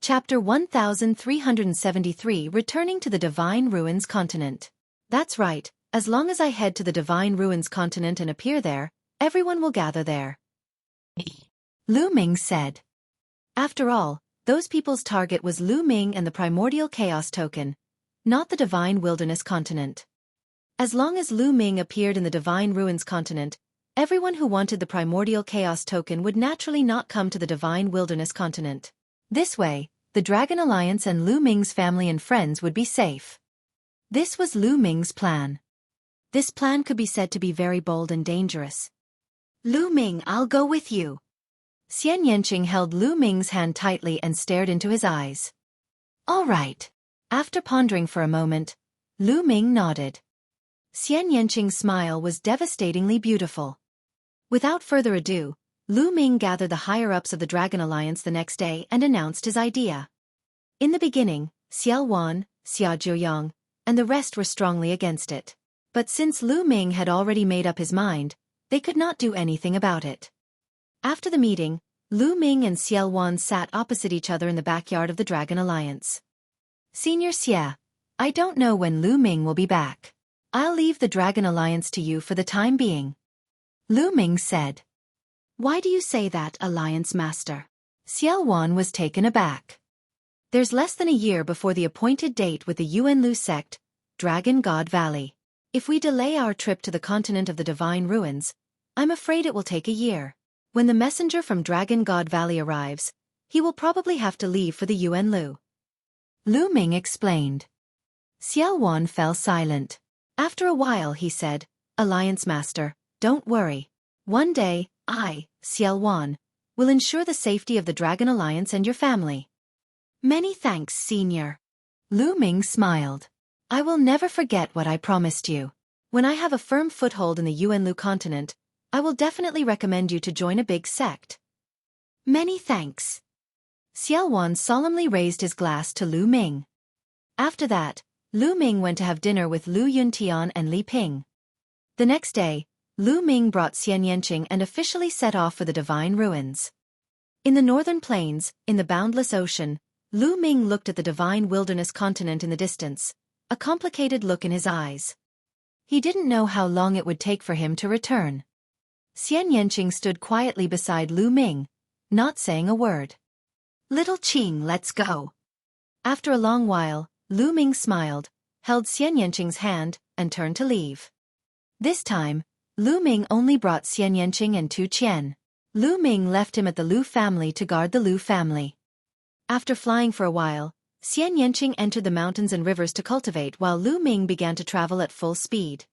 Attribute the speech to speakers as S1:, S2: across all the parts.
S1: Chapter 1373 Returning to the Divine Ruins Continent. That's right, as long as I head to the Divine Ruins Continent and appear there, everyone will gather there. Lu Ming said. After all, those people's target was Lu Ming and the Primordial Chaos Token, not the Divine Wilderness Continent. As long as Lu Ming appeared in the Divine Ruins Continent, everyone who wanted the Primordial Chaos Token would naturally not come to the Divine Wilderness Continent. This way, the Dragon Alliance and Lu Ming's family and friends would be safe. This was Lu Ming's plan. This plan could be said to be very bold and dangerous. Lu Ming, I'll go with you. Xian Yanqing held Lu Ming's hand tightly and stared into his eyes. All right. After pondering for a moment, Lu Ming nodded. Xian Yanqing's smile was devastatingly beautiful. Without further ado, Lu Ming gathered the higher-ups of the Dragon Alliance the next day and announced his idea. In the beginning, Xiao Wan, Xia Jiuyang, and the rest were strongly against it. But since Lu Ming had already made up his mind, they could not do anything about it. After the meeting, Lu Ming and Xiao Wan sat opposite each other in the backyard of the Dragon Alliance. Senior Xia, I don't know when Lu Ming will be back. I'll leave the Dragon Alliance to you for the time being. Lu Ming said. Why do you say that, Alliance Master? Xiao Wan was taken aback. There's less than a year before the appointed date with the Yuanlu sect, Dragon God Valley. If we delay our trip to the continent of the Divine Ruins, I'm afraid it will take a year. When the messenger from Dragon God Valley arrives, he will probably have to leave for the Yuanlu. Lu Ming explained. Xiao Wan fell silent. After a while he said, Alliance Master, don't worry. One day, I, Xiao Wan, will ensure the safety of the Dragon Alliance and your family. Many thanks, Senior. Lu Ming smiled. I will never forget what I promised you. When I have a firm foothold in the Yuanlu continent, I will definitely recommend you to join a big sect. Many thanks. Xiao Wan solemnly raised his glass to Lu Ming. After that, Lu Ming went to have dinner with Lu Yuntian and Li Ping. The next day, Lu Ming brought Xian Yanqing and officially set off for the Divine Ruins. In the northern plains, in the boundless ocean, Lu Ming looked at the Divine Wilderness continent in the distance, a complicated look in his eyes. He didn't know how long it would take for him to return. Xian Yanqing stood quietly beside Lu Ming, not saying a word. Little Qing, let's go. After a long while, Lu Ming smiled, held Xian Yanqing's hand, and turned to leave. This time, Lu Ming only brought Xian Yanqing and Tu Qian. Lu Ming left him at the Lu family to guard the Lu family. After flying for a while, Xian Yanqing entered the mountains and rivers to cultivate while Lu Ming began to travel at full speed.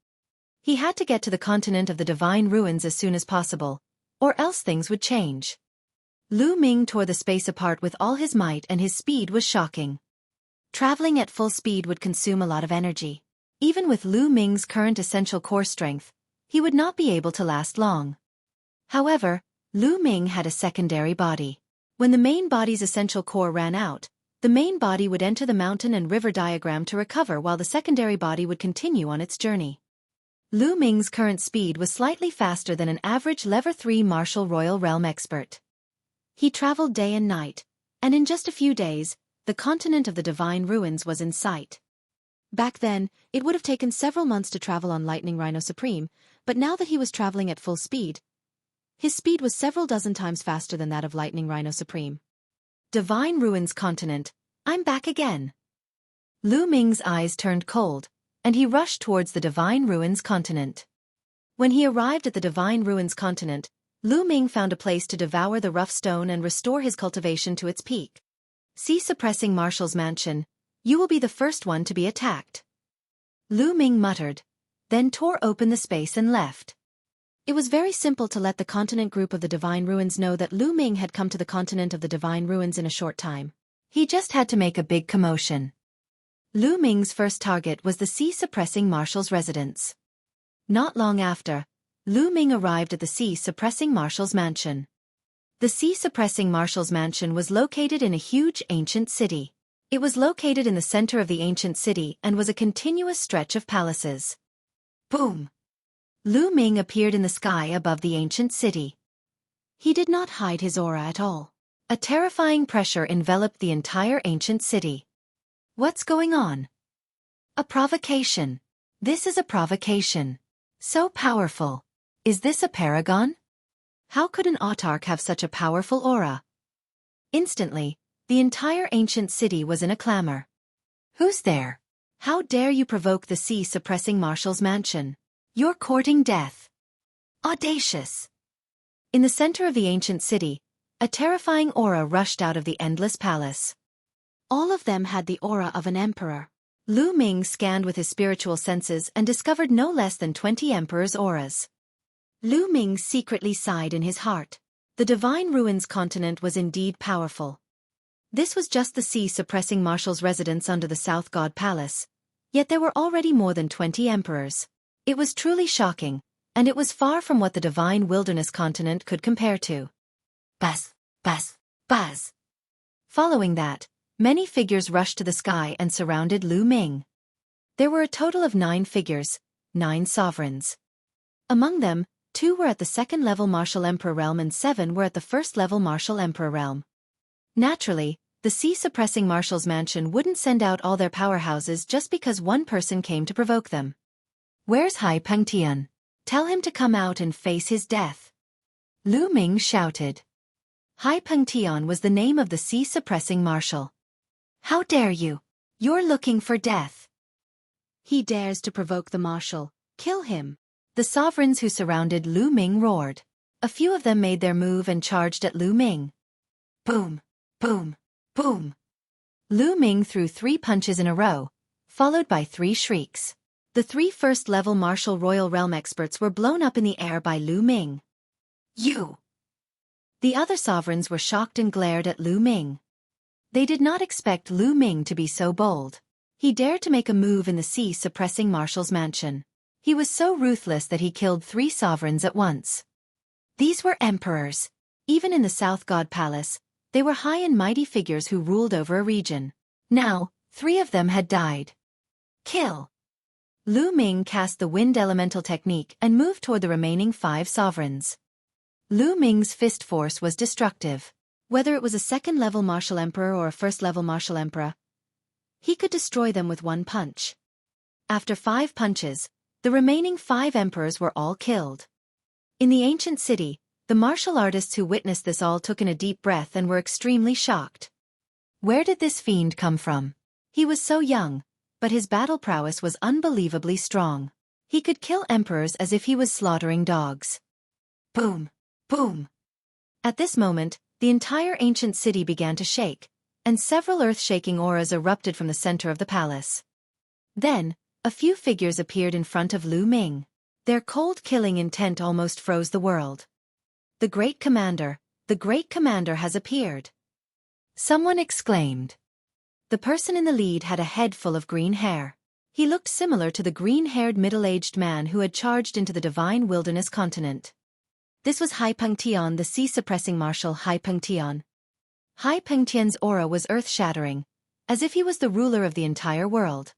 S1: He had to get to the continent of the Divine Ruins as soon as possible, or else things would change. Lu Ming tore the space apart with all his might and his speed was shocking. Traveling at full speed would consume a lot of energy. Even with Lu Ming's current essential core strength, he would not be able to last long. However, Lu Ming had a secondary body. When the main body's essential core ran out, the main body would enter the mountain and river diagram to recover while the secondary body would continue on its journey. Lu Ming's current speed was slightly faster than an average Level 3 Martial Royal Realm expert. He traveled day and night, and in just a few days, the continent of the Divine Ruins was in sight. Back then, it would have taken several months to travel on Lightning Rhino Supreme, but now that he was traveling at full speed, his speed was several dozen times faster than that of Lightning Rhino Supreme. Divine Ruins Continent, I'm back again. Lu Ming's eyes turned cold, and he rushed towards the Divine Ruins Continent. When he arrived at the Divine Ruins Continent, Lu Ming found a place to devour the rough stone and restore his cultivation to its peak. See Suppressing Marshal's mansion, you will be the first one to be attacked. Lu Ming muttered, then tore open the space and left. It was very simple to let the continent group of the Divine Ruins know that Lu Ming had come to the continent of the Divine Ruins in a short time. He just had to make a big commotion. Lu Ming's first target was the Sea Suppressing Marshal's residence. Not long after, Lu Ming arrived at the Sea Suppressing Marshal's mansion. The Sea Suppressing Marshal's mansion was located in a huge ancient city. It was located in the center of the ancient city and was a continuous stretch of palaces. Boom! Lu Ming appeared in the sky above the ancient city. He did not hide his aura at all. A terrifying pressure enveloped the entire ancient city. What's going on? A provocation. This is a provocation. So powerful. Is this a paragon? How could an autarch have such a powerful aura? Instantly, the entire ancient city was in a clamor. Who's there? How dare you provoke the sea-suppressing marshal's mansion? You're courting death. Audacious. In the center of the ancient city, a terrifying aura rushed out of the endless palace. All of them had the aura of an emperor. Lu Ming scanned with his spiritual senses and discovered no less than 20 emperors' auras. Lu Ming secretly sighed in his heart. The Divine Ruins continent was indeed powerful. This was just the sea-suppressing marshal's residence under the South God Palace, yet there were already more than 20 emperors. It was truly shocking, and it was far from what the Divine Wilderness continent could compare to. Buzz, buzz, buzz. Following that, many figures rushed to the sky and surrounded Lu Ming. There were a total of 9 figures, 9 sovereigns. Among them, 2 were at the second-level Martial Emperor realm and 7 were at the first-level Martial Emperor realm. Naturally, the sea-suppressing Marshal's mansion wouldn't send out all their powerhouses just because one person came to provoke them. Where's Hai Pengtian? Tell him to come out and face his death. Lu Ming shouted. Hai Pengtian was the name of the sea-suppressing Marshal. How dare you? You're looking for death. He dares to provoke the Marshal. Kill him. The sovereigns who surrounded Lu Ming roared. A few of them made their move and charged at Lu Ming. Boom, boom, boom. Lu Ming threw 3 punches in a row, followed by 3 shrieks. The 3 first-level Martial Royal Realm experts were blown up in the air by Lu Ming. You! The other sovereigns were shocked and glared at Lu Ming. They did not expect Lu Ming to be so bold. He dared to make a move in the sea-suppressing Marshal's mansion. He was so ruthless that he killed 3 sovereigns at once. These were emperors. Even in the South God Palace, they were high and mighty figures who ruled over a region. Now, 3 of them had died. Kill! Lu Ming cast the Wind Elemental technique and moved toward the remaining 5 sovereigns. Lu Ming's fist force was destructive. Whether it was a second-level Martial Emperor or a first-level Martial Emperor, he could destroy them with one punch. After 5 punches, the remaining 5 emperors were all killed. In the ancient city, the martial artists who witnessed this all took in a deep breath and were extremely shocked. Where did this fiend come from? He was so young, but his battle prowess was unbelievably strong. He could kill emperors as if he was slaughtering dogs. Boom! Boom! At this moment, the entire ancient city began to shake, and several earth-shaking auras erupted from the center of the palace. Then, a few figures appeared in front of Lu Ming. Their cold killing intent almost froze the world. The Great Commander has appeared. Someone exclaimed. The person in the lead had a head full of green hair. He looked similar to the green-haired middle-aged man who had charged into the Divine Wilderness continent. This was Hai Pengtian, the sea-suppressing Marshal Hai Pengtian. Hai Pengtian's aura was earth-shattering, as if he was the ruler of the entire world.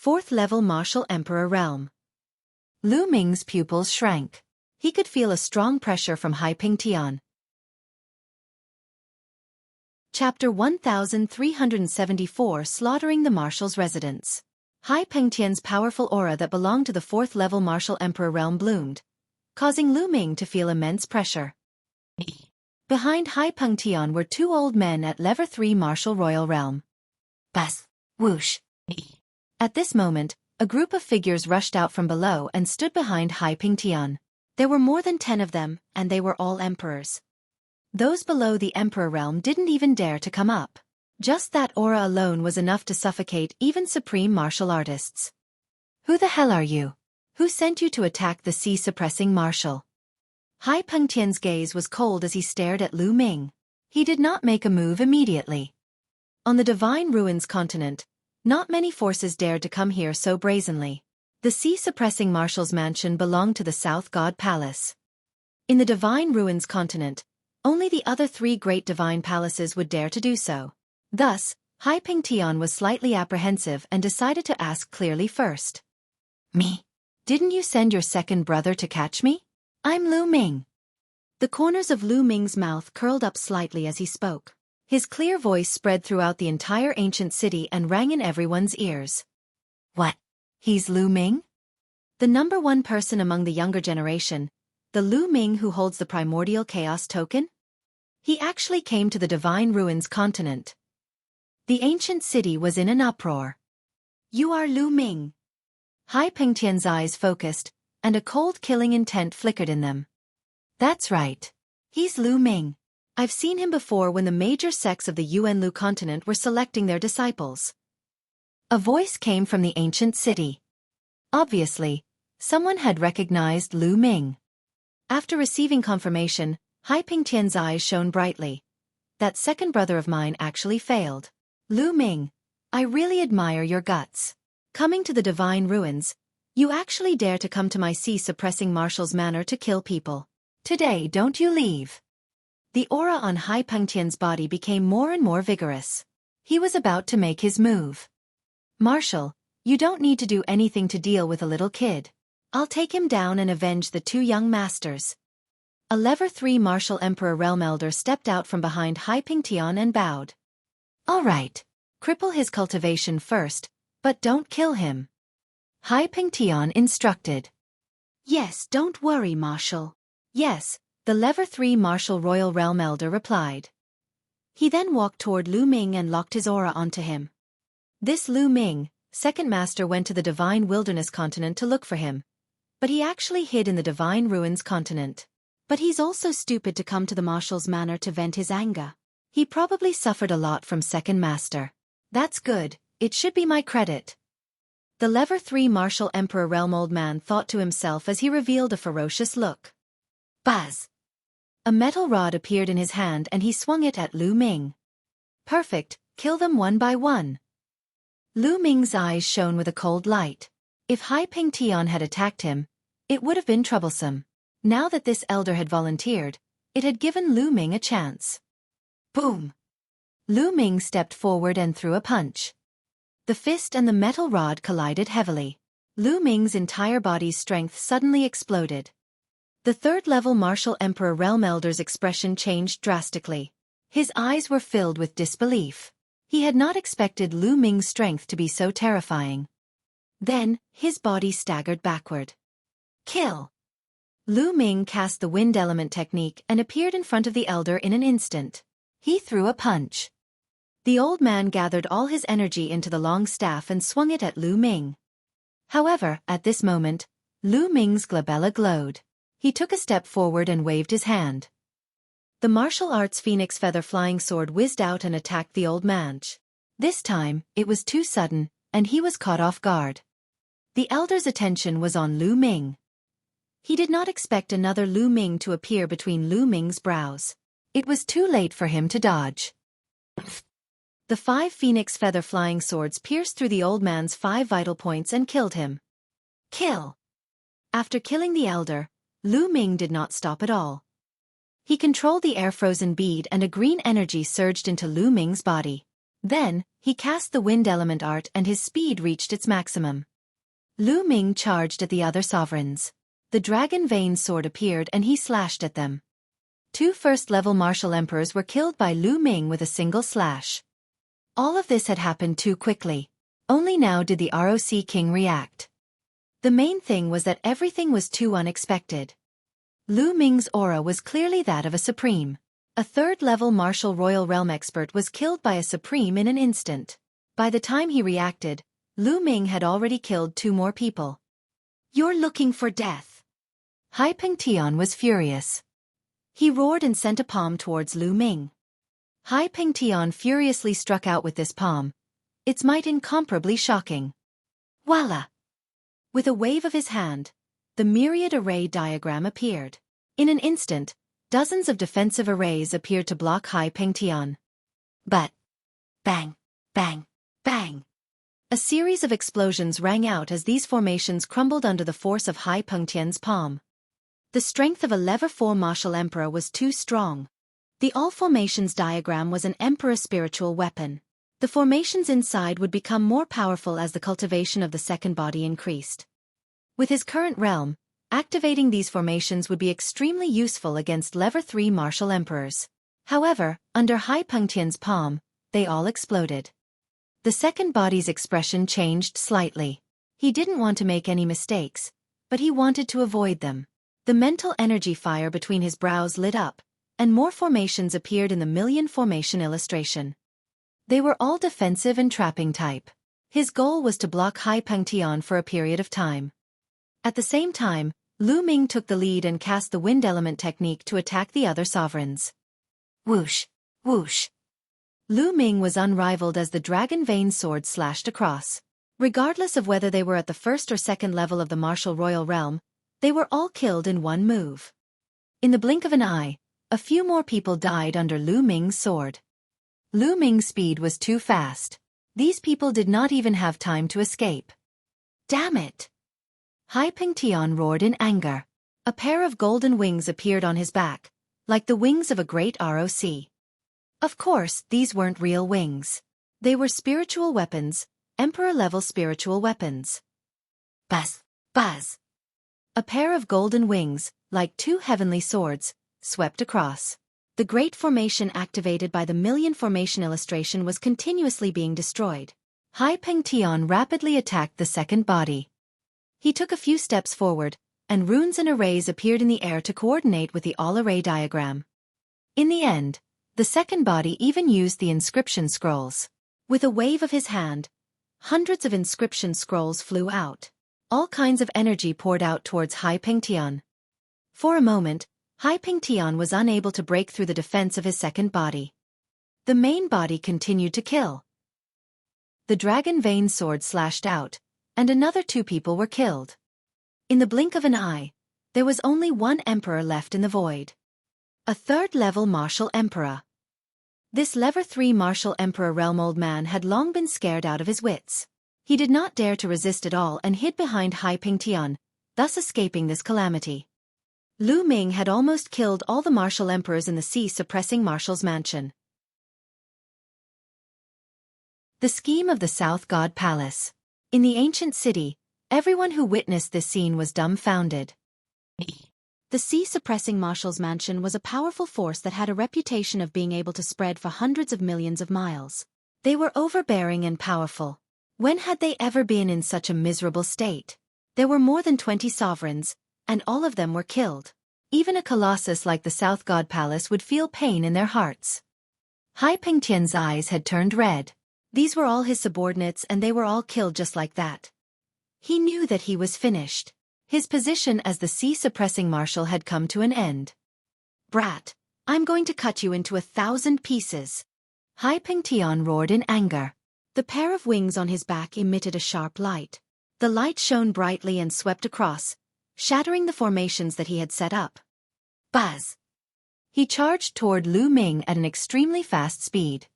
S1: 4th-level Martial Emperor realm. Lu Ming's pupils shrank. He could feel a strong pressure from Hai Pengtian. Chapter 1374 Slaughtering the Marshal's Residence. Hai Pengtian's powerful aura that belonged to the 4th-level Martial Emperor realm bloomed, causing Lu Ming to feel immense pressure. Behind Hai Pengtian were 2 old men at level 3 Martial Royal Realm. Buzz! Whoosh! At this moment, a group of figures rushed out from below and stood behind Hai Pengtian. There were more than 10 of them, and they were all emperors. Those below the Emperor realm didn't even dare to come up. Just that aura alone was enough to suffocate even supreme martial artists. Who the hell are you? Who sent you to attack the sea-suppressing Marshal? Hai Pengtian's gaze was cold as he stared at Lu Ming. He did not make a move immediately. On the Divine Ruins continent, not many forces dared to come here so brazenly. The sea-suppressing Marshal's mansion belonged to the South God Palace. In the Divine Ruins continent, only the other 3 great divine palaces would dare to do so. Thus, Hai Pengtian was slightly apprehensive and decided to ask clearly first. Me? Didn't you send your second brother to catch me? I'm Lu Ming. The corners of Lu Ming's mouth curled up slightly as he spoke. His clear voice spread throughout the entire ancient city and rang in everyone's ears. What? He's Lu Ming? The number one person among the younger generation, the Lu Ming who holds the primordial chaos token? He actually came to the Divine Ruins continent. The ancient city was in an uproar. You are Lu Ming. Hai Pengtian's eyes focused, and a cold killing intent flickered in them. That's right. He's Lu Ming. I've seen him before when the major sects of the Yuan Lu continent were selecting their disciples. A voice came from the ancient city. Obviously, someone had recognized Lu Ming. After receiving confirmation, Hai Pengtian's eyes shone brightly. That second brother of mine actually failed. Lu Ming, I really admire your guts. Coming to the Divine Ruins, you actually dare to come to my sea-suppressing marshal's manor to kill people. Today, don't you leave. The aura on Hai Pengtian's body became more and more vigorous. He was about to make his move. Marshal, you don't need to do anything to deal with a little kid. I'll take him down and avenge the two young masters. A Level 3 Martial Emperor Realm Elder stepped out from behind Hai Pengtian and bowed. All right. Cripple his cultivation first, but don't kill him. Hai Pengtian instructed. Yes, don't worry, Marshal. Yes, the Level 3 Martial Royal Realm Elder replied. He then walked toward Lu Ming and locked his aura onto him. This Lu Ming, second master, went to the Divine Wilderness continent to look for him. But he actually hid in the Divine Ruins continent. But he's also stupid to come to the Marshal's manor to vent his anger. He probably suffered a lot from second master. That's good, it should be my credit. The Level 3 Martial Emperor Realm Old Man thought to himself as he revealed a ferocious look. Buzz! A metal rod appeared in his hand and he swung it at Lu Ming. Perfect, kill them one by one. Lu Ming's eyes shone with a cold light. If Hai Pengtian had attacked him, it would have been troublesome. Now that this elder had volunteered, it had given Lu Ming a chance. Boom! Lu Ming stepped forward and threw a punch. The fist and the metal rod collided heavily. Lu Ming's entire body's strength suddenly exploded. The third-level Martial Emperor Realm Elder's expression changed drastically. His eyes were filled with disbelief. He had not expected Lu Ming's strength to be so terrifying. Then, his body staggered backward. Kill! Lu Ming cast the wind element technique and appeared in front of the elder in an instant. He threw a punch. The old man gathered all his energy into the long staff and swung it at Lu Ming. However, at this moment, Lu Ming's glabella glowed. He took a step forward and waved his hand. The martial arts Phoenix Feather Flying Sword whizzed out and attacked the old man. This time, it was too sudden, and he was caught off guard. The elder's attention was on Lu Ming. He did not expect another Lu Ming to appear between Lu Ming's brows. It was too late for him to dodge. The 5 Phoenix Feather Flying Swords pierced through the old man's 5 vital points and killed him. Kill! After killing the elder, Lu Ming did not stop at all. He controlled the air-frozen bead and a green energy surged into Lu Ming's body. Then, he cast the wind element art and his speed reached its maximum. Lu Ming charged at the other sovereigns. The dragon vein sword appeared and he slashed at them. 2 first-level martial emperors were killed by Lu Ming with a single slash. All of this had happened too quickly. Only now did the ROC King react. The main thing was that everything was too unexpected. Lu Ming's aura was clearly that of a supreme. A third-level martial royal realm expert was killed by a supreme in an instant. By the time he reacted, Lu Ming had already killed 2 more people. You're looking for death. Hai Pengtian was furious. He roared and sent a palm towards Lu Ming. Hai Pengtian furiously struck out with this palm, its might incomparably shocking. Voila! With a wave of his hand, the Myriad array diagram appeared. In an instant, dozens of defensive arrays appeared to block Hai Pengtian. But, bang, bang, bang. A series of explosions rang out as these formations crumbled under the force of Hai Pengtian's palm. The strength of a Level 4 Martial Emperor was too strong. The All Formations diagram was an Emperor spiritual weapon. The formations inside would become more powerful as the cultivation of the second body increased. With his current realm, Activating these formations would be extremely useful against level 3 martial emperors. However, under Hai Pengtian's palm, they all exploded. The second body's expression changed slightly. He didn't want to make any mistakes, but he wanted to avoid them. The mental energy fire between his brows lit up, and more formations appeared in the million formation illustration. They were all defensive and trapping type. His goal was to block Hai Pengtian for a period of time. At the same time, Lu Ming took the lead and cast the wind element technique to attack the other sovereigns. Whoosh! Whoosh! Lu Ming was unrivaled as the dragon vein sword slashed across. Regardless of whether they were at the first or second level of the martial royal realm, they were all killed in one move. In the blink of an eye, a few more people died under Lu Ming's sword. Lu Ming's speed was too fast. These people did not even have time to escape. Damn it! Hai Pengtian roared in anger. A pair of golden wings appeared on his back, like the wings of a great ROC. Of course, these weren't real wings. They were spiritual weapons, emperor-level spiritual weapons. Buzz! Buzz! A pair of golden wings, like two heavenly swords, swept across. The great formation activated by the million formation illustration was continuously being destroyed. Hai Pengtian rapidly attacked the second body. He took a few steps forward, and runes and arrays appeared in the air to coordinate with the all-array diagram. In the end, the second body even used the inscription scrolls. With a wave of his hand, hundreds of inscription scrolls flew out. All kinds of energy poured out towards Hai Pengtian. For a moment, Hai Pengtian was unable to break through the defense of his second body. The main body continued to kill. The dragon vein sword slashed out, and another 2 people were killed. In the blink of an eye, there was only one emperor left in the void. A third-level martial emperor. This level 3 martial emperor realm old man had long been scared out of his wits. He did not dare to resist at all and hid behind Hai Pengtian, thus escaping this calamity. Lu Ming had almost killed all the martial emperors in the sea-suppressing marshal's mansion. The scheme of the South God Palace. In the ancient city, everyone who witnessed this scene was dumbfounded. The sea-suppressing marshal's mansion was a powerful force that had a reputation of being able to spread for hundreds of millions of miles. They were overbearing and powerful. When had they ever been in such a miserable state? There were more than 20 sovereigns, and all of them were killed. Even a colossus like the South God Palace would feel pain in their hearts. Hai Pengtian's eyes had turned red. These were all his subordinates and they were all killed just like that. He knew that he was finished. His position as the sea-suppressing marshal had come to an end. Brat, I'm going to cut you into 1,000 pieces. Hai Pengtian roared in anger. The pair of wings on his back emitted a sharp light. The light shone brightly and swept across, shattering the formations that he had set up. Buzz! He charged toward Lu Ming at an extremely fast speed.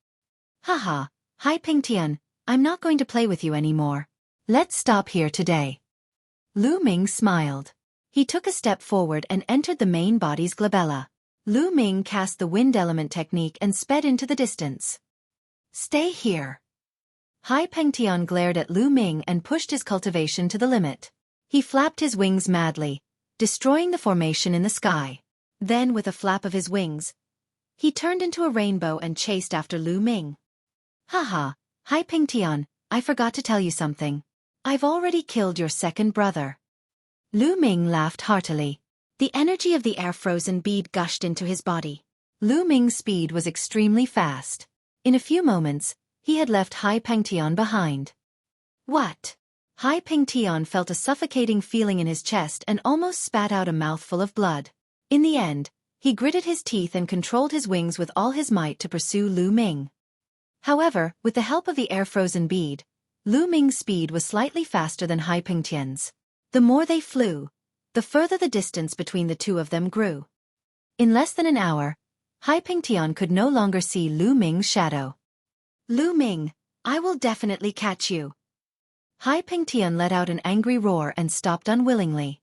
S1: Haha, Hai Pengtian, I'm not going to play with you anymore. Let's stop here today. Lu Ming smiled. He took a step forward and entered the main body's glabella. Lu Ming cast the wind element technique and sped into the distance. Stay here. Hai Pengtian glared at Lu Ming and pushed his cultivation to the limit. He flapped his wings madly, destroying the formation in the sky. Then, with a flap of his wings, he turned into a rainbow and chased after Lu Ming. Haha, Hai Pengtian, I forgot to tell you something. I've already killed your second brother. Lu Ming laughed heartily. The energy of the air-frozen bead gushed into his body. Lu Ming's speed was extremely fast. In a few moments, he had left Hai Pengtian behind. What? Hai Pengtian felt a suffocating feeling in his chest and almost spat out a mouthful of blood. In the end, he gritted his teeth and controlled his wings with all his might to pursue Lu Ming. However, with the help of the air-frozen bead, Lu Ming's speed was slightly faster than Hai Pengtian's. The more they flew, the further the distance between the two of them grew. In less than an hour, Hai Pengtian could no longer see Lu Ming's shadow. Lu Ming, I will definitely catch you. Hai Pengtian let out an angry roar and stopped unwillingly.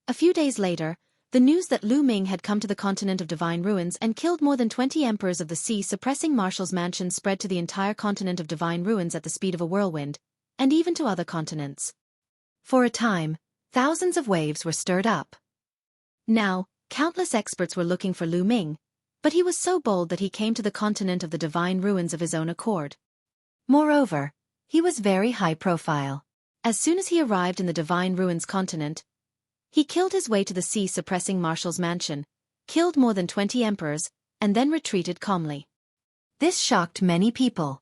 S1: A few days later, the news that Lu Ming had come to the continent of Divine Ruins and killed more than 20 emperors of the sea suppressing Marshal's mansion spread to the entire continent of Divine Ruins at the speed of a whirlwind, and even to other continents. For a time, Thousands of waves were stirred up. Now, countless experts were looking for Lu Ming, but he was so bold that he came to the continent of the divine ruins of his own accord. Moreover, he was very high profile. As soon as he arrived in the divine ruins continent, he killed his way to the sea-suppressing marshal's mansion, killed more than 20 emperors, and then retreated calmly. This shocked many people.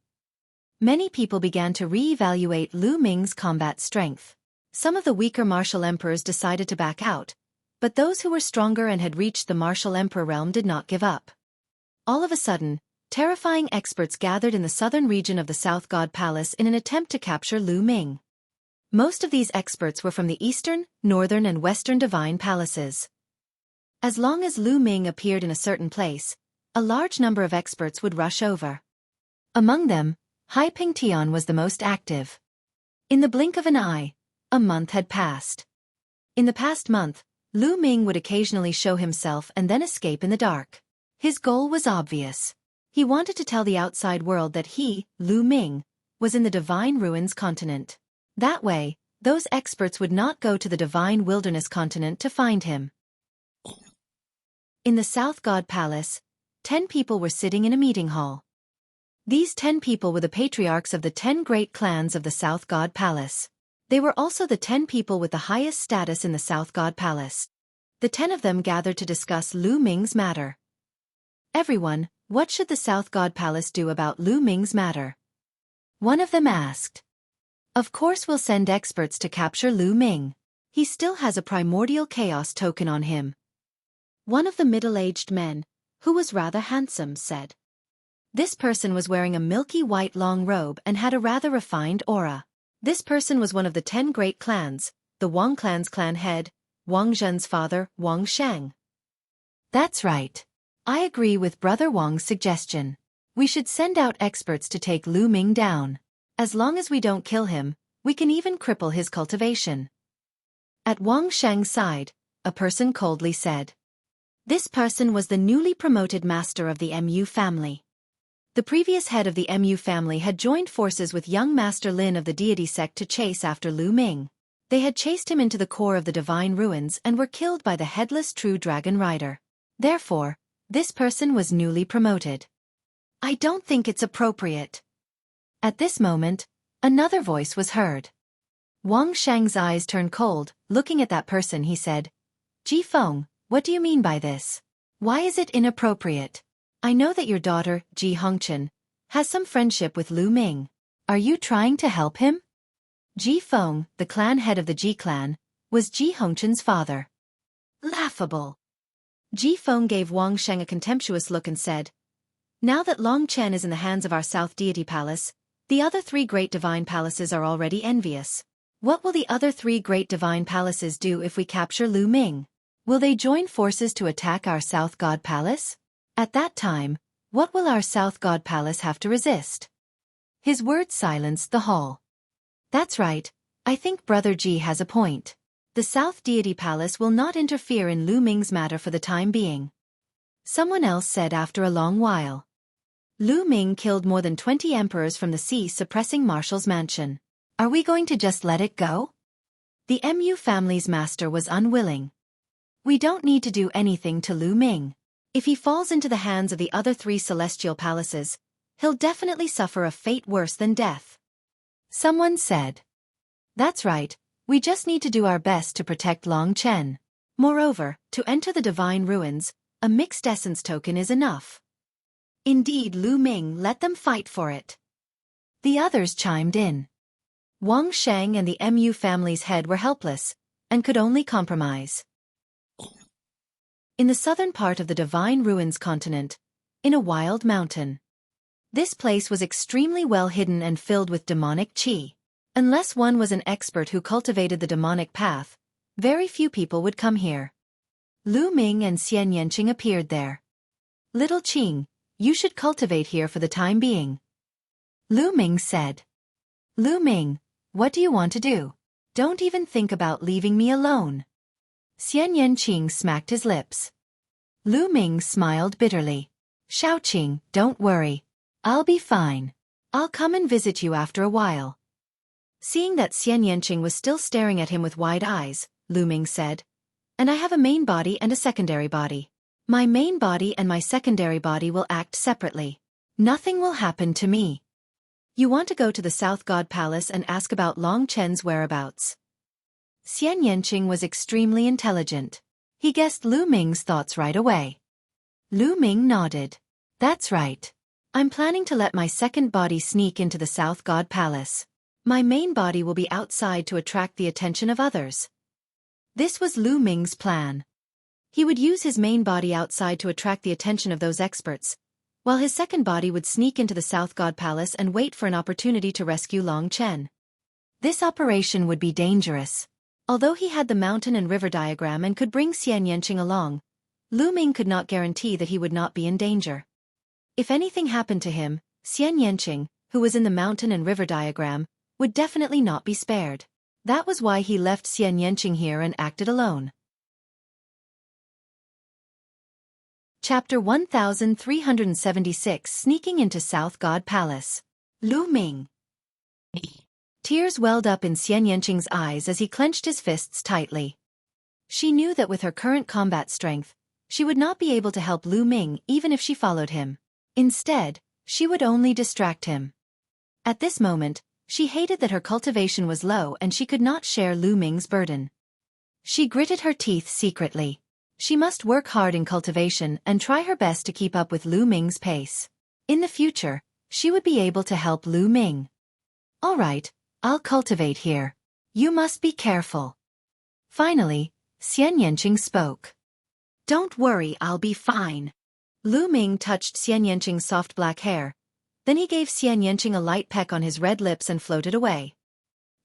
S1: Many people began to re-evaluate Lu Ming's combat strength. Some of the weaker martial emperors decided to back out, but those who were stronger and had reached the martial emperor realm did not give up. All of a sudden, terrifying experts gathered in the southern region of the South God Palace in an attempt to capture Lu Ming. Most of these experts were from the eastern, northern and western divine palaces. As long as Lu Ming appeared in a certain place, a large number of experts would rush over. Among them, Hai Ping Tian was the most active. In the blink of an eye, a month had passed. In the past month, Lu Ming would occasionally show himself and then escape in the dark. His goal was obvious. He wanted to tell the outside world that he, Lu Ming, was in the divine ruins continent. That way, those experts would not go to the divine wilderness continent to find him. In the South God Palace, 10 people were sitting in a meeting hall. These 10 people were the patriarchs of the 10 great clans of the South God Palace. They were also the 10 people with the highest status in the South God Palace. The 10 of them gathered to discuss Lu Ming's matter. Everyone, what should the South God Palace do about Lu Ming's matter? One of them asked. Of course we'll send experts to capture Lu Ming. He still has a primordial chaos token on him. One of the middle-aged men, who was rather handsome, said. This person was wearing a milky white long robe and had a rather refined aura. This person was one of the 10 great clans, the Wang clan's clan head, Wang Zhen's father, Wang Sheng. That's right. I agree with Brother Wang's suggestion. We should send out experts to take Lu Ming down. As long as we don't kill him, we can even cripple his cultivation. At Wang Sheng's side, a person coldly said. This person was the newly promoted master of the Mu family. The previous head of the Mu family had joined forces with young Master Lin of the deity sect to chase after Lu Ming. They had chased him into the core of the divine ruins and were killed by the headless true dragon rider. Therefore, this person was newly promoted. I don't think it's appropriate. At this moment, another voice was heard. Wang Sheng's eyes turned cold. Looking at that person, he said, Ji Feng, what do you mean by this? Why is it inappropriate? I know that your daughter, Ji Hongchen, has some friendship with Lu Ming. Are you trying to help him? Ji Feng, the clan head of the Ji clan, was Ji Hongchen's father. Laughable. Ji Feng gave Wang Sheng a contemptuous look and said, Now that Long Chen is in the hands of our South Deity Palace, the other 3 great divine palaces are already envious. What will the other 3 great divine palaces do if we capture Lu Ming? Will they join forces to attack our South God Palace? At that time, what will our South God Palace have to resist? His words silenced the hall. That's right, I think Brother Ji has a point. The South Deity Palace will not interfere in Lu Ming's matter for the time being. Someone else said after a long while. Lu Ming killed more than 20 emperors from the sea-suppressing marshal's mansion. Are we going to just let it go? The Mu family's master was unwilling. We don't need to do anything to Lu Ming. If he falls into the hands of the other 3 celestial palaces, he'll definitely suffer a fate worse than death. Someone said. That's right, we just need to do our best to protect Long Chen. Moreover, to enter the divine ruins, a mixed essence token is enough. Indeed, Lu Ming, let them fight for it. The others chimed in. Wang Sheng and the Mu family's head were helpless, and could only compromise. In the southern part of the divine ruins continent, in a wild mountain. This place was extremely well hidden and filled with demonic qi. Unless one was an expert who cultivated the demonic path, very few people would come here. Lu Ming and Xian Yanqing appeared there. Little Qing, you should cultivate here for the time being. Lu Ming said. Lu Ming, what do you want to do? Don't even think about leaving me alone. Xian Yanqing smacked his lips. Lu Ming smiled bitterly. Shaoqing, don't worry. I'll be fine. I'll come and visit you after a while. Seeing that Xian Yanqing was still staring at him with wide eyes, Lu Ming said. And I have a main body and a secondary body. My main body and my secondary body will act separately. Nothing will happen to me. You want to go to the South God Palace and ask about Long Chen's whereabouts. Xian Yanqing was extremely intelligent. He guessed Lu Ming's thoughts right away. Lu Ming nodded. That's right. I'm planning to let my second body sneak into the South God Palace. My main body will be outside to attract the attention of others. This was Lu Ming's plan. He would use his main body outside to attract the attention of those experts, while his second body would sneak into the South God Palace and wait for an opportunity to rescue Long Chen. This operation would be dangerous. Although he had the mountain and river diagram and could bring Xian Yanqing along, Lu Ming could not guarantee that he would not be in danger. If anything happened to him, Xian Yanqing, who was in the mountain and river diagram, would definitely not be spared. That was why he left Xian Yanqing here and acted alone. Chapter 1376 Sneaking into South God Palace. Lu Ming. Tears welled up in Xian Yanqing's eyes as he clenched his fists tightly. She knew that with her current combat strength, she would not be able to help Lu Ming even if she followed him. Instead, she would only distract him. At this moment, she hated that her cultivation was low and she could not share Lu Ming's burden. She gritted her teeth secretly. She must work hard in cultivation and try her best to keep up with Lu Ming's pace. In the future, she would be able to help Lu Ming. All right, I'll cultivate here. You must be careful. Finally, Xian Yanqing spoke. Don't worry, I'll be fine. Lu Ming touched Xian Yanqing's soft black hair. Then he gave Xian Yanqing a light peck on his red lips and floated away.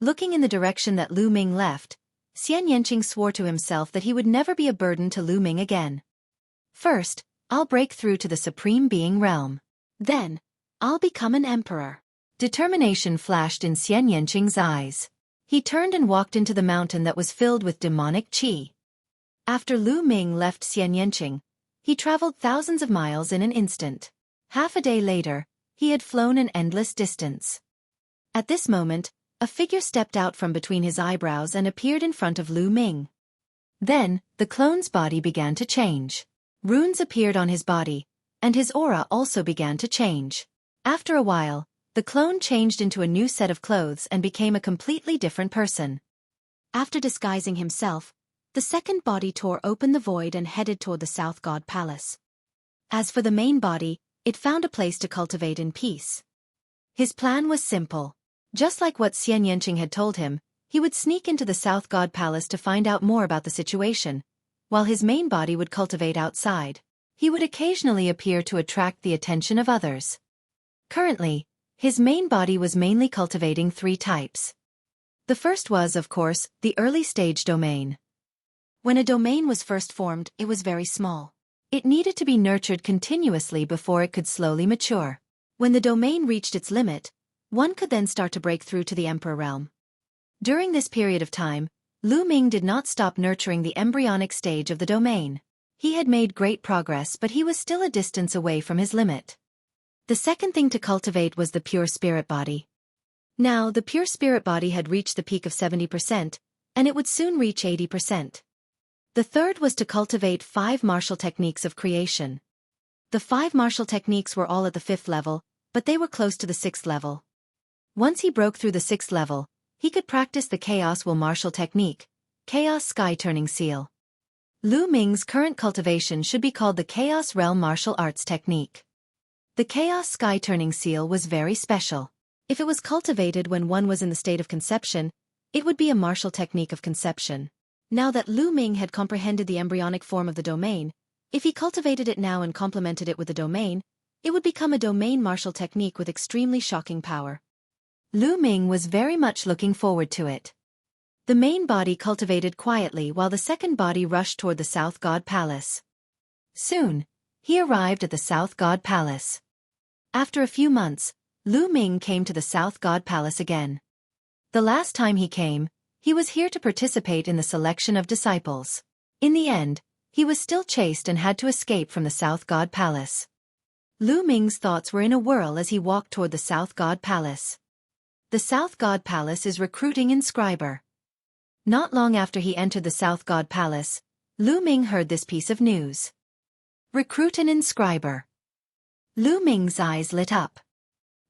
S1: Looking in the direction that Lu Ming left, Xian Yanqing swore to himself that he would never be a burden to Lu Ming again. First, I'll break through to the Supreme Being realm. Then, I'll become an emperor. Determination flashed in Xian Yanqing's eyes. He turned and walked into the mountain that was filled with demonic qi. After Lu Ming left Xian Yanqing, he traveled thousands of miles in an instant. Half a day later, he had flown an endless distance. At this moment, a figure stepped out from between his eyebrows and appeared in front of Lu Ming. Then, the clone's body began to change. Runes appeared on his body, and his aura also began to change. After a while, the clone changed into a new set of clothes and became a completely different person. After disguising himself, the second body tore open the void and headed toward the South God Palace. As for the main body, it found a place to cultivate in peace. His plan was simple. Just like what Xian Yanqing had told him, he would sneak into the South God Palace to find out more about the situation, while his main body would cultivate outside. He would occasionally appear to attract the attention of others. Currently, his main body was mainly cultivating 3 types. The first was, of course, the early stage domain. When a domain was first formed, it was very small. It needed to be nurtured continuously before it could slowly mature. When the domain reached its limit, one could then start to break through to the Emperor realm. During this period of time, Lu Ming did not stop nurturing the embryonic stage of the domain. He had made great progress, but he was still a distance away from his limit. The second thing to cultivate was the pure spirit body. Now, the pure spirit body had reached the peak of 70%, and it would soon reach 80%. The third was to cultivate 5 martial techniques of creation. The 5 martial techniques were all at the 5th level, but they were close to the 6th level. Once he broke through the 6th level, he could practice the Chaos Will martial technique, Chaos Sky Turning Seal. Lu Ming's current cultivation should be called the Chaos Realm Martial Arts Technique. The Chaos Sky Turning Seal was very special. If it was cultivated when one was in the state of conception, it would be a martial technique of conception. Now that Lu Ming had comprehended the embryonic form of the domain, if he cultivated it now and complemented it with the domain, it would become a domain martial technique with extremely shocking power. Lu Ming was very much looking forward to it. The main body cultivated quietly while the second body rushed toward the South God Palace. Soon, he arrived at the South God Palace. After a few months, Lu Ming came to the South God Palace again. The last time he came, he was here to participate in the selection of disciples. In the end, he was still chased and had to escape from the South God Palace. Lu Ming's thoughts were in a whirl as he walked toward the South God Palace. The South God Palace is recruiting inscriber. Not long after he entered the South God Palace, Lu Ming heard this piece of news. Recruit an inscriber. Lu Ming's eyes lit up.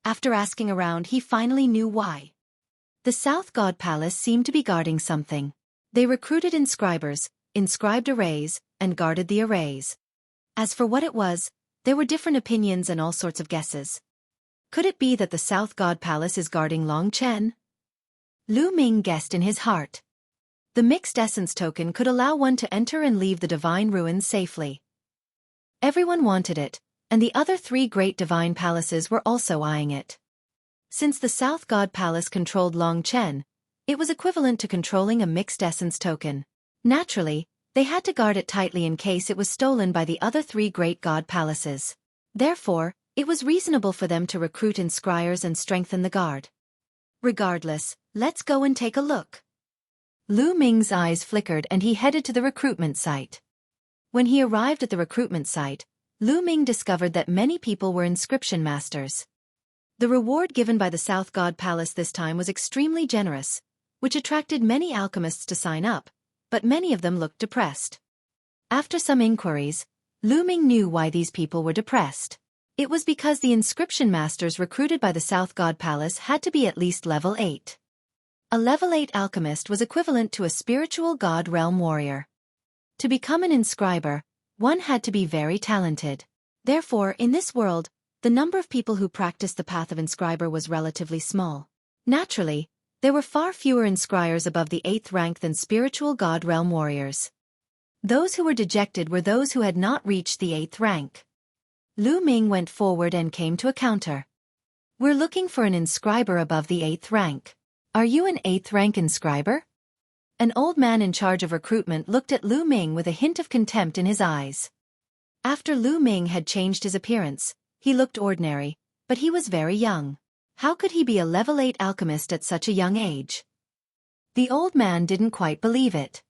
S1: After asking around, he finally knew why. The South God Palace seemed to be guarding something. They recruited inscribers, inscribed arrays, and guarded the arrays. As for what it was, there were different opinions and all sorts of guesses. Could it be that the South God Palace is guarding Long Chen? Lu Ming guessed in his heart. The mixed essence token could allow one to enter and leave the divine ruins safely. Everyone wanted it, and the other three great divine palaces were also eyeing it. Since the South God Palace controlled Long Chen, it was equivalent to controlling a mixed essence token. Naturally, they had to guard it tightly in case it was stolen by the other three great god palaces. Therefore, it was reasonable for them to recruit inscribers and strengthen the guard. Regardless, let's go and take a look. Lu Ming's eyes flickered and he headed to the recruitment site. When he arrived at the recruitment site, Lu Ming discovered that many people were inscription masters. The reward given by the South God Palace this time was extremely generous, which attracted many alchemists to sign up, but many of them looked depressed. After some inquiries, Lu Ming knew why these people were depressed. It was because the inscription masters recruited by the South God Palace had to be at least level 8. A level 8 alchemist was equivalent to a spiritual god realm warrior. To become an inscriber, one had to be very talented. Therefore, in this world, the number of people who practiced the path of inscriber was relatively small. Naturally, there were far fewer inscribers above the 8th rank than spiritual god realm warriors. Those who were dejected were those who had not reached the 8th rank. Lu Ming went forward and came to a counter. We're looking for an inscriber above the 8th rank. Are you an 8th rank inscriber? An old man in charge of recruitment looked at Lu Ming with a hint of contempt in his eyes. After Lu Ming had changed his appearance, he looked ordinary, but he was very young. How could he be a level 8 alchemist at such a young age? The old man didn't quite believe it.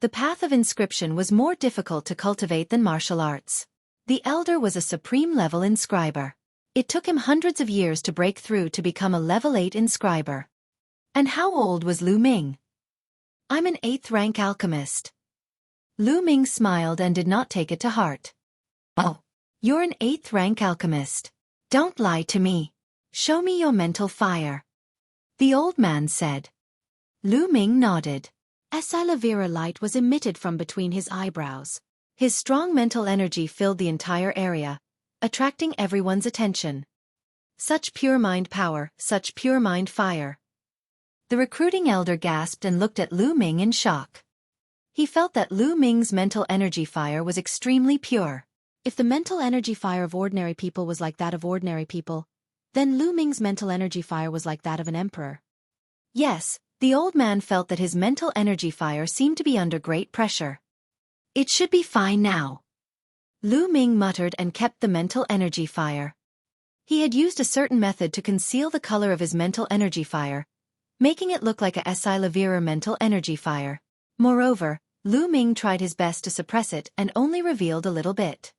S1: The path of inscription was more difficult to cultivate than martial arts. The elder was a supreme level inscriber. It took him hundreds of years to break through to become a level 8 inscriber. And how old was Lu Ming? I'm an 8th rank alchemist. Lu Ming smiled and did not take it to heart. Oh, you're an 8th rank alchemist. Don't lie to me. Show me your mental fire. The old man said. Lu Ming nodded. Silavira light was emitted from between his eyebrows. His strong mental energy filled the entire area, attracting everyone's attention. Such pure mind power, such pure mind fire. The recruiting elder gasped and looked at Lu Ming in shock. He felt that Lu Ming's mental energy fire was extremely pure. If the mental energy fire of ordinary people was like that of ordinary people, then Lu Ming's mental energy fire was like that of an emperor. Yes, the old man felt that his mental energy fire seemed to be under great pressure. It should be fine now. Lu Ming muttered and kept the mental energy fire. He had used a certain method to conceal the color of his mental energy fire, making it look like a Silavira mental energy fire. Moreover, Lu Ming tried his best to suppress it and only revealed a little bit.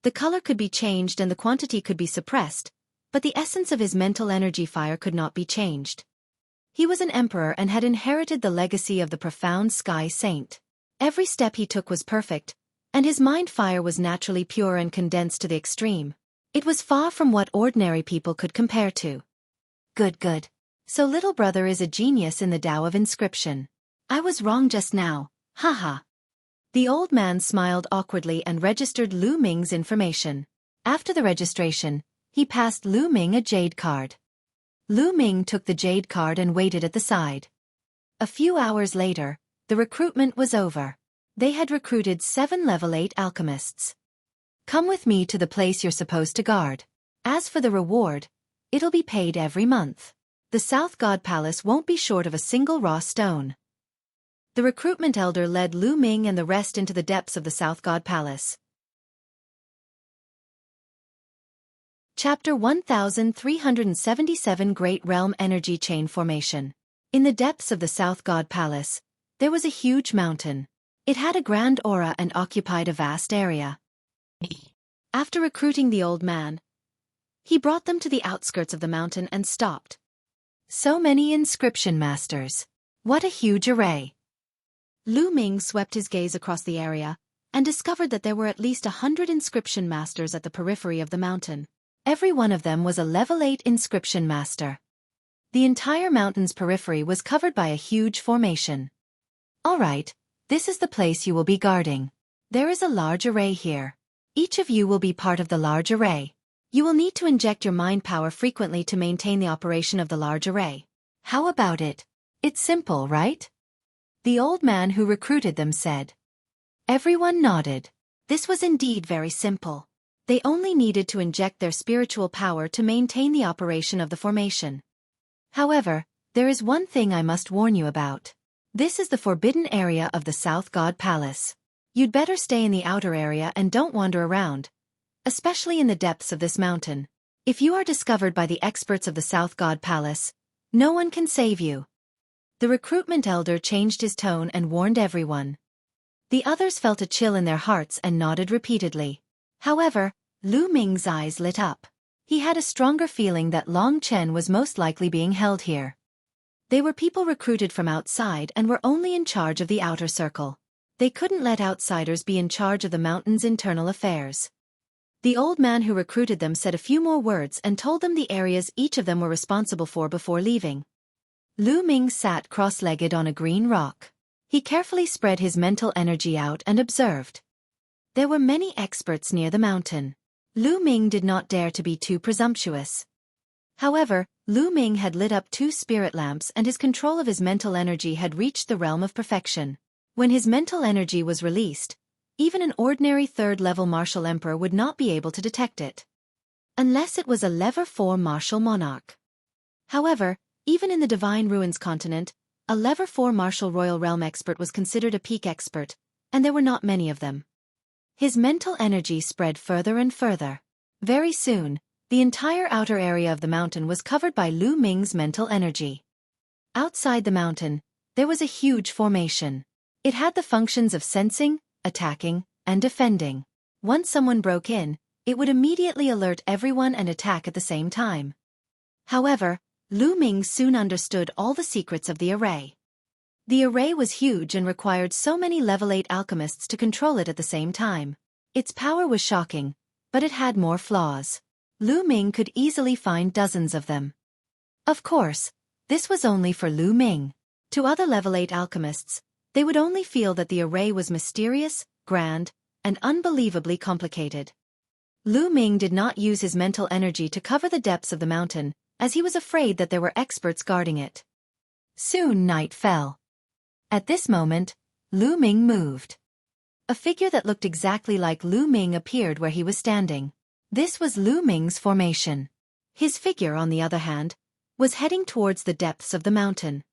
S1: The color could be changed and the quantity could be suppressed, but the essence of his mental energy fire could not be changed. He was an emperor and had inherited the legacy of the profound sky saint. Every step he took was perfect, and his mind fire was naturally pure and condensed to the extreme. It was far from what ordinary people could compare to. Good. So little brother is a genius in the Tao of inscription. I was wrong just now, haha. The old man smiled awkwardly and registered Lu Ming's information. After the registration, he passed Lu Ming a jade card. Lu Ming took the jade card and waited at the side. A few hours later, the recruitment was over. They had recruited 7 level 8 alchemists. Come with me to the place you're supposed to guard. As for the reward, it'll be paid every month. The South God Palace won't be short of a single raw stone. The recruitment elder led Lu Ming and the rest into the depths of the South God Palace. Chapter 1377 Great Realm Energy Chain Formation. In the depths of the South God Palace, there was a huge mountain. It had a grand aura and occupied a vast area. After recruiting the old man, he brought them to the outskirts of the mountain and stopped. So many inscription masters. What a huge array! Lu Ming swept his gaze across the area and discovered that there were at least 100 inscription masters at the periphery of the mountain. Every one of them was a level 8 inscription master. The entire mountain's periphery was covered by a huge formation. All right, this is the place you will be guarding. There is a large array here. Each of you will be part of the large array. You will need to inject your mind power frequently to maintain the operation of the large array. How about it? It's simple, right? The old man who recruited them said. Everyone nodded. This was indeed very simple. They only needed to inject their spiritual power to maintain the operation of the formation. However, there is one thing I must warn you about. This is the forbidden area of the South God Palace. You'd better stay in the outer area and don't wander around, especially in the depths of this mountain. If you are discovered by the experts of the South God Palace, no one can save you. The recruitment elder changed his tone and warned everyone. The others felt a chill in their hearts and nodded repeatedly. However, Lu Ming's eyes lit up. He had a stronger feeling that Long Chen was most likely being held here. They were people recruited from outside and were only in charge of the outer circle. They couldn't let outsiders be in charge of the mountain's internal affairs. The old man who recruited them said a few more words and told them the areas each of them were responsible for before leaving. Lu Ming sat cross-legged on a green rock. He carefully spread his mental energy out and observed. There were many experts near the mountain. Lu Ming did not dare to be too presumptuous. However, Lu Ming had lit up 2 spirit lamps and his control of his mental energy had reached the realm of perfection. When his mental energy was released, even an ordinary 3rd-level martial emperor would not be able to detect it. Unless it was a level 4 martial monarch. However, even in the Divine Ruins continent, a level 4 martial royal realm expert was considered a peak expert, and there were not many of them. His mental energy spread further and further. Very soon, the entire outer area of the mountain was covered by Lu Ming's mental energy. Outside the mountain, there was a huge formation. It had the functions of sensing, attacking, and defending. Once someone broke in, it would immediately alert everyone and attack at the same time. However, Lu Ming soon understood all the secrets of the array. The array was huge and required so many level 8 alchemists to control it at the same time. Its power was shocking, but it had more flaws. Lu Ming could easily find dozens of them. Of course, this was only for Lu Ming. To other level 8 alchemists, they would only feel that the array was mysterious, grand, and unbelievably complicated. Lu Ming did not use his mental energy to cover the depths of the mountain, as he was afraid that there were experts guarding it. Soon night fell. At this moment, Lu Ming moved. A figure that looked exactly like Lu Ming appeared where he was standing. This was Lu Ming's formation. His figure, on the other hand, was heading towards the depths of the mountain.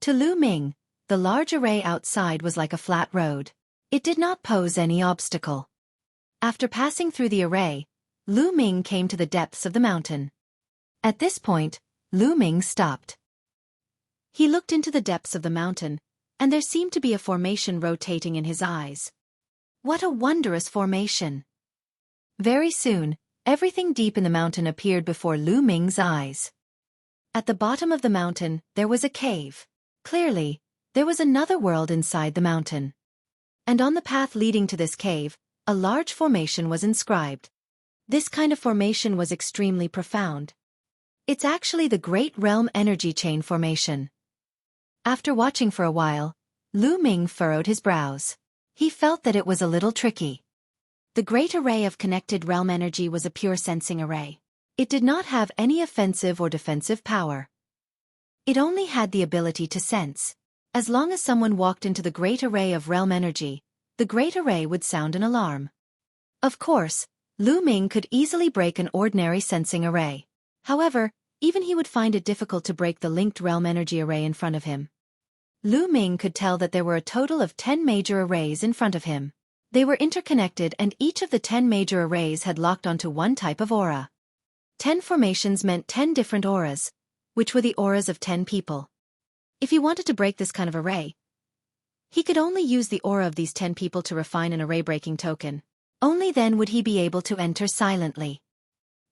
S1: To Lu Ming, the large array outside was like a flat road. It did not pose any obstacle. After passing through the array, Lu Ming came to the depths of the mountain. At this point, Lu Ming stopped. He looked into the depths of the mountain, and there seemed to be a formation rotating in his eyes. What a wondrous formation! Very soon, everything deep in the mountain appeared before Lu Ming's eyes. At the bottom of the mountain, there was a cave. Clearly, there was another world inside the mountain. And on the path leading to this cave, a large formation was inscribed. This kind of formation was extremely profound. It's actually the Great Realm Energy Chain formation. After watching for a while, Lu Ming furrowed his brows. He felt that it was a little tricky. The Great Array of Connected Realm Energy was a pure sensing array. It did not have any offensive or defensive power. It only had the ability to sense. As long as someone walked into the Great Array of Realm Energy, the Great Array would sound an alarm. Of course, Lu Ming could easily break an ordinary sensing array. However, even he would find it difficult to break the linked realm energy array in front of him. Lu Ming could tell that there were a total of 10 major arrays in front of him. They were interconnected and each of the 10 major arrays had locked onto one type of aura. 10 formations meant 10 different auras, which were the auras of 10 people. If he wanted to break this kind of array, he could only use the aura of these 10 people to refine an array-breaking token. Only then would he be able to enter silently.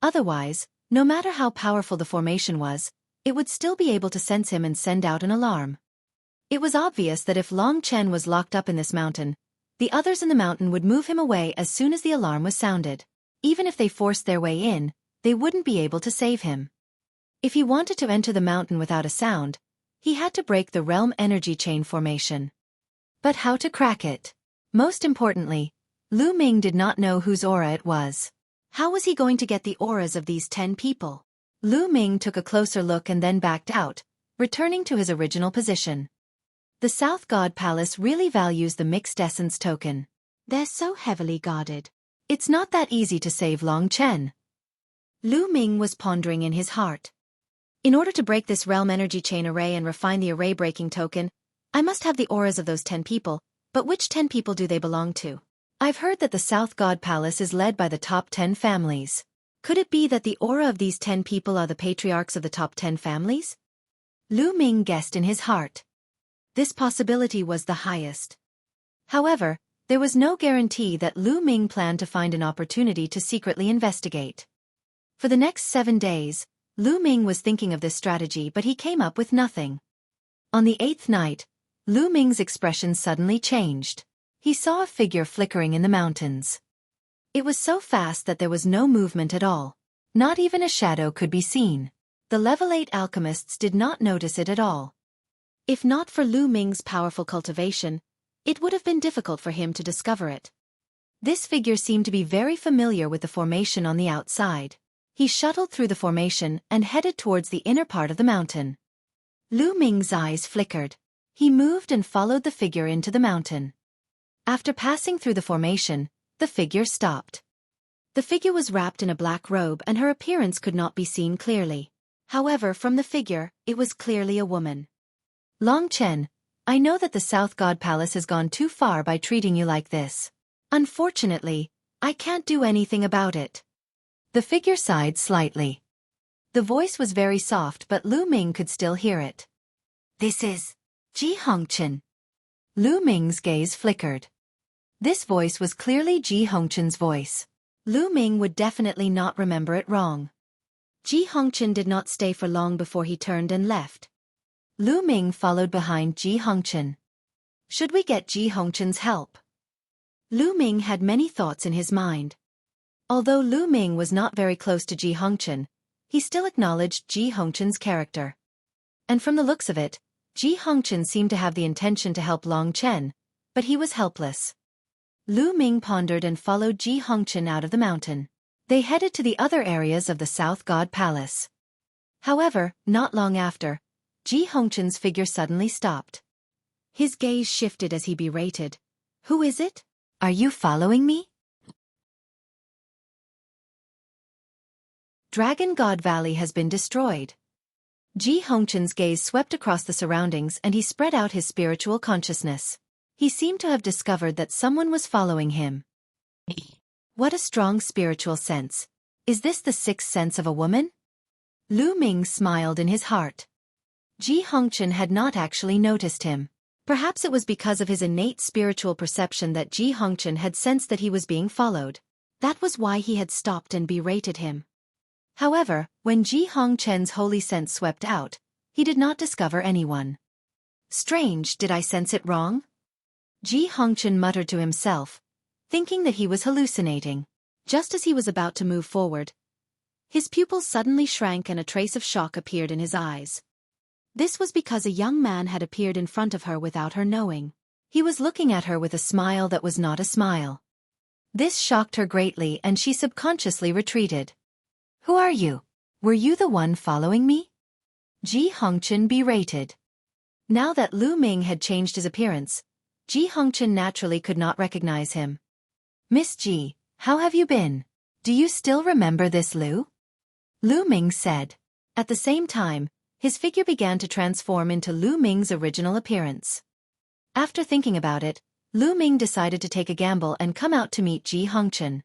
S1: Otherwise, no matter how powerful the formation was, it would still be able to sense him and send out an alarm. It was obvious that if Long Chen was locked up in this mountain, the others in the mountain would move him away as soon as the alarm was sounded. Even if they forced their way in, they wouldn't be able to save him. If he wanted to enter the mountain without a sound, he had to break the realm energy chain formation. But how to crack it? Most importantly, Lu Ming did not know whose aura it was. How was he going to get the auras of these 10 people? Lu Ming took a closer look and then backed out, returning to his original position. The South God Palace really values the mixed essence token. They're so heavily guarded. It's not that easy to save Long Chen. Lu Ming was pondering in his heart. In order to break this realm energy chain array and refine the array breaking token, I must have the auras of those 10 people, but which 10 people do they belong to? I've heard that the South God Palace is led by the top 10 families. Could it be that the aura of these 10 people are the patriarchs of the top 10 families? Lu Ming guessed in his heart. This possibility was the highest. However, there was no guarantee that Lu Ming planned to find an opportunity to secretly investigate. For the next 7 days, Lu Ming was thinking of this strategy, but he came up with nothing. On the 8th night, Lu Ming's expression suddenly changed. He saw a figure flickering in the mountains. It was so fast that there was no movement at all. Not even a shadow could be seen. The level 8 alchemists did not notice it at all. If not for Lu Ming's powerful cultivation, it would have been difficult for him to discover it. This figure seemed to be very familiar with the formation on the outside. He shuttled through the formation and headed towards the inner part of the mountain. Lu Ming's eyes flickered. He moved and followed the figure into the mountain. After passing through the formation, the figure stopped. The figure was wrapped in a black robe and her appearance could not be seen clearly. However, from the figure, it was clearly a woman. Long Chen, I know that the South God Palace has gone too far by treating you like this. Unfortunately, I can't do anything about it. The figure sighed slightly. The voice was very soft, but Lu Ming could still hear it. This is Ji Hongchen. Lu Ming's gaze flickered. This voice was clearly Ji Hongchen's voice. Lu Ming would definitely not remember it wrong. Ji Hongchen did not stay for long before he turned and left. Lu Ming followed behind Ji Hongchen. Should we get Ji Hongchen's help? Lu Ming had many thoughts in his mind. Although Lu Ming was not very close to Ji Hongchen, he still acknowledged Ji Hongchen's character. And from the looks of it, Ji Hongchen seemed to have the intention to help Long Chen, but he was helpless. Lu Ming pondered and followed Ji Hongchen out of the mountain. They headed to the other areas of the South God Palace. However, not long after, Ji Hongchen's figure suddenly stopped. His gaze shifted as he berated. Who is it? Are you following me? Dragon God Valley has been destroyed. Ji Hongchen's gaze swept across the surroundings and he spread out his spiritual consciousness. He seemed to have discovered that someone was following him. What a strong spiritual sense. Is this the sixth sense of a woman? Lu Ming smiled in his heart. Ji Hongchen had not actually noticed him. Perhaps it was because of his innate spiritual perception that Ji Hongchen had sensed that he was being followed. That was why he had stopped and berated him. However, when Ji Hongchen's holy sense swept out, he did not discover anyone. Strange, did I sense it wrong? Ji Hongchen muttered to himself, thinking that he was hallucinating. Just as he was about to move forward, his pupils suddenly shrank and a trace of shock appeared in his eyes. This was because a young man had appeared in front of her without her knowing. He was looking at her with a smile that was not a smile. This shocked her greatly and she subconsciously retreated. Who are you? Were you the one following me? Ji Hongchen berated. Now that Lu Ming had changed his appearance, Ji Hongchen naturally could not recognize him. Miss Ji, how have you been? Do you still remember this Lu? Lu Ming said. At the same time, his figure began to transform into Lu Ming's original appearance. After thinking about it, Lu Ming decided to take a gamble and come out to meet Ji Hongchen.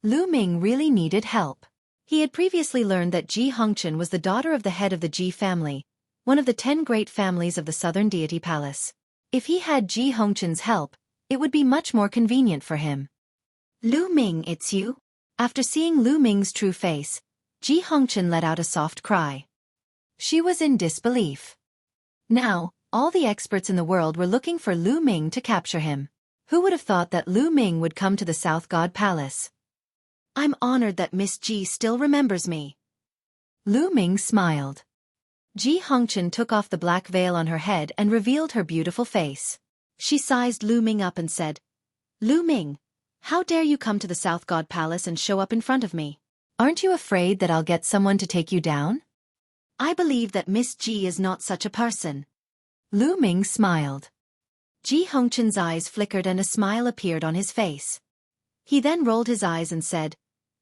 S1: Lu Ming really needed help. He had previously learned that Ji Hongchen was the daughter of the head of the Ji family, one of the 10 great families of the Southern Deity Palace. If he had Ji Hongchen's help, it would be much more convenient for him. Lu Ming, it's you? After seeing Lu Ming's true face, Ji Hongchen let out a soft cry. She was in disbelief. Now, all the experts in the world were looking for Lu Ming to capture him. Who would have thought that Lu Ming would come to the South God Palace? I'm honored that Miss Ji still remembers me. Lu Ming smiled. Ji Hongchen took off the black veil on her head and revealed her beautiful face. She sized Lu Ming up and said, Lu Ming, how dare you come to the South God Palace and show up in front of me? Aren't you afraid that I'll get someone to take you down? I believe that Miss Ji is not such a person. Lu Ming smiled. Ji Hongchen's eyes flickered and a smile appeared on his face. He then rolled his eyes and said,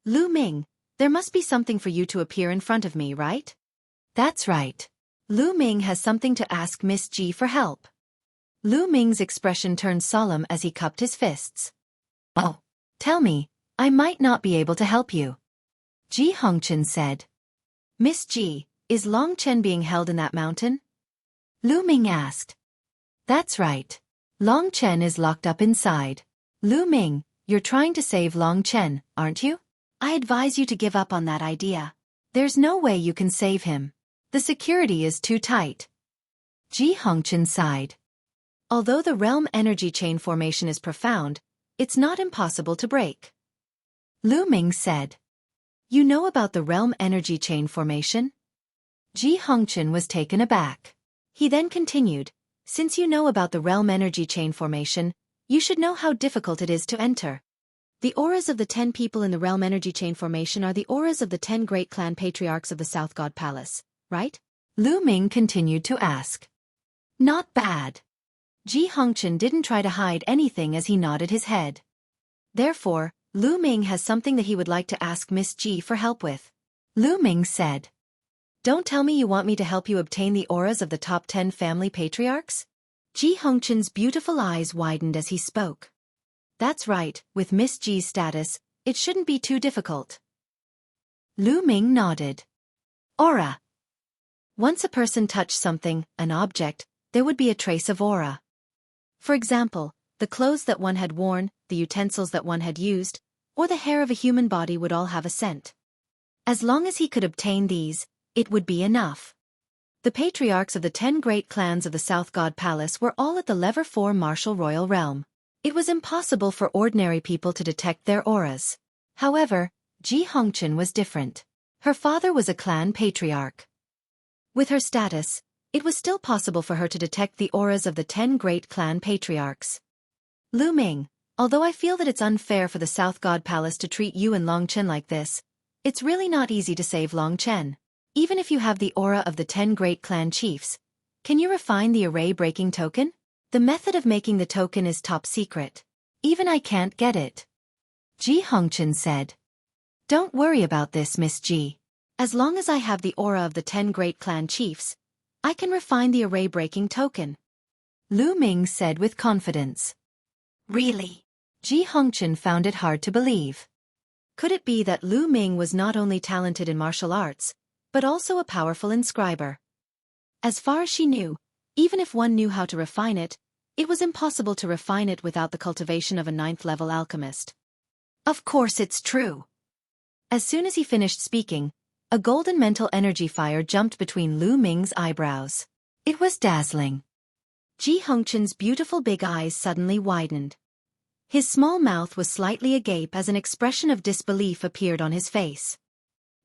S1: Lu Ming, there must be something for you to appear in front of me, right? That's right. Lu Ming has something to ask Miss Ji for help. Lu Ming's expression turned solemn as he cupped his fists. Oh, tell me, I might not be able to help you. Ji Hongchen said. Miss Ji, is Long Chen being held in that mountain? Lu Ming asked. That's right. Long Chen is locked up inside. Lu Ming, you're trying to save Long Chen, aren't you? I advise you to give up on that idea. There's no way you can save him. The security is too tight. Ji Hongchen sighed. Although the realm energy chain formation is profound, it's not impossible to break. Lu Ming said. You know about the realm energy chain formation? Ji Hongchen was taken aback. He then continued, since you know about the realm energy chain formation, you should know how difficult it is to enter. The auras of the 10 people in the realm energy chain formation are the auras of the 10 great clan patriarchs of the South God Palace, right? Lu Ming continued to ask. Not bad. Ji Hongchen didn't try to hide anything as he nodded his head. Therefore, Lu Ming has something that he would like to ask Miss Ji for help with. Lu Ming said. Don't tell me you want me to help you obtain the auras of the top 10 family patriarchs? Ji Hongchen's beautiful eyes widened as he spoke. That's right, with Miss Ji's status, it shouldn't be too difficult. Lu Ming nodded. Aura. Once a person touched something, an object, there would be a trace of aura. For example, the clothes that one had worn, the utensils that one had used, or the hair of a human body would all have a scent. As long as he could obtain these, it would be enough. The patriarchs of the 10 great clans of the South God Palace were all at the level 4 martial royal realm. It was impossible for ordinary people to detect their auras. However, Ji Hongchen was different. Her father was a clan patriarch. With her status, it was still possible for her to detect the auras of the 10 great clan patriarchs. Lu Ming, although I feel that it's unfair for the South God Palace to treat you and Long Chen like this, it's really not easy to save Long Chen. Even if you have the aura of the 10 great clan chiefs, can you refine the array-breaking token? The method of making the token is top secret. Even I can't get it. Ji Hongchen said. Don't worry about this, Miss Ji. As long as I have the aura of the 10 great clan chiefs, I can refine the array-breaking token. Lu Ming said with confidence. Really? Ji Hongchen found it hard to believe. Could it be that Lu Ming was not only talented in martial arts, but also a powerful inscriber? As far as she knew, even if one knew how to refine it, it was impossible to refine it without the cultivation of a 9th-level alchemist. Of course it's true. As soon as he finished speaking, a golden mental energy fire jumped between Lu Ming's eyebrows. It was dazzling. Ji Hongchen's beautiful big eyes suddenly widened. His small mouth was slightly agape as an expression of disbelief appeared on his face.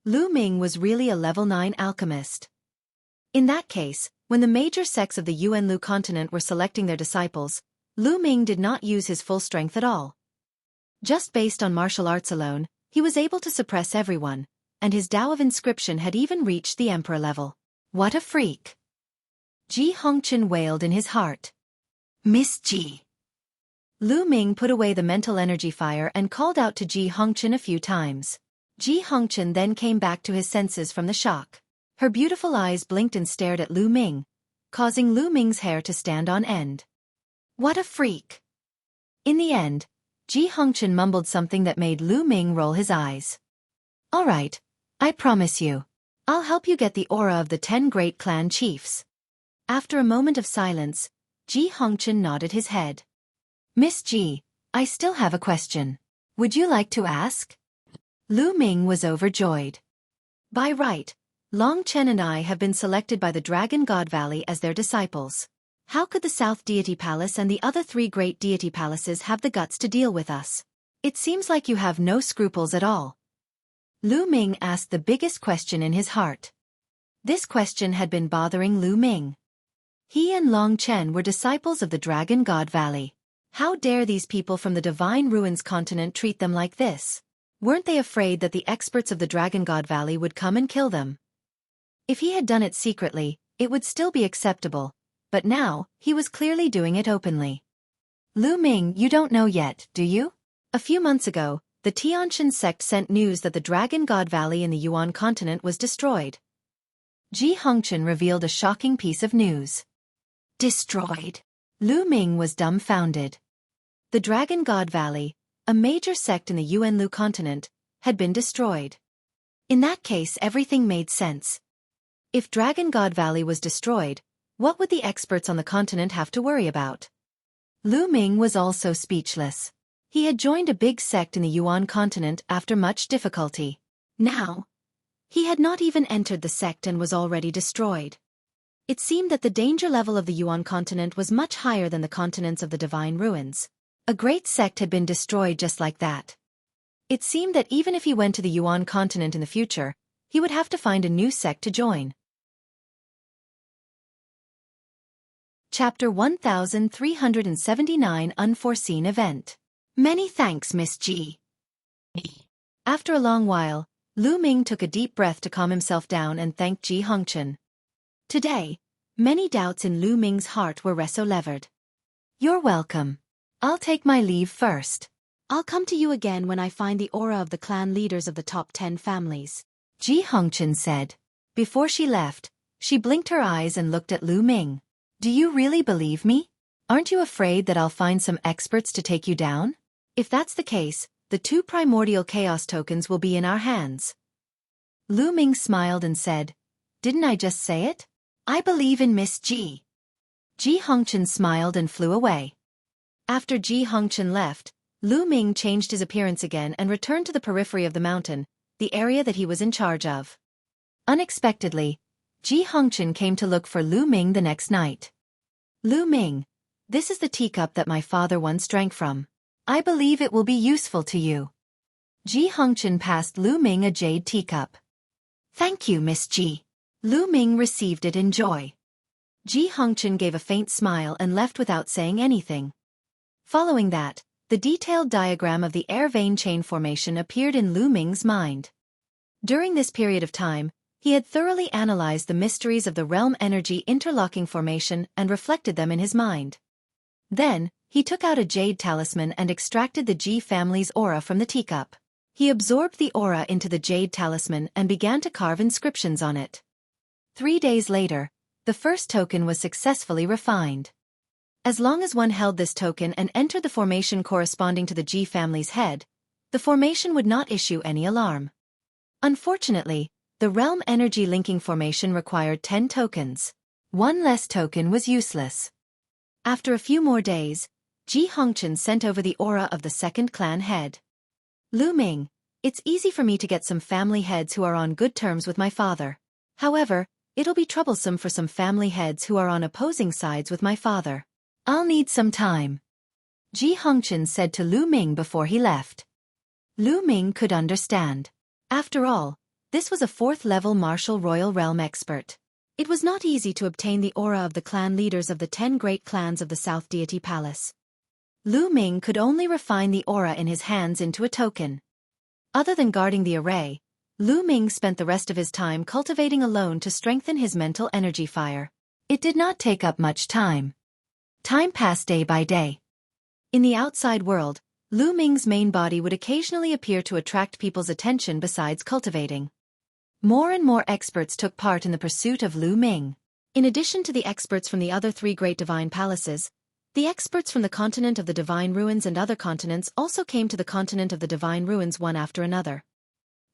S1: Lu Ming was really a level 9 alchemist. In that case, when the major sects of the Yuanlu continent were selecting their disciples, Lu Ming did not use his full strength at all. Just based on martial arts alone, he was able to suppress everyone, and his Tao of inscription had even reached the emperor level. What a freak! Ji Hongchen wailed in his heart. Miss Ji. Lu Ming put away the mental energy fire and called out to Ji Hongchen a few times. Ji Hongchen then came back to his senses from the shock. Her beautiful eyes blinked and stared at Lu Ming, causing Lu Ming's hair to stand on end. What a freak! In the end, Ji Hongchen mumbled something that made Lu Ming roll his eyes. All right, I promise you. I'll help you get the aura of the 10 great clan chiefs. After a moment of silence, Ji Hongchen nodded his head. Miss Ji, I still have a question. Would you like to ask? Lu Ming was overjoyed. By right, Long Chen and I have been selected by the Dragon God Valley as their disciples. How could the South Deity Palace and the other three great deity palaces have the guts to deal with us? It seems like you have no scruples at all. Lu Ming asked the biggest question in his heart. This question had been bothering Lu Ming. He and Long Chen were disciples of the Dragon God Valley. How dare these people from the Divine Ruins continent treat them like this? Weren't they afraid that the experts of the Dragon God Valley would come and kill them? If he had done it secretly, it would still be acceptable, but now, he was clearly doing it openly. Lu Ming, you don't know yet, do you? A few months ago, the Tianshan sect sent news that the Dragon God Valley in the Yuan continent was destroyed. Ji Hongchen revealed a shocking piece of news. Destroyed? Lu Ming was dumbfounded. The Dragon God Valley, a major sect in the Yuanlu continent, had been destroyed. In that case, everything made sense. If Dragon God Valley was destroyed, what would the experts on the continent have to worry about? Lu Ming was also speechless. He had joined a big sect in the Yuan continent after much difficulty. Now, he had not even entered the sect and was already destroyed. It seemed that the danger level of the Yuan continent was much higher than the continents of the Divine Ruins. A great sect had been destroyed just like that. It seemed that even if he went to the Yuan continent in the future, he would have to find a new sect to join. Chapter 1379 Unforeseen Event. Many thanks, Miss Ji. After a long while, Lu Ming took a deep breath to calm himself down and thanked Ji Hongchen. Today, many doubts in Lu Ming's heart were reso-levered. You're welcome. I'll take my leave first. I'll come to you again when I find the aura of the clan leaders of the top 10 families, Ji Hongchen said. Before she left, she blinked her eyes and looked at Lu Ming. Do you really believe me? Aren't you afraid that I'll find some experts to take you down? If that's the case, the 2 primordial chaos tokens will be in our hands. Lu Ming smiled and said, Didn't I just say it? I believe in Miss Ji. Ji Hongchen smiled and flew away. After Ji Hongchen left, Lu Ming changed his appearance again and returned to the periphery of the mountain, the area that he was in charge of. Unexpectedly, Ji Hongchen came to look for Lu Ming the next night. Lu Ming, this is the teacup that my father once drank from. I believe it will be useful to you. Ji Hongchen passed Lu Ming a jade teacup. Thank you, Miss Ji. Lu Ming received it in joy. Ji Hongchen gave a faint smile and left without saying anything. Following that, the detailed diagram of the air vein chain formation appeared in Lu Ming's mind. During this period of time, he had thoroughly analyzed the mysteries of the realm energy interlocking formation and reflected them in his mind. Then, he took out a jade talisman and extracted the Ji family's aura from the teacup. He absorbed the aura into the jade talisman and began to carve inscriptions on it. 3 days later, the first token was successfully refined. As long as one held this token and entered the formation corresponding to the Ji family's head, the formation would not issue any alarm. Unfortunately, the realm energy linking formation required 10 tokens. 1 less token was useless. After a few more days, Ji Hongchen sent over the aura of the second clan head. Lu Ming, it's easy for me to get some family heads who are on good terms with my father. However, it'll be troublesome for some family heads who are on opposing sides with my father. I'll need some time. Ji Hongchen said to Lu Ming before he left. Lu Ming could understand. After all, this was a 4th-level martial royal realm expert. It was not easy to obtain the aura of the clan leaders of the 10 great clans of the South Deity Palace. Lu Ming could only refine the aura in his hands into a token. Other than guarding the array, Lu Ming spent the rest of his time cultivating alone to strengthen his mental energy fire. It did not take up much time. Time passed day by day. In the outside world, Lu Ming's main body would occasionally appear to attract people's attention besides cultivating. More and more experts took part in the pursuit of Lu Ming. In addition to the experts from the other 3 great divine palaces, the experts from the continent of the Divine Ruins and other continents also came to the continent of the Divine Ruins one after another.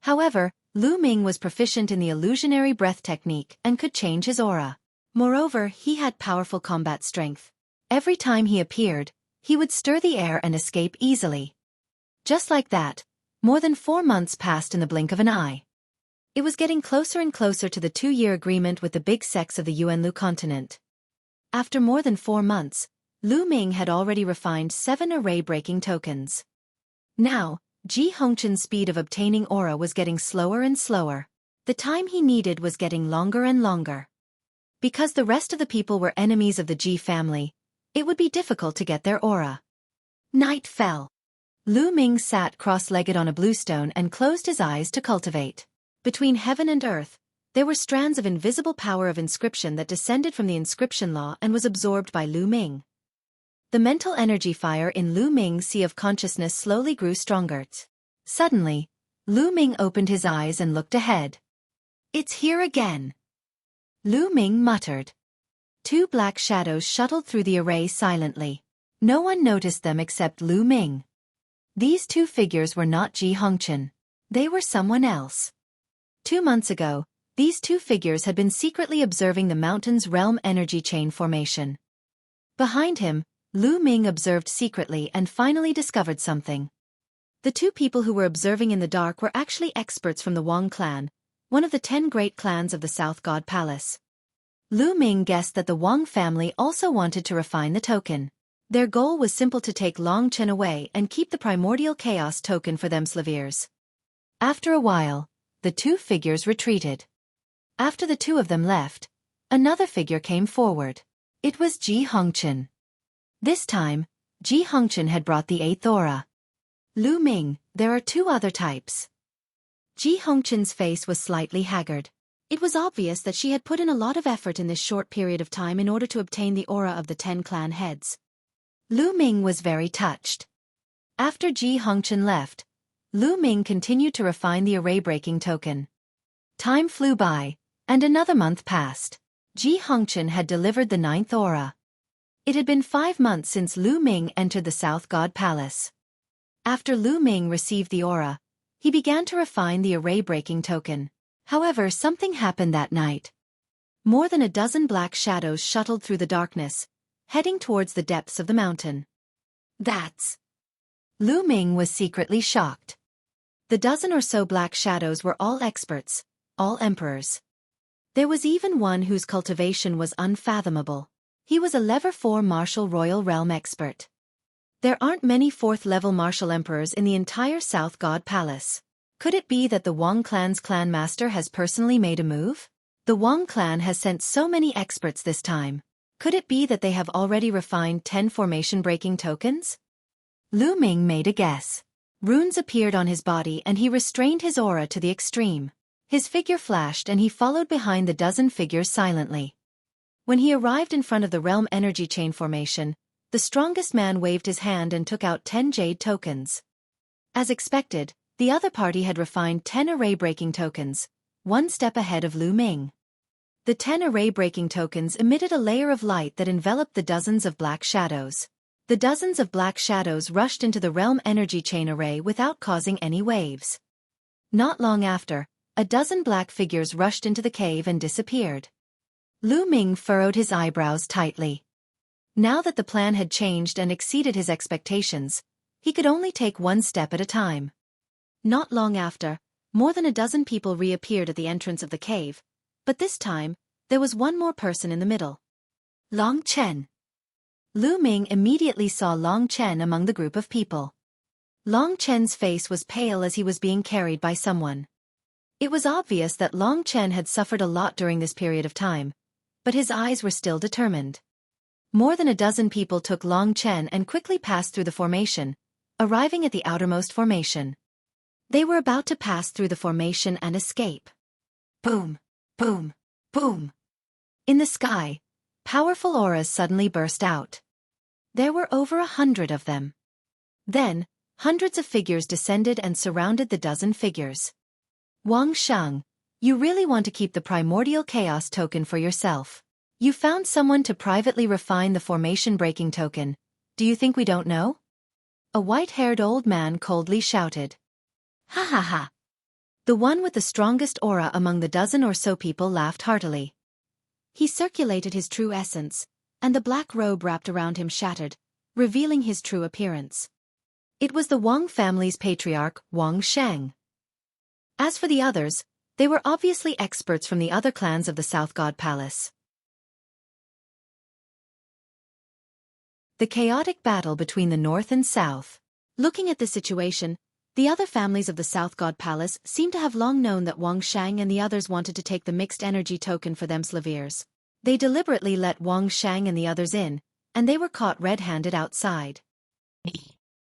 S1: However, Lu Ming was proficient in the illusionary breath technique and could change his aura. Moreover, he had powerful combat strength. Every time he appeared, he would stir the air and escape easily. Just like that, more than 4 months passed in the blink of an eye. It was getting closer and closer to the 2-year agreement with the big sects of the Yuanlu continent. After more than 4 months, Lu Ming had already refined 7 array-breaking tokens. Now, Ji Hongchen's speed of obtaining aura was getting slower and slower. The time he needed was getting longer and longer. Because the rest of the people were enemies of the Ji family, it would be difficult to get their aura. Night fell. Lu Ming sat cross-legged on a bluestone and closed his eyes to cultivate. Between heaven and earth, there were strands of invisible power of inscription that descended from the inscription law and was absorbed by Lu Ming. The mental energy fire in Lu Ming's sea of consciousness slowly grew stronger. Suddenly, Lu Ming opened his eyes and looked ahead. "It's here again," Lu Ming muttered. 2 black shadows shuttled through the array silently. No one noticed them except Lu Ming. These 2 figures were not Ji Hongchen. They were someone else. 2 months ago, these 2 figures had been secretly observing the mountain's realm energy chain formation. Behind him, Lu Ming observed secretly and finally discovered something. The 2 people who were observing in the dark were actually experts from the Wang clan, one of the 10 great clans of the South God Palace. Lu Ming guessed that the Wang family also wanted to refine the token. Their goal was simple: to take Long Chen away and keep the primordial chaos token for themselves. After a while, the 2 figures retreated. After the 2 of them left, another figure came forward. It was Ji Hongchen. This time, Ji Hongchen had brought the 8th aura. "Lu Ming, there are 2 other types." Ji Hongchen's face was slightly haggard. It was obvious that she had put in a lot of effort in this short period of time in order to obtain the aura of the 10 clan heads. Lu Ming was very touched. After Ji Hongchen left, Lu Ming continued to refine the array-breaking token. Time flew by, and another month passed. Ji Hongchen had delivered the 9th aura. It had been 5 months since Lu Ming entered the South God Palace. After Lu Ming received the aura, he began to refine the array-breaking token. However, something happened that night. More than a dozen black shadows shuttled through the darkness, heading towards the depths of the mountain. "That's..." Lu Ming was secretly shocked. The dozen or so black shadows were all experts, all emperors. There was even one whose cultivation was unfathomable. He was a level 4 martial royal realm expert. There aren't many 4th-level martial emperors in the entire South God Palace. Could it be that the Wang clan's clan master has personally made a move? The Wang clan has sent so many experts this time. Could it be that they have already refined 10 formation-breaking tokens? Lu Ming made a guess. Runes appeared on his body and he restrained his aura to the extreme. His figure flashed and he followed behind the dozen figures silently. When he arrived in front of the realm energy chain formation, the strongest man waved his hand and took out 10 jade tokens. As expected, the other party had refined 10 array-breaking tokens, 1 step ahead of Lu Ming. The 10 array-breaking tokens emitted a layer of light that enveloped the dozens of black shadows. The dozens of black shadows rushed into the realm energy chain array without causing any waves. Not long after, a dozen black figures rushed into the cave and disappeared. Lu Ming furrowed his eyebrows tightly. Now that the plan had changed and exceeded his expectations, he could only take 1 step at a time. Not long after, more than a dozen people reappeared at the entrance of the cave, but this time, there was one more person in the middle. Long Chen. Lu Ming immediately saw Long Chen among the group of people. Long Chen's face was pale as he was being carried by someone. It was obvious that Long Chen had suffered a lot during this period of time, but his eyes were still determined. More than a dozen people took Long Chen and quickly passed through the formation, arriving at the outermost formation. They were about to pass through the formation and escape. Boom, boom, boom. In the sky, powerful auras suddenly burst out. There were over 100 of them. Then, hundreds of figures descended and surrounded the dozen figures. Wang Sheng, you really want to keep the primordial chaos token for yourself. You found someone to privately refine the formation-breaking token. Do you think we don't know? A white-haired old man coldly shouted. Ha ha ha. The one with the strongest aura among the dozen or so people laughed heartily. He circulated his true essence, and the black robe wrapped around him shattered, revealing his true appearance. It was the Wang family's patriarch, Wang Sheng. As for the others, they were obviously experts from the other clans of the South God Palace. The chaotic battle between the North and South. Looking at this situation, the other families of the South God Palace seem to have long known that Wang Shang and the others wanted to take the mixed energy token for themselves. They deliberately let Wang Shang and the others in, and they were caught red-handed outside.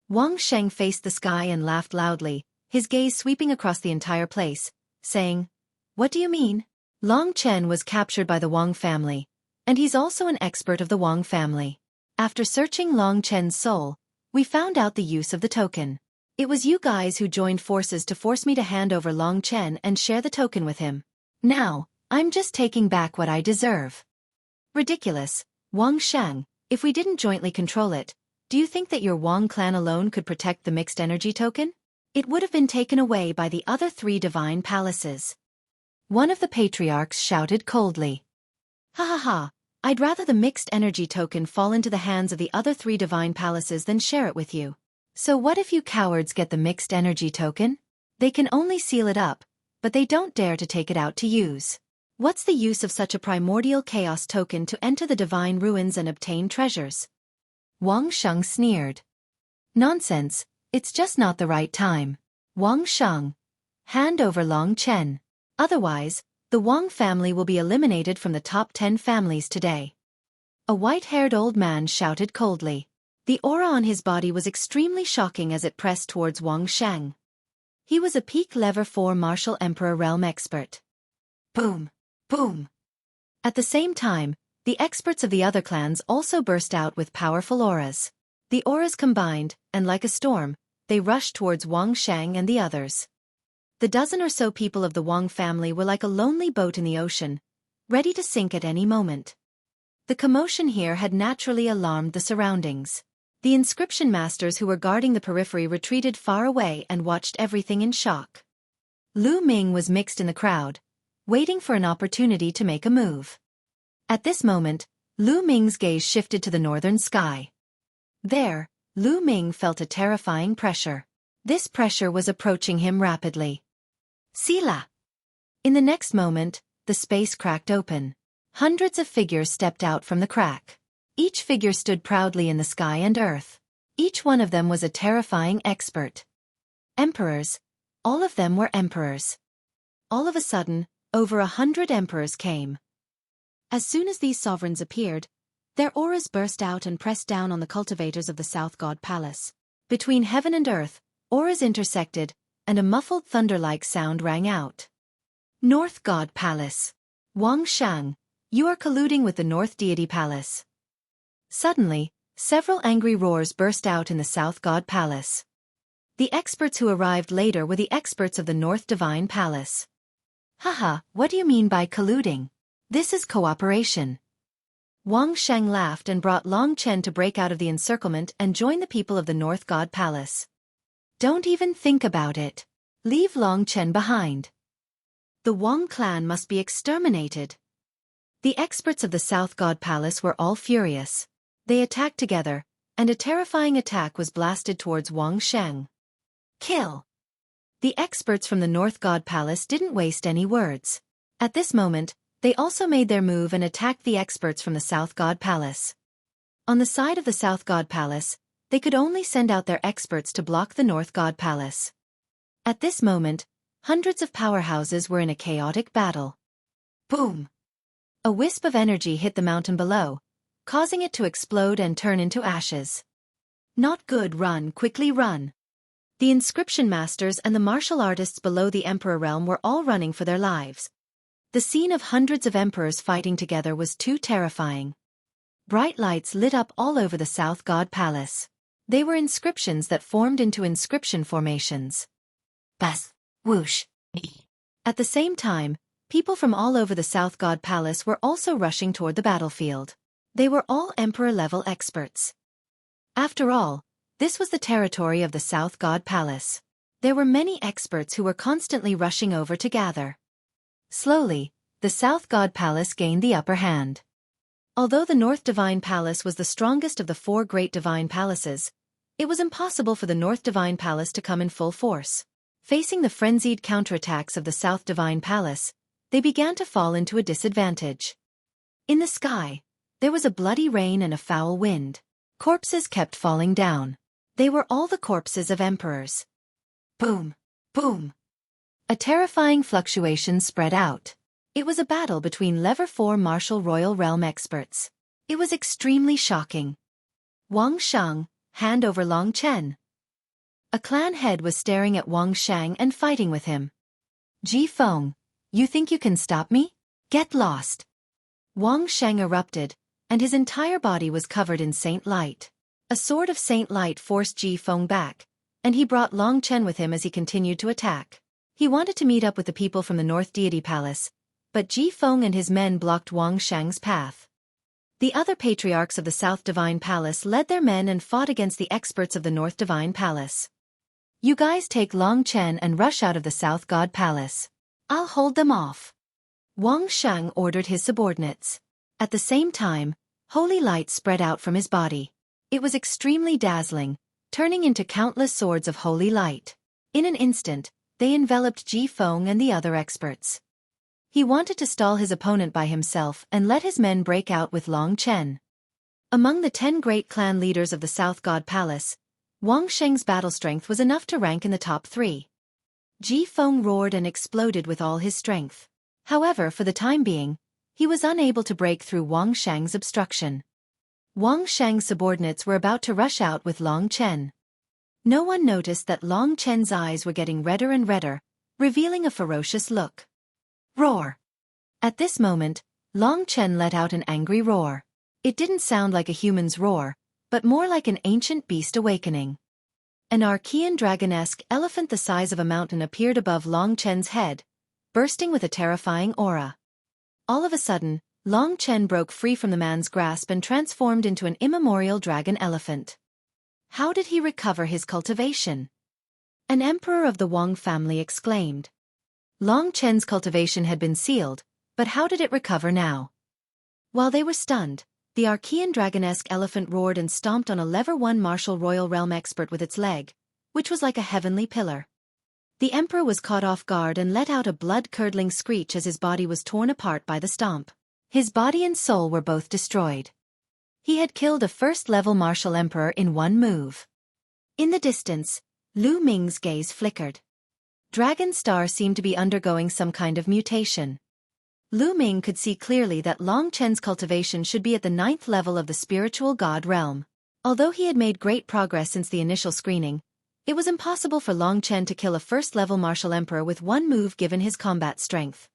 S1: Wang Shang faced the sky and laughed loudly, his gaze sweeping across the entire place, saying, "What do you mean?" Long Chen was captured by the Wang family, and he's also an expert of the Wang family. After searching Long Chen's soul, we found out the use of the token. It was you guys who joined forces to force me to hand over Long Chen and share the token with him. Now, I'm just taking back what I deserve. Ridiculous, Wang Shang, if we didn't jointly control it, do you think that your Wang clan alone could protect the mixed energy token? It would have been taken away by the other 3 divine palaces. One of the patriarchs shouted coldly. Ha ha ha, I'd rather the mixed energy token fall into the hands of the other 3 divine palaces than share it with you. So what if you cowards get the mixed energy token? They can only seal it up, but they don't dare to take it out to use. What's the use of such a primordial chaos token to enter the divine ruins and obtain treasures? Wang Sheng sneered. Nonsense, it's just not the right time. Wang Sheng, hand over Long Chen. Otherwise, the Wang family will be eliminated from the top 10 families today. A white-haired old man shouted coldly. The aura on his body was extremely shocking as it pressed towards Wang Shang. He was a peak level 4 martial emperor realm expert. Boom! Boom! At the same time, the experts of the other clans also burst out with powerful auras. The auras combined, and like a storm, they rushed towards Wang Shang and the others. The dozen or so people of the Wang family were like a lonely boat in the ocean, ready to sink at any moment. The commotion here had naturally alarmed the surroundings. The inscription masters who were guarding the periphery retreated far away and watched everything in shock. Lu Ming was mixed in the crowd, waiting for an opportunity to make a move. At this moment, Lu Ming's gaze shifted to the northern sky. There, Lu Ming felt a terrifying pressure. This pressure was approaching him rapidly. Sila! In the next moment, the space cracked open. Hundreds of figures stepped out from the crack. Each figure stood proudly in the sky and earth. Each one of them was a terrifying expert. Emperors. All of them were emperors. All of a sudden, over 100 emperors came. As soon as these sovereigns appeared, their auras burst out and pressed down on the cultivators of the South God Palace. Between heaven and earth, auras intersected, and a muffled thunder-like sound rang out. North God Palace. Wang Shang, you are colluding with the North Deity Palace. Suddenly, several angry roars burst out in the South God Palace. The experts who arrived later were the experts of the North Divine Palace. Haha, what do you mean by colluding? This is cooperation. Wang Sheng laughed and brought Long Chen to break out of the encirclement and join the people of the North God Palace. Don't even think about it. Leave Long Chen behind. The Wang clan must be exterminated. The experts of the South God Palace were all furious. They attacked together, and a terrifying attack was blasted towards Wang Sheng. Kill! The experts from the North God Palace didn't waste any words. At this moment, they also made their move and attacked the experts from the South God Palace. On the side of the South God Palace, they could only send out their experts to block the North God Palace. At this moment, hundreds of powerhouses were in a chaotic battle. Boom! A wisp of energy hit the mountain below, causing it to explode and turn into ashes. Not good, run, quickly run. The inscription masters and the martial artists below the Emperor realm were all running for their lives. The scene of hundreds of emperors fighting together was too terrifying. Bright lights lit up all over the South God Palace. They were inscriptions that formed into inscription formations. Bas, whoosh. At the same time, people from all over the South God Palace were also rushing toward the battlefield. They were all Emperor-level experts. After all, this was the territory of the South God Palace. There were many experts who were constantly rushing over to gather. Slowly, the South God Palace gained the upper hand. Although the North Divine Palace was the strongest of the 4 great divine palaces, it was impossible for the North Divine Palace to come in full force. Facing the frenzied counterattacks of the South Divine Palace, they began to fall into a disadvantage. In the sky, there was a bloody rain and a foul wind. Corpses kept falling down. They were all the corpses of emperors. Boom! Boom! A terrifying fluctuation spread out. It was a battle between level 4 martial royal realm experts. It was extremely shocking. Wang Shang, hand over Long Chen. A clan head was staring at Wang Shang and fighting with him. Ji Feng, you think you can stop me? Get lost. Wang Shang erupted, and his entire body was covered in Saint Light. A sword of Saint Light forced Ji Feng back, and he brought Long Chen with him as he continued to attack. He wanted to meet up with the people from the North Deity Palace, but Ji Feng and his men blocked Wang Shang's path. The other patriarchs of the South Divine Palace led their men and fought against the experts of the North Divine Palace. You guys take Long Chen and rush out of the South God Palace. I'll hold them off. Wang Shang ordered his subordinates. At the same time, holy light spread out from his body. It was extremely dazzling, turning into countless swords of holy light. In an instant, they enveloped Ji Feng and the other experts. He wanted to stall his opponent by himself and let his men break out with Long Chen. Among the 10 great clan leaders of the South God Palace, Wang Sheng's battle strength was enough to rank in the top 3. Ji Feng roared and exploded with all his strength. However, for the time being, he was unable to break through Wang Shang's obstruction. Wang Shang's subordinates were about to rush out with Long Chen. No one noticed that Long Chen's eyes were getting redder and redder, revealing a ferocious look. Roar! At this moment, Long Chen let out an angry roar. It didn't sound like a human's roar, but more like an ancient beast awakening. An Archean dragon-esque elephant the size of a mountain appeared above Long Chen's head, bursting with a terrifying aura. All of a sudden, Long Chen broke free from the man's grasp and transformed into an immemorial dragon elephant. How did he recover his cultivation? An emperor of the Wang family exclaimed. Long Chen's cultivation had been sealed, but how did it recover now? While they were stunned, the Archean dragon-esque elephant roared and stomped on a level 1 martial royal realm expert with its leg, which was like a heavenly pillar. The emperor was caught off guard and let out a blood-curdling screech as his body was torn apart by the stomp. His body and soul were both destroyed. He had killed a first-level martial emperor in one move. In the distance, Lu Ming's gaze flickered. Dragon Star seemed to be undergoing some kind of mutation. Lu Ming could see clearly that Long Chen's cultivation should be at the 9th level of the spiritual god realm. Although he had made great progress since the initial screening, it was impossible for Long Chen to kill a first-level martial emperor with one move given his combat strength.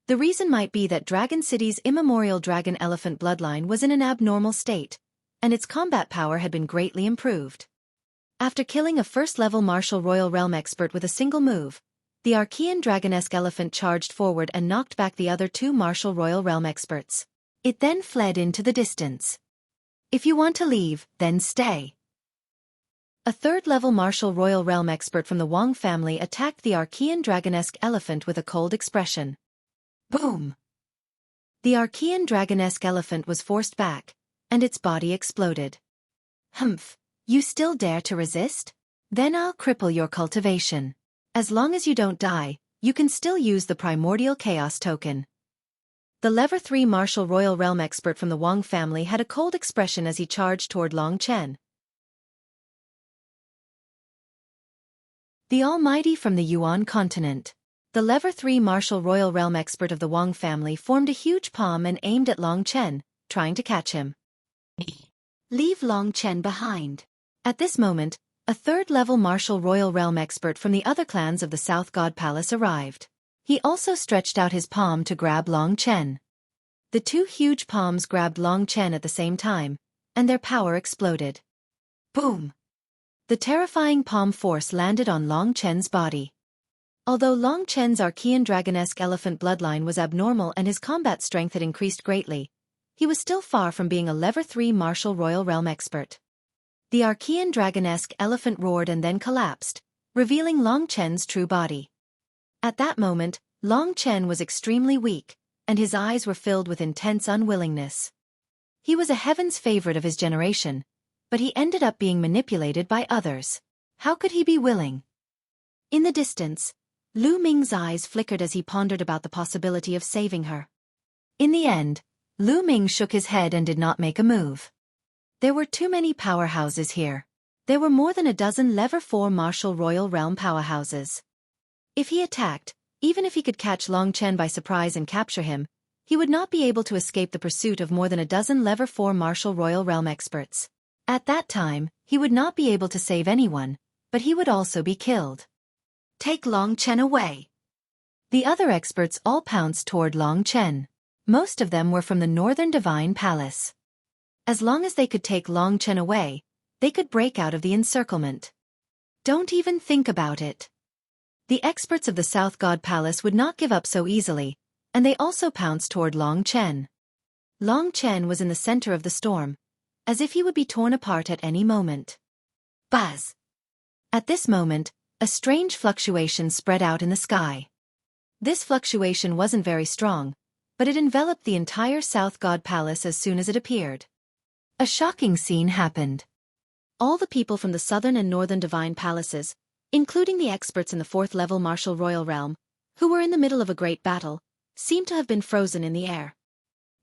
S1: The reason might be that Dragon City's immemorial dragon elephant bloodline was in an abnormal state, and its combat power had been greatly improved. After killing a first-level martial royal realm expert with a single move, the Archean dragon-esque elephant charged forward and knocked back the other 2 martial royal realm experts. It then fled into the distance. If you want to leave, then stay. A third-level martial royal realm expert from the Wang family attacked the Archean dragon-esque elephant with a cold expression. Boom! The Archean dragon-esque elephant was forced back, and its body exploded. Humph! You still dare to resist? Then I'll cripple your cultivation. As long as you don't die, you can still use the primordial chaos token. The level 3 martial royal realm expert from the Wang family had a cold expression as he charged toward Long Chen. The Almighty from the Yuan continent. The level 3 martial royal realm expert of the Wang family formed a huge palm and aimed at Long Chen, trying to catch him. Leave Long Chen behind. At this moment, a third-level martial royal realm expert from the other clans of the South God Palace arrived. He also stretched out his palm to grab Long Chen. The 2 huge palms grabbed Long Chen at the same time, and their power exploded. Boom! The terrifying palm force landed on Long Chen's body. Although Long Chen's Archean dragon-esque elephant bloodline was abnormal and his combat strength had increased greatly, he was still far from being a level 3 martial royal realm expert. The Archean dragon-esque elephant roared and then collapsed, revealing Long Chen's true body. At that moment, Long Chen was extremely weak, and his eyes were filled with intense unwillingness. He was a heaven's favorite of his generation, but he ended up being manipulated by others. How could he be willing? In the distance, Lu Ming's eyes flickered as he pondered about the possibility of saving her. In the end, Lu Ming shook his head and did not make a move. There were too many powerhouses here. There were more than a dozen Level 4 martial royal realm powerhouses. If he attacked, even if he could catch Long Chen by surprise and capture him, he would not be able to escape the pursuit of more than a dozen Level 4 martial royal realm experts. At that time, he would not be able to save anyone, but he would also be killed. Take Long Chen away. The other experts all pounced toward Long Chen. Most of them were from the Northern Divine Palace. As long as they could take Long Chen away, they could break out of the encirclement. Don't even think about it. The experts of the South God Palace would not give up so easily, and they also pounced toward Long Chen. Long Chen was in the center of the storm, as if he would be torn apart at any moment. Buzz! At this moment, a strange fluctuation spread out in the sky. This fluctuation wasn't very strong, but it enveloped the entire South God Palace as soon as it appeared. A shocking scene happened. All the people from the Southern and Northern Divine Palaces, including the experts in the 4th level martial royal realm, who were in the middle of a great battle, seemed to have been frozen in the air.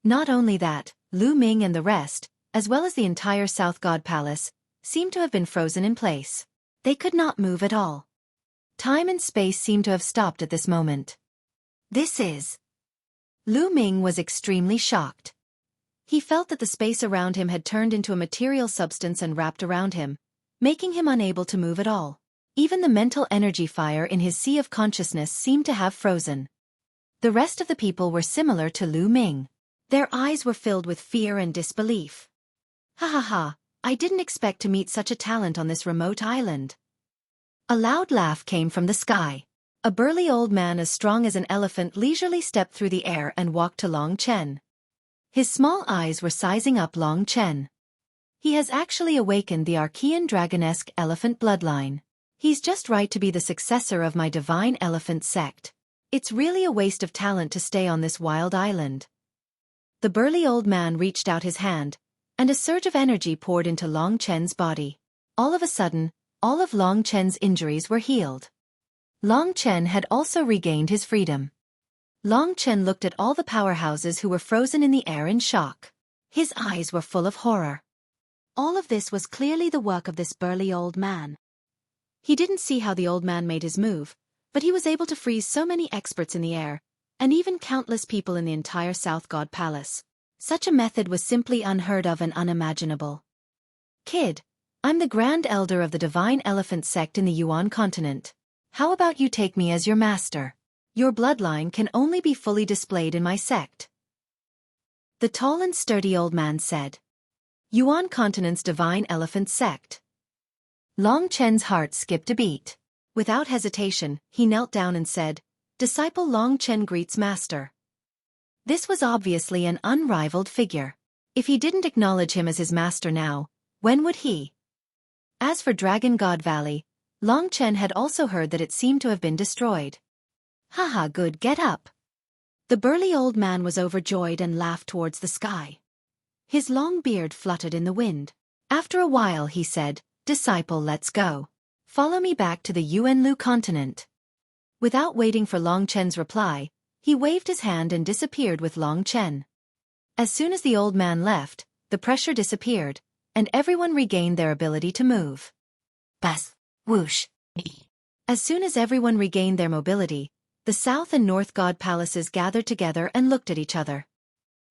S1: Not only that, Lu Ming and the rest, as well as the entire South God Palace, seemed to have been frozen in place. They could not move at all. Time and space seemed to have stopped at this moment. This is... Lu Ming was extremely shocked. He felt that the space around him had turned into a material substance and wrapped around him, making him unable to move at all. Even the mental energy fire in his sea of consciousness seemed to have frozen. The rest of the people were similar to Lu Ming. Their eyes were filled with fear and disbelief. Ha ha ha, I didn't expect to meet such a talent on this remote island. A loud laugh came from the sky. A burly old man as strong as an elephant leisurely stepped through the air and walked to Long Chen. His small eyes were sizing up Long Chen. He has actually awakened the Archean dragonesque elephant bloodline. He's just right to be the successor of my divine elephant sect. It's really a waste of talent to stay on this wild island. The burly old man reached out his hand, and a surge of energy poured into Long Chen's body. All of a sudden, all of Long Chen's injuries were healed. Long Chen had also regained his freedom. Long Chen looked at all the powerhouses who were frozen in the air in shock. His eyes were full of horror. All of this was clearly the work of this burly old man. He didn't see how the old man made his move, but he was able to freeze so many experts in the air, and even countless people in the entire South God Palace. Such a method was simply unheard of and unimaginable. Kid, I'm the Grand Elder of the Divine Elephant Sect in the Yuan continent. How about you take me as your master? Your bloodline can only be fully displayed in my sect. The tall and sturdy old man said. Yuan continent's Divine Elephant Sect. Long Chen's heart skipped a beat. Without hesitation, he knelt down and said, Disciple Long Chen greets master. This was obviously an unrivaled figure. If he didn't acknowledge him as his master now, when would he? As for Dragon God Valley, Long Chen had also heard that it seemed to have been destroyed. Haha, good, get up. The burly old man was overjoyed and laughed towards the sky. His long beard fluttered in the wind. After a while he said, Disciple, let's go. Follow me back to the Yuanlu continent. Without waiting for Long Chen's reply, he waved his hand and disappeared with Long Chen. As soon as the old man left, the pressure disappeared, and everyone regained their ability to move. Buzz, whoosh. As soon as everyone regained their mobility, the South and North God Palaces gathered together and looked at each other.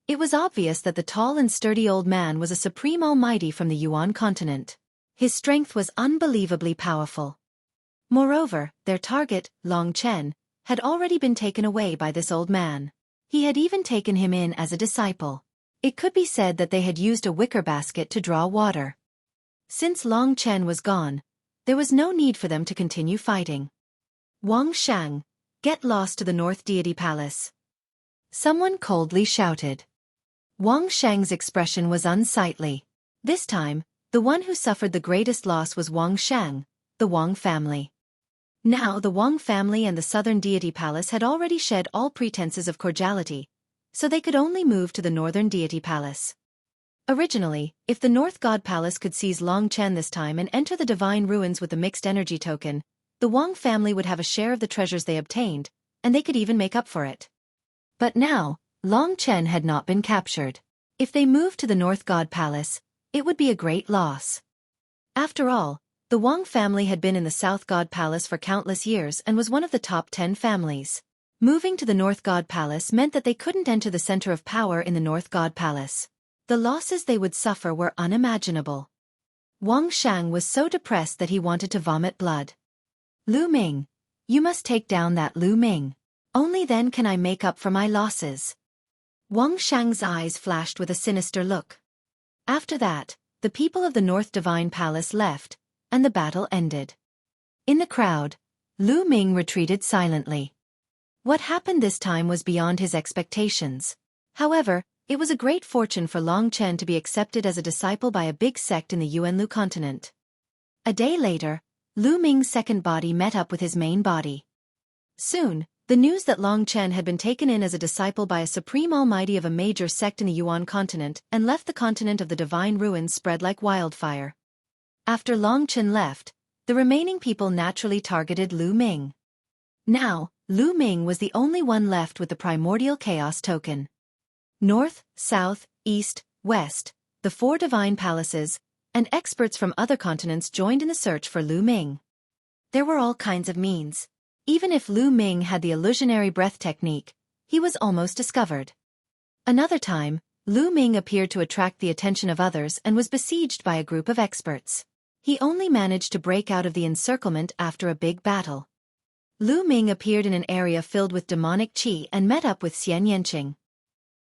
S1: It was obvious that the tall and sturdy old man was a supreme almighty from the Yuan continent. His strength was unbelievably powerful. Moreover, their target, Long Chen, had already been taken away by this old man. He had even taken him in as a disciple. It could be said that they had used a wicker basket to draw water. Since Long Chen was gone, there was no need for them to continue fighting. Wang Shang, get lost to the North Deity Palace. Someone coldly shouted. Wang Shang's expression was unsightly. This time, the one who suffered the greatest loss was Wang Shang, the Wang family. Now the Wang family and the Southern Deity Palace had already shed all pretenses of cordiality, so they could only move to the Northern Deity Palace. Originally, if the North God Palace could seize Long Chen this time and enter the Divine Ruins with the mixed energy token, the Wang family would have a share of the treasures they obtained, and they could even make up for it. But now, Long Chen had not been captured. If they moved to the North God Palace, It would be a great loss. After all, the Wang family had been in the South God Palace for countless years and was one of the top 10 families. Moving to the North God Palace meant that they couldn't enter the center of power in the North God Palace. The losses they would suffer were unimaginable. Wang Shang was so depressed that he wanted to vomit blood. Lu Ming, you must take down that Lu Ming. Only then can I make up for my losses. Wang Shang's eyes flashed with a sinister look. After that, the people of the North Divine Palace left, and the battle ended. In the crowd, Lu Ming retreated silently. What happened this time was beyond his expectations. However, it was a great fortune for Long Chen to be accepted as a disciple by a big sect in the Yuanlu continent. A day later, Lu Ming's second body met up with his main body. Soon, the news that Long Chen had been taken in as a disciple by a supreme almighty of a major sect in the Yuan continent and left the continent of the Divine Ruins spread like wildfire. After Long Chen left, the remaining people naturally targeted Lu Ming. Now, Lu Ming was the only one left with the primordial chaos token. North, South, East, West, the 4 divine palaces, and experts from other continents joined in the search for Lu Ming. There were all kinds of means. Even if Lu Ming had the illusionary breath technique, he was almost discovered. Another time, Lu Ming appeared to attract the attention of others and was besieged by a group of experts. He only managed to break out of the encirclement after a big battle. Lu Ming appeared in an area filled with demonic qi and met up with Xian Yanqing.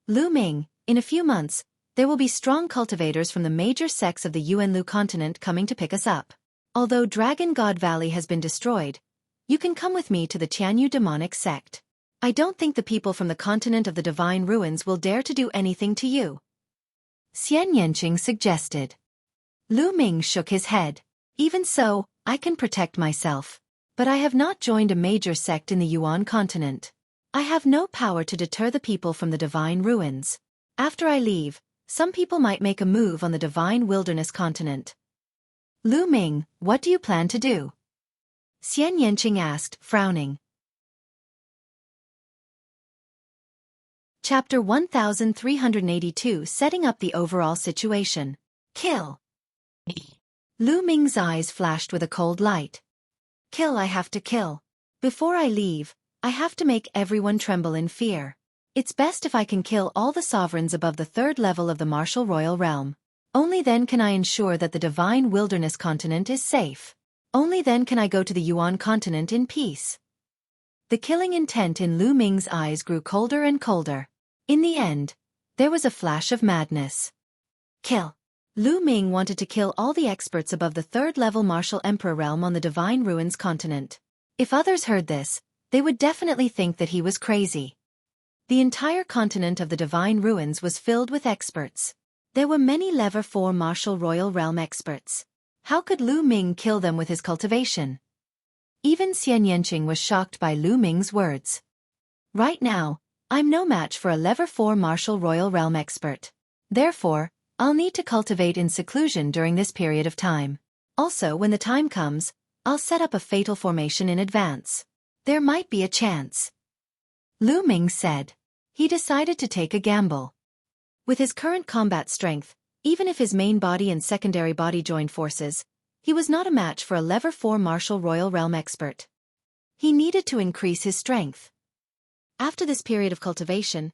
S1: Lu Ming, in a few months, there will be strong cultivators from the major sects of the Yuanlu continent coming to pick us up. Although Dragon God Valley has been destroyed, you can come with me to the Tianyu demonic sect. I don't think the people from the continent of the Divine Ruins will dare to do anything to you. Xian Yanqing suggested. Lu Ming shook his head. Even so, I can protect myself. But I have not joined a major sect in the Yuan continent. I have no power to deter the people from the Divine Ruins. After I leave, some people might make a move on the Divine Wilderness continent. Lu Ming, what do you plan to do? Xian Yanqing asked, frowning. Chapter 1382 Setting up the overall situation. Kill. Lu Ming's eyes flashed with a cold light. Kill, I have to kill. Before I leave, I have to make everyone tremble in fear. It's best if I can kill all the sovereigns above the 3rd level of the martial royal realm. Only then can I ensure that the Divine Wilderness continent is safe. Only then can I go to the Yuan continent in peace. The killing intent in Lu Ming's eyes grew colder and colder. In the end, there was a flash of madness. Kill. Lu Ming wanted to kill all the experts above the 3rd level martial emperor realm on the Divine Ruins continent. If others heard this, they would definitely think that he was crazy. The entire continent of the Divine Ruins was filled with experts. There were many level 4 martial royal realm experts. How could Lu Ming kill them with his cultivation? Even Xian Yanqing was shocked by Lu Ming's words. Right now, I'm no match for a level 4 martial royal realm expert. Therefore, I'll need to cultivate in seclusion during this period of time. Also, when the time comes, I'll set up a fatal formation in advance. There might be a chance. Lu Ming said. He decided to take a gamble. With his current combat strength, even if his main body and secondary body joined forces, he was not a match for a level 4 martial royal realm expert. He needed to increase his strength. After this period of cultivation,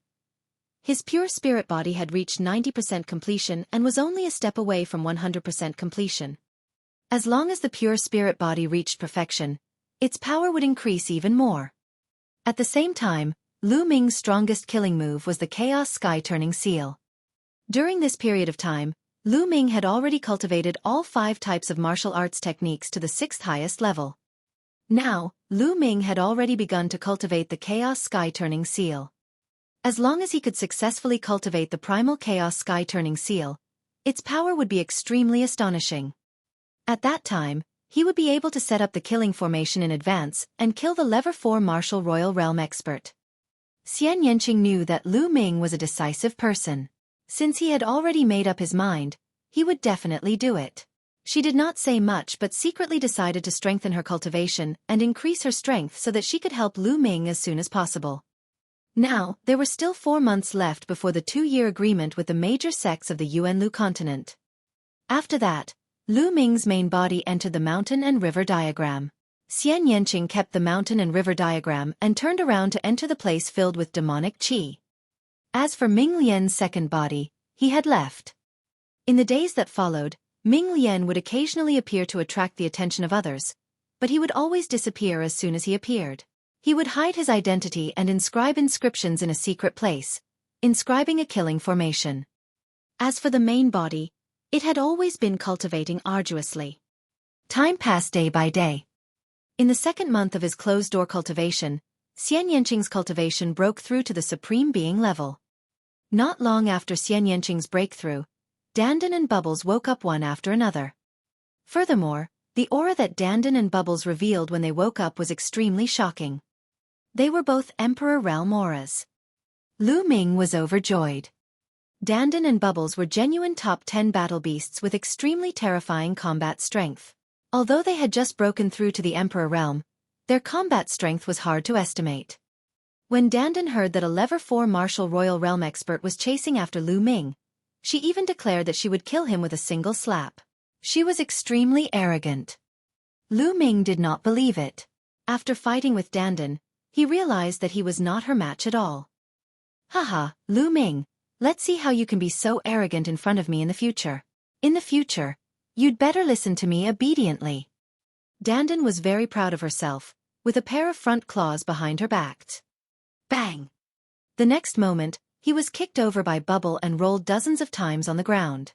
S1: his pure spirit body had reached 90% completion and was only a step away from 100% completion. As long as the pure spirit body reached perfection, its power would increase even more. At the same time, Lu Ming's strongest killing move was the Chaos Sky Turning Seal. During this period of time, Lu Ming had already cultivated all 5 types of martial arts techniques to the 6th highest level. Now, Lu Ming had already begun to cultivate the Chaos Sky Turning Seal. As long as he could successfully cultivate the primal Chaos Sky Turning Seal, its power would be extremely astonishing. At that time, he would be able to set up the killing formation in advance and kill the level 4 martial royal realm expert. Xian Yanqing knew that Lu Ming was a decisive person. Since he had already made up his mind, he would definitely do it. She did not say much but secretly decided to strengthen her cultivation and increase her strength so that she could help Lu Ming as soon as possible. Now, there were still 4 months left before the 2-year agreement with the major sects of the Yuanlu continent. After that, Lu Ming's main body entered the mountain and river diagram. Xian Yanqing kept the mountain and river diagram and turned around to enter the place filled with demonic qi. As for Ming Lian's second body, he had left. In the days that followed, Ming Lian would occasionally appear to attract the attention of others, but he would always disappear as soon as he appeared. He would hide his identity and inscribe inscriptions in a secret place, inscribing a killing formation. As for the main body, it had always been cultivating arduously. Time passed day by day. In the second month of his closed-door cultivation, Xian Yanqing's cultivation broke through to the Supreme Being level. Not long after Xian Yanqing's breakthrough, Dandan and Bubbles woke up one after another. Furthermore, the aura that Dandan and Bubbles revealed when they woke up was extremely shocking. They were both Emperor Realm auras. Lu Ming was overjoyed. Dandan and Bubbles were genuine top 10 battle beasts with extremely terrifying combat strength. Although they had just broken through to the Emperor Realm, their combat strength was hard to estimate. When Dandan heard that a Level 4 Martial Royal Realm expert was chasing after Lu Ming, she even declared that she would kill him with a single slap. She was extremely arrogant. Lu Ming did not believe it. After fighting with Dandan, he realized that he was not her match at all. Haha, Lu Ming. Let's see how you can be so arrogant in front of me in the future. In the future, you'd better listen to me obediently. Dandan was very proud of herself, with a pair of front claws behind her back. Bang! The next moment, he was kicked over by Bubble and rolled dozens of times on the ground.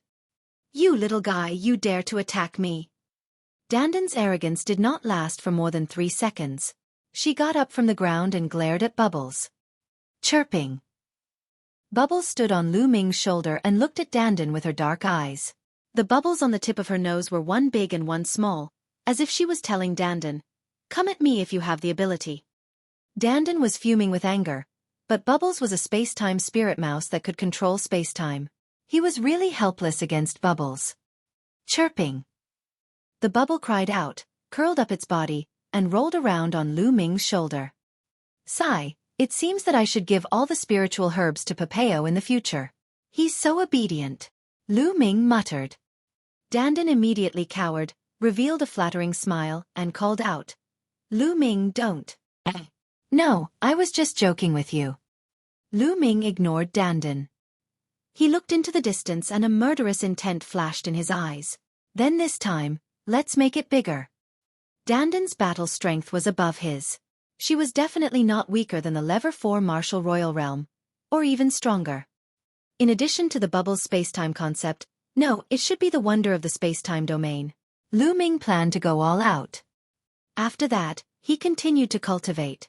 S1: You little guy, you dare to attack me! Dandan's arrogance did not last for more than 3 seconds. She got up from the ground and glared at Bubbles. Chirping. Bubbles stood on Lu Ming's shoulder and looked at Dandan with her dark eyes. The bubbles on the tip of her nose were one big and one small, as if she was telling Dandan, "Come at me if you have the ability." Dandan was fuming with anger, but Bubbles was a space-time spirit mouse that could control space-time. He was really helpless against Bubbles. Chirping. The bubble cried out, curled up its body, and rolled around on Lu Ming's shoulder. Sigh. It seems that I should give all the spiritual herbs to Papeo in the future. He's so obedient. Lu Ming muttered. Dandan immediately cowered, revealed a flattering smile, and called out, Lu Ming, don't. No, I was just joking with you. Lu Ming ignored Dandan. He looked into the distance and a murderous intent flashed in his eyes. Then this time, let's make it bigger. Dandan's battle strength was above his. She was definitely not weaker than the Level 4 Martial Royal Realm, or even stronger. In addition to the Bubbles space-time concept, no, it should be the wonder of the space-time domain. Lu Ming planned to go all out. After that, he continued to cultivate.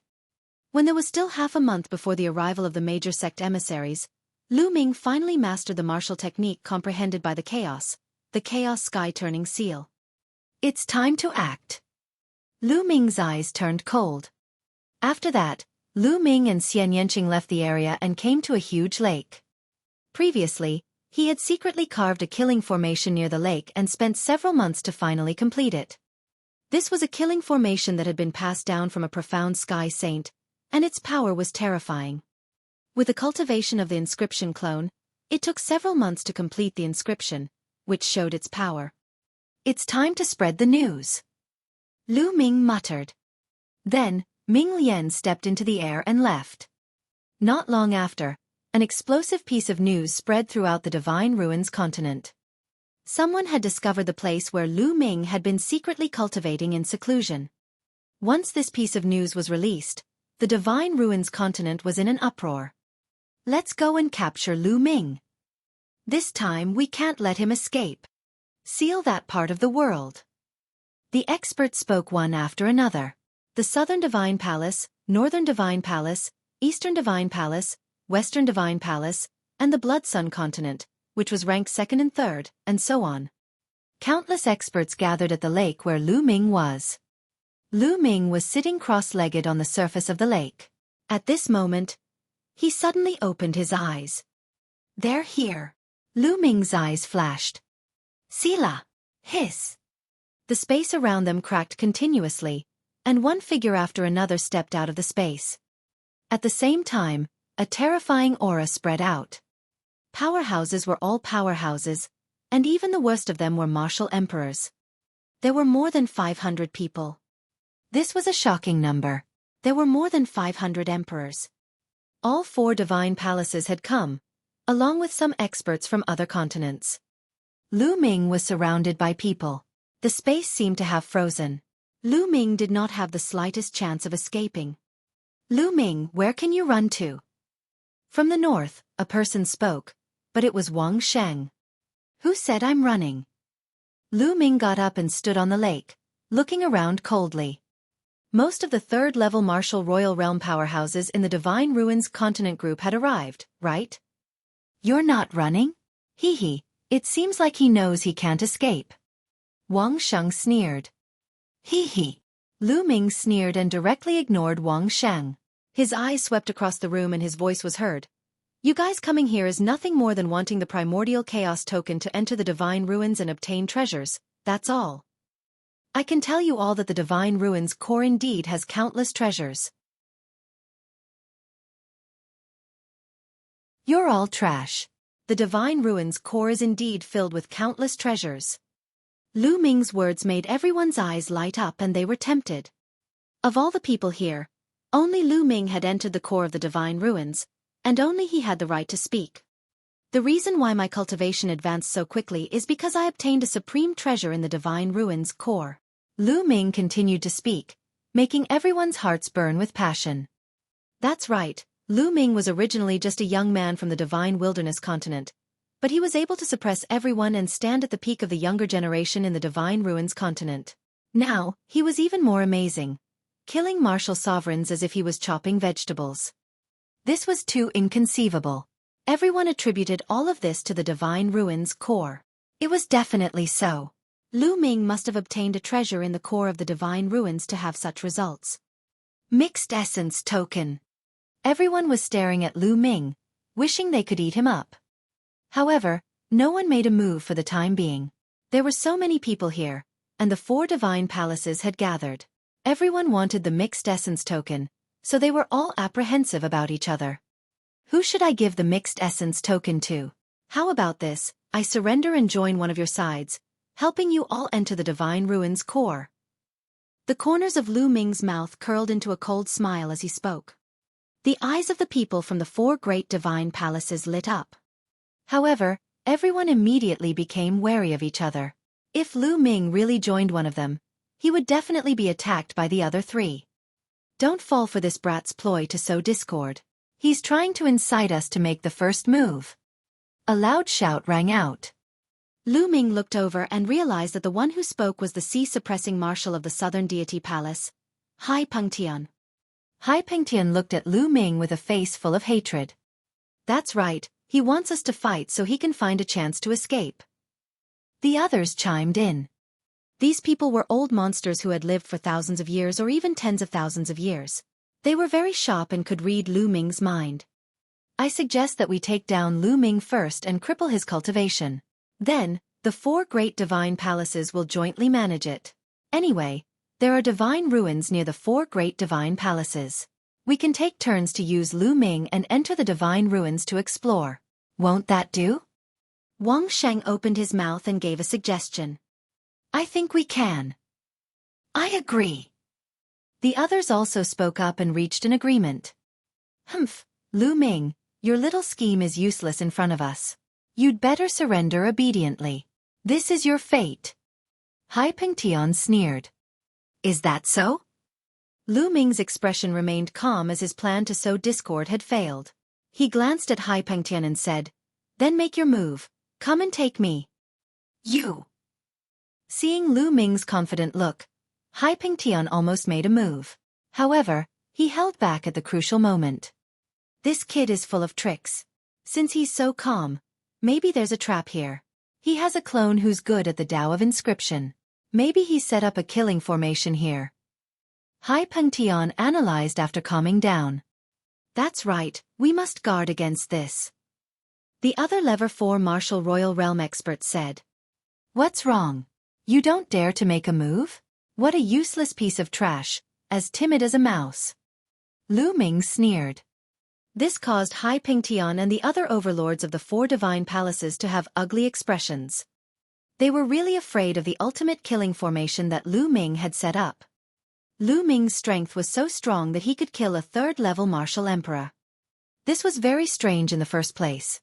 S1: When there was still half a month before the arrival of the major sect emissaries, Lu Ming finally mastered the martial technique comprehended by the Chaos Sky-turning seal. It's time to act. Lu Ming's eyes turned cold. After that, Lu Ming and Xian Yanqing left the area and came to a huge lake. Previously, he had secretly carved a killing formation near the lake and spent several months to finally complete it. This was a killing formation that had been passed down from a profound sky saint, and its power was terrifying. With the cultivation of the inscription clone, it took several months to complete the inscription, which showed its power. It's time to spread the news. Lu Ming muttered. Then, Ming Lian stepped into the air and left. Not long after, an explosive piece of news spread throughout the Divine Ruins continent. Someone had discovered the place where Lu Ming had been secretly cultivating in seclusion. Once this piece of news was released, the Divine Ruins continent was in an uproar. Let's go and capture Lu Ming. This time we can't let him escape. Seal that part of the world. The experts spoke one after another. The Southern Divine Palace, Northern Divine Palace, Eastern Divine Palace, Western Divine Palace, and the Blood Sun continent, which was ranked second and third, and so on. Countless experts gathered at the lake where Lu Ming was. Lu Ming was sitting cross-legged on the surface of the lake. At this moment, he suddenly opened his eyes. They're here. Lu Ming's eyes flashed. Sila! Hiss! The space around them cracked continuously, and one figure after another stepped out of the space. At the same time, a terrifying aura spread out. Powerhouses were all powerhouses, and even the worst of them were martial emperors. There were more than 500 people. This was a shocking number. There were more than 500 emperors. All 4 divine palaces had come, along with some experts from other continents. Lu Ming was surrounded by people. The space seemed to have frozen. Lu Ming did not have the slightest chance of escaping. Lu Ming, where can you run to? From the north, a person spoke, but it was Wang Sheng. Who said I'm running? Lu Ming got up and stood on the lake, looking around coldly. Most of the third-level martial royal realm powerhouses in the Divine Ruins continent group had arrived, right? You're not running? Hee, it seems like he knows he can't escape. Wang Sheng sneered. Hee. Lu Ming sneered and directly ignored Wang Sheng. His eyes swept across the room and his voice was heard. You guys coming here is nothing more than wanting the primordial chaos token to enter the Divine Ruins and obtain treasures, that's all. I can tell you all that the Divine Ruins core indeed has countless treasures. You're all trash. The Divine Ruins core is indeed filled with countless treasures. Lu Ming's words made everyone's eyes light up and they were tempted. Of all the people here, only Lu Ming had entered the core of the Divine Ruins, and only he had the right to speak. The reason why my cultivation advanced so quickly is because I obtained a supreme treasure in the Divine Ruins core. Lu Ming continued to speak, making everyone's hearts burn with passion. That's right, Lu Ming was originally just a young man from the Divine Wilderness continent, but he was able to suppress everyone and stand at the peak of the younger generation in the Divine Ruins continent. Now, he was even more amazing, killing martial sovereigns as if he was chopping vegetables. This was too inconceivable. Everyone attributed all of this to the Divine Ruins core. It was definitely so. Lu Ming must have obtained a treasure in the core of the Divine Ruins to have such results. Mixed Essence Token. Everyone was staring at Lu Ming, wishing they could eat him up. However, no one made a move for the time being. There were so many people here, and the 4 divine palaces had gathered. Everyone wanted the Mixed Essence Token, so they were all apprehensive about each other. Who should I give the Mixed Essence Token to? How about this, I surrender and join one of your sides, helping you all enter the Divine Ruins core. The corners of Lu Ming's mouth curled into a cold smile as he spoke. The eyes of the people from the 4 great divine palaces lit up. However, everyone immediately became wary of each other. If Lu Ming really joined one of them, he would definitely be attacked by the other 3. Don't fall for this brat's ploy to sow discord. He's trying to incite us to make the first move. A loud shout rang out. Lu Ming looked over and realized that the one who spoke was the sea-suppressing marshal of the Southern Deity Palace, Hai Pengtian. Hai Pengtian looked at Lu Ming with a face full of hatred. That's right, he wants us to fight so he can find a chance to escape. The others chimed in. These people were old monsters who had lived for thousands of years or even tens of thousands of years. They were very sharp and could read Lu Ming's mind. I suggest that we take down Lu Ming first and cripple his cultivation. Then, the 4 great divine palaces will jointly manage it. Anyway, there are divine ruins near the 4 great divine palaces. We can take turns to use Lu Ming and enter the divine ruins to explore. Won't that do? Wang Sheng opened his mouth and gave a suggestion. I think we can. I agree. The others also spoke up and reached an agreement. Humph, Lu Ming, your little scheme is useless in front of us. You'd better surrender obediently. This is your fate. Hai Pengtian sneered. Is that so? Lu Ming's expression remained calm as his plan to sow discord had failed. He glanced at Hai Pengtian and said, Then make your move. Come and take me. You. Seeing Lu Ming's confident look, Hai Pengtian almost made a move. However, he held back at the crucial moment. This kid is full of tricks. Since he's so calm, maybe there's a trap here. He has a clone who's good at the Tao of Inscription. Maybe he set up a killing formation here. Hai Pengtian analyzed after calming down. That's right, we must guard against this. The other Lever 4 Martial Royal Realm experts said. What's wrong? You don't dare to make a move? What a useless piece of trash, as timid as a mouse. Lu Ming sneered. This caused Hai Pengtian and the other overlords of the 4 divine palaces to have ugly expressions. They were really afraid of the ultimate killing formation that Lu Ming had set up. Lu Ming's strength was so strong that he could kill a third-level martial emperor. This was very strange in the first place.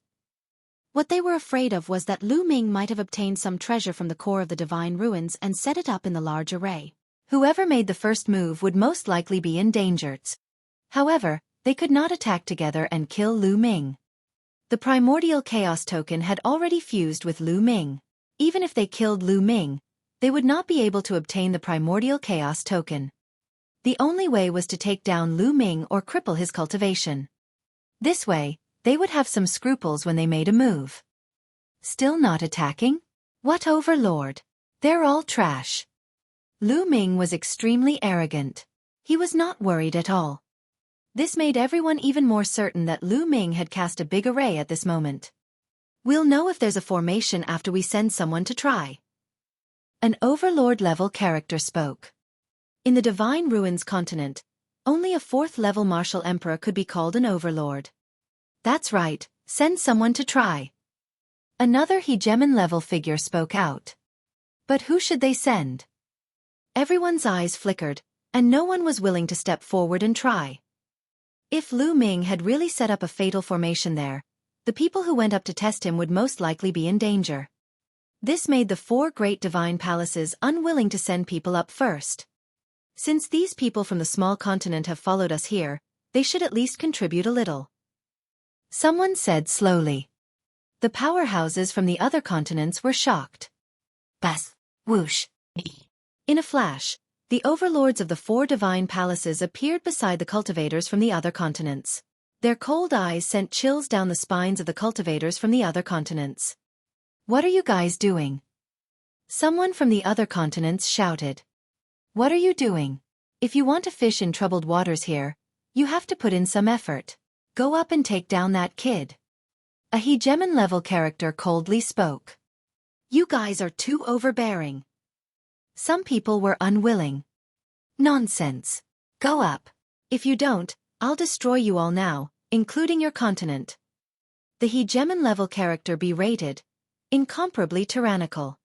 S1: What they were afraid of was that Lu Ming might have obtained some treasure from the core of the divine ruins and set it up in the large array. Whoever made the first move would most likely be in danger. However, they could not attack together and kill Lu Ming. The primordial chaos token had already fused with Lu Ming. Even if they killed Lu Ming, they would not be able to obtain the primordial chaos token. The only way was to take down Lu Ming or cripple his cultivation. This way, they would have some scruples when they made a move. Still not attacking? What overlord? They're all trash. Lu Ming was extremely arrogant. He was not worried at all. This made everyone even more certain that Lu Ming had cast a big array at this moment. We'll know if there's a formation after we send someone to try. An overlord-level character spoke. In the Divine Ruins continent, only a 4th-level martial emperor could be called an overlord. That's right, send someone to try. Another hegemon-level figure spoke out. But who should they send? Everyone's eyes flickered, and no one was willing to step forward and try. If Lu Ming had really set up a fatal formation there, the people who went up to test him would most likely be in danger. This made the 4 great divine palaces unwilling to send people up first. Since these people from the small continent have followed us here, they should at least contribute a little. Someone said slowly. The powerhouses from the other continents were shocked. Bas, whoosh. In a flash, the overlords of the 4 divine palaces appeared beside the cultivators from the other continents. Their cold eyes sent chills down the spines of the cultivators from the other continents. What are you guys doing? Someone from the other continents shouted. What are you doing? If you want to fish in troubled waters here, you have to put in some effort. Go up and take down that kid. A hegemon-level character coldly spoke. You guys are too overbearing. Some people were unwilling. Nonsense. Go up. If you don't, I'll destroy you all now, including your continent. The hegemon-level character berated, incomparably tyrannical.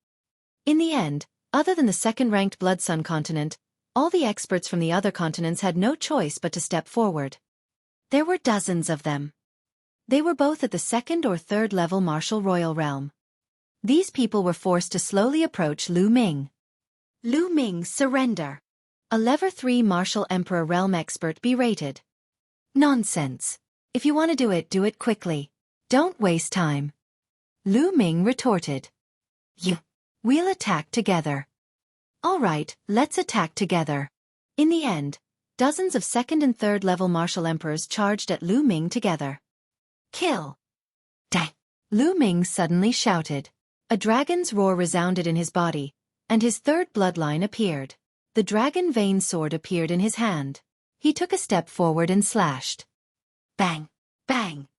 S1: In the end, other than the second-ranked Blood Sun continent, all the experts from the other continents had no choice but to step forward. There were dozens of them. They were both at the 2nd or 3rd level martial royal realm. These people were forced to slowly approach Lu Ming. Lu Ming, surrender. A Level 3 martial emperor realm expert berated. Nonsense. If you want to do it quickly. Don't waste time. Lu Ming retorted. We'll attack together. All right, let's attack together. In the end, dozens of 2nd and 3rd level martial emperors charged at Lu Ming together. Kill. Dang. Lu Ming suddenly shouted. A dragon's roar resounded in his body, and his 3rd bloodline appeared. The dragon vein sword appeared in his hand. He took a step forward and slashed. Bang! Bang!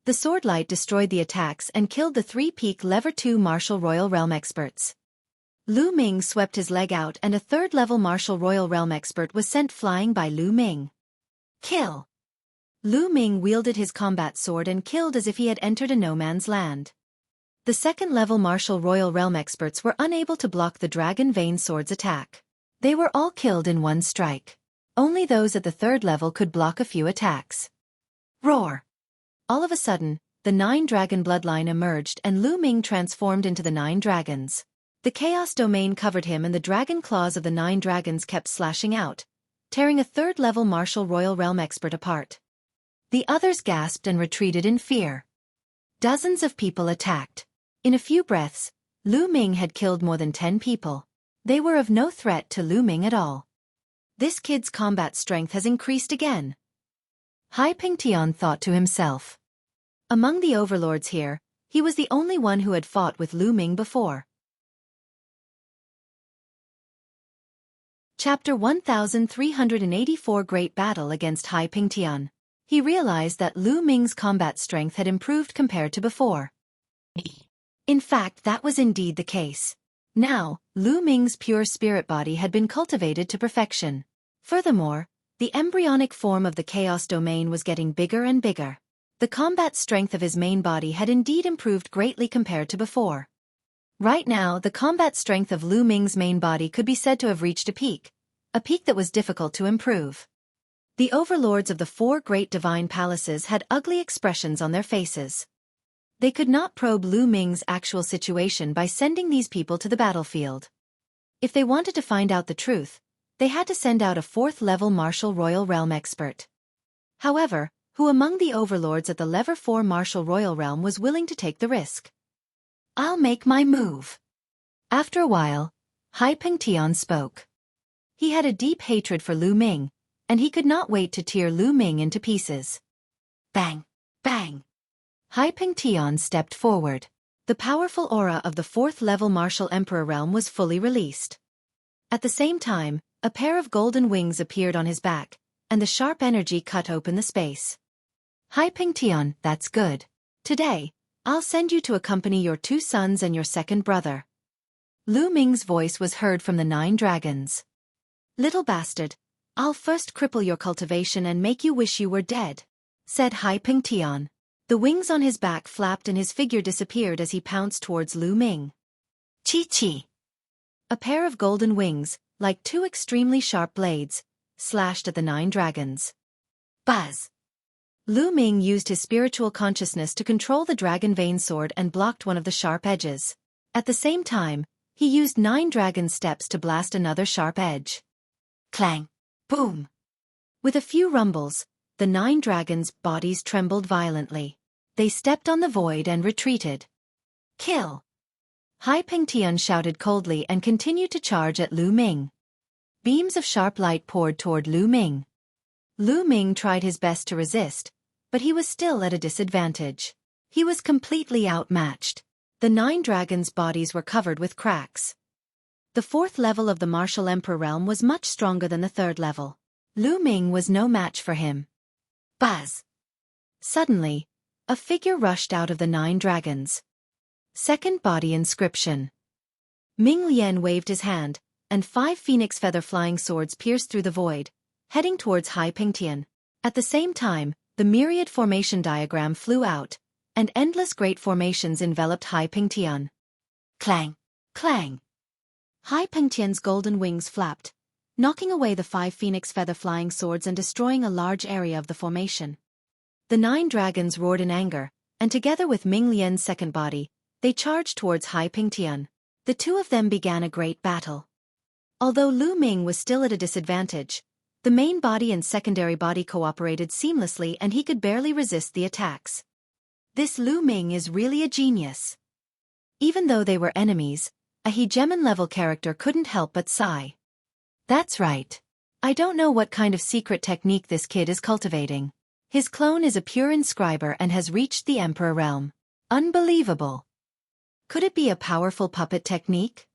S1: The sword light destroyed the attacks and killed the 3-peak Level 2 martial royal realm experts. Lu Ming swept his leg out and a 3rd level martial royal realm expert was sent flying by Lu Ming. Kill! Lu Ming wielded his combat sword and killed as if he had entered a no-man's land. The 2nd level martial royal realm experts were unable to block the dragon vein sword's attack. They were all killed in one strike. Only those at the 3rd level could block a few attacks. Roar! All of a sudden, the 9 dragon bloodline emerged and Lu Ming transformed into the 9 dragons. The chaos domain covered him and the dragon claws of the 9 dragons kept slashing out, tearing a 3rd level martial royal realm expert apart. The others gasped and retreated in fear. Dozens of people attacked. In a few breaths, Lu Ming had killed more than 10 people. They were of no threat to Lu Ming at all. This kid's combat strength has increased again. Hai Pingtian thought to himself. Among the overlords here, he was the only one who had fought with Lu Ming before. Chapter 1384 Great Battle against Hai Pingtian. He realized that Lu Ming's combat strength had improved compared to before. In fact, that was indeed the case. Now, Lu Ming's pure spirit body had been cultivated to perfection. Furthermore, the embryonic form of the chaos domain was getting bigger and bigger. The combat strength of his main body had indeed improved greatly compared to before. Right now, the combat strength of Lu Ming's main body could be said to have reached a peak that was difficult to improve. The overlords of the 4 great divine palaces had ugly expressions on their faces. They could not probe Lu Ming's actual situation by sending these people to the battlefield. If they wanted to find out the truth, they had to send out a 4th-level martial royal realm expert. However, who among the overlords at the level 4 martial royal realm was willing to take the risk? "I'll make my move." After a while, Hai Pengtian spoke. He had a deep hatred for Lu Ming, and he could not wait to tear Lu Ming into pieces. Bang! Bang! Hai Pengtian stepped forward. The powerful aura of the 4th-level martial emperor realm was fully released. At the same time, a pair of golden wings appeared on his back, and the sharp energy cut open the space. "Hai Pengtian, that's good. Today, I'll send you to accompany your 2 sons and your 2nd brother." Lu Ming's voice was heard from the 9 dragons. "Little bastard, I'll first cripple your cultivation and make you wish you were dead," said Hai Pengtian. The wings on his back flapped and his figure disappeared as he pounced towards Lu Ming. Chi-chi! A pair of golden wings, like 2 extremely sharp blades, slashed at the 9 dragons. Buzz! Lu Ming used his spiritual consciousness to control the dragon vein sword and blocked one of the sharp edges. At the same time, he used 9 dragon steps to blast another sharp edge. Clang! Boom! With a few rumbles, the 9 dragons' bodies trembled violently. They stepped on the void and retreated. Kill! Hai Pengtian shouted coldly and continued to charge at Lu Ming. Beams of sharp light poured toward Lu Ming. Lu Ming tried his best to resist, but he was still at a disadvantage. He was completely outmatched. The 9 dragons' bodies were covered with cracks. The 4th level of the martial emperor realm was much stronger than the 3rd level. Lu Ming was no match for him. Buzz! Suddenly, a figure rushed out of the 9 dragons. 2nd body inscription. Ming Lian waved his hand, and 5 phoenix feather flying swords pierced through the void, heading towards Hai Pengtian. At the same time, the Myriad formation diagram flew out, and endless great formations enveloped Hai Pengtian. Clang! Clang! Hai Pengtian's golden wings flapped, knocking away the 5 phoenix feather flying swords and destroying a large area of the formation. The 9 dragons roared in anger, and together with Ming Lian's 2nd body, they charged towards Hai Pengtian. The 2 of them began a great battle. Although Lu Ming was still at a disadvantage, the main body and secondary body cooperated seamlessly and he could barely resist the attacks. This Lu Ming is really a genius. Even though they were enemies, a hegemon-level character couldn't help but sigh. That's right. I don't know what kind of secret technique this kid is cultivating. His clone is a pure inscriber and has reached the Emperor realm. Unbelievable. Could it be a powerful puppet technique?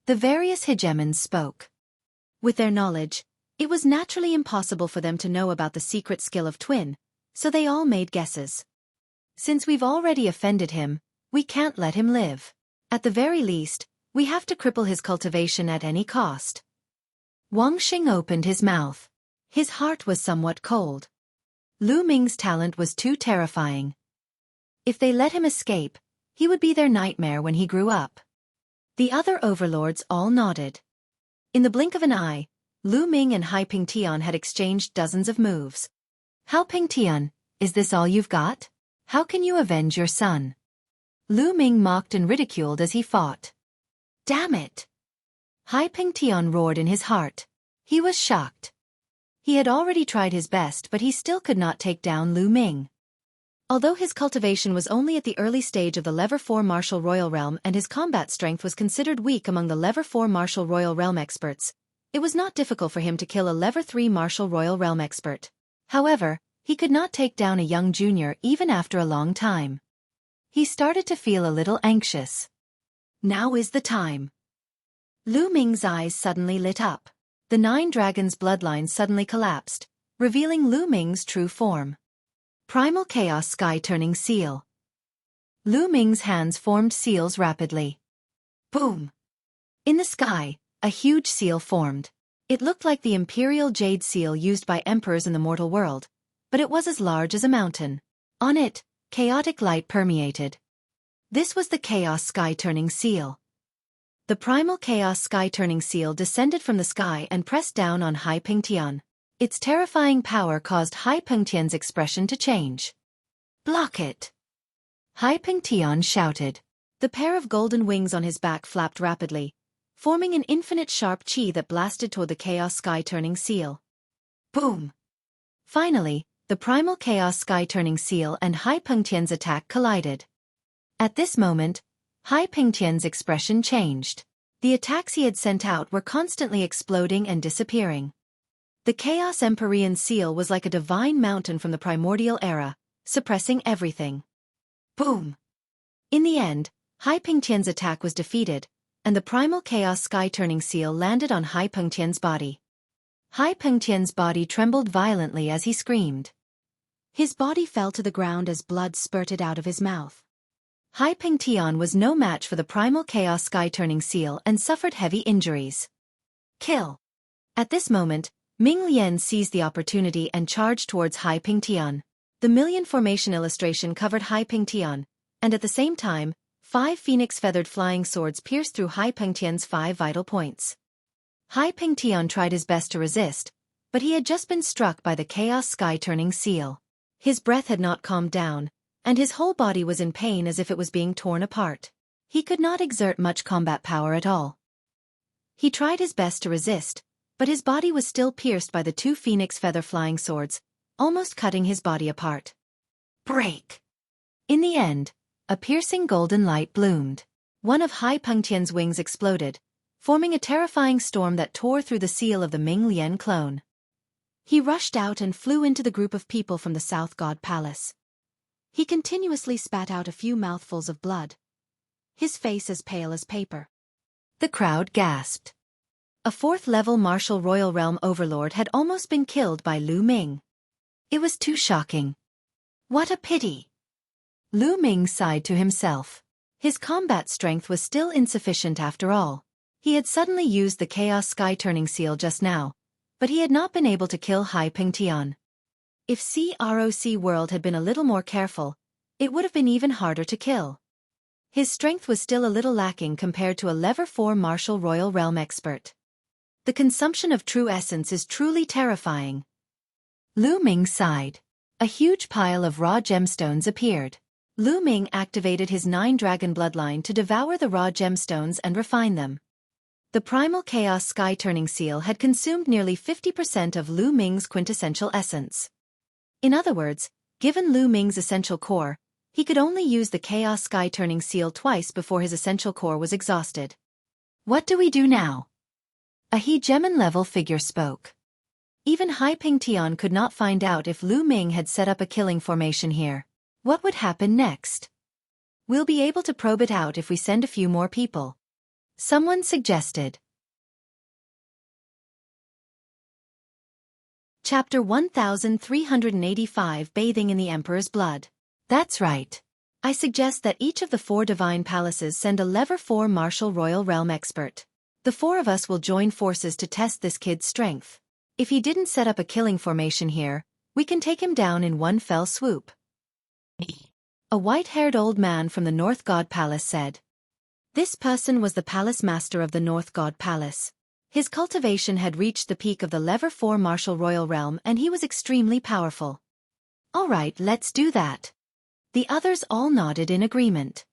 S1: The various hegemons spoke. With their knowledge, it was naturally impossible for them to know about the secret skill of Twin, so they all made guesses. Since we've already offended him, we can't let him live. At the very least, we have to cripple his cultivation at any cost. Wang Xing opened his mouth. His heart was somewhat cold. Lu Ming's talent was too terrifying. If they let him escape, he would be their nightmare when he grew up. The other overlords all nodded. In the blink of an eye, Lu Ming and Hai Pengtian had exchanged dozens of moves. Hai Pengtian, is this all you've got? How can you avenge your son? Lu Ming mocked and ridiculed as he fought. Damn it! Hai Pengtian roared in his heart. He was shocked. He had already tried his best but he still could not take down Lu Ming. Although his cultivation was only at the early stage of the level 4 martial royal realm and his combat strength was considered weak among the level 4 martial royal realm experts, it was not difficult for him to kill a level 3 martial royal realm expert. However, he could not take down a young junior even after a long time. He started to feel a little anxious. Now is the time. Lu Ming's eyes suddenly lit up. The 9 dragons' bloodline suddenly collapsed, revealing Lu Ming's true form. Primal Chaos Sky-turning seal. Lu Ming's hands formed seals rapidly. Boom! In the sky, a huge seal formed. It looked like the imperial jade seal used by emperors in the mortal world, but it was as large as a mountain. On it, chaotic light permeated. This was the Chaos Sky-turning seal. The primal Chaos Sky-turning seal descended from the sky and pressed down on Hai Pingtian. Its terrifying power caused Hai Pingtian's expression to change. "Block it!" Hai Pingtian shouted. The pair of golden wings on his back flapped rapidly, forming an infinite sharp chi that blasted toward the Chaos Sky-turning seal. Boom! Finally, the primal Chaos Sky-turning seal and Hai Pingtian's attack collided. At this moment, Hai Pingtian's expression changed. The attacks he had sent out were constantly exploding and disappearing. The Chaos Empyrean seal was like a divine mountain from the primordial era, suppressing everything. Boom! In the end, Hai Pingtian's attack was defeated, and the primal Chaos Sky-turning seal landed on Hai Pingtian's body. Hai Pingtian's body trembled violently as he screamed. His body fell to the ground as blood spurted out of his mouth. Hai Pingtian was no match for the primal Chaos Sky-turning seal and suffered heavy injuries. Kill! At this moment, Ming Lian seized the opportunity and charged towards Hai Pingtian. The million formation illustration covered Hai Pingtian, and at the same time, 5 phoenix-feathered flying swords pierced through Hai Pingtian's 5 vital points. Hai Pingtian tried his best to resist, but he had just been struck by the Chaos Sky-turning seal. His breath had not calmed down, and his whole body was in pain as if it was being torn apart. He could not exert much combat power at all. He tried his best to resist, but his body was still pierced by the 2 phoenix feather flying swords, almost cutting his body apart. Break! In the end, a piercing golden light bloomed. One of Hai Pingtian's wings exploded, forming a terrifying storm that tore through the seal of the Ming Lian clone. He rushed out and flew into the group of people from the South God Palace. He continuously spat out a few mouthfuls of blood, his face as pale as paper. The crowd gasped. A 4th-level martial royal realm overlord had almost been killed by Lu Ming. It was too shocking. What a pity! Lu Ming sighed to himself. His combat strength was still insufficient after all. He had suddenly used the Chaos Sky-turning seal just now, but he had not been able to kill Hai Pingtian. If CROC World had been a little more careful, it would have been even harder to kill. His strength was still a little lacking compared to a Level 4 martial royal realm expert. The consumption of true essence is truly terrifying. Lu Ming sighed. A huge pile of raw gemstones appeared. Lu Ming activated his 9-dragon bloodline to devour the raw gemstones and refine them. The primal Chaos Sky-turning seal had consumed nearly 50% of Lu Ming's quintessential essence. In other words, given Lu Ming's essential core, he could only use the Chaos Sky-turning seal twice before his essential core was exhausted. What do we do now? A hegemon-level figure spoke. Even Hai Pingtian could not find out if Lu Ming had set up a killing formation here. What would happen next? We'll be able to probe it out if we send a few more people. Someone suggested. Chapter 1385 Bathing in the Emperor's Blood. That's right. I suggest that each of the 4 divine palaces send a Level 4 martial royal realm expert. The 4 of us will join forces to test this kid's strength. If he didn't set up a killing formation here, we can take him down in one fell swoop. A white-haired old man from the North God Palace said. This person was the palace master of the North God Palace. His cultivation had reached the peak of the Level 4 martial royal realm and he was extremely powerful. All right, let's do that. The others all nodded in agreement.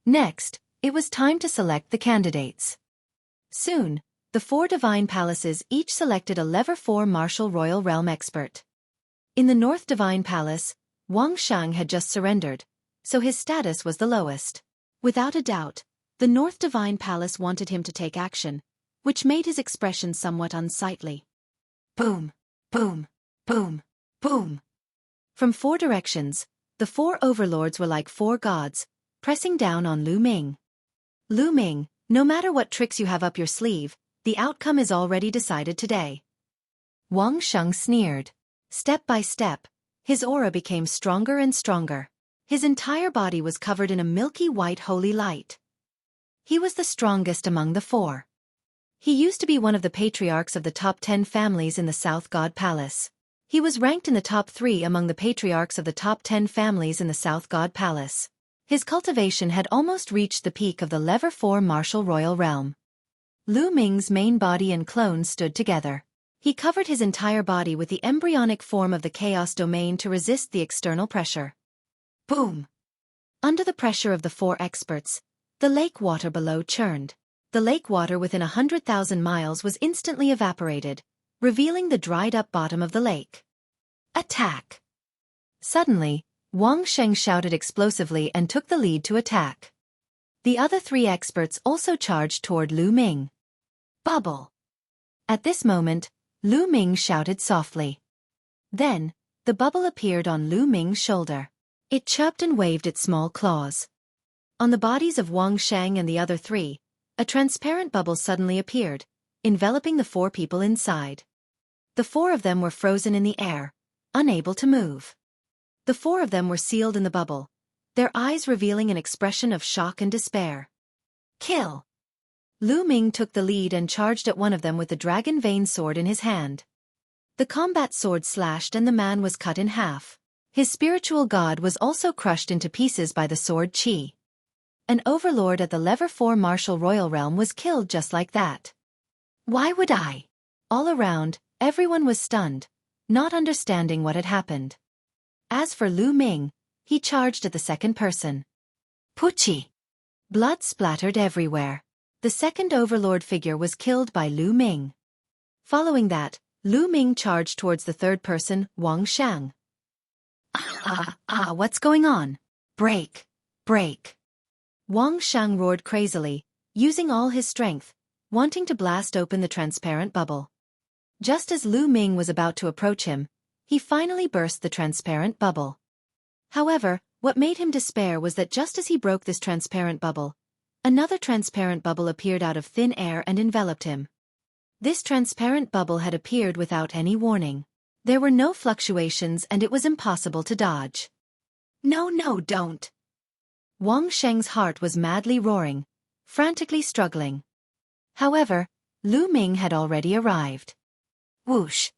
S1: Next, it was time to select the candidates. Soon, the 4 divine palaces each selected a Level 4 martial royal realm expert. In the North Divine Palace, Wang Shang had just surrendered, so his status was the lowest. Without a doubt, the North Divine Palace wanted him to take action, which made his expression somewhat unsightly. Boom, boom, boom, boom. From 4 directions, the 4 overlords were like 4 gods, pressing down on Lu Ming. Lu Ming, no matter what tricks you have up your sleeve, the outcome is already decided today. Wang Sheng sneered. Step by step, his aura became stronger and stronger. His entire body was covered in a milky white holy light. He was the strongest among the 4. He used to be one of the patriarchs of the top 10 families in the South God Palace. He was ranked in the top 3 among the patriarchs of the top 10 families in the South God Palace. His cultivation had almost reached the peak of the Level 4 martial royal realm. Lu Ming's main body and clones stood together. He covered his entire body with the embryonic form of the chaos domain to resist the external pressure. Boom! Under the pressure of the 4 experts, the lake water below churned. The lake water within 100,000 miles was instantly evaporated, revealing the dried-up bottom of the lake. Attack! Suddenly, Wang Sheng shouted explosively and took the lead to attack. The other 3 experts also charged toward Lu Ming. Bubble! At this moment, Lu Ming shouted softly. Then, the bubble appeared on Lu Ming's shoulder. It chirped and waved its small claws. On the bodies of Wang Sheng and the other 3, a transparent bubble suddenly appeared, enveloping the 4 people inside. The 4 of them were frozen in the air, unable to move. The 4 of them were sealed in the bubble, their eyes revealing an expression of shock and despair. Kill! Lu Ming took the lead and charged at one of them with the dragon vein sword in his hand. The combat sword slashed and the man was cut in half. His spiritual god was also crushed into pieces by the sword Qi. An overlord at the Level 4 martial royal realm was killed just like that. Why would I? All around, everyone was stunned, not understanding what had happened. As for Lu Ming, he charged at the second person. Puchi! Blood splattered everywhere. The second overlord figure was killed by Lu Ming. Following that, Lu Ming charged towards the third person, Wang Sheng. What's going on? Break! Break! Wang Sheng roared crazily, using all his strength, wanting to blast open the transparent bubble. Just as Lu Ming was about to approach him, he finally burst the transparent bubble. However, what made him despair was that just as he broke this transparent bubble, another transparent bubble appeared out of thin air and enveloped him. This transparent bubble had appeared without any warning. There were no fluctuations and it was impossible to dodge. No, don't! Wang Sheng's heart was madly roaring, frantically struggling. However, Lu Ming had already arrived. Whoosh!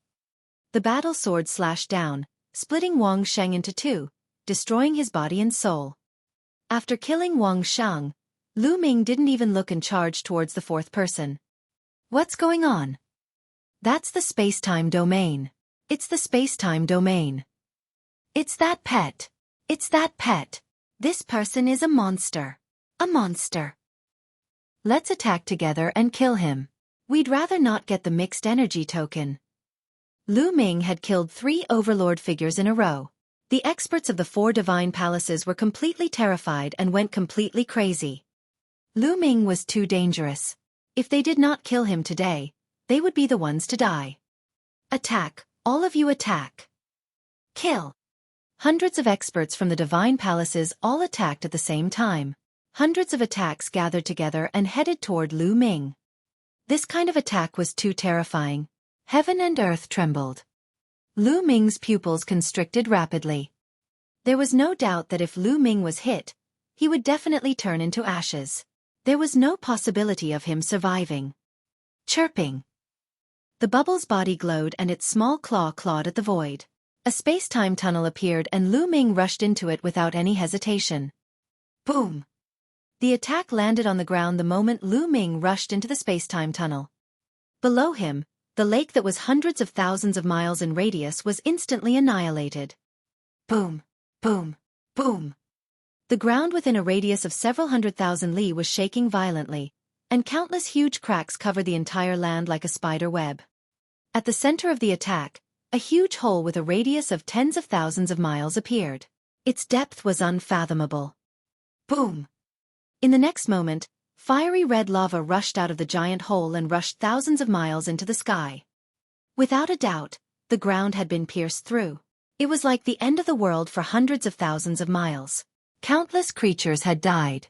S1: The battle sword slashed down, splitting Wang Sheng into 2, destroying his body and soul. After killing Wang Sheng, Lu Ming didn't even look and charged towards the 4th person. What's going on? That's the space-time domain. It's the space-time domain. It's that pet. It's that pet. This person is a monster. A monster. Let's attack together and kill him. We'd rather not get the mixed energy token. Lu Ming had killed 3 overlord figures in a row. The experts of the 4 divine palaces were completely terrified and went completely crazy. Lu Ming was too dangerous. If they did not kill him today, they would be the ones to die. Attack, all of you attack. Kill. Hundreds of experts from the divine palaces all attacked at the same time. Hundreds of attacks gathered together and headed toward Lu Ming. This kind of attack was too terrifying. Heaven and earth trembled. Lu Ming's pupils constricted rapidly. There was no doubt that if Lu Ming was hit, he would definitely turn into ashes. There was no possibility of him surviving. Chirping. The bubble's body glowed and its small claw clawed at the void. A space-time tunnel appeared and Lu Ming rushed into it without any hesitation. Boom! The attack landed on the ground the moment Lu Ming rushed into the space-time tunnel. Below him, the lake that was hundreds of thousands of miles in radius was instantly annihilated. Boom! Boom! Boom! The ground within a radius of several 100,000 li was shaking violently, and countless huge cracks covered the entire land like a spider web. At the center of the attack, a huge hole with a radius of tens of thousands of miles appeared. Its depth was unfathomable. Boom! In the next moment, fiery red lava rushed out of the giant hole and rushed thousands of miles into the sky. Without a doubt, the ground had been pierced through. It was like the end of the world for hundreds of thousands of miles. Countless creatures had died.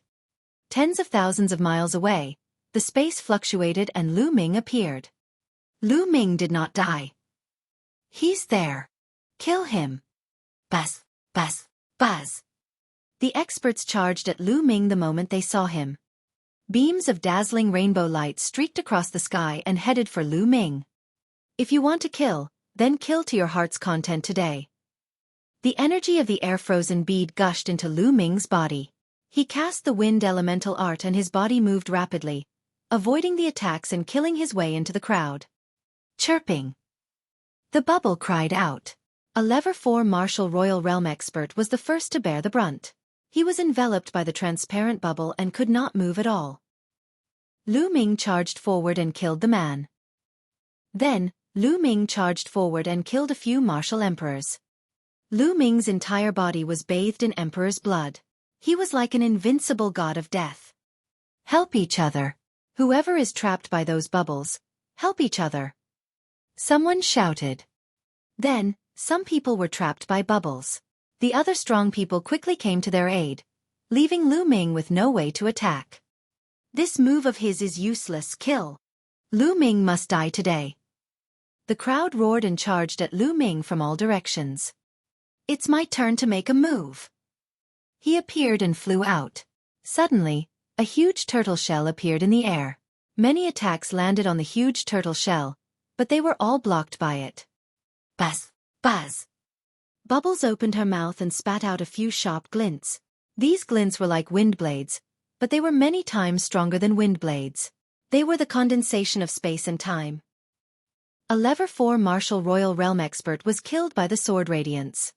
S1: Tens of thousands of miles away, the space fluctuated and Lu Ming appeared. Lu Ming did not die. He's there. Kill him. Buzz, buzz, buzz. The experts charged at Lu Ming the moment they saw him. Beams of dazzling rainbow light streaked across the sky and headed for Lu Ming. If you want to kill, then kill to your heart's content today. The energy of the air-frozen bead gushed into Lu Ming's body. He cast the wind elemental art and his body moved rapidly, avoiding the attacks and killing his way into the crowd. Chirping. The bubble cried out. A Level 4 Martial Royal Realm expert was the first to bear the brunt. He was enveloped by the transparent bubble and could not move at all. Lu Ming charged forward and killed the man. Then, Lu Ming charged forward and killed a few martial emperors. Lu Ming's entire body was bathed in emperor's blood. He was like an invincible god of death. Help each other. Whoever is trapped by those bubbles, help each other. Someone shouted. Then, some people were trapped by bubbles. The other strong people quickly came to their aid, leaving Lu Ming with no way to attack. This move of his is useless. Kill. Lu Ming must die today. The crowd roared and charged at Lu Ming from all directions. It's my turn to make a move. He appeared and flew out. Suddenly, a huge turtle shell appeared in the air. Many attacks landed on the huge turtle shell, but they were all blocked by it. Buzz! Buzz! Bubbles opened her mouth and spat out a few sharp glints. These glints were like wind blades, but they were many times stronger than wind blades. They were the condensation of space and time. A Level 4 Martial Royal Realm expert was killed by the sword radiance.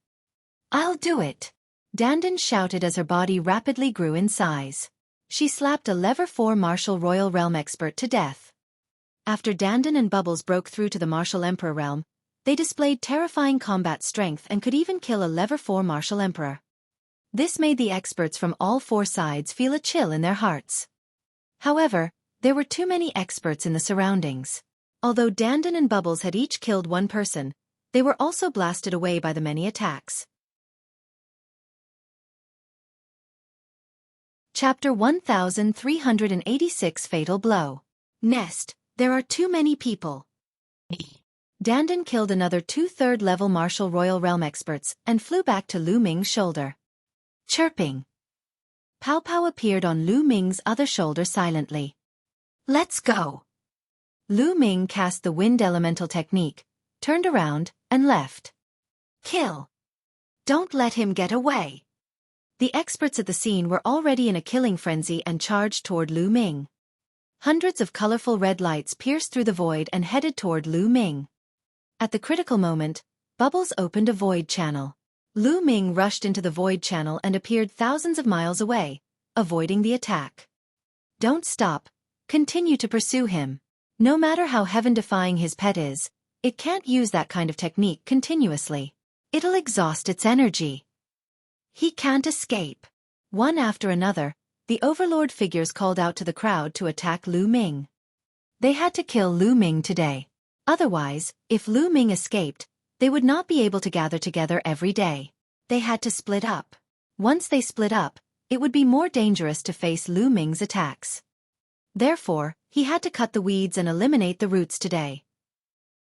S1: I'll do it! Dandan shouted as her body rapidly grew in size. She slapped a Level 4 Martial Royal Realm expert to death. After Dandan and Bubbles broke through to the Martial Emperor realm, they displayed terrifying combat strength and could even kill a Level 4 Martial Emperor. This made the experts from all four sides feel a chill in their hearts. However, there were too many experts in the surroundings. Although Dandan and Bubbles had each killed one person, they were also blasted away by the many attacks. Chapter 1386 Fatal Blow. Nest, there are too many people. Dandan killed another 2/3 level Martial Royal Realm experts and flew back to Lu Ming's shoulder. Chirping. Pow Pow appeared on Lu Ming's other shoulder silently. Let's go. Lu Ming cast the wind elemental technique, turned around, and left. Kill. Don't let him get away. The experts at the scene were already in a killing frenzy and charged toward Lu Ming. Hundreds of colorful red lights pierced through the void and headed toward Lu Ming. At the critical moment, Bubbles opened a void channel. Lu Ming rushed into the void channel and appeared thousands of miles away, avoiding the attack. Don't stop. Continue to pursue him. No matter how heaven-defying his pet is, it can't use that kind of technique continuously. It'll exhaust its energy. He can't escape. One after another, the Overlord figures called out to the crowd to attack Lu Ming. They had to kill Lu Ming today. Otherwise, if Lu Ming escaped, they would not be able to gather together every day. They had to split up. Once they split up, it would be more dangerous to face Lu Ming's attacks. Therefore, he had to cut the weeds and eliminate the roots today.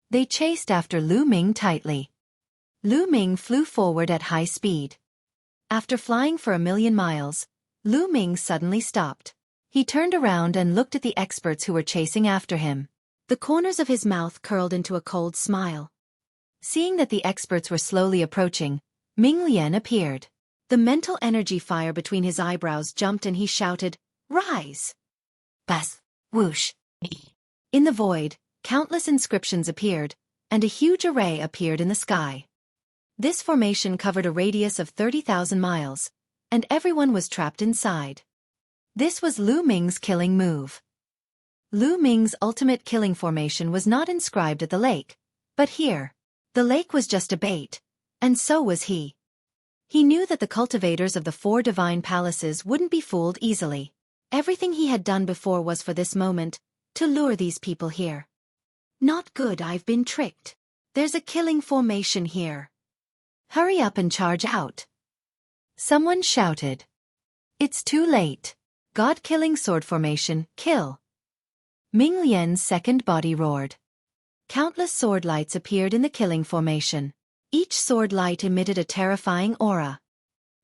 S1: They chased after Lu Ming tightly. Lu Ming flew forward at high speed. After flying for 1,000,000 miles, Lu Ming suddenly stopped. He turned around and looked at the experts who were chasing after him. The corners of his mouth curled into a cold smile. Seeing that the experts were slowly approaching, Myriad appeared. The mental energy fire between his eyebrows jumped and he shouted, "Rise!" Buzz! Whoosh! In the void, countless inscriptions appeared, and a huge array appeared in the sky. This formation covered a radius of 30,000 miles, and everyone was trapped inside. This was Lu Ming's killing move. Lu Ming's ultimate killing formation was not inscribed at the lake, but here. The lake was just a bait, and so was he. He knew that the cultivators of the 4 divine palaces wouldn't be fooled easily. Everything he had done before was for this moment, to lure these people here. Not good, I've been tricked. There's a killing formation here. Hurry up and charge out. Someone shouted. It's too late. God-killing sword formation, kill. Ming Lian's second body roared. Countless sword lights appeared in the killing formation. Each sword light emitted a terrifying aura.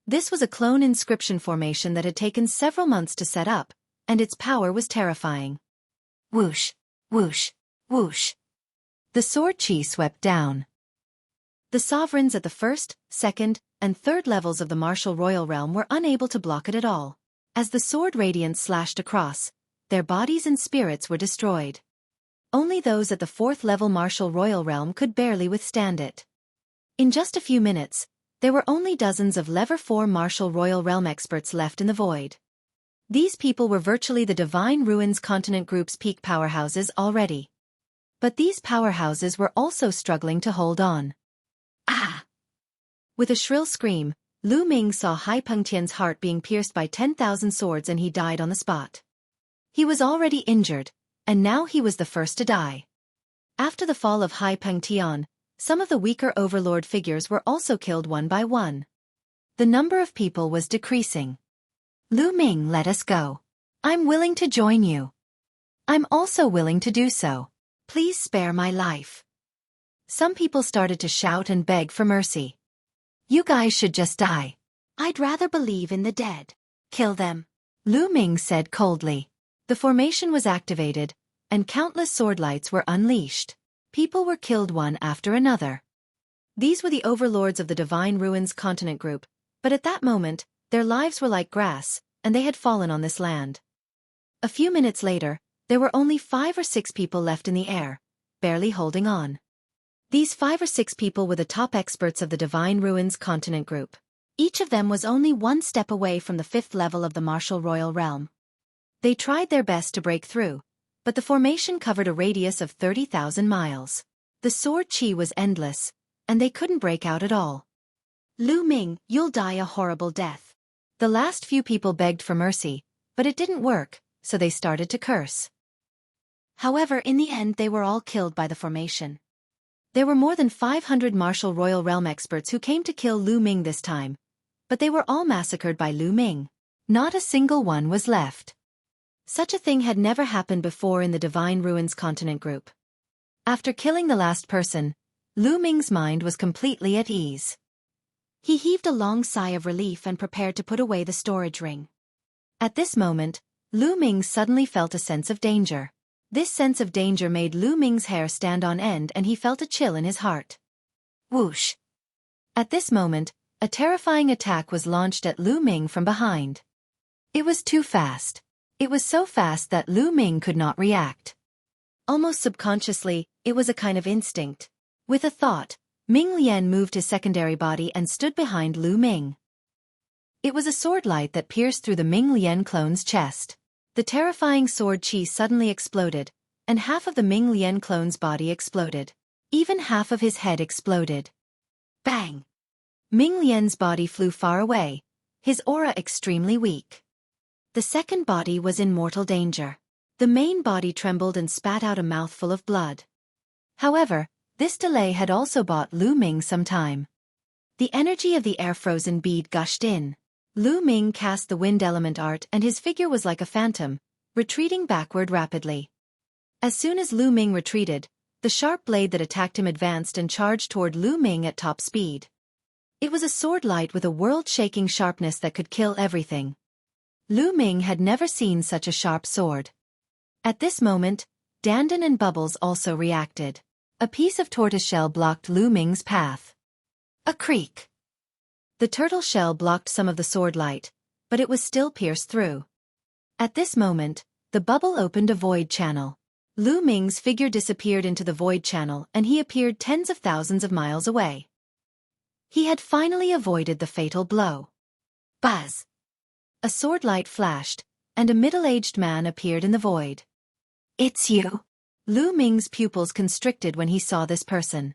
S1: This was a clone inscription formation that had taken several months to set up, and its power was terrifying. Whoosh, whoosh, whoosh. The sword chi swept down. The sovereigns at the 1st, 2nd, and 3rd levels of the Martial Royal Realm were unable to block it at all. As the sword radiance slashed across, their bodies and spirits were destroyed. Only those at the 4th level martial royal realm could barely withstand it. In just a few minutes, there were only dozens of level 4 martial royal realm experts left in the void. These people were virtually the Divine Ruins Continent Group's peak powerhouses already. But these powerhouses were also struggling to hold on. Ah! With a shrill scream, Lu Ming saw Hai Pengtian's heart being pierced by 10,000 swords and he died on the spot. He was already injured, and now he was the first to die. After the fall of Hai Pengtian, some of the weaker overlord figures were also killed one by one. The number of people was decreasing. Lu Ming, let us go. I'm willing to join you. I'm also willing to do so. Please spare my life. Some people started to shout and beg for mercy. You guys should just die. I'd rather believe in the dead. Kill them. Lu Ming said coldly. The formation was activated, and countless sword lights were unleashed. People were killed one after another. These were the overlords of the Divine Ruins Continent Group, but at that moment, their lives were like grass, and they had fallen on this land. A few minutes later, there were only 5 or 6 people left in the air, barely holding on. These 5 or 6 people were the top experts of the Divine Ruins Continent Group. Each of them was only one step away from the 5th level of the martial royal realm. They tried their best to break through, but the formation covered a radius of 30,000 miles. The sword chi was endless, and they couldn't break out at all. Lu Ming, you'll die a horrible death. The last few people begged for mercy, but it didn't work, so they started to curse. However, in the end they were all killed by the formation. There were more than 500 martial royal realm experts who came to kill Lu Ming this time, but they were all massacred by Lu Ming. Not a single one was left. Such a thing had never happened before in the Divine Ruins Continent Group. After killing the last person, Lu Ming's mind was completely at ease. He heaved a long sigh of relief and prepared to put away the storage ring. At this moment, Lu Ming suddenly felt a sense of danger. This sense of danger made Lu Ming's hair stand on end and he felt a chill in his heart. Whoosh! At this moment, a terrifying attack was launched at Lu Ming from behind. It was too fast. It was so fast that Lu Ming could not react. Almost subconsciously, it was a kind of instinct. With a thought, Ming Lian moved his secondary body and stood behind Lu Ming. It was a sword light that pierced through the Ming Lian clone's chest. The terrifying sword chi suddenly exploded, and half of the Ming Lian clone's body exploded. Even half of his head exploded. Bang! Ming Lian's body flew far away, his aura extremely weak. The second body was in mortal danger. The main body trembled and spat out a mouthful of blood. However, this delay had also bought Lu Ming some time. The energy of the air-frozen bead gushed in. Lu Ming cast the wind element art and his figure was like a phantom, retreating backward rapidly. As soon as Lu Ming retreated, the sharp blade that attacked him advanced and charged toward Lu Ming at top speed. It was a sword light with a world-shaking sharpness that could kill everything. Lu Ming had never seen such a sharp sword. At this moment, Dandan and Bubbles also reacted. A piece of tortoiseshell blocked Lu Ming's path. A creak. The turtle shell blocked some of the sword light, but it was still pierced through. At this moment, the bubble opened a void channel. Lu Ming's figure disappeared into the void channel and he appeared tens of thousands of miles away. He had finally avoided the fatal blow. Buzz! A sword light flashed, and a middle-aged man appeared in the void. It's you. Lu Ming's pupils constricted when he saw this person.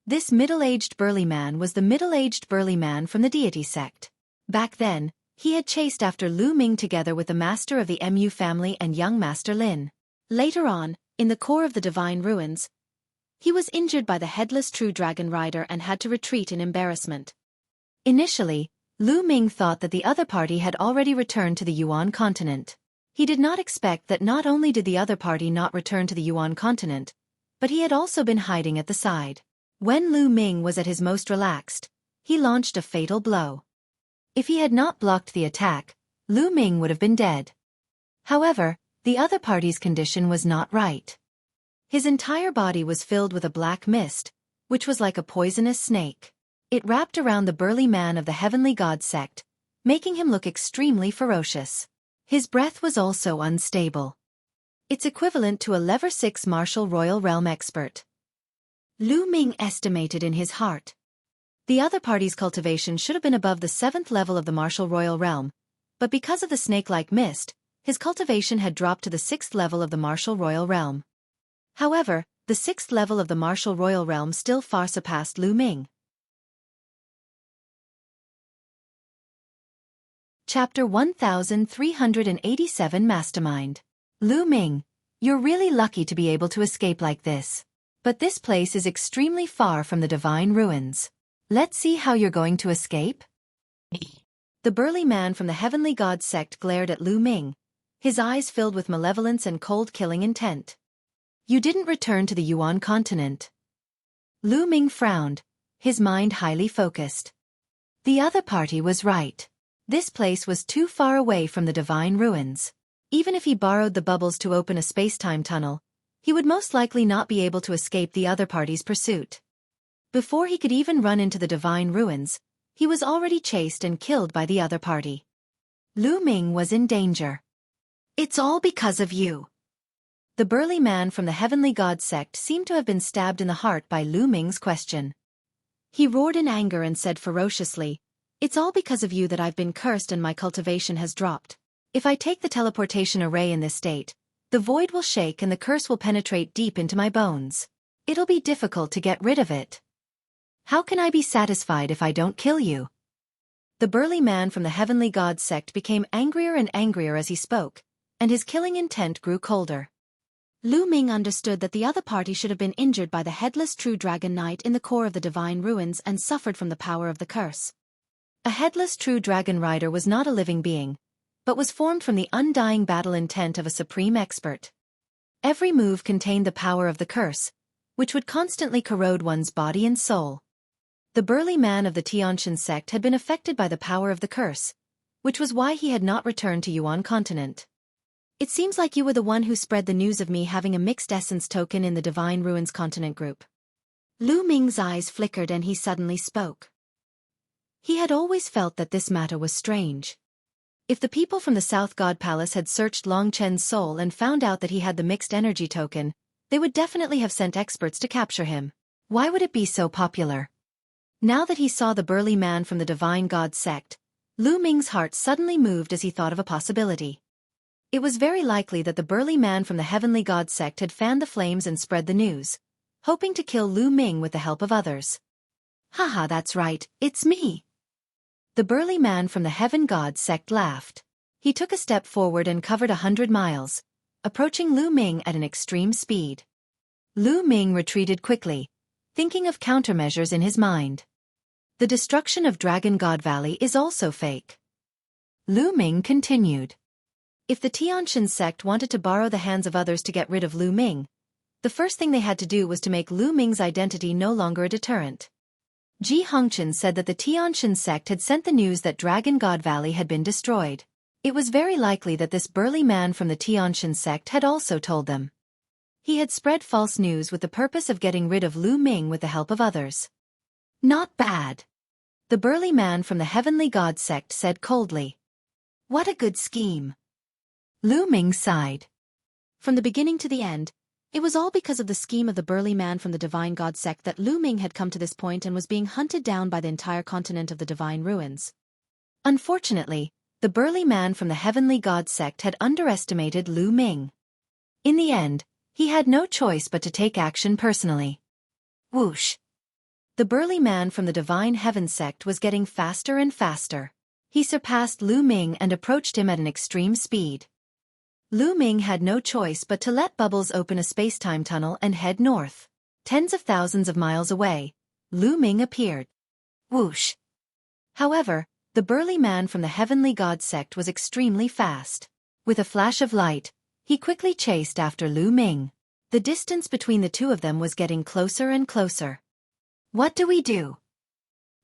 S1: This middle-aged burly man was the middle-aged burly man from the deity sect. Back then, he had chased after Lu Ming together with the master of the Mu family and young Master Lin. Later on, in the core of the Divine Ruins, he was injured by the headless true dragon rider and had to retreat in embarrassment. Initially, Lu Ming thought that the other party had already returned to the Yuan continent. He did not expect that not only did the other party not return to the Yuan continent, but he had also been hiding at the side. When Lu Ming was at his most relaxed, he launched a fatal blow. If he had not blocked the attack, Lu Ming would have been dead. However, the other party's condition was not right. His entire body was filled with a black mist, which was like a poisonous snake. It wrapped around the burly man of the Heavenly God sect, making him look extremely ferocious. His breath was also unstable. It's equivalent to a level 6 martial royal realm expert. Lu Ming estimated in his heart. The other party's cultivation should have been above the 7th level of the martial royal realm, but because of the snake-like mist, his cultivation had dropped to the 6th level of the martial royal realm. However, the 6th level of the martial royal realm still far surpassed Lu Ming. Chapter 1387 Mastermind. Lu Ming, you're really lucky to be able to escape like this. But this place is extremely far from the divine ruins. Let's see how you're going to escape. The burly man from the heavenly god sect glared at Lu Ming, his eyes filled with malevolence and cold-killing intent. You didn't return to the Yuan continent. Lu Ming frowned, his mind highly focused. The other party was right. This place was too far away from the divine ruins. Even if he borrowed the bubbles to open a space-time tunnel, he would most likely not be able to escape the other party's pursuit. Before he could even run into the divine ruins, he was already chased and killed by the other party. Lu Ming was in danger. It's all because of you. The burly man from the heavenly god sect seemed to have been stabbed in the heart by Lu Ming's question. He roared in anger and said ferociously, "It's all because of you that I've been cursed and my cultivation has dropped. If I take the teleportation array in this state, the void will shake and the curse will penetrate deep into my bones. It'll be difficult to get rid of it. How can I be satisfied if I don't kill you?" The burly man from the heavenly god sect became angrier and angrier as he spoke, and his killing intent grew colder. Lu Ming understood that the other party should have been injured by the headless true dragon knight in the core of the divine ruins and suffered from the power of the curse. A headless true dragon rider was not a living being, but was formed from the undying battle intent of a supreme expert. Every move contained the power of the curse, which would constantly corrode one's body and soul. The burly man of the Tianqian sect had been affected by the power of the curse, which was why he had not returned to Yuan continent. It seems like you were the one who spread the news of me having a mixed essence token in the Divine Ruins continent group. Lu Ming's eyes flickered and he suddenly spoke. He had always felt that this matter was strange. If the people from the South God Palace had searched Long Chen's soul and found out that he had the mixed energy token, they would definitely have sent experts to capture him. Why would it be so popular? Now that he saw the burly man from the Divine God sect, Lu Ming's heart suddenly moved as he thought of a possibility. It was very likely that the burly man from the Heavenly God sect had fanned the flames and spread the news, hoping to kill Lu Ming with the help of others. Haha, that's right, it's me. The burly man from the Heaven God sect laughed. He took a step forward and covered 100 miles, approaching Lu Ming at an extreme speed. Lu Ming retreated quickly, thinking of countermeasures in his mind. The destruction of Dragon God Valley is also fake. Lu Ming continued. If the Tianqian sect wanted to borrow the hands of others to get rid of Lu Ming, the first thing they had to do was to make Lu Ming's identity no longer a deterrent. Ji Hongqian said that the Tianqian sect had sent the news that Dragon God Valley had been destroyed. It was very likely that this burly man from the Tianqian sect had also told them. He had spread false news with the purpose of getting rid of Lu Ming with the help of others. Not bad. The burly man from the Heavenly God sect said coldly. What a good scheme. Lu Ming sighed. From the beginning to the end, it was all because of the scheme of the burly man from the Divine God sect that Lu Ming had come to this point and was being hunted down by the entire continent of the Divine Ruins. Unfortunately, the burly man from the Heavenly God sect had underestimated Lu Ming. In the end, he had no choice but to take action personally. Whoosh! The burly man from the Divine Heaven sect was getting faster and faster. He surpassed Lu Ming and approached him at an extreme speed. Lu Ming had no choice but to let Bubbles open a space-time tunnel and head north. Tens of thousands of miles away, Lu Ming appeared. Whoosh! However, the burly man from the Heavenly God sect was extremely fast. With a flash of light, he quickly chased after Lu Ming. The distance between the two of them was getting closer and closer. What do we do?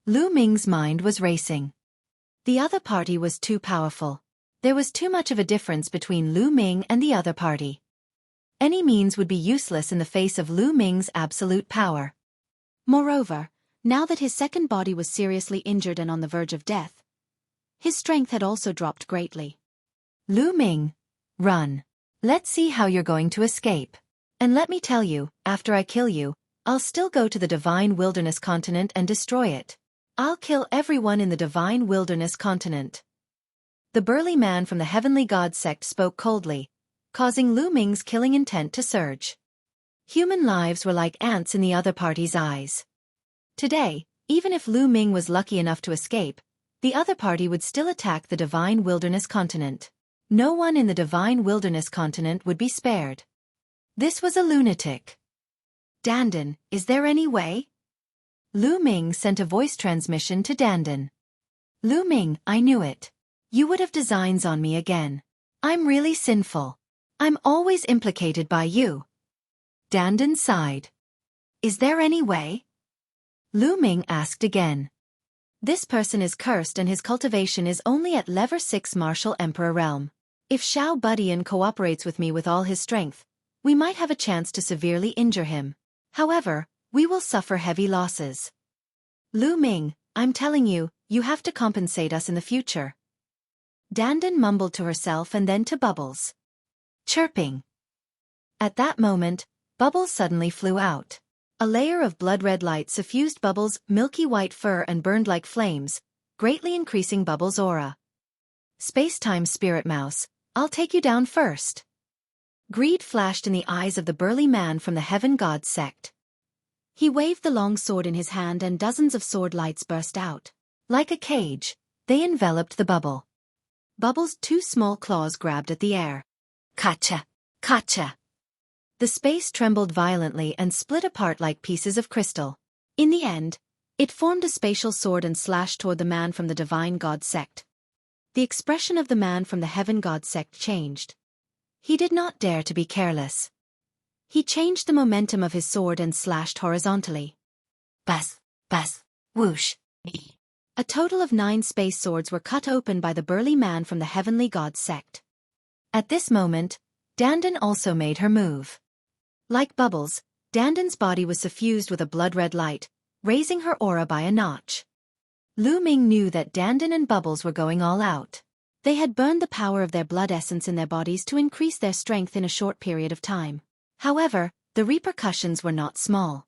S1: Lu Ming's mind was racing. The other party was too powerful. There was too much of a difference between Lu Ming and the other party. Any means would be useless in the face of Lu Ming's absolute power. Moreover, now that his second body was seriously injured and on the verge of death, His strength had also dropped greatly. Lu Ming, run. Let's see how you're going to escape. And let me tell you, after I kill you, I'll still go to the Divine Wilderness Continent and destroy it. I'll kill everyone in the Divine Wilderness Continent. The burly man from the Heavenly God sect spoke coldly, causing Lu Ming's killing intent to surge. Human lives were like ants in the other party's eyes. Today, even if Lu Ming was lucky enough to escape, the other party would still attack the Divine Wilderness Continent. No one in the Divine Wilderness Continent would be spared. This was a lunatic. Dandan, is there any way? Lu Ming sent a voice transmission to Dandan. Lu Ming, I knew it. You would have designs on me again. I'm really sinful. I'm always implicated by you. Dandan sighed. Is there any way? Lu Ming asked again. This person is cursed and his cultivation is only at level 6 Martial Emperor realm. If Xiao Budian cooperates with me with all his strength, we might have a chance to severely injure him. However, we will suffer heavy losses. Lu Ming, I'm telling you, you have to compensate us in the future. Dandan mumbled to herself and then to Bubbles. Chirping. At that moment, Bubbles suddenly flew out. A layer of blood-red light suffused Bubbles' milky white fur and burned like flames, greatly increasing Bubbles' aura. Space-time spirit mouse, I'll take you down first. Greed flashed in the eyes of the burly man from the Heaven God sect. He waved the long sword in his hand and dozens of sword lights burst out. Like a cage, they enveloped the bubble. Bubbles' 2 small claws grabbed at the air. Kacha! Kacha! The space trembled violently and split apart like pieces of crystal. In the end, it formed a spatial sword and slashed toward the man from the Divine God sect. The expression of the man from the Heaven God sect changed. He did not dare to be careless. He changed the momentum of his sword and slashed horizontally. Buzz, buzz, whoosh. A total of 9 space swords were cut open by the burly man from the Heavenly God sect. At this moment, Dandan also made her move. Like Bubbles, Dandan's body was suffused with a blood-red light, raising her aura by a notch. Lu Ming knew that Dandan and Bubbles were going all out. They had burned the power of their blood essence in their bodies to increase their strength in a short period of time. However, the repercussions were not small.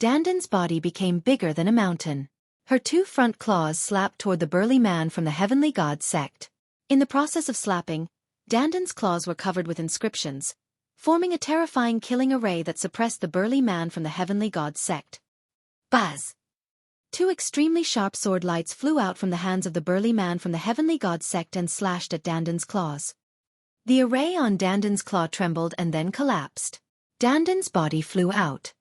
S1: Dandan's body became bigger than a mountain. Her 2 front claws slapped toward the burly man from the Heavenly God sect. In the process of slapping, Dandan's claws were covered with inscriptions, forming a terrifying killing array that suppressed the burly man from the Heavenly God sect. Buzz! 2 extremely sharp sword lights flew out from the hands of the burly man from the Heavenly God sect and slashed at Dandan's claws. The array on Dandan's claw trembled and then collapsed. Dandan's body flew out.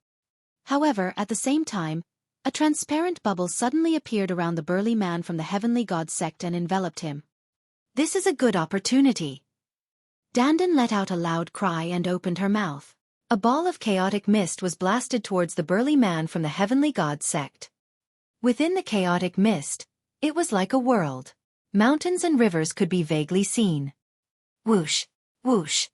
S1: However, at the same time, a transparent bubble suddenly appeared around the burly man from the Heavenly God sect and enveloped him. This is a good opportunity. Dandan let out a loud cry and opened her mouth. A ball of chaotic mist was blasted towards the burly man from the Heavenly God sect. Within the chaotic mist, it was like a world. Mountains and rivers could be vaguely seen. Whoosh, whoosh.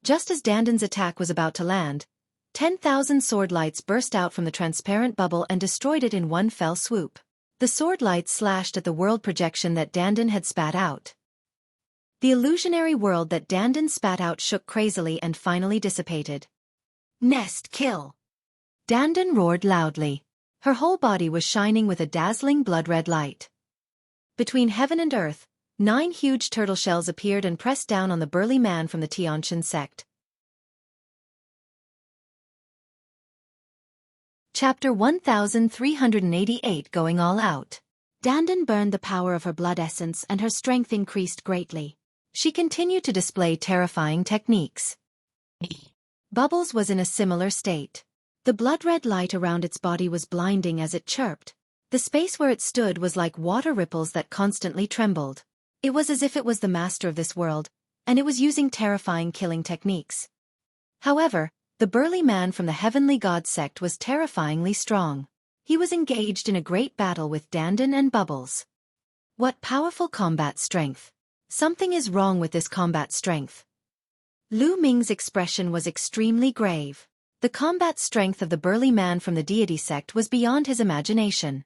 S1: Just as Dandan's attack was about to land, 10,000 sword lights burst out from the transparent bubble and destroyed it in one fell swoop. The sword lights slashed at the world projection that Dandan had spat out. The illusionary world that Dandan spat out shook crazily and finally dissipated. Nest kill! Dandan roared loudly. Her whole body was shining with a dazzling blood-red light. Between heaven and earth, 9 huge turtle shells appeared and pressed down on the burly man from the Tiantian sect. Chapter 1388 Going All Out. Dandan burned the power of her blood essence and her strength increased greatly. She continued to display terrifying techniques. Bubbles was in a similar state. The blood-red light around its body was blinding as it chirped. The space where it stood was like water ripples that constantly trembled. It was as if it was the master of this world, and it was using terrifying killing techniques. However, the burly man from the Heavenly God sect was terrifyingly strong. He was engaged in a great battle with Dandan and Bubbles. What powerful combat strength! Something is wrong with this combat strength. Lu Ming's expression was extremely grave. The combat strength of the burly man from the deity sect was beyond his imagination.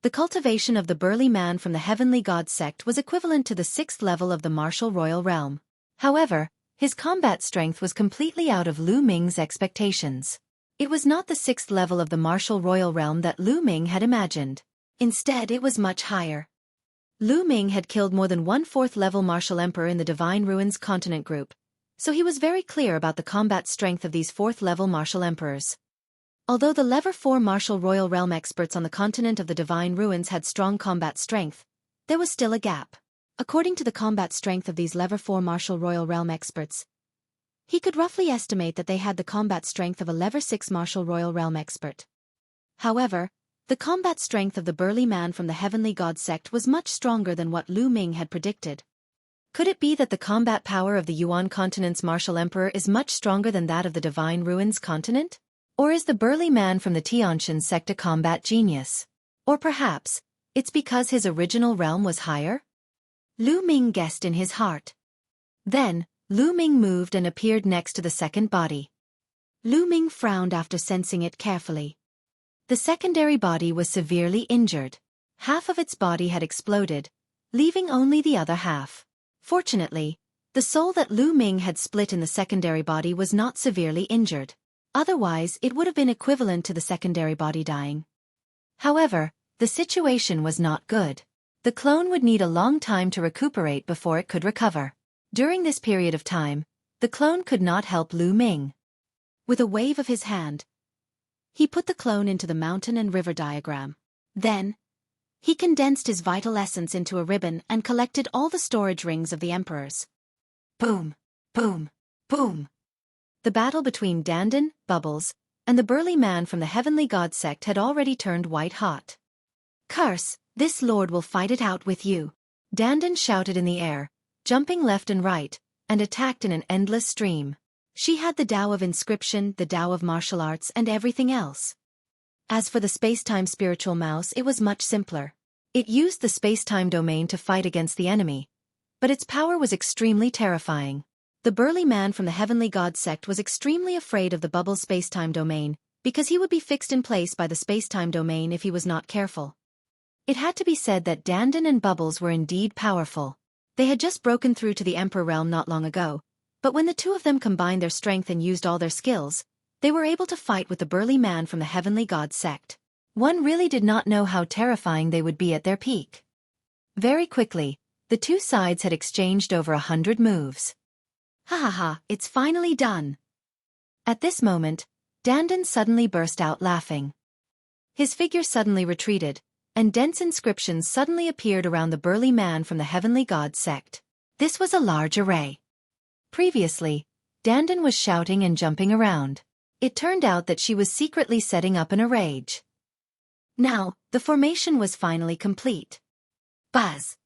S1: The cultivation of the burly man from the heavenly god sect was equivalent to the 6th level of the martial royal realm. However, his combat strength was completely out of Lu Ming's expectations. It was not the 6th level of the martial royal realm that Lu Ming had imagined. Instead, it was much higher. Lu Ming had killed more than 1/4 level martial emperor in the Divine Ruins continent group, so he was very clear about the combat strength of these 4th level martial emperors. Although the level 4 martial royal realm experts on the continent of the Divine Ruins had strong combat strength, there was still a gap. According to the combat strength of these level 4 martial royal realm experts, he could roughly estimate that they had the combat strength of a level 6 martial royal realm expert. However, the combat strength of the burly man from the heavenly god sect was much stronger than what Lu Ming had predicted. Could it be that the combat power of the Yuan continent's martial emperor is much stronger than that of the Divine Ruins continent? Or is the burly man from the Tianshan sect a combat genius? Or perhaps, it's because his original realm was higher? Lu Ming guessed in his heart. Then, Lu Ming moved and appeared next to the second body. Lu Ming frowned after sensing it carefully. The secondary body was severely injured. Half of its body had exploded, leaving only the other half. Fortunately, the soul that Lu Ming had split in the secondary body was not severely injured. Otherwise, it would have been equivalent to the secondary body dying. However, the situation was not good. The clone would need a long time to recuperate before it could recover. During this period of time, the clone could not help Lu Ming. With a wave of his hand, he put the clone into the mountain and river diagram. Then, he condensed his vital essence into a ribbon and collected all the storage rings of the emperors. Boom, boom, boom. The battle between Dandan, Bubbles, and the burly man from the heavenly god sect had already turned white hot. Curse, this lord will fight it out with you. Dandan shouted in the air, jumping left and right, and attacked in an endless stream. She had the Tao of inscription, the Tao of martial arts, and everything else. As for the space-time spiritual mouse, it was much simpler. It used the space-time domain to fight against the enemy, but its power was extremely terrifying. The burly man from the heavenly god sect was extremely afraid of the bubble space-time domain, because he would be fixed in place by the space-time domain if he was not careful. It had to be said that Dandan and Bubbles were indeed powerful. They had just broken through to the Emperor realm not long ago, but when the two of them combined their strength and used all their skills, they were able to fight with the burly man from the heavenly god sect. One really did not know how terrifying they would be at their peak. Very quickly, the two sides had exchanged over 100 moves. Ha ha ha, it's finally done. At this moment, Dandan suddenly burst out laughing. His figure suddenly retreated, and dense inscriptions suddenly appeared around the burly man from the heavenly god sect. This was a large array. Previously, Dandan was shouting and jumping around. It turned out that she was secretly setting up an array. Now, the formation was finally complete. Buzz!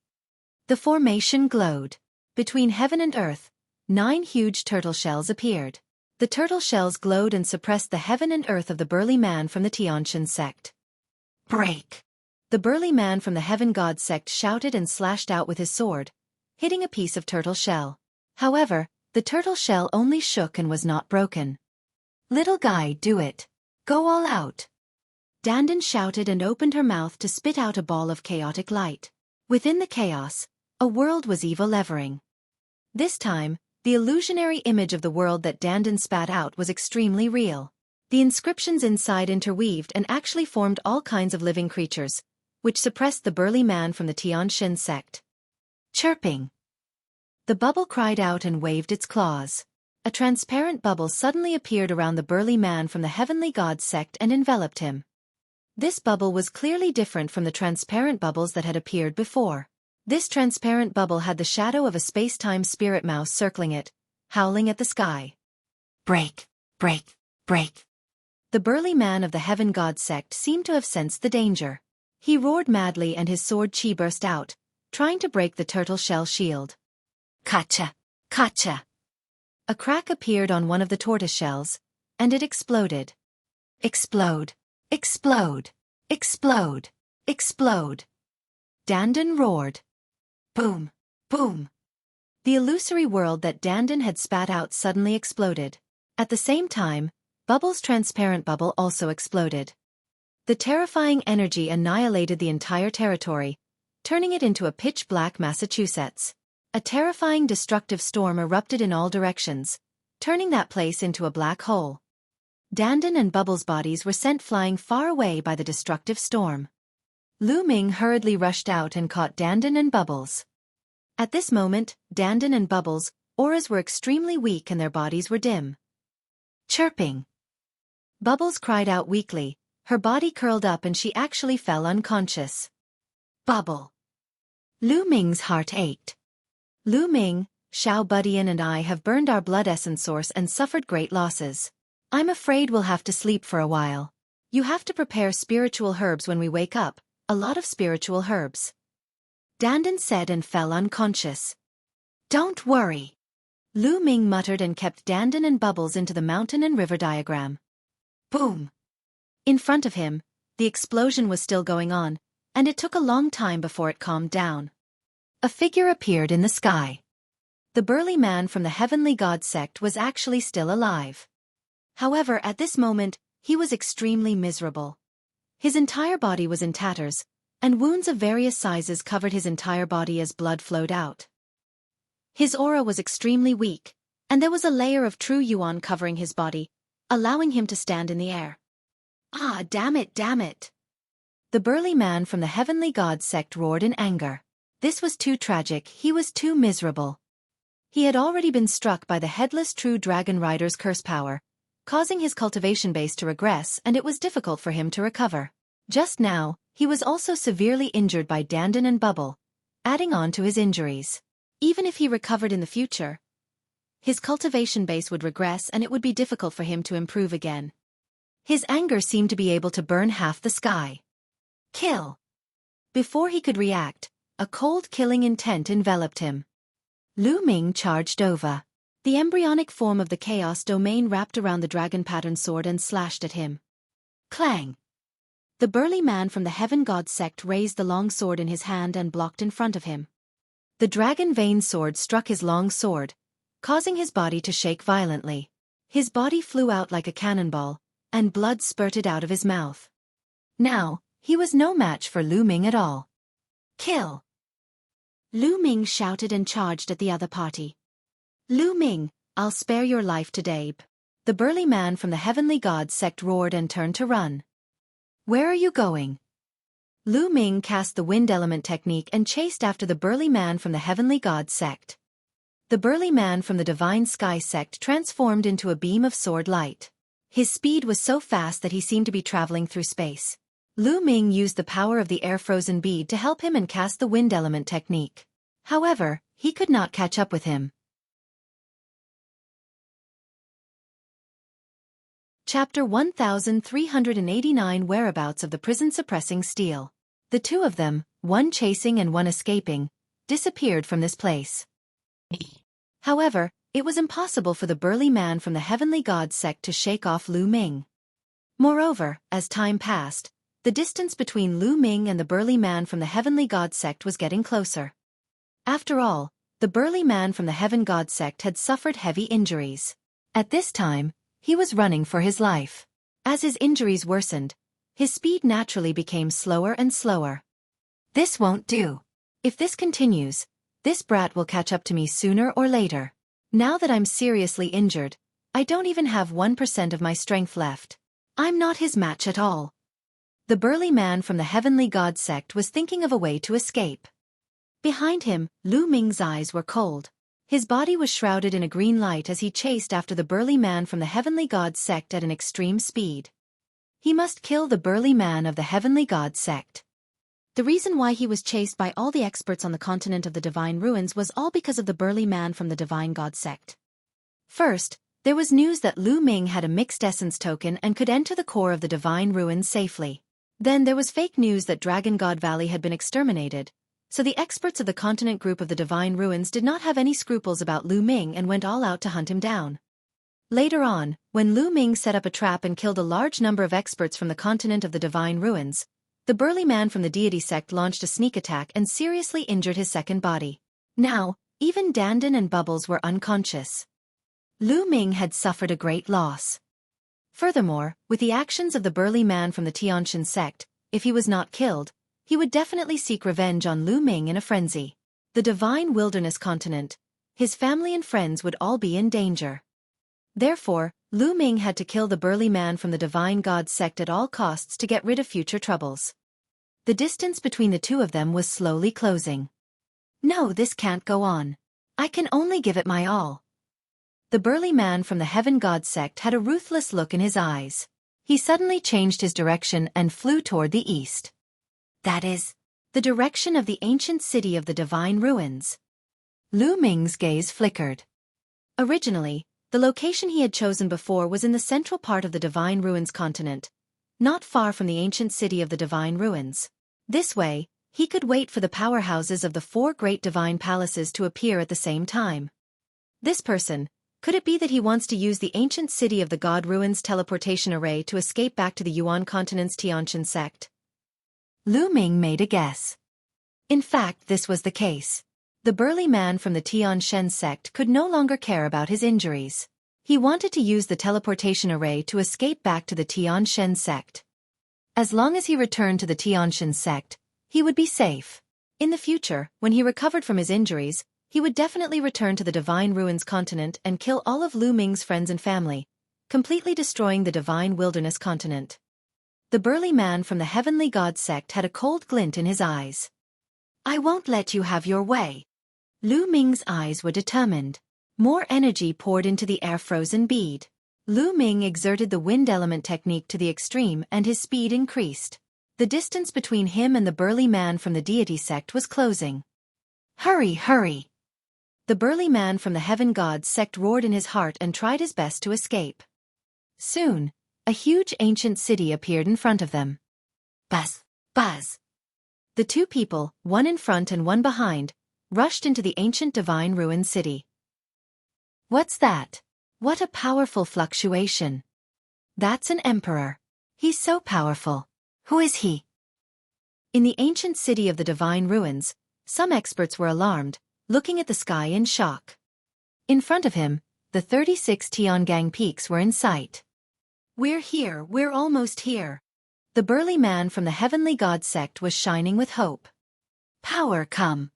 S1: The formation glowed. Between heaven and earth, 9 huge turtle shells appeared. The turtle shells glowed and suppressed the heaven and earth of the burly man from the Tianshan sect. Break! The burly man from the heaven god sect shouted and slashed out with his sword, hitting a piece of turtle shell. However, the turtle shell only shook and was not broken. Little guy, do it. Go all out. Dandan shouted and opened her mouth to spit out a ball of chaotic light. Within the chaos, a world was evolevering. This time, the illusionary image of the world that Dandan spat out was extremely real. The inscriptions inside interweaved and actually formed all kinds of living creatures, which suppressed the burly man from the Tianshan sect. Chirping. The bubble cried out and waved its claws. A transparent bubble suddenly appeared around the burly man from the heavenly god sect and enveloped him. This bubble was clearly different from the transparent bubbles that had appeared before. This transparent bubble had the shadow of a space-time spirit mouse circling it, howling at the sky. Break, break, break. The burly man of the heaven god sect seemed to have sensed the danger. He roared madly and his sword chi burst out, trying to break the turtle shell shield. Kacha! Kacha! A crack appeared on one of the tortoise shells, and it exploded. Explode! Explode! Explode! Explode! Dandan roared. Boom! Boom! The illusory world that Dandan had spat out suddenly exploded. At the same time, Bubbles' transparent bubble also exploded. The terrifying energy annihilated the entire territory, turning it into a pitch-black Massachusetts. A terrifying destructive storm erupted in all directions, turning that place into a black hole. Dandan and Bubbles' bodies were sent flying far away by the destructive storm. Lu Ming hurriedly rushed out and caught Dandan and Bubbles. At this moment, Dandan and Bubbles' auras were extremely weak and their bodies were dim. Chirping. Bubbles cried out weakly, her body curled up and she actually fell unconscious. Bubble. Lu Ming's heart ached. Lu Ming, Xiao Budian and I have burned our blood essence source and suffered great losses. I'm afraid we'll have to sleep for a while. You have to prepare spiritual herbs when we wake up, a lot of spiritual herbs. Dandan said and fell unconscious. Don't worry. Lu Ming muttered and kept Dandan and Bubbles into the mountain and river diagram. Boom! In front of him, the explosion was still going on, and it took a long time before it calmed down. A figure appeared in the sky. The burly man from the heavenly god sect was actually still alive. However, at this moment, he was extremely miserable. His entire body was in tatters, and wounds of various sizes covered his entire body as blood flowed out. His aura was extremely weak, and there was a layer of true yuan covering his body, allowing him to stand in the air. Ah, damn it, damn it! The burly man from the heavenly god sect roared in anger. This was too tragic, he was too miserable. He had already been struck by the headless true dragon rider's curse power, causing his cultivation base to regress and it was difficult for him to recover. Just now, he was also severely injured by Dandan and Bubble, adding on to his injuries. Even if he recovered in the future, his cultivation base would regress and it would be difficult for him to improve again. His anger seemed to be able to burn half the sky. Kill! Before he could react, a cold killing intent enveloped him. Lu Ming charged over. The embryonic form of the chaos domain wrapped around the dragon pattern sword and slashed at him. Clang! The burly man from the heaven god sect raised the long sword in his hand and blocked in front of him. The dragon vein sword struck his long sword, causing his body to shake violently. His body flew out like a cannonball, and blood spurted out of his mouth. Now, he was no match for Lu Ming at all. Kill! Lu Ming shouted and charged at the other party. Lu Ming, I'll spare your life today. The burly man from the heavenly god sect roared and turned to run. Where are you going? Lu Ming cast the wind element technique and chased after the burly man from the heavenly god sect. The burly man from the divine sky sect transformed into a beam of sword light. His speed was so fast that he seemed to be traveling through space. Lu Ming used the power of the air-frozen bead to help him and cast the wind element technique. However, he could not catch up with him. Chapter 1389 Whereabouts of the Prison Suppressing Steel. The two of them, one chasing and one escaping, disappeared from this place. However, it was impossible for the burly man from the heavenly god sect to shake off Lu Ming. Moreover, as time passed, the distance between Lu Ming and the burly man from the heavenly god sect was getting closer. After all, the burly man from the heaven god sect had suffered heavy injuries. At this time, he was running for his life. As his injuries worsened, his speed naturally became slower and slower. This won't do. If this continues, this brat will catch up to me sooner or later. Now that I'm seriously injured, I don't even have 1% of my strength left. I'm not his match at all. The burly man from the heavenly god sect was thinking of a way to escape. Behind him, Lu Ming's eyes were cold. His body was shrouded in a green light as he chased after the burly man from the heavenly god sect at an extreme speed. He must kill the burly man of the heavenly god sect. The reason why he was chased by all the experts on the continent of the Divine Ruins was all because of the burly man from the Divine God sect. First, there was news that Lu Ming had a mixed essence token and could enter the core of the Divine Ruins safely. Then there was fake news that Dragon God Valley had been exterminated, so the experts of the continent group of the Divine Ruins did not have any scruples about Lu Ming and went all out to hunt him down. Later on, when Lu Ming set up a trap and killed a large number of experts from the continent of the Divine Ruins, the burly man from the deity sect launched a sneak attack and seriously injured his second body. Now, even Dandan and Bubbles were unconscious. Lu Ming had suffered a great loss. Furthermore, with the actions of the burly man from the Tianshan sect, if he was not killed, he would definitely seek revenge on Lu Ming in a frenzy. The divine wilderness continent, his family and friends would all be in danger. Therefore, Lu Ming had to kill the burly man from the divine god sect at all costs to get rid of future troubles. The distance between the two of them was slowly closing. No, this can't go on. I can only give it my all. The burly man from the heaven god sect had a ruthless look in his eyes. He suddenly changed his direction and flew toward the east. That is, the direction of the ancient city of the divine ruins. Lu Ming's gaze flickered. Originally, the location he had chosen before was in the central part of the divine ruins continent, not far from the ancient city of the divine ruins. This way, he could wait for the powerhouses of the 4 great divine palaces to appear at the same time. This person, could it be that he wants to use the ancient city of the god ruins teleportation array to escape back to the Yuan continent's Tianshan sect? Lu Ming made a guess. In fact, this was the case. The burly man from the Tianshan sect could no longer care about his injuries. He wanted to use the teleportation array to escape back to the Tianshan sect. As long as he returned to the Tianshan sect, he would be safe. In the future, when he recovered from his injuries, he would definitely return to the divine ruins continent and kill all of Lu Ming's friends and family, completely destroying the divine wilderness continent. The burly man from the heavenly god sect had a cold glint in his eyes. I won't let you have your way. Lu Ming's eyes were determined. More energy poured into the air-frozen bead. Lu Ming exerted the wind element technique to the extreme and his speed increased. The distance between him and the burly man from the deity sect was closing. Hurry, hurry! The burly man from the heaven god sect roared in his heart and tried his best to escape. Soon, a huge ancient city appeared in front of them. Buzz! Buzz! The 2 people, one in front and one behind, rushed into the ancient divine ruin city. What's that? What a powerful fluctuation. That's an emperor. He's so powerful. Who is he? In the ancient city of the divine ruins, some experts were alarmed, looking at the sky in shock. In front of him, the 36 Tiangang peaks were in sight. We're here, we're almost here. The burly man from the heavenly god sect was shining with hope. Power come.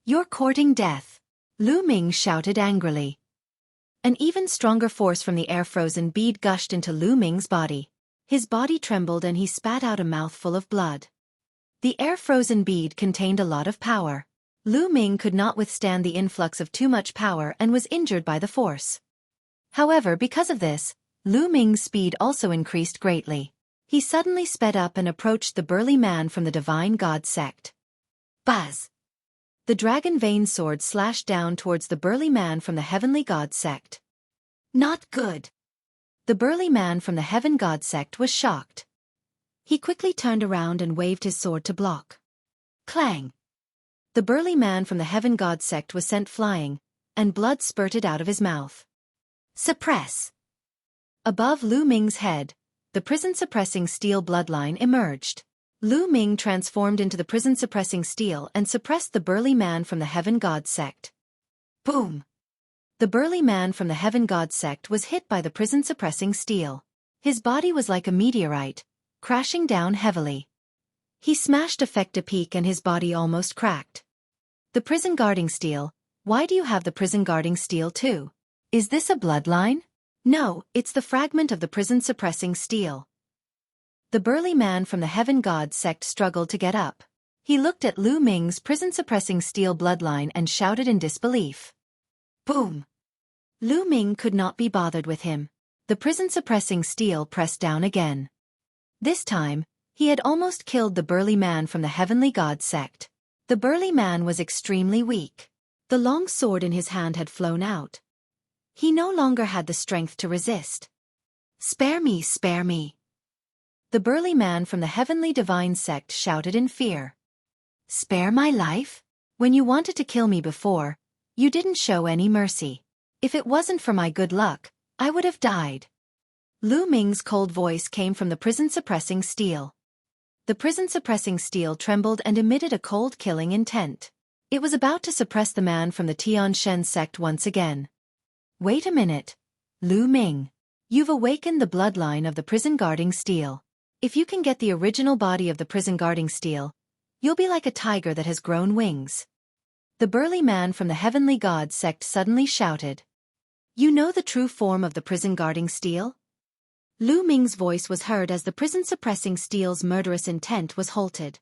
S1: You're courting death. Lu Ming shouted angrily. An even stronger force from the air-frozen bead gushed into Lu Ming's body. His body trembled and he spat out a mouthful of blood. The air-frozen bead contained a lot of power. Lu Ming could not withstand the influx of too much power and was injured by the force. However, because of this, Lu Ming's speed also increased greatly. He suddenly sped up and approached the burly man from the divine god sect. Buzz! The dragon vein sword slashed down towards the burly man from the heavenly god sect. Not good! The burly man from the heaven god sect was shocked. He quickly turned around and waved his sword to block. Clang! The burly man from the heaven god sect was sent flying, and blood spurted out of his mouth. Suppress! Above Lu Ming's head, the prison-suppressing steel bloodline emerged. Lu Ming transformed into the prison-suppressing steel and suppressed the burly man from the heaven god sect. Boom! The burly man from the heaven god sect was hit by the prison-suppressing steel. His body was like a meteorite, crashing down heavily. He smashed Effecta Peak and his body almost cracked. The prison-guarding steel, why do you have the prison-guarding steel too? Is this a bloodline? No, it's the fragment of the prison-suppressing steel. The burly man from the heaven god sect struggled to get up. He looked at Lu Ming's prison-suppressing steel bloodline and shouted in disbelief. Boom! Lu Ming could not be bothered with him. The prison-suppressing steel pressed down again. This time, he had almost killed the burly man from the heavenly god sect. The burly man was extremely weak. The long sword in his hand had flown out. He no longer had the strength to resist. Spare me, spare me! The burly man from the heavenly divine sect shouted in fear. Spare my life? When you wanted to kill me before, you didn't show any mercy. If it wasn't for my good luck, I would have died. Lu Ming's cold voice came from the prison-suppressing steel. The prison-suppressing steel trembled and emitted a cold killing intent. It was about to suppress the man from the Tianshan sect once again. Wait a minute. Lu Ming. You've awakened the bloodline of the prison-guarding steel. If you can get the original body of the prison-guarding steel, you'll be like a tiger that has grown wings. The burly man from the Heavenly God sect suddenly shouted. You know the true form of the prison-guarding steel? Lu Ming's voice was heard as the prison-suppressing steel's murderous intent was halted.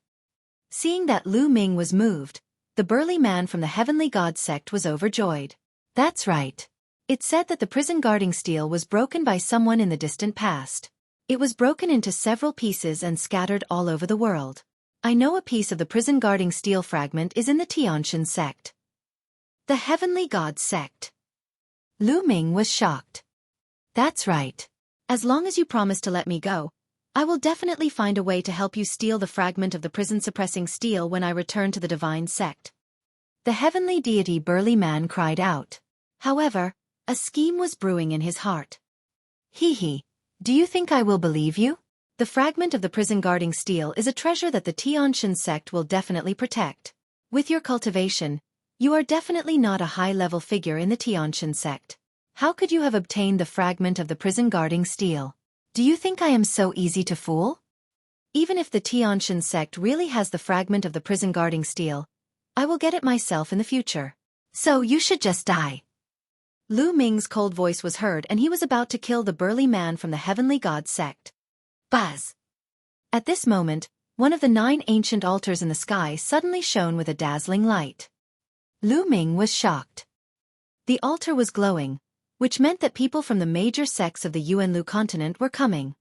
S1: Seeing that Lu Ming was moved, the burly man from the Heavenly God sect was overjoyed. That's right. It said that the prison-guarding steel was broken by someone in the distant past. It was broken into several pieces and scattered all over the world. I know a piece of the prison-guarding steel fragment is in the Tianshan sect. The Heavenly God sect. Lu Ming was shocked. That's right. As long as you promise to let me go, I will definitely find a way to help you steal the fragment of the prison-suppressing steel when I return to the divine sect. The heavenly deity burly man cried out. However, a scheme was brewing in his heart. Hee, do you think I will believe you? The fragment of the prison-guarding steel is a treasure that the Tianshan sect will definitely protect. With your cultivation, you are definitely not a high-level figure in the Tianshan sect. How could you have obtained the fragment of the prison-guarding steel? Do you think I am so easy to fool? Even if the Tianshan sect really has the fragment of the prison-guarding steel, I will get it myself in the future. So you should just die. Lu Ming's cold voice was heard and he was about to kill the burly man from the Heavenly God sect. Buzz! At this moment, one of the 9 ancient altars in the sky suddenly shone with a dazzling light. Lu Ming was shocked. The altar was glowing, which meant that people from the major sects of the Yuanlu continent were coming.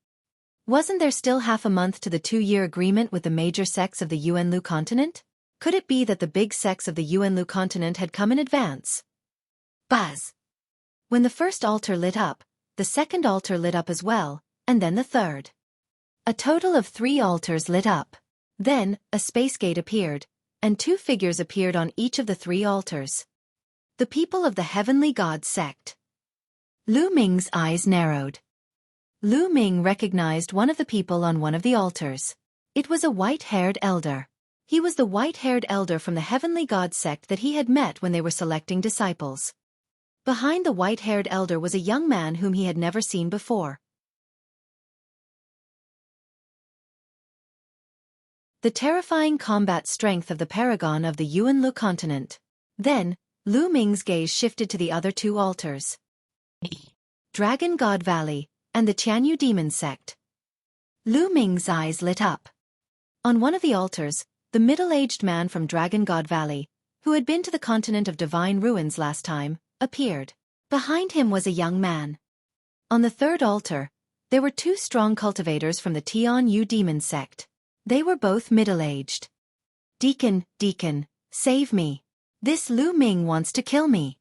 S1: Wasn't there still half a month to the 2-year agreement with the major sects of the Yuanlu continent? Could it be that the big sects of the Yuanlu continent had come in advance? Buzz! When the first altar lit up, the second altar lit up as well, and then the third. A total of 3 altars lit up. Then, a space gate appeared, and 2 figures appeared on each of the 3 altars. The people of the Heavenly God sect. Lu Ming's eyes narrowed. Lu Ming recognized one of the people on one of the altars. It was a white-haired elder. He was the white-haired elder from the Heavenly God sect that he had met when they were selecting disciples. Behind the white-haired elder was a young man whom he had never seen before. The terrifying combat strength of the paragon of the Yuanlu continent. Then, Lu Ming's gaze shifted to the other 2 altars. Dragon God Valley, and the Tianyu Demon Sect. Lu Ming's eyes lit up. On one of the altars, the middle-aged man from Dragon God Valley, who had been to the continent of divine ruins last time, appeared. Behind him was a young man. On the 3rd altar, there were 2 strong cultivators from the Tianyu Demon Sect. They were both middle-aged. Deacon, save me. This Lu Ming wants to kill me.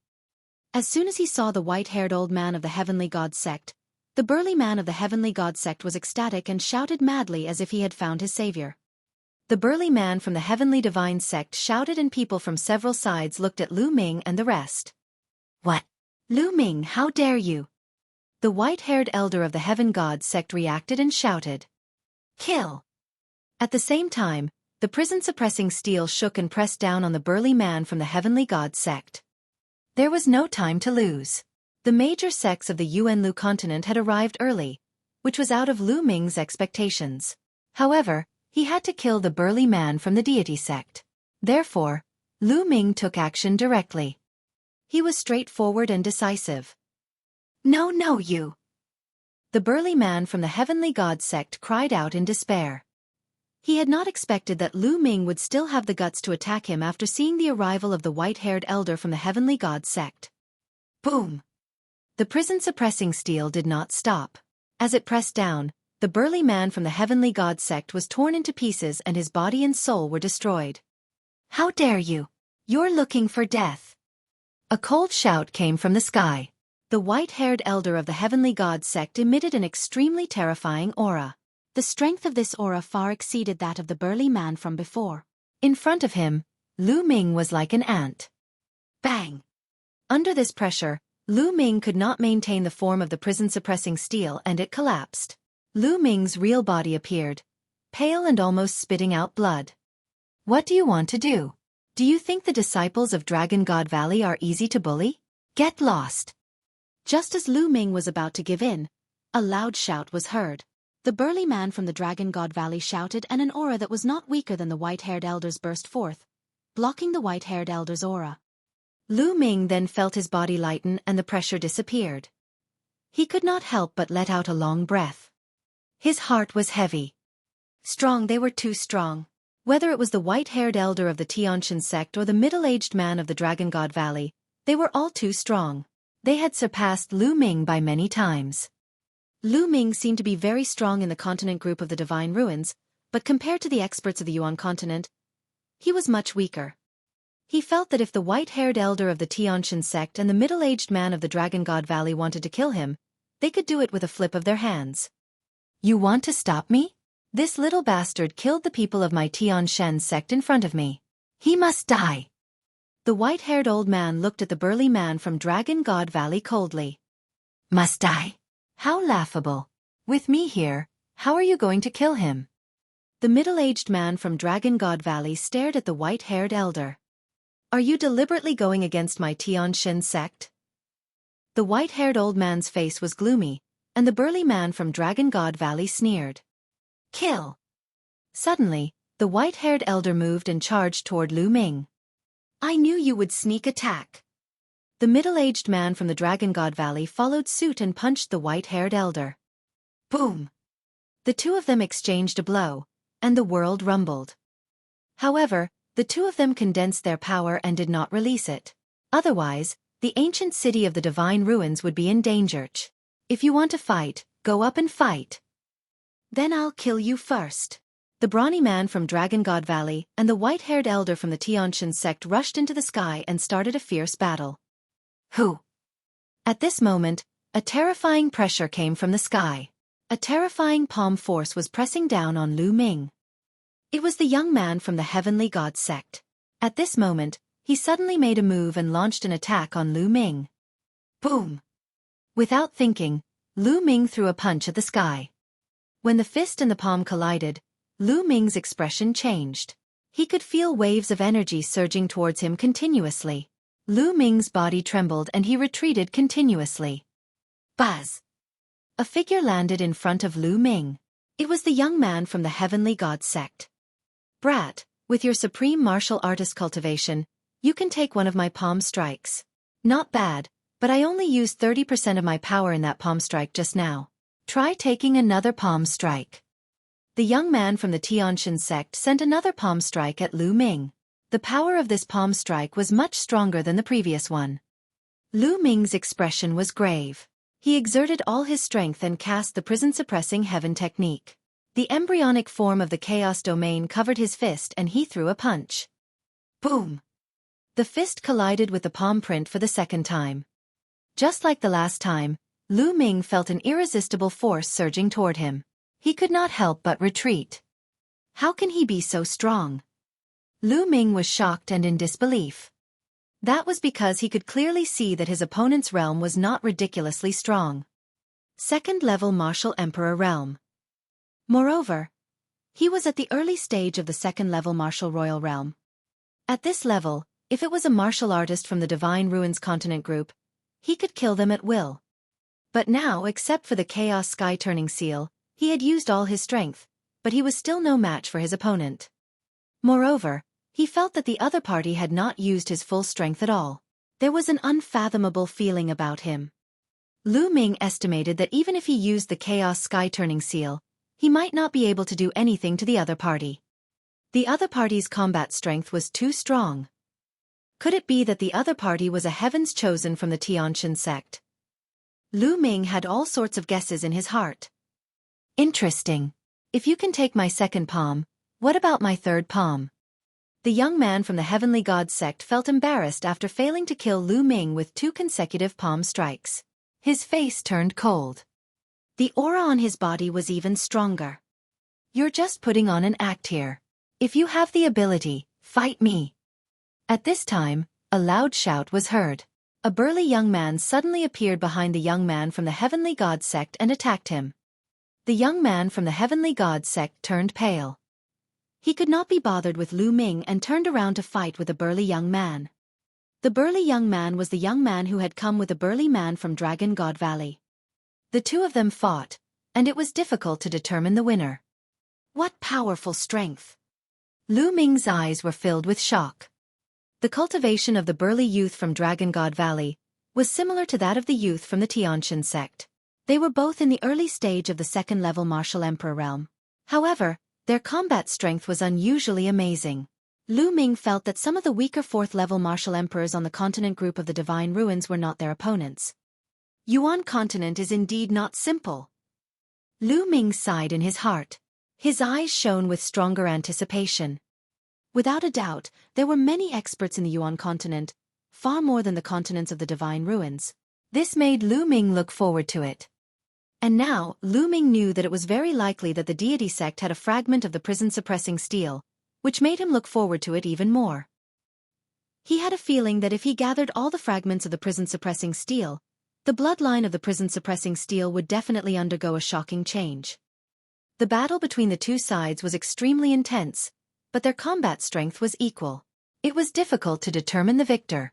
S1: As soon as he saw the white-haired old man of the Heavenly God sect, the burly man of the Heavenly God sect was ecstatic and shouted madly as if he had found his savior. The burly man from the Heavenly Divine sect shouted and people from several sides looked at Lu Ming and the rest. What? Lu Ming, how dare you? The white-haired elder of the Heaven God sect reacted and shouted. Kill! At the same time, the prison-suppressing steel shook and pressed down on the burly man from the Heavenly God sect. There was no time to lose. The major sects of the Yuanlu continent had arrived early, which was out of Lu Ming's expectations. However, he had to kill the burly man from the deity sect. Therefore, Lu Ming took action directly. He was straightforward and decisive. No, you! The burly man from the Heavenly God sect cried out in despair. He had not expected that Lu Ming would still have the guts to attack him after seeing the arrival of the white-haired elder from the Heavenly God sect. Boom! The prison-suppressing steel did not stop. As it pressed down, the burly man from the Heavenly God sect was torn into pieces and his body and soul were destroyed. How dare you! You're looking for death! A cold shout came from the sky. The white-haired elder of the Heavenly God sect emitted an extremely terrifying aura. The strength of this aura far exceeded that of the burly man from before. In front of him, Lu Ming was like an ant. Bang! Under this pressure, Lu Ming could not maintain the form of the prison-suppressing steel and it collapsed. Lu Ming's real body appeared, pale and almost spitting out blood. What do you want to do? Do you think the disciples of Dragon God Valley are easy to bully? Get lost! Just as Lu Ming was about to give in, A loud shout was heard. The burly man from the Dragon God Valley shouted, and an aura that was not weaker than the white-haired elder's burst forth, blocking the white-haired elder's aura. Lu Ming then felt his body lighten and the pressure disappeared. He could not help but let out a long breath. His heart was heavy. Strong, they were too strong. Whether it was the white-haired elder of the Tianshan sect or the middle-aged man of the Dragon God Valley, they were all too strong. They had surpassed Lu Ming by many times. Lu Ming seemed to be very strong in the continent group of the Divine Ruins, but compared to the experts of the Yuan continent, he was much weaker. He felt that if the white-haired elder of the Tianshan sect and the middle-aged man of the Dragon God Valley wanted to kill him, they could do it with a flip of their hands. You want to stop me? This little bastard killed the people of my Tianshan sect in front of me. He must die. The white-haired old man looked at the burly man from Dragon God Valley coldly. Must die? How laughable. With me here, how are you going to kill him? The middle-aged man from Dragon God Valley stared at the white-haired elder. Are you deliberately going against my Tianshan sect? The white-haired old man's face was gloomy, and the burly man from Dragon God Valley sneered. Kill! Suddenly, the white-haired elder moved and charged toward Lu Ming. I knew you would sneak attack. The middle-aged man from the Dragon God Valley followed suit and punched the white-haired elder. Boom! The two of them exchanged a blow, and the world rumbled. However, the two of them condensed their power and did not release it. Otherwise, the ancient city of the Divine Ruins would be in danger. If you want to fight, go up and fight. Then I'll kill you first. The brawny man from Dragon God Valley and the white-haired elder from the Tianshan sect rushed into the sky and started a fierce battle. Who? At this moment, a terrifying pressure came from the sky. A terrifying palm force was pressing down on Lu Ming. It was the young man from the Heavenly God sect. At this moment, he suddenly made a move and launched an attack on Lu Ming. Boom! Without thinking, Lu Ming threw a punch at the sky. When the fist and the palm collided, Lu Ming's expression changed. He could feel waves of energy surging towards him continuously. Lu Ming's body trembled and he retreated continuously. Buzz! A figure landed in front of Lu Ming. It was the young man from the Heavenly God sect. Brat, with your supreme martial artist cultivation, you can take one of my palm strikes. Not bad, but I only used 30% of my power in that palm strike just now. Try taking another palm strike. The young man from the Tianshan sect sent another palm strike at Lu Ming. The power of this palm strike was much stronger than the previous one. Lu Ming's expression was grave. He exerted all his strength and cast the prison-suppressing heaven technique. The embryonic form of the chaos domain covered his fist and he threw a punch. Boom! The fist collided with the palm print for the second time. Just like the last time, Lu Ming felt an irresistible force surging toward him. He could not help but retreat. How can he be so strong? Lu Ming was shocked and in disbelief. That was because he could clearly see that his opponent's realm was not ridiculously strong. Second-level Martial Emperor realm. Moreover, he was at the early stage of the second-level Martial Royal realm. At this level, if it was a martial artist from the Divine Ruins continent group, he could kill them at will. But now, except for the Chaos Sky-turning seal, he had used all his strength, but he was still no match for his opponent. Moreover, he felt that the other party had not used his full strength at all. There was an unfathomable feeling about him. Lu Ming estimated that even if he used the Chaos Sky-turning seal, he might not be able to do anything to the other party. The other party's combat strength was too strong. Could it be that the other party was a heavens chosen from the Tianshan sect? Lu Ming had all sorts of guesses in his heart. Interesting. If you can take my second palm, what about my third palm? The young man from the Heavenly God sect felt embarrassed after failing to kill Lu Ming with 2 consecutive palm strikes. His face turned cold. The aura on his body was even stronger. You're just putting on an act here. If you have the ability, fight me. At this time, a loud shout was heard. A burly young man suddenly appeared behind the young man from the Heavenly God sect and attacked him. The young man from the Heavenly God sect turned pale. He could not be bothered with Lu Ming and turned around to fight with a burly young man. The burly young man was the young man who had come with the burly man from Dragon God Valley. The two of them fought, and it was difficult to determine the winner. What powerful strength! Lu Ming's eyes were filled with shock. The cultivation of the burly youth from Dragon God Valley was similar to that of the youth from the Tianshan sect. They were both in the early stage of the second-level martial emperor realm. However, their combat strength was unusually amazing. Lu Ming felt that some of the weaker fourth-level martial emperors on the continent group of the Divine Ruins were not their opponents. Yuan continent is indeed not simple. Lu Ming sighed in his heart. His eyes shone with stronger anticipation. Without a doubt, there were many experts in the Yuan continent, far more than the continents of the Divine Ruins. This made Lu Ming look forward to it. And now, Lu Ming knew that it was very likely that the deity sect had a fragment of the prison-suppressing steel, which made him look forward to it even more. He had a feeling that if he gathered all the fragments of the prison-suppressing steel, the bloodline of the prison-suppressing steel would definitely undergo a shocking change. The battle between the two sides was extremely intense, but their combat strength was equal. It was difficult to determine the victor.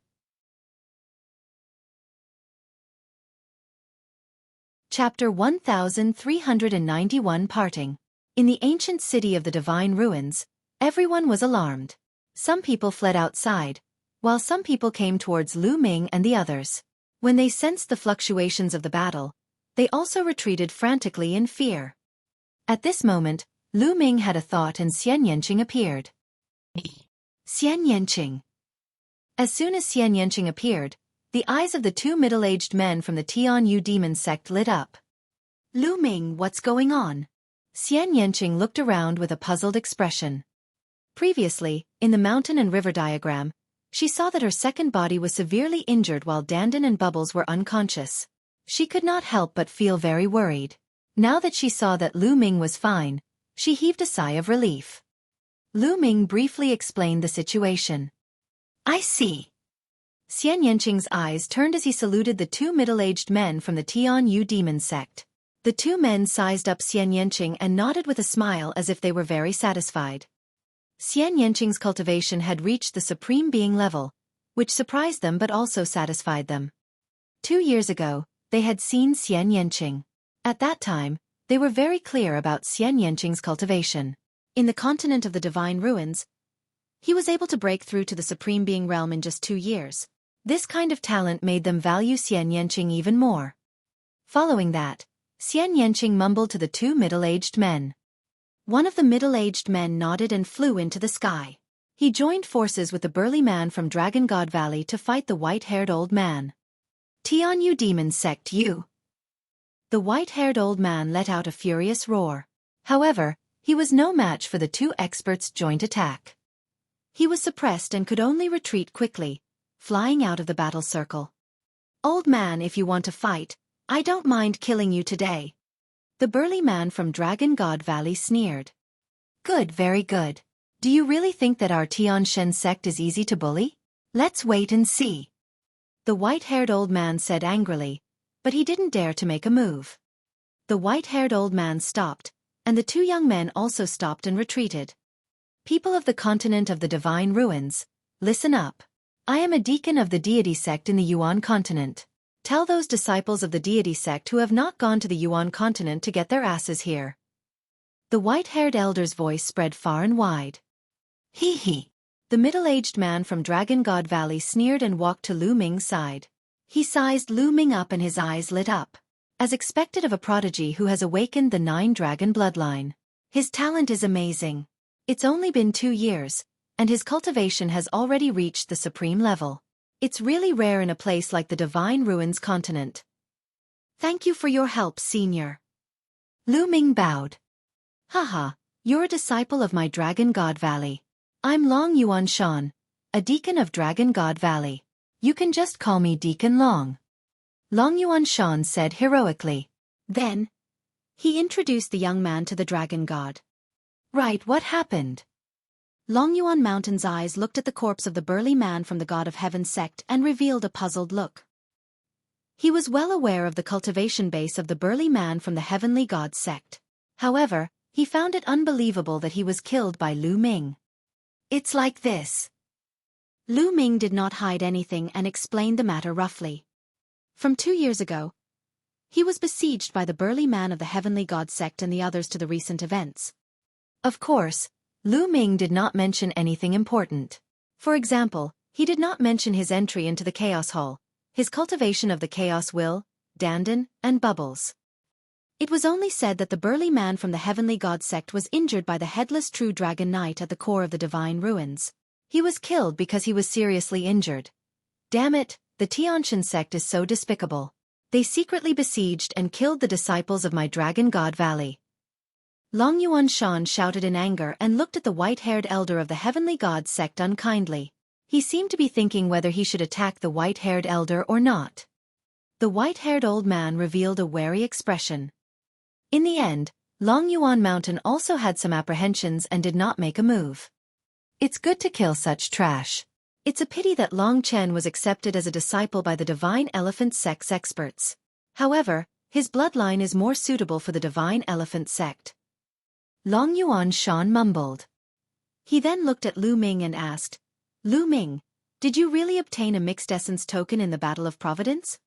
S1: Chapter 1391 Parting. In the ancient city of the Divine Ruins, everyone was alarmed. Some people fled outside, while some people came towards Lu Ming and the others. When they sensed the fluctuations of the battle, they also retreated frantically in fear. At this moment, Lu Ming had a thought and Xian Yanqing appeared. Xian Yanqing. As soon as Xian Yanqing appeared, the eyes of the two middle-aged men from the Tianyu demon sect lit up. Lu Ming, what's going on? Xian Yanqing looked around with a puzzled expression. Previously, in the mountain and river diagram, she saw that her second body was severely injured while Dandan and Bubbles were unconscious. She could not help but feel very worried. Now that she saw that Lu Ming was fine, she heaved a sigh of relief. Lu Ming briefly explained the situation. I see. Xian Yanqing's eyes turned as he saluted the two middle-aged men from the Tianyu demon sect. The two men sized up Xian Yanqing and nodded with a smile as if they were very satisfied. Xian Yanqing's cultivation had reached the supreme being level, which surprised them but also satisfied them. 2 years ago, they had seen Xian Yanqing. At that time, they were very clear about Xian Yanqing's cultivation. In the continent of the Divine Ruins, he was able to break through to the supreme being realm in just 2 years. This kind of talent made them value Xian Yanqing even more. Following that, Xian Yanqing mumbled to the two middle-aged men. One of the middle-aged men nodded and flew into the sky. He joined forces with the burly man from Dragon God Valley to fight the white-haired old man. Tianyu demon sect you. The white-haired old man let out a furious roar. However, he was no match for the two experts' joint attack. He was suppressed and could only retreat quickly, flying out of the battle circle. Old man, if you want to fight, I don't mind killing you today. The burly man from Dragon God Valley sneered. Good, very good. Do you really think that our Tianshan sect is easy to bully? Let's wait and see. The white-haired old man said angrily, but he didn't dare to make a move. The white-haired old man stopped, and the two young men also stopped and retreated. People of the continent of the Divine Ruins, listen up. I am a deacon of the deity sect in the Yuan continent. Tell those disciples of the deity sect who have not gone to the Yuan continent to get their asses here. The white-haired elder's voice spread far and wide. Hee hee. The middle-aged man from Dragon God Valley sneered and walked to Lu Ming's side. He sized Lu Ming up and his eyes lit up. As expected of a prodigy who has awakened the 9-dragon bloodline. His talent is amazing. It's only been 2 years, and his cultivation has already reached the supreme level. It's really rare in a place like the Divine Ruins continent. Thank you for your help, senior. Lu Ming bowed. Haha, you're a disciple of my Dragon God Valley. I'm Long Yuan Shan, a deacon of Dragon God Valley. You can just call me Deacon Long. Long Yuan Shan said heroically. Then, he introduced the young man to the Dragon God. Right, what happened? Long Yuan Mountain's eyes looked at the corpse of the burly man from the God of Heaven sect and revealed a puzzled look. He was well aware of the cultivation base of the burly man from the Heavenly God sect. However, he found it unbelievable that he was killed by Lu Ming. It's like this. Lu Ming did not hide anything and explained the matter roughly. From 2 years ago, He was besieged by the burly man of the Heavenly God sect and the others to the recent events. Of course, Lu Ming did not mention anything important. For example, he did not mention his entry into the Chaos Hall, his cultivation of the Chaos Will, Dandan, and Bubbles. It was only said that the burly man from the Heavenly God sect was injured by the headless true dragon knight at the core of the Divine Ruins. He was killed because he was seriously injured. Damn it, the Tianshan sect is so despicable. They secretly besieged and killed the disciples of my Dragon God Valley. Long Yuan Shan shouted in anger and looked at the white-haired elder of the Heavenly God sect unkindly. He seemed to be thinking whether he should attack the white-haired elder or not. The white-haired old man revealed a wary expression. In the end, Long Yuan Mountain also had some apprehensions and did not make a move. It's good to kill such trash. It's a pity that Long Chen was accepted as a disciple by the Divine Elephant Sect's experts. However, his bloodline is more suitable for the Divine Elephant Sect. Long Yuan Shan mumbled. He then looked at Lu Ming and asked, Lu Ming, did you really obtain a mixed essence token in the Battle of Providence?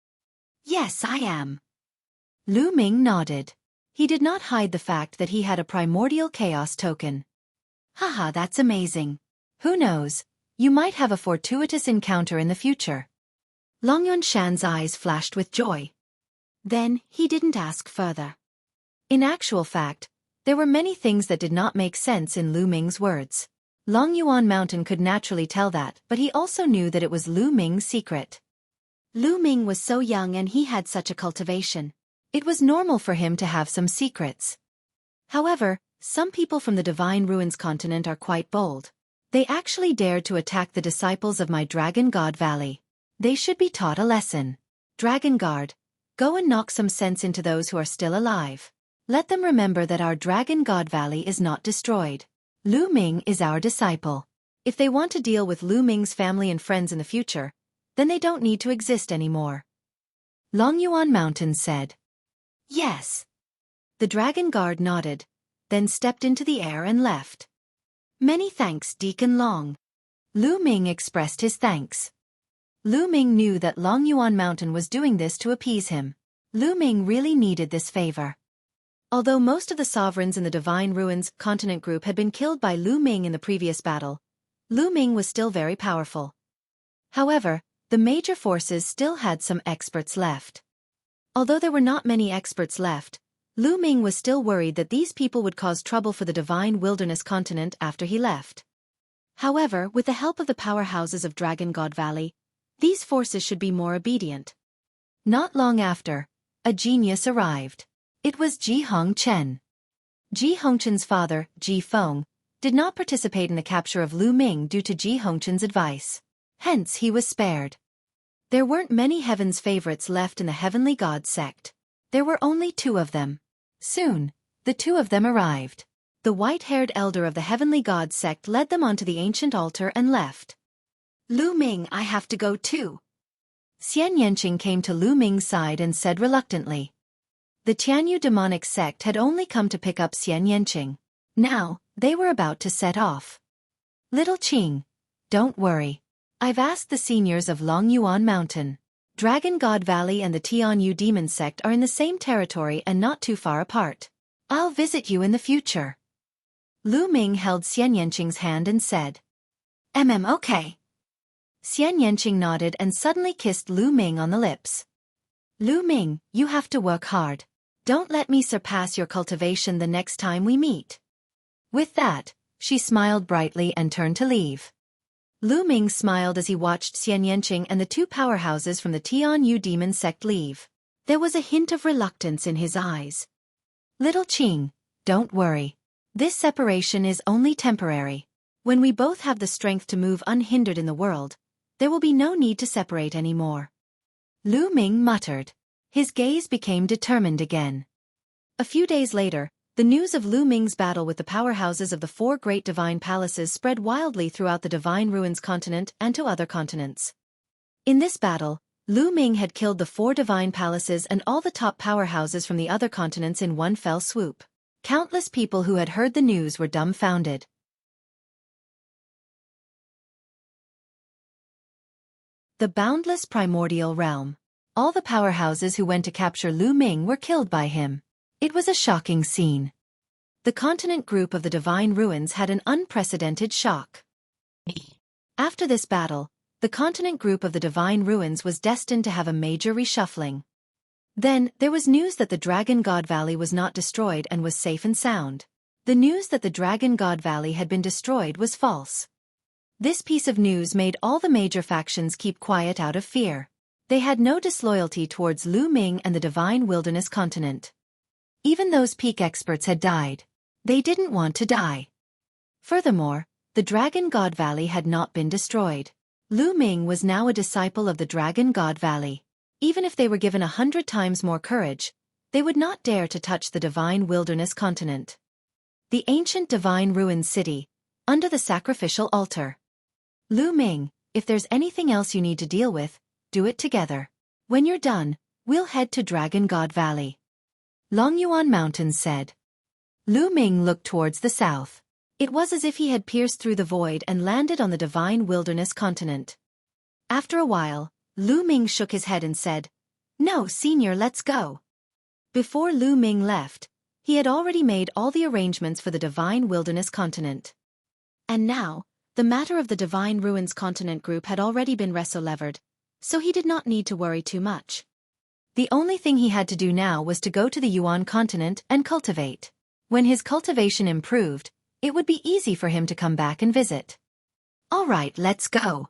S1: Yes, I am. Lu Ming nodded. He did not hide the fact that he had a primordial chaos token. Haha, that's amazing. Who knows, you might have a fortuitous encounter in the future. Long Yuan Shan's eyes flashed with joy. Then, he didn't ask further. In actual fact, there were many things that did not make sense in Lu Ming's words. Long Yuan Mountain could naturally tell that, but he also knew that it was Lu Ming's secret. Lu Ming was so young and he had such a cultivation. It was normal for him to have some secrets. However, some people from the Divine Ruins continent are quite bold. They actually dared to attack the disciples of my Dragon God Valley. They should be taught a lesson. Dragon Guard, go and knock some sense into those who are still alive. Let them remember that our Dragon God Valley is not destroyed. Lu Ming is our disciple. If they want to deal with Lu Ming's family and friends in the future, then they don't need to exist anymore. Long Yuan Mountain said. Yes. The Dragon Guard nodded, then stepped into the air and left. Many thanks, Deacon Long. Lu Ming expressed his thanks. Lu Ming knew that Long Yuan Mountain was doing this to appease him. Lu Ming really needed this favor. Although most of the sovereigns in the Divine Ruins continent group had been killed by Lu Ming in the previous battle, Lu Ming was still very powerful. However, the major forces still had some experts left. Although there were not many experts left, Lu Ming was still worried that these people would cause trouble for the Divine Wilderness continent after he left. However, with the help of the powerhouses of Dragon God Valley, these forces should be more obedient. Not long after, a genius arrived. It was Ji Hongchen. Ji Hongchen's father, Ji Feng, did not participate in the capture of Lu Ming due to Ji Hongchen's advice. Hence he was spared. There weren't many Heaven's favorites left in the Heavenly God sect. There were only 2 of them. Soon, the 2 of them arrived. The white-haired elder of the Heavenly God sect led them onto the ancient altar and left. Lu Ming, I have to go too. Xian Yanqing came to Lu Ming's side and said reluctantly. The Tianyu demonic sect had only come to pick up Xian Yanqing. Now, they were about to set off. Little Qing, don't worry. I've asked the seniors of Long Yuan Mountain. Dragon God Valley and the Tianyu demon sect are in the same territory and not too far apart. I'll visit you in the future. Lu Ming held Xian Yanqing's hand and said. Okay. Xian Yanqing nodded and suddenly kissed Lu Ming on the lips. Lu Ming, you have to work hard. Don't let me surpass your cultivation the next time we meet. With that, she smiled brightly and turned to leave. Lu Ming smiled as he watched Xian Yanqing and the 2 powerhouses from the Tianyu demon sect leave. There was a hint of reluctance in his eyes. Little Qing, don't worry. This separation is only temporary. When we both have the strength to move unhindered in the world, there will be no need to separate anymore. Lu Ming muttered. His gaze became determined again. A few days later, the news of Lu Ming's battle with the powerhouses of the 4 great divine palaces spread wildly throughout the Divine Ruins continent and to other continents. In this battle, Lu Ming had killed the 4 divine palaces and all the top powerhouses from the other continents in one fell swoop. Countless people who had heard the news were dumbfounded. The Boundless Primordial Realm. All the powerhouses who went to capture Lu Ming were killed by him. It was a shocking scene. The continent group of the Divine Ruins had an unprecedented shock. After this battle, the continent group of the Divine Ruins was destined to have a major reshuffling. Then, there was news that the Dragon God Valley was not destroyed and was safe and sound. The news that the Dragon God Valley had been destroyed was false. This piece of news made all the major factions keep quiet out of fear. They had no disloyalty towards Lu Ming and the Divine Wilderness continent. Even those peak experts had died. They didn't want to die. Furthermore, the Dragon God Valley had not been destroyed. Lu Ming was now a disciple of the Dragon God Valley. Even if they were given 100 times more courage, they would not dare to touch the Divine Wilderness continent. The ancient Divine Ruins city, under the sacrificial altar. Lu Ming, if there's anything else you need to deal with, do it together. When you're done, we'll head to Dragon God Valley. Longyuan Mountain said. Lu Ming looked towards the south. It was as if he had pierced through the void and landed on the Divine Wilderness continent. After a while, Lu Ming shook his head and said, "No, Senior, let's go." Before Lu Ming left, he had already made all the arrangements for the Divine Wilderness continent. And now, the matter of the Divine Ruins continent group had already been levered, so he did not need to worry too much. The only thing he had to do now was to go to the Yuan continent and cultivate. When his cultivation improved, it would be easy for him to come back and visit. "All right, let's go,"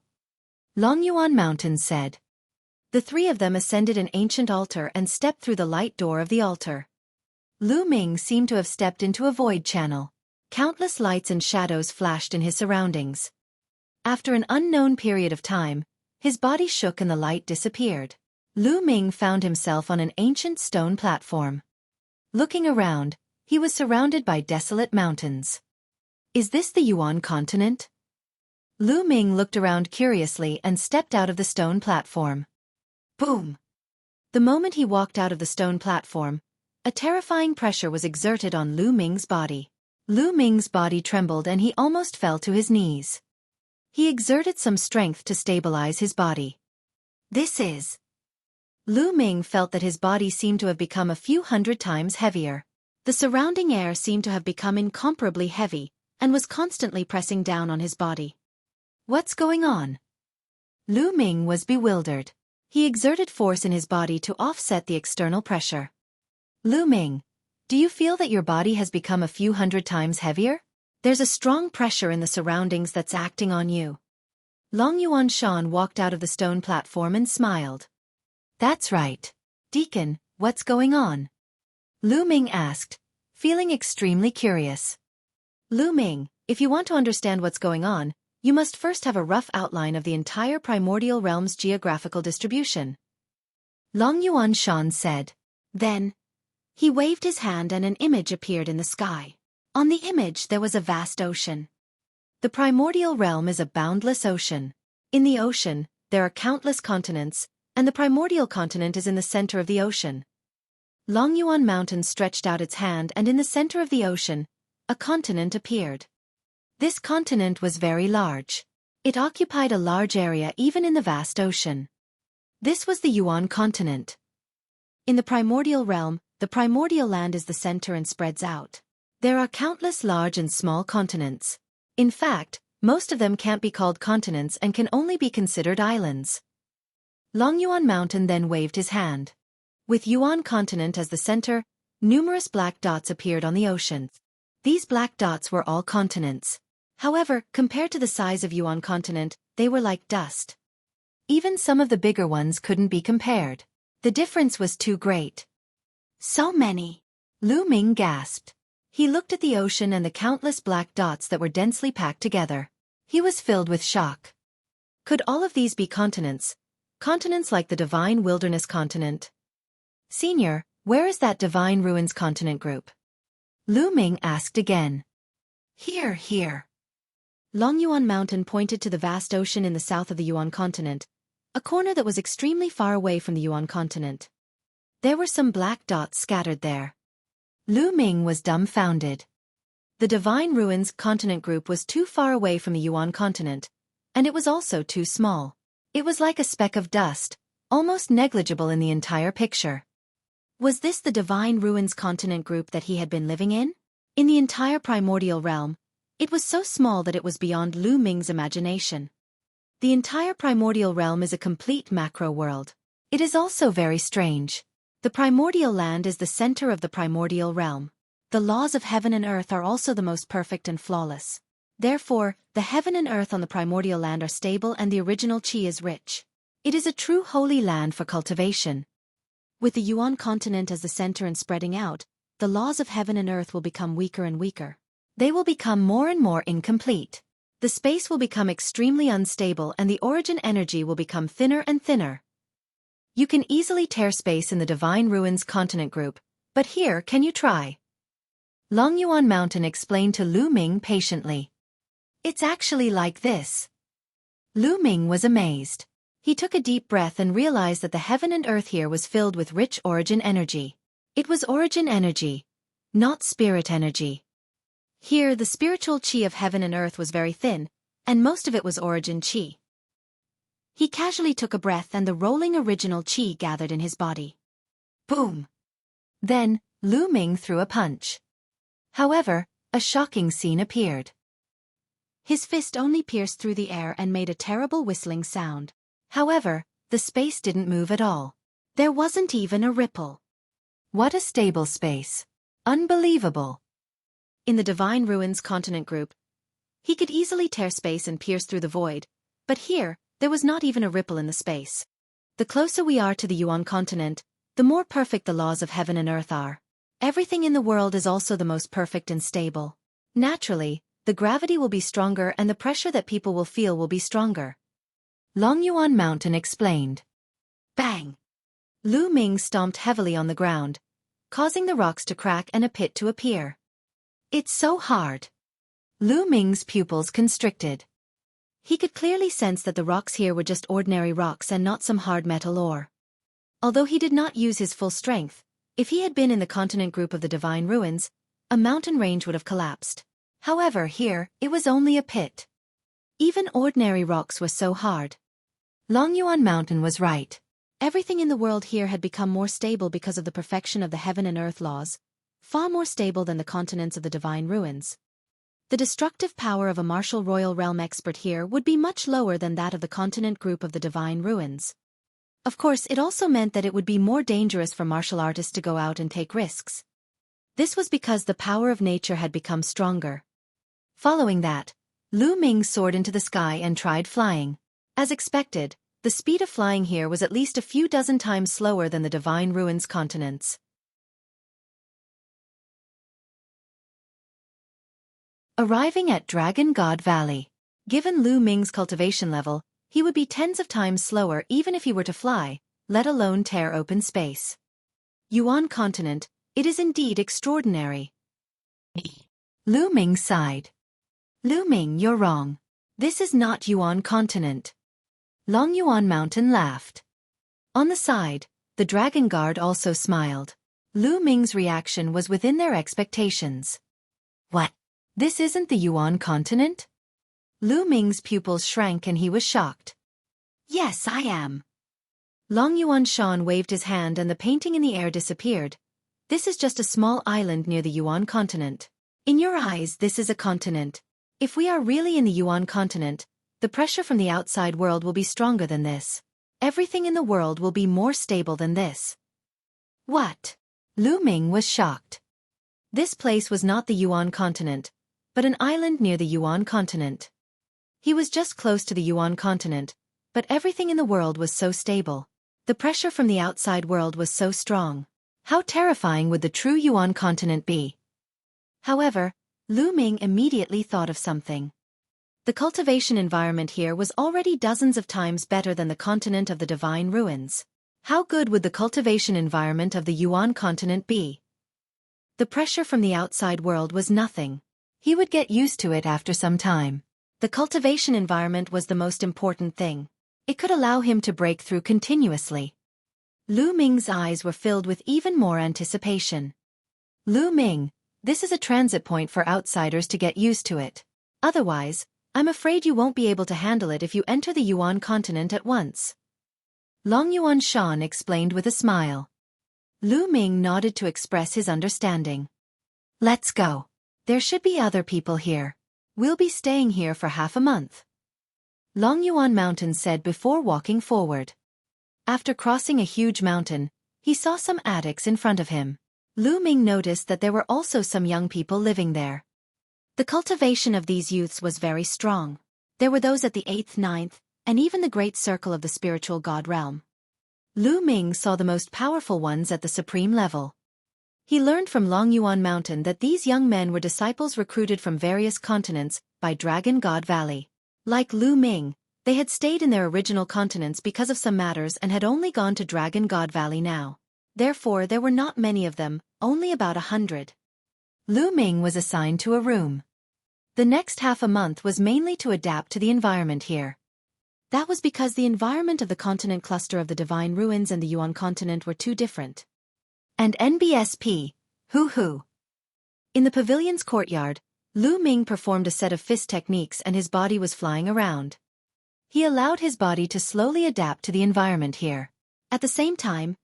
S1: Longyuan Mountain said. The three of them ascended an ancient altar and stepped through the light door of the altar. Lu Ming seemed to have stepped into a void channel. Countless lights and shadows flashed in his surroundings. After an unknown period of time, his body shook and the light disappeared. Lu Ming found himself on an ancient stone platform. Looking around, he was surrounded by desolate mountains. Is this the Yuan continent? Lu Ming looked around curiously and stepped out of the stone platform. Boom! The moment he walked out of the stone platform, a terrifying pressure was exerted on Lu Ming's body. Lu Ming's body trembled and he almost fell to his knees. He exerted some strength to stabilize his body. This is... Lu Ming felt that his body seemed to have become a few hundred times heavier. The surrounding air seemed to have become incomparably heavy, and was constantly pressing down on his body. What's going on? Lu Ming was bewildered. He exerted force in his body to offset the external pressure. Lu Ming, do you feel that your body has become a few hundred times heavier? There's a strong pressure in the surroundings that's acting on you. Longyuan Shan walked out of the stone platform and smiled. That's right. Deacon, what's going on? Lu Ming asked, feeling extremely curious. Lu Ming, if you want to understand what's going on, you must first have a rough outline of the entire primordial realm's geographical distribution. Longyuan Shan said. Then, he waved his hand and an image appeared in the sky. On the image there was a vast ocean. The primordial realm is a boundless ocean. In the ocean, there are countless continents, and the primordial continent is in the center of the ocean. Longyuan Mountain stretched out its hand and in the center of the ocean, a continent appeared. This continent was very large. It occupied a large area even in the vast ocean. This was the Yuan continent. In the primordial realm, the primordial land is the center and spreads out. There are countless large and small continents. In fact, most of them can't be called continents and can only be considered islands. Longyuan Mountain then waved his hand. With Yuan continent as the center, numerous black dots appeared on the ocean. These black dots were all continents. However, compared to the size of Yuan continent, they were like dust. Even some of the bigger ones couldn't be compared. The difference was too great. So many! Lu Ming gasped. He looked at the ocean and the countless black dots that were densely packed together. He was filled with shock. Could all of these be continents? Continents like the Divine Wilderness continent? Senior, where is that Divine Ruins continent group? Lu Ming asked again. Here. Longyuan Mountain pointed to the vast ocean in the south of the Yuan continent, a corner that was extremely far away from the Yuan continent. There were some black dots scattered there. Lu Ming was dumbfounded. The Divine Ruins continent group was too far away from the Yuan continent, and it was also too small. It was like a speck of dust, almost negligible in the entire picture. Was this the Divine Ruins continent group that he had been living in? In the entire primordial realm, it was so small that it was beyond Lu Ming's imagination. The entire primordial realm is a complete macro world. It is also very strange. The primordial land is the center of the primordial realm. The laws of heaven and earth are also the most perfect and flawless. Therefore, the heaven and earth on the primordial land are stable and the original chi is rich. It is a true holy land for cultivation. With the Yuan continent as the center and spreading out, the laws of heaven and earth will become weaker and weaker. They will become more and more incomplete. The space will become extremely unstable and the origin energy will become thinner and thinner. You can easily tear space in the Divine Ruins continent group, but here can you try? Long Yuan Mountain explained to Lu Ming patiently. It's actually like this. Lu Ming was amazed. He took a deep breath and realized that the heaven and earth here was filled with rich origin energy. It was origin energy, not spirit energy. Here the spiritual chi of heaven and earth was very thin, and most of it was origin chi. He casually took a breath and the rolling original chi gathered in his body. Boom! Then, Lu Ming threw a punch. However, a shocking scene appeared. His fist only pierced through the air and made a terrible whistling sound. However, the space didn't move at all. There wasn't even a ripple. What a stable space. Unbelievable. In the Divine Ruins continent group, he could easily tear space and pierce through the void, but here, there was not even a ripple in the space. The closer we are to the Yuan continent, the more perfect the laws of heaven and earth are. Everything in the world is also the most perfect and stable. Naturally, the gravity will be stronger and the pressure that people will feel will be stronger. Long Yuan Mountain explained. Bang! Lu Ming stomped heavily on the ground, causing the rocks to crack and a pit to appear. It's so hard. Lu Ming's pupils constricted. He could clearly sense that the rocks here were just ordinary rocks and not some hard metal ore. Although he did not use his full strength, if he had been in the continent group of the Divine Ruins, a mountain range would have collapsed. However, here, it was only a pit. Even ordinary rocks were so hard. Long Yuan Mountain was right. Everything in the world here had become more stable because of the perfection of the heaven and earth laws, far more stable than the continents of the Divine Ruins. The destructive power of a martial royal realm expert here would be much lower than that of the continent group of the Divine Ruins. Of course, it also meant that it would be more dangerous for martial artists to go out and take risks. This was because the power of nature had become stronger. Following that, Lu Ming soared into the sky and tried flying. As expected, the speed of flying here was at least a few dozen times slower than the Divine Ruins continents. Arriving at Dragon God Valley. Given Lu Ming's cultivation level, he would be tens of times slower even if he were to fly, let alone tear open space. Yuan continent, it is indeed extraordinary. Lu Ming sighed. Lu Ming, you're wrong. This is not Yuan continent. Long Yuan Mountain laughed. On the side, the Dragon Guard also smiled. Lu Ming's reaction was within their expectations. What? This isn't the Yuan continent? Lu Ming's pupils shrank and he was shocked. Yes, I am. Long Yuan Shan waved his hand and the painting in the air disappeared. This is just a small island near the Yuan continent. In your eyes, this is a continent. If we are really in the Yuan continent, the pressure from the outside world will be stronger than this. Everything in the world will be more stable than this. What? Lu Ming was shocked. This place was not the Yuan continent, but an island near the Yuan continent. He was just close to the Yuan continent, but everything in the world was so stable. The pressure from the outside world was so strong. How terrifying would the true Yuan continent be? However, Lu Ming immediately thought of something. The cultivation environment here was already dozens of times better than the continent of the Divine Ruins. How good would the cultivation environment of the Yuan continent be? The pressure from the outside world was nothing. He would get used to it after some time. The cultivation environment was the most important thing. It could allow him to break through continuously. Lu Ming's eyes were filled with even more anticipation. Lu Ming, this is a transit point for outsiders to get used to it. Otherwise, I'm afraid you won't be able to handle it if you enter the Yuan continent at once. Long Yuan Shan explained with a smile. Lu Ming nodded to express his understanding. Let's go. There should be other people here. We'll be staying here for half a month. Long Yuan Mountain said before walking forward. After crossing a huge mountain, he saw some attics in front of him. Lu Ming noticed that there were also some young people living there. The cultivation of these youths was very strong. There were those at the 8th, 9th, and even the great circle of the spiritual god realm. Lu Ming saw the most powerful ones at the supreme level. He learned from Long Yuan Mountain that these young men were disciples recruited from various continents by Dragon God Valley. Like Lu Ming, they had stayed in their original continents because of some matters and had only gone to Dragon God Valley now. Therefore there were not many of them, only about 100. Lu Ming was assigned to a room. The next half a month was mainly to adapt to the environment here. That was because the environment of the continent cluster of the Divine Ruins and the Yuan continent were too different. And NBSP, hoo-hoo. In the pavilion's courtyard, Lu Ming performed a set of fist techniques and his body was flying around. He allowed his body to slowly adapt to the environment here. At the same time,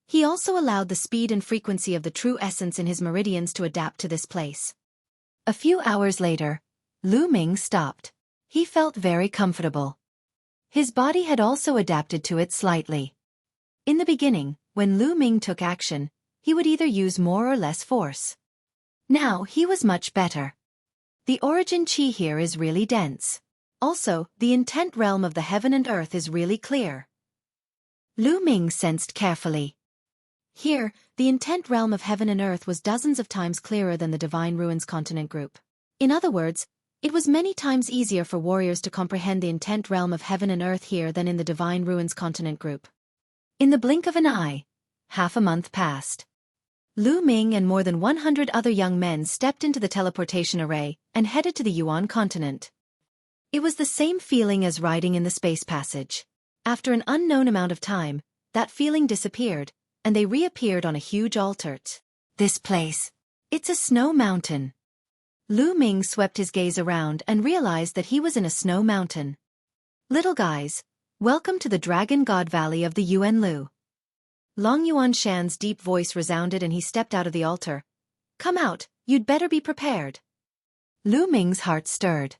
S1: he also allowed the speed and frequency of the true essence in his meridians to adapt to this place. A few hours later, Lu Ming stopped. He felt very comfortable. His body had also adapted to it slightly. In the beginning, when Lu Ming took action, he would either use more or less force. Now he was much better. The origin chi here is really dense. Also, the intent realm of the heaven and earth is really clear. Lu Ming sensed carefully. Here, the intent realm of heaven and earth was dozens of times clearer than the Divine Ruins continent group. In other words, it was many times easier for warriors to comprehend the intent realm of heaven and earth here than in the Divine Ruins continent group. In the blink of an eye, half a month passed. Lu Ming and more than 100 other young men stepped into the teleportation array and headed to the Yuan continent. It was the same feeling as riding in the space passage. After an unknown amount of time, that feeling disappeared, and they reappeared on a huge altar. This place. It's a snow mountain. Lu Ming swept his gaze around and realized that he was in a snow mountain. Little guys, welcome to the Dragon God Valley of the Yuan Lu. Long Yuan Shan's deep voice resounded and he stepped out of the altar. Come out, you'd better be prepared. Lu Ming's heart stirred.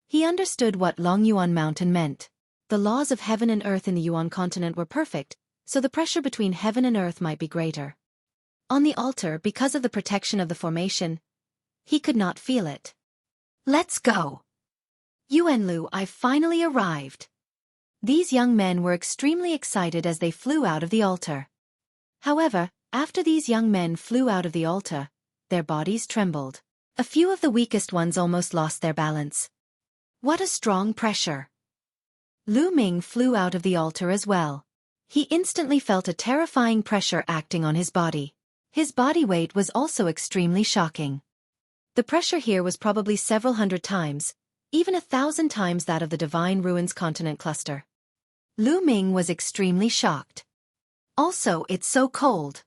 S1: He understood what Long Yuan Mountain meant. The laws of heaven and earth in the Yuan continent were perfect, so the pressure between heaven and earth might be greater. On the altar, because of the protection of the formation, he could not feel it. Let's go. Yuan Lu, I finally arrived. These young men were extremely excited as they flew out of the altar. However, after these young men flew out of the altar, their bodies trembled. A few of the weakest ones almost lost their balance. What a strong pressure! Lu Ming flew out of the altar as well. He instantly felt a terrifying pressure acting on his body. His body weight was also extremely shocking. The pressure here was probably several hundred times, even 1,000 times that of the Divine Ruins continent cluster. Lu Ming was extremely shocked. Also, it's so cold.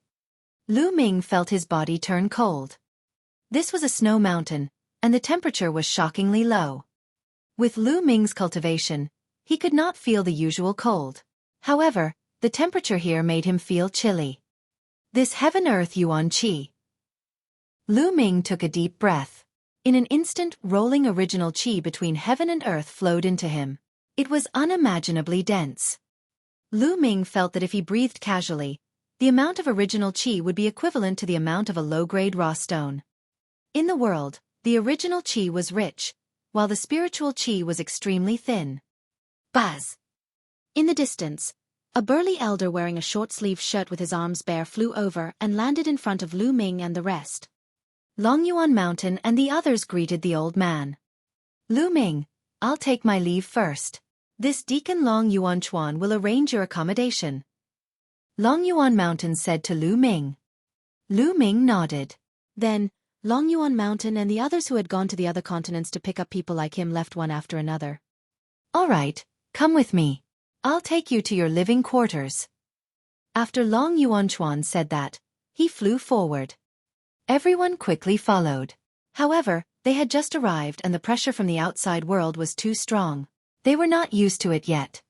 S1: Lu Ming felt his body turn cold. This was a snow mountain, and the temperature was shockingly low. With Lu Ming's cultivation, he could not feel the usual cold. However, the temperature here made him feel chilly. This heaven-earth Yuan Qi. Lu Ming took a deep breath. In an instant, rolling original qi between heaven and earth flowed into him. It was unimaginably dense. Lu Ming felt that if he breathed casually, the amount of original qi would be equivalent to the amount of a low-grade raw stone. In the world, the original qi was rich, while the spiritual qi was extremely thin. Buzz! In the distance, a burly elder wearing a short-sleeved shirt with his arms bare flew over and landed in front of Lu Ming and the rest. Long Yuan Mountain and the others greeted the old man. Lu Ming, I'll take my leave first. This Deacon Long Yuan Chuan will arrange your accommodation. Long Yuan Mountain said to Lu Ming. Lu Ming nodded. Then, Long Yuan Mountain and the others who had gone to the other continents to pick up people like him left one after another. All right, come with me. I'll take you to your living quarters. After Long Yuan Chuan said that, he flew forward. Everyone quickly followed. However, they had just arrived and the pressure from the outside world was too strong. They were not used to it yet.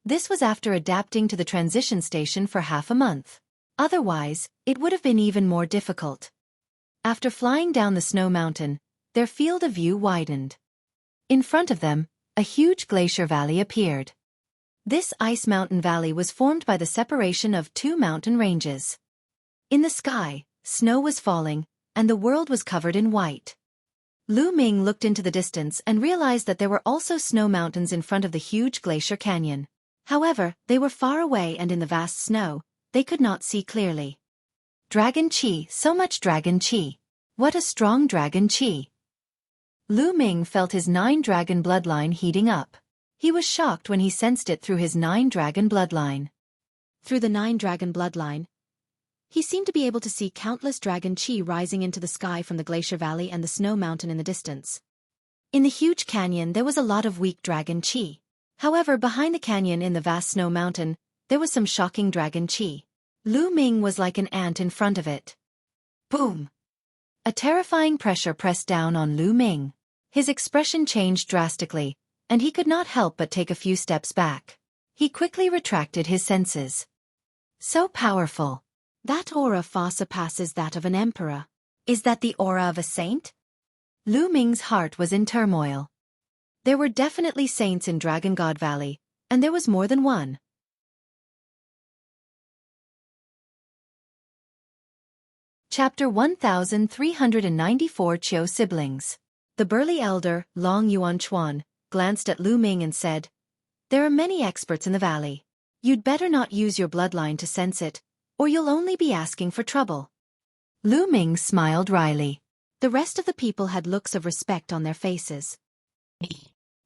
S1: This was after adapting to the transition station for half a month. Otherwise, it would have been even more difficult. After flying down the snow mountain, their field of view widened. In front of them, a huge glacier valley appeared. This ice mountain valley was formed by the separation of two mountain ranges. In the sky, snow was falling, and the world was covered in white. Lu Ming looked into the distance and realized that there were also snow mountains in front of the huge glacier canyon. However, they were far away and in the vast snow, they could not see clearly. Dragon Chi, so much Dragon Chi. What a strong Dragon Chi. Lu Ming felt his 9-dragon bloodline heating up. He was shocked when he sensed it through his 9-dragon bloodline. Through the 9-dragon bloodline, he seemed to be able to see countless Dragon Chi rising into the sky from the glacier valley and the snow mountain in the distance. In the huge canyon there was a lot of weak Dragon Chi. However, behind the canyon in the vast snow mountain, there was some shocking Dragon Chi. Lu Ming was like an ant in front of it. Boom! A terrifying pressure pressed down on Lu Ming. His expression changed drastically, and he could not help but take a few steps back. He quickly retracted his senses. So powerful. That aura far surpasses that of an emperor. Is that the aura of a saint? Lu Ming's heart was in turmoil. There were definitely saints in Dragon God Valley, and there was more than one. Chapter 1394 Chiu Siblings. The burly elder, Long Yuan Chuan, glanced at Lu Ming and said, "There are many experts in the valley. You'd better not use your bloodline to sense it, or you'll only be asking for trouble." Lu Ming smiled wryly. The rest of the people had looks of respect on their faces.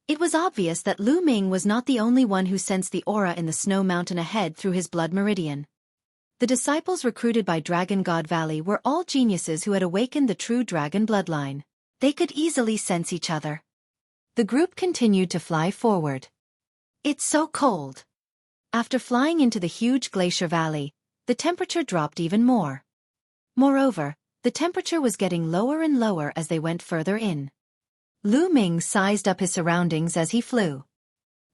S1: It was obvious that Lu Ming was not the only one who sensed the aura in the snow mountain ahead through his blood meridian. The disciples recruited by Dragon God Valley were all geniuses who had awakened the true dragon bloodline. They could easily sense each other. The group continued to fly forward. It's so cold. After flying into the huge glacier valley, the temperature dropped even more. Moreover, the temperature was getting lower and lower as they went further in. Lu Ming sized up his surroundings as he flew.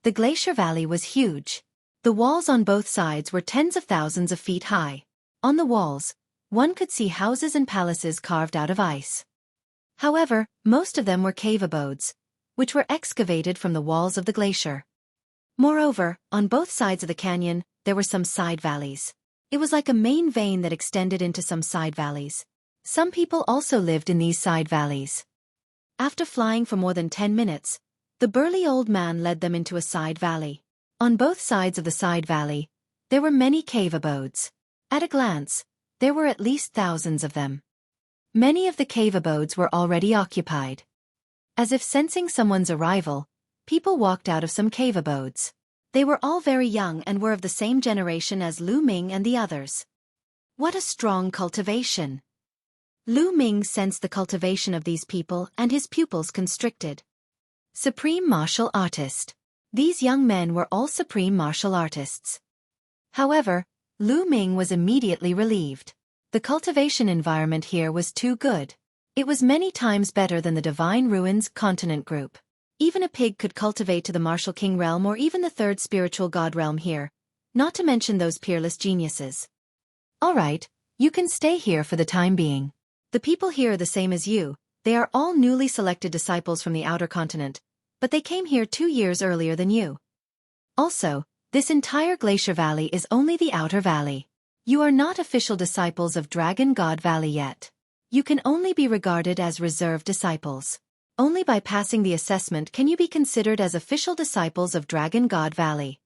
S1: The glacier valley was huge. The walls on both sides were tens of thousands of feet high. On the walls, one could see houses and palaces carved out of ice. However, most of them were cave abodes, which were excavated from the walls of the glacier. Moreover, on both sides of the canyon, there were some side valleys. It was like a main vein that extended into some side valleys. Some people also lived in these side valleys. After flying for more than 10 minutes, the burly old man led them into a side valley. On both sides of the side valley, there were many cave abodes. At a glance, there were at least thousands of them. Many of the cave abodes were already occupied. As if sensing someone's arrival, people walked out of some cave abodes. They were all very young and were of the same generation as Lu Ming and the others. What a strong cultivation! Lu Ming sensed the cultivation of these people and his pupils constricted. Supreme martial artist. These young men were all supreme martial artists. However, Lu Ming was immediately relieved. The cultivation environment here was too good. It was many times better than the Divine Ruins continent group. Even a pig could cultivate to the martial king realm or even the third spiritual god realm here, not to mention those peerless geniuses. All right, you can stay here for the time being. The people here are the same as you. They are all newly selected disciples from the outer continent, but they came here 2 years earlier than you. Also, this entire glacier valley is only the outer valley. You are not official disciples of Dragon God Valley yet. You can only be regarded as reserved disciples. Only by passing the assessment can you be considered as official disciples of Dragon God Valley.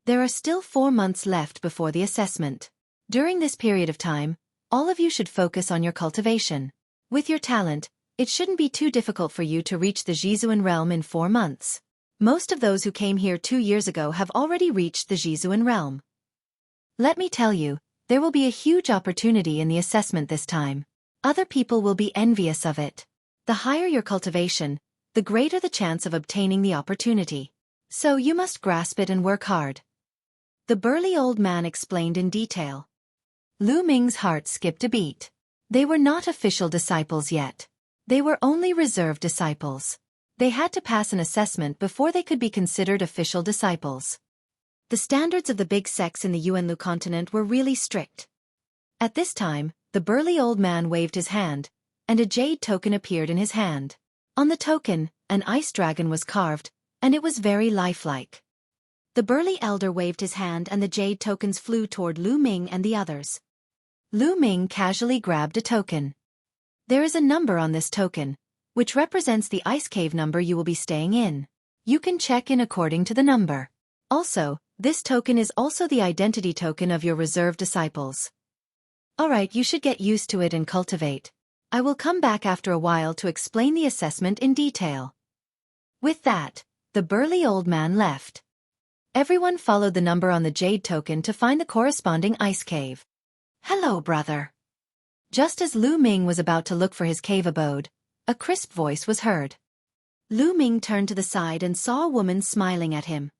S1: There are still 4 months left before the assessment. During this period of time, all of you should focus on your cultivation. With your talent, it shouldn't be too difficult for you to reach the Jizuan realm in 4 months. Most of those who came here 2 years ago have already reached the Jizuan realm. Let me tell you, there will be a huge opportunity in the assessment this time. Other people will be envious of it. The higher your cultivation, the greater the chance of obtaining the opportunity. So you must grasp it and work hard. The burly old man explained in detail. Lu Ming's heart skipped a beat. They were not official disciples yet. They were only reserved disciples. They had to pass an assessment before they could be considered official disciples. The standards of the big sects in the Yuanlu continent were really strict. At this time, the burly old man waved his hand, and a jade token appeared in his hand. On the token, an ice dragon was carved, and it was very lifelike. The burly elder waved his hand and the jade tokens flew toward Lu Ming and the others. Lu Ming casually grabbed a token. There is a number on this token, which represents the ice cave number you will be staying in. You can check in according to the number. Also, this token is also the identity token of your reserve disciples. Alright, you should get used to it and cultivate. I will come back after a while to explain the assessment in detail. With that, the burly old man left. Everyone followed the number on the jade token to find the corresponding ice cave. Hello, brother. Just as Lu Ming was about to look for his cave abode, a crisp voice was heard. Lu Ming turned to the side and saw a woman smiling at him.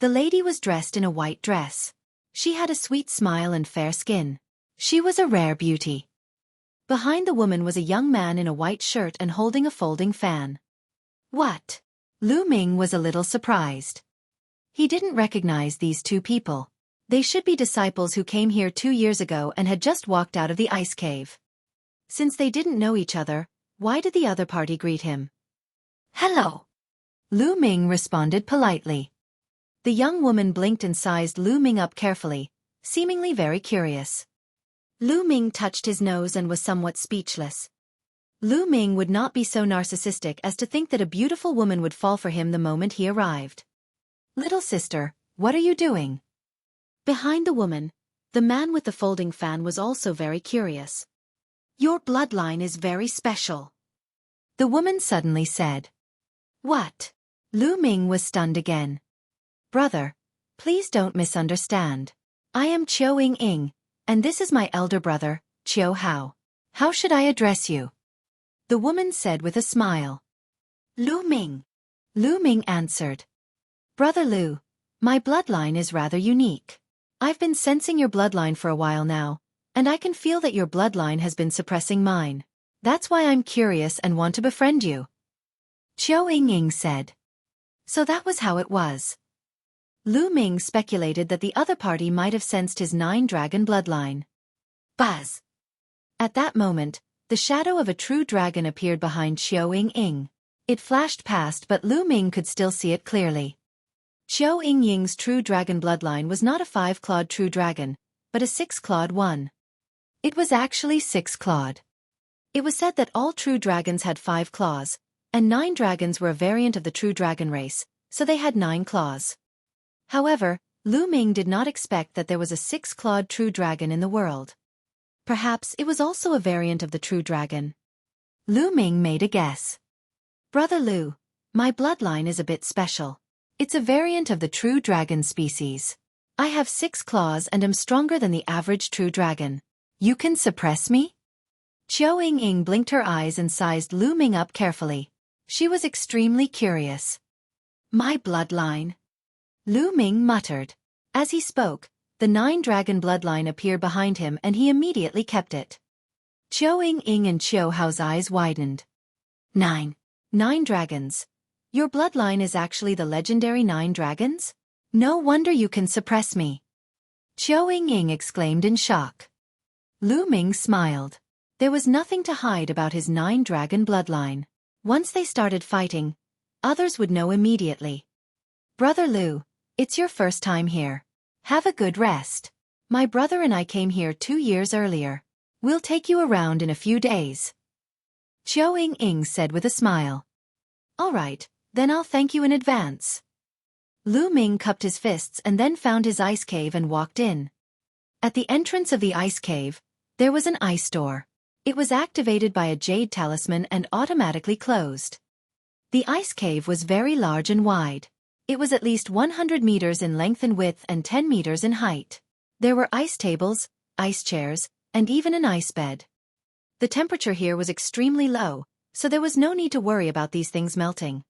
S1: The lady was dressed in a white dress. She had a sweet smile and fair skin. She was a rare beauty. Behind the woman was a young man in a white shirt and holding a folding fan. What? Lu Ming was a little surprised. He didn't recognize these two people. They should be disciples who came here 2 years ago and had just walked out of the ice cave. Since they didn't know each other, why did the other party greet him? Hello. Lu Ming responded politely. The young woman blinked and sized Lu Ming up carefully, seemingly very curious. Lu Ming touched his nose and was somewhat speechless. Lu Ming would not be so narcissistic as to think that a beautiful woman would fall for him the moment he arrived. Little sister, what are you doing? Behind the woman, the man with the folding fan was also very curious. Your bloodline is very special. The woman suddenly said. What? Lu Ming was stunned again. Brother, please don't misunderstand. I am Xueqi, and this is my elder brother, Qiu Hao. How should I address you? The woman said with a smile. Lu Ming. Lu Ming answered. Brother Lu, my bloodline is rather unique. I've been sensing your bloodline for a while now, and I can feel that your bloodline has been suppressing mine. That's why I'm curious and want to befriend you. Xueqi said. So that was how it was. Lu Ming speculated that the other party might have sensed his 9-dragon bloodline. Buzz! At that moment, the shadow of a true dragon appeared behind Xueqi. It flashed past but Lu Ming could still see it clearly. Xueqing's true dragon bloodline was not a 5-clawed true dragon, but a 6-clawed one. It was actually 6-clawed. It was said that all true dragons had 5 claws, and 9 dragons were a variant of the true dragon race, so they had 9 claws. However, Lu Ming did not expect that there was a 6-clawed true dragon in the world. Perhaps it was also a variant of the true dragon. Lu Ming made a guess. Brother Lu, my bloodline is a bit special. It's a variant of the true dragon species. I have 6 claws and am stronger than the average true dragon. You can suppress me? Xueqi blinked her eyes and sized Lu Ming up carefully. She was extremely curious. My bloodline. Lu Ming muttered. As he spoke, the 9-dragon bloodline appeared behind him and he immediately kept it. Xueqi and Qiu Hao's eyes widened. 9 dragons. Your bloodline is actually the legendary 9 dragons? No wonder you can suppress me. Xueqi exclaimed in shock. Lu Ming smiled. There was nothing to hide about his 9-dragon bloodline. Once they started fighting, others would know immediately. Brother Lu, it's your first time here. Have a good rest. My brother and I came here 2 years earlier. We'll take you around in a few days. Xueqi said with a smile. All right, then I'll thank you in advance. Lu Ming cupped his fists and then found his ice cave and walked in. At the entrance of the ice cave, there was an ice door. It was activated by a jade talisman and automatically closed. The ice cave was very large and wide. It was at least 100 meters in length and width and 10 meters in height. There were ice tables, ice chairs, and even an ice bed. The temperature here was extremely low, so there was no need to worry about these things melting.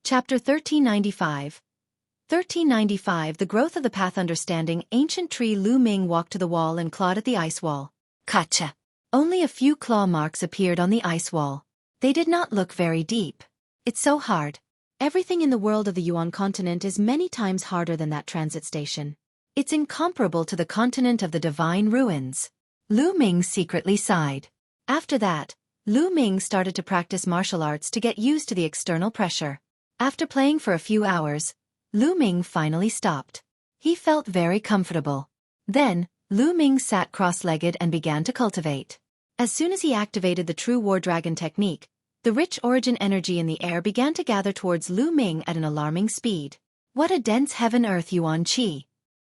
S1: Chapter 1395. 1395 The growth of the path. Understanding ancient tree. Lu Ming walked to the wall and clawed at the ice wall. Gotcha! Only a few claw marks appeared on the ice wall. They did not look very deep. It's so hard. Everything in the world of the Yuan continent is many times harder than that transit station. It's incomparable to the continent of the divine ruins. Lu Ming secretly sighed. After that, Lu Ming started to practice martial arts to get used to the external pressure. After playing for a few hours, Lu Ming finally stopped. He felt very comfortable. Then, Lu Ming sat cross-legged and began to cultivate. As soon as he activated the true War Dragon technique, the rich origin energy in the air began to gather towards Lu Ming at an alarming speed. What a dense heaven-earth Yuan Qi!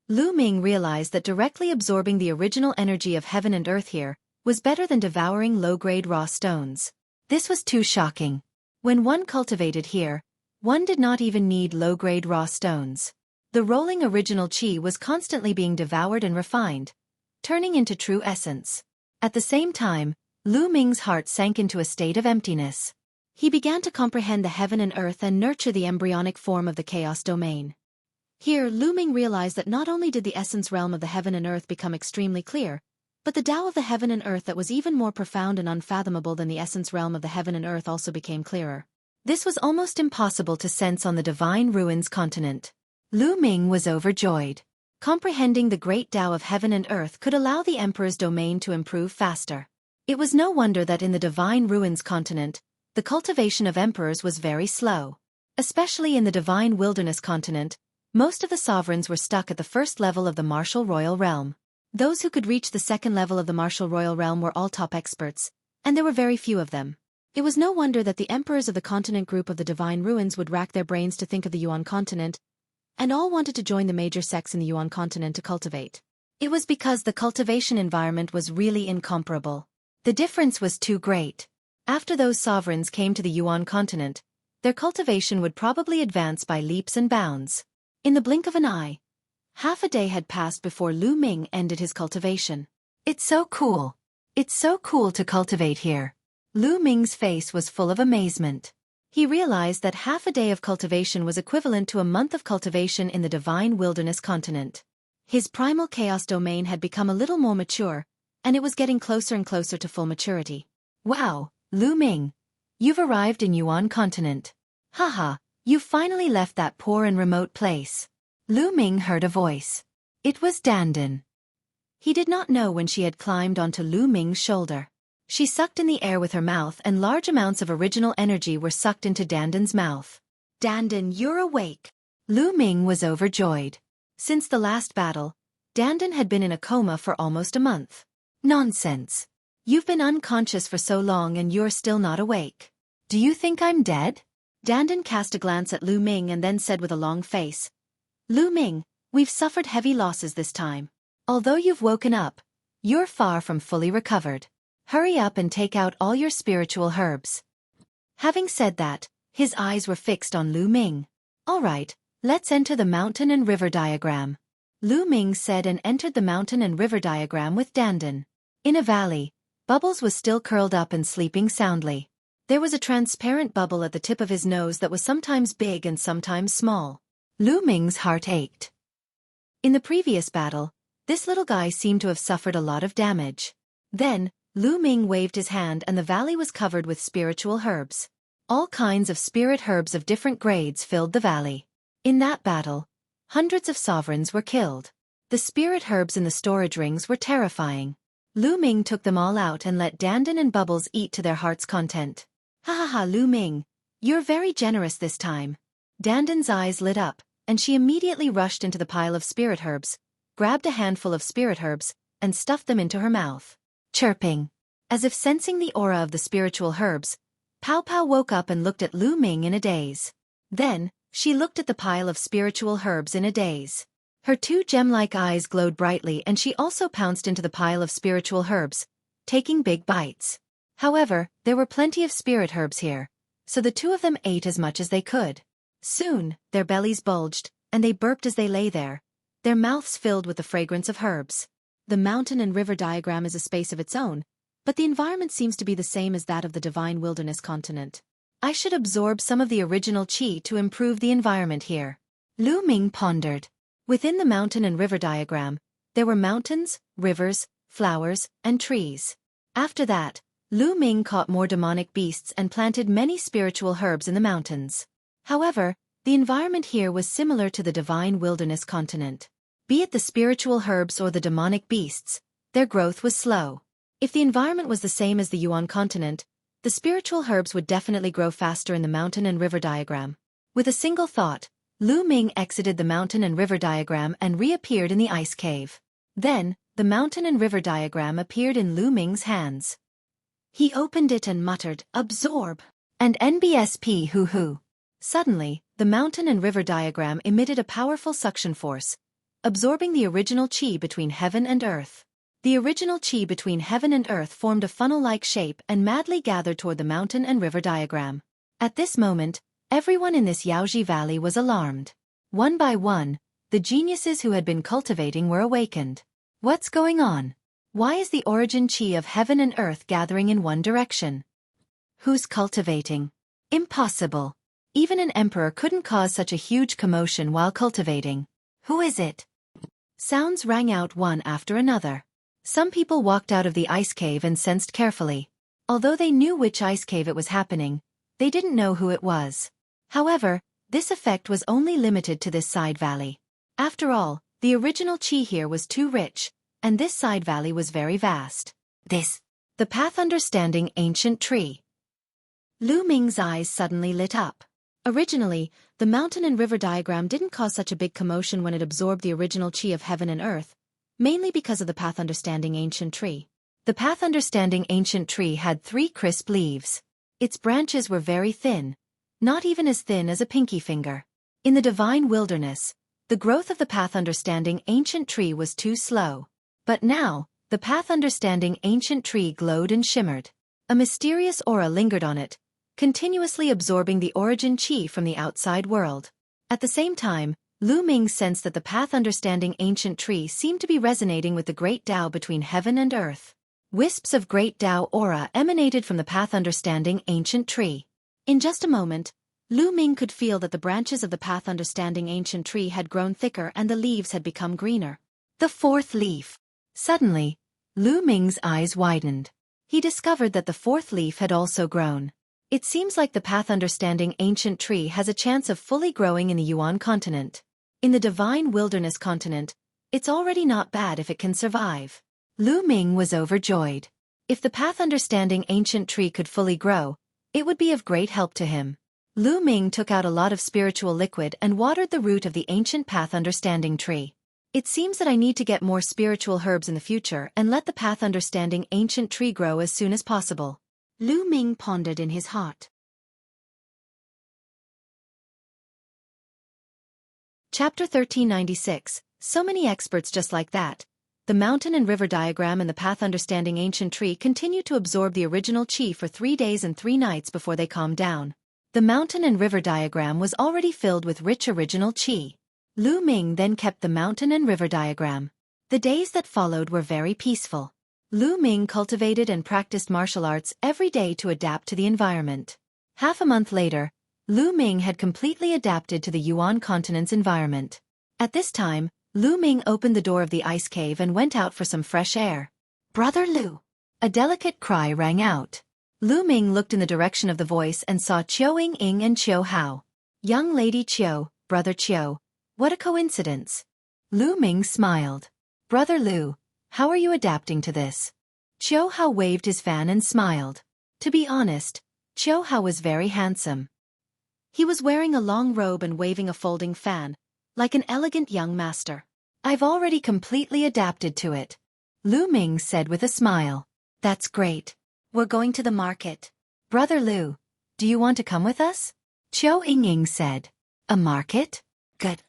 S1: Lu Ming realized that directly absorbing the original energy of heaven and earth here was better than devouring low-grade raw stones. This was too shocking. When one cultivated here, one did not even need low-grade raw stones. The rolling original qi was constantly being devoured and refined, turning into true essence. At the same time, Lu Ming's heart sank into a state of emptiness. He began to comprehend the heaven and earth and nurture the embryonic form of the chaos domain. Here, Lu Ming realized that not only did the essence realm of the heaven and earth become extremely clear, but the Tao of the heaven and earth that was even more profound and unfathomable than the essence realm of the heaven and earth also became clearer. This was almost impossible to sense on the divine ruins continent. Lu Ming was overjoyed. Comprehending the great Tao of heaven and earth could allow the emperor's domain to improve faster. It was no wonder that in the divine ruins continent, the cultivation of emperors was very slow. Especially in the divine wilderness continent, most of the sovereigns were stuck at the first level of the martial royal realm. Those who could reach the second level of the martial royal realm were all top experts, and there were very few of them. It was no wonder that the emperors of the continent group of the divine ruins would rack their brains to think of the Yuan continent, and all wanted to join the major sects in the Yuan continent to cultivate. It was because the cultivation environment was really incomparable. The difference was too great. After those sovereigns came to the Yuan continent, their cultivation would probably advance by leaps and bounds. In the blink of an eye, half a day had passed before Lu Ming ended his cultivation. It's so cool. It's so cool to cultivate here. Lu Ming's face was full of amazement. He realized that half a day of cultivation was equivalent to a month of cultivation in the divine wilderness continent. His primal chaos domain had become a little more mature, and it was getting closer and closer to full maturity. Wow, Lu Ming. You've arrived in Yuan continent. Haha, you finally left that poor and remote place. Lu Ming heard a voice. It was Dandan. He did not know when she had climbed onto Lu Ming's shoulder. She sucked in the air with her mouth and large amounts of original energy were sucked into Dandan's mouth. Dandan, you're awake. Lu Ming was overjoyed. Since the last battle, Dandan had been in a coma for almost a month. Nonsense. You've been unconscious for so long and you're still not awake. Do you think I'm dead? Dandan cast a glance at Lu Ming and then said with a long face, Lu Ming, we've suffered heavy losses this time. Although you've woken up, you're far from fully recovered. Hurry up and take out all your spiritual herbs. Having said that, his eyes were fixed on Lu Ming. All right, let's enter the mountain and river diagram. Lu Ming said and entered the mountain and river diagram with Dandan. In a valley, Bubbles was still curled up and sleeping soundly. There was a transparent bubble at the tip of his nose that was sometimes big and sometimes small. Lu Ming's heart ached. In the previous battle, this little guy seemed to have suffered a lot of damage. Then, Lu Ming waved his hand and the valley was covered with spiritual herbs. All kinds of spirit herbs of different grades filled the valley. In that battle, hundreds of sovereigns were killed. The spirit herbs in the storage rings were terrifying. Lu Ming took them all out and let Dandan and Bubbles eat to their heart's content. Ha ha ha, Lu Ming, you're very generous this time. Dandan's eyes lit up, and she immediately rushed into the pile of spirit herbs, grabbed a handful of spirit herbs, and stuffed them into her mouth. Chirping. As if sensing the aura of the spiritual herbs, Pow Pow woke up and looked at Lu Ming in a daze. Then, she looked at the pile of spiritual herbs in a daze. Her two gem-like eyes glowed brightly and she also pounced into the pile of spiritual herbs, taking big bites. However, there were plenty of spirit herbs here, so the two of them ate as much as they could. Soon, their bellies bulged, and they burped as they lay there, their mouths filled with the fragrance of herbs. The mountain and river diagram is a space of its own, but the environment seems to be the same as that of the divine wilderness continent. I should absorb some of the original qi to improve the environment here. Lu Ming pondered. Within the mountain and river diagram, there were mountains, rivers, flowers, and trees. After that, Lu Ming caught more demonic beasts and planted many spiritual herbs in the mountains. However, the environment here was similar to the divine wilderness continent. Be it the spiritual herbs or the demonic beasts, their growth was slow. If the environment was the same as the Yuan continent, the spiritual herbs would definitely grow faster in the mountain and river diagram. With a single thought, Lu Ming exited the mountain and river diagram and reappeared in the ice cave. Then, the mountain and river diagram appeared in Lu Ming's hands. He opened it and muttered, "Absorb," and NBSP hoo-hoo. Suddenly, the mountain and river diagram emitted a powerful suction force, absorbing the original chi between heaven and earth. The original chi between heaven and earth formed a funnel-like shape and madly gathered toward the mountain and river diagram. At this moment, everyone in this Yaoji valley was alarmed. One by one, the geniuses who had been cultivating were awakened. What's going on? Why is the origin chi of heaven and earth gathering in one direction? Who's cultivating? Impossible. Even an emperor couldn't cause such a huge commotion while cultivating. Who is it? Sounds rang out one after another. Some people walked out of the ice cave and sensed carefully. Although they knew which ice cave it was happening, they didn't know who it was. However, this effect was only limited to this side valley. After all, the original chi here was too rich, and this side valley was very vast. The path understanding ancient tree. Lu Ming's eyes suddenly lit up. Originally, the mountain and river diagram didn't cause such a big commotion when it absorbed the original chi of heaven and earth, mainly because of the path understanding ancient tree. The path understanding ancient tree had 3 crisp leaves. Its branches were very thin, not even as thin as a pinky finger. In the divine wilderness, the growth of the path understanding ancient tree was too slow. But now, the path understanding ancient tree glowed and shimmered. A mysterious aura lingered on it, continuously absorbing the origin chi from the outside world. At the same time, Lu Ming sensed that the path understanding ancient tree seemed to be resonating with the great Tao between heaven and earth. Wisps of great Tao aura emanated from the path understanding ancient tree. In just a moment, Lu Ming could feel that the branches of the path understanding ancient tree had grown thicker and the leaves had become greener. The 4th leaf. Suddenly, Lu Ming's eyes widened. He discovered that the 4th leaf had also grown. It seems like the path understanding ancient tree has a chance of fully growing in the Yuan continent. In the divine wilderness continent, it's already not bad if it can survive. Lu Ming was overjoyed. If the path understanding ancient tree could fully grow, it would be of great help to him. Lu Ming took out a lot of spiritual liquid and watered the root of the ancient path understanding tree. It seems that I need to get more spiritual herbs in the future and let the path understanding ancient tree grow as soon as possible. Lu Ming pondered in his heart. Chapter 1396. So many experts just like that. The mountain and river diagram and the path understanding ancient tree continued to absorb the original chi for 3 days and 3 nights before they calmed down. The mountain and river diagram was already filled with rich original chi. Lu Ming then kept the mountain and river diagram. The days that followed were very peaceful. Lu Ming cultivated and practiced martial arts every day to adapt to the environment. Half a month later, Lu Ming had completely adapted to the Yuan continent's environment. At this time, Lu Ming opened the door of the ice cave and went out for some fresh air. "Brother Lu!" A delicate cry rang out. Lu Ming looked in the direction of the voice and saw Chiao Ying and Chiao Hao. "Young lady Chiao, brother Chiao. What a coincidence." Lu Ming smiled. "Brother Lu, how are you adapting to this?" Chiao Hao waved his fan and smiled. To be honest, Chiao Hao was very handsome. He was wearing a long robe and waving a folding fan, like an elegant young master. "I've already completely adapted to it," Lu Ming said with a smile. "That's great. We're going to the market. Brother Lu, do you want to come with us?" Chiao Ying said. "A market? Good."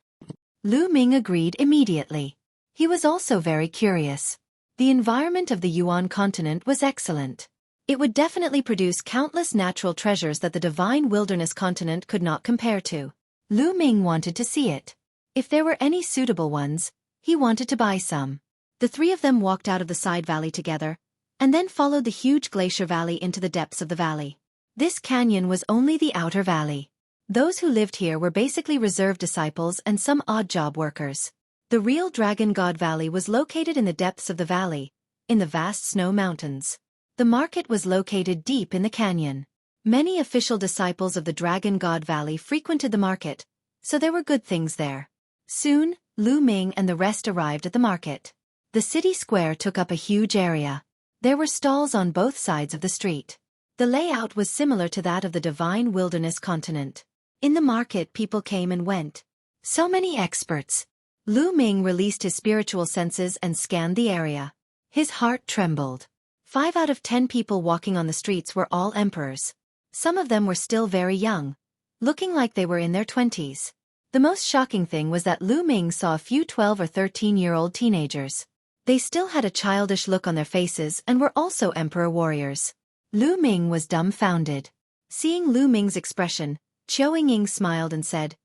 S1: Lu Ming agreed immediately. He was also very curious. The environment of the Yuan continent was excellent. It would definitely produce countless natural treasures that the divine wilderness continent could not compare to. Lu Ming wanted to see it. If there were any suitable ones, he wanted to buy some. The 3 of them walked out of the side valley together, and then followed the huge glacier valley into the depths of the valley. This canyon was only the outer valley. Those who lived here were basically reserved disciples and some odd job workers. The real Dragon God Valley was located in the depths of the valley, in the vast snow mountains. The market was located deep in the canyon. Many official disciples of the Dragon God Valley frequented the market, so there were good things there. Soon, Lu Ming and the rest arrived at the market. The city square took up a huge area. There were stalls on both sides of the street. The layout was similar to that of the Divine Wilderness continent. In the market, people came and went. So many experts. Lu Ming released his spiritual senses and scanned the area. His heart trembled. 5 out of 10 people walking on the streets were all emperors. Some of them were still very young, looking like they were in their 20s. The most shocking thing was that Lu Ming saw a few 12 or 13-year-old teenagers. They still had a childish look on their faces and were also emperor warriors. Lu Ming was dumbfounded. Seeing Lu Ming's expression, Xueqi smiled and said,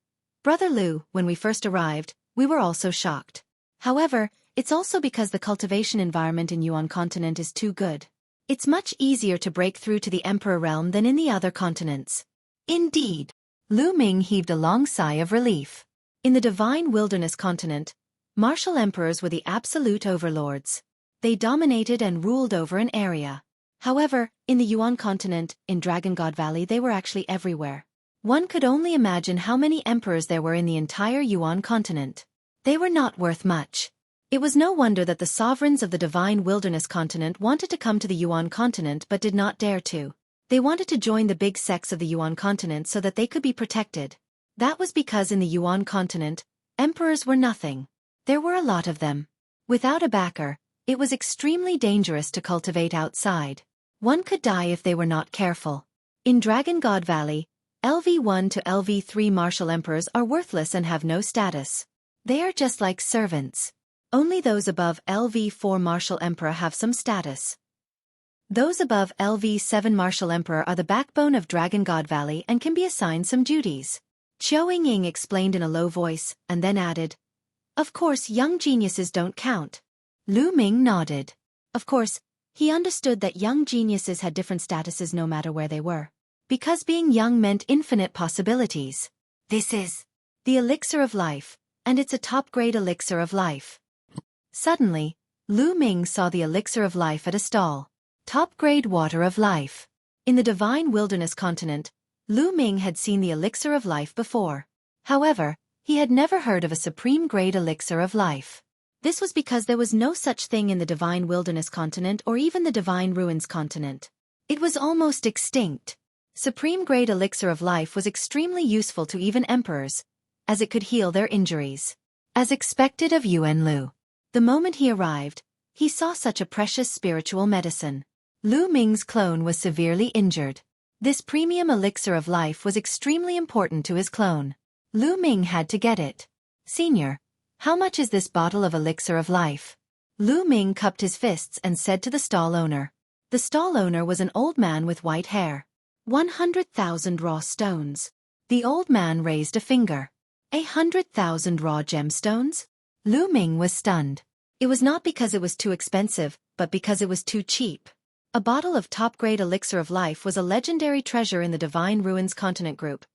S1: "Brother Lu, when we first arrived, we were also shocked. However, it's also because the cultivation environment in Yuan continent is too good. It's much easier to break through to the Emperor realm than in the other continents." Indeed. Lu Ming heaved a long sigh of relief. In the Divine Wilderness continent, martial emperors were the absolute overlords. They dominated and ruled over an area. However, in the Yuan continent, in Dragon God Valley, they were actually everywhere. One could only imagine how many emperors there were in the entire Yuan continent. They were not worth much. It was no wonder that the sovereigns of the Divine Wilderness continent wanted to come to the Yuan continent but did not dare to. They wanted to join the big sects of the Yuan continent so that they could be protected. That was because in the Yuan continent, emperors were nothing. There were a lot of them. Without a backer, it was extremely dangerous to cultivate outside. One could die if they were not careful. In Dragon God Valley, LV1 to LV3 martial emperors are worthless and have no status. They are just like servants. Only those above LV4 martial emperor have some status. Those above LV7 martial emperor are the backbone of Dragon God Valley and can be assigned some duties. Xueqi explained in a low voice, and then added, "Of course, young geniuses don't count." Lu Ming nodded. Of course, he understood that young geniuses had different statuses no matter where they were. Because being young meant infinite possibilities. This is the elixir of life, and it's a top-grade elixir of life. Suddenly, Lu Ming saw the elixir of life at a stall. Top-grade water of life. In the Divine Wilderness continent, Lu Ming had seen the elixir of life before. However, he had never heard of a supreme-grade elixir of life. This was because there was no such thing in the Divine Wilderness continent or even the Divine Ruins continent. It was almost extinct. Supreme-grade elixir of life was extremely useful to even emperors, as it could heal their injuries. As expected of Yuan Lu. The moment he arrived, he saw such a precious spiritual medicine. Lu Ming's clone was severely injured. This premium elixir of life was extremely important to his clone. Lu Ming had to get it. "Senior, how much is this bottle of elixir of life?" Lu Ming cupped his fists and said to the stall owner. The stall owner was an old man with white hair. 100,000 raw stones. The old man raised a finger. 100,000 raw gemstones? Lu Ming was stunned. It was not because it was too expensive, but because it was too cheap. A bottle of top-grade elixir of life was a legendary treasure in the Divine Ruins continent group.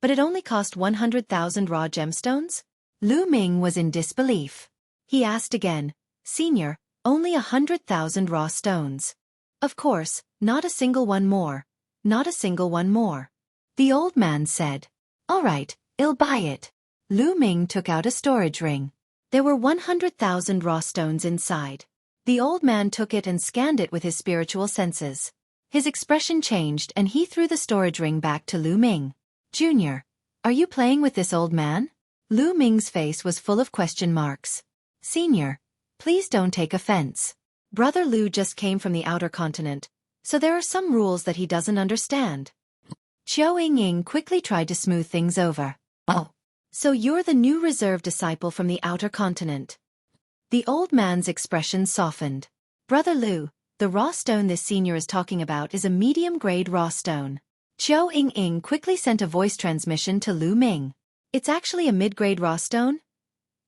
S1: But it only cost 100,000 raw gemstones? Lu Ming was in disbelief. He asked again, "Senior, only 100,000 raw stones." "Of course, not a single one more. Not a single one more." The old man said. "All right, I'll buy it." Lu Ming took out a storage ring. There were 100,000 raw stones inside. The old man took it and scanned it with his spiritual senses. His expression changed and he threw the storage ring back to Lu Ming. "Junior, are you playing with this old man?" Lu Ming's face was full of question marks. "Senior, please don't take offense. Brother Lu just came from the outer continent, so there are some rules that he doesn't understand." Xueqi quickly tried to smooth things over. "Oh. So you're the new reserve disciple from the outer continent." The old man's expression softened. "Brother Lu, the raw stone this senior is talking about is a medium-grade raw stone." Xueqi quickly sent a voice transmission to Lu Ming. "It's actually a mid-grade raw stone?"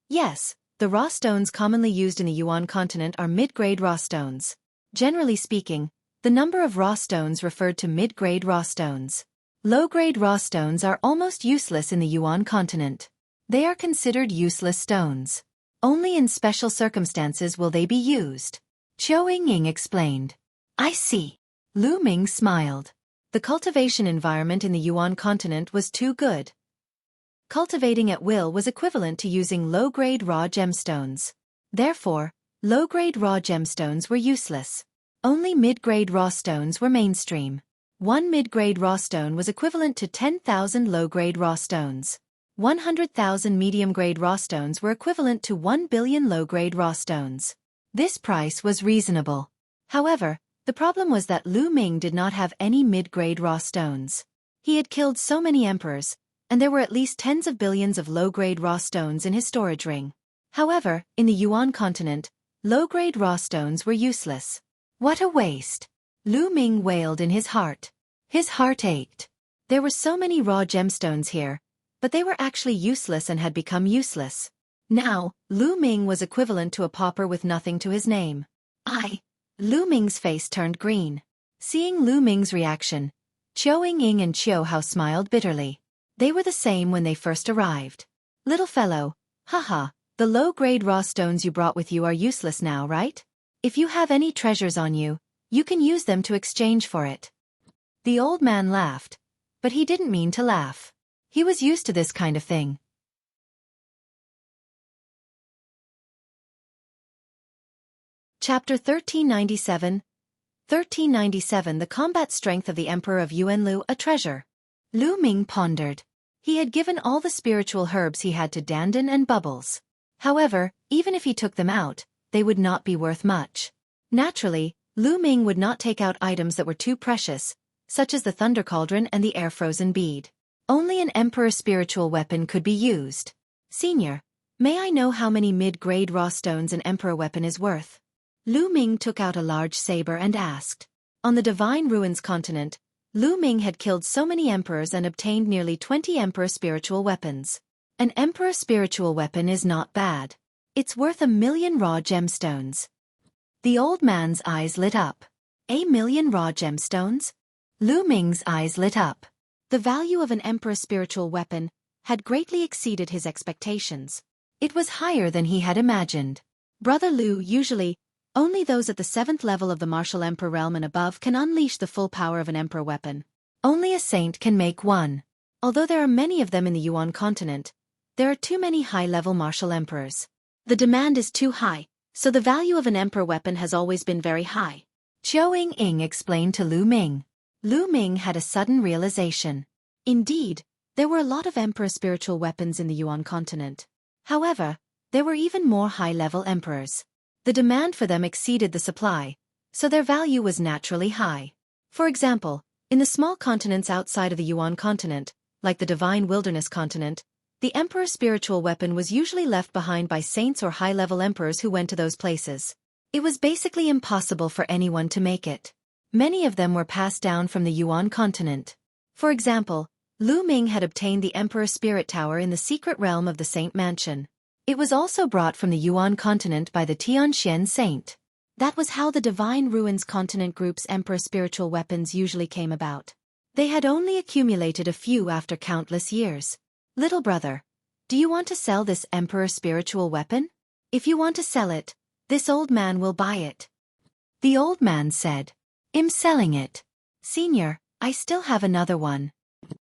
S1: "Yes, the raw stones commonly used in the Yuan continent are mid-grade raw stones. Generally speaking, the number of raw stones referred to mid-grade raw stones. Low-grade raw stones are almost useless in the Yuan continent. They are considered useless stones. Only in special circumstances will they be used," Xueqi explained. I see. Lu Ming smiled. The cultivation environment in the Yuan continent was too good. Cultivating at will was equivalent to using low-grade raw gemstones. Therefore, low-grade raw gemstones were useless. Only mid-grade raw stones were mainstream. One mid-grade raw stone was equivalent to 10,000 low-grade raw stones. 100,000 medium-grade raw stones were equivalent to 1 billion low-grade raw stones. This price was reasonable. However, the problem was that Lu Ming did not have any mid-grade raw stones. He had killed so many emperors, and there were at least tens of billions of low-grade raw stones in his storage ring. However, in the Yuan continent, low-grade raw stones were useless. What a waste! Lu Ming wailed in his heart. His heart ached. There were so many raw gemstones here, but they were actually useless and had become useless. Now, Lu Ming was equivalent to a pauper with nothing to his name. Lu Ming's face turned green. Seeing Lu Ming's reaction, Xueqi and Qiu Hao smiled bitterly. They were the same when they first arrived. Little fellow, haha, the low-grade raw stones you brought with you are useless now, right? If you have any treasures on you, you can use them to exchange for it. The old man laughed, but he didn't mean to laugh. He was used to this kind of thing. Chapter 1397. 1397 The combat strength of the Emperor of Yuanlu, a treasure. Lu Ming pondered. He had given all the spiritual herbs he had to Dandan and Bubbles. However, even if he took them out, they would not be worth much. Naturally, Lu Ming would not take out items that were too precious, such as the Thunder Cauldron and the Air-Frozen Bead. Only an Emperor spiritual weapon could be used. Senior, may I know how many mid-grade raw stones an Emperor weapon is worth? Lu Ming took out a large saber and asked. On the Divine Ruins continent, Lu Ming had killed so many emperors and obtained nearly 20 Emperor spiritual weapons. An Emperor spiritual weapon is not bad. It's worth 1,000,000 raw gemstones. The old man's eyes lit up. 1,000,000 raw gemstones? Lu Ming's eyes lit up. The value of an Emperor spiritual weapon had greatly exceeded his expectations. It was higher than he had imagined. Brother Lu, usually, only those at the 7th level of the martial Emperor realm and above can unleash the full power of an Emperor weapon. Only a saint can make one. Although there are many of them in the Yuan continent, there are too many high-level martial emperors. The demand is too high, so the value of an Emperor weapon has always been very high. Xueqi explained to Lu Ming. Lu Ming had a sudden realization. Indeed, there were a lot of Emperor spiritual weapons in the Yuan continent. However, there were even more high-level emperors. The demand for them exceeded the supply, so their value was naturally high. For example, in the small continents outside of the Yuan continent, like the Divine Wilderness continent, the Emperor's spiritual weapon was usually left behind by saints or high-level emperors who went to those places. It was basically impossible for anyone to make it. Many of them were passed down from the Yuan continent. For example, Lu Ming had obtained the Emperor's Spirit Tower in the secret realm of the Saint Mansion. It was also brought from the Yuan continent by the Tianxian Saint. That was how the Divine Ruins continent group's Emperor spiritual weapons usually came about. They had only accumulated a few after countless years. Little brother, do you want to sell this Emperor spiritual weapon? If you want to sell it, this old man will buy it. The old man said. I'm selling it. Senior, I still have another one.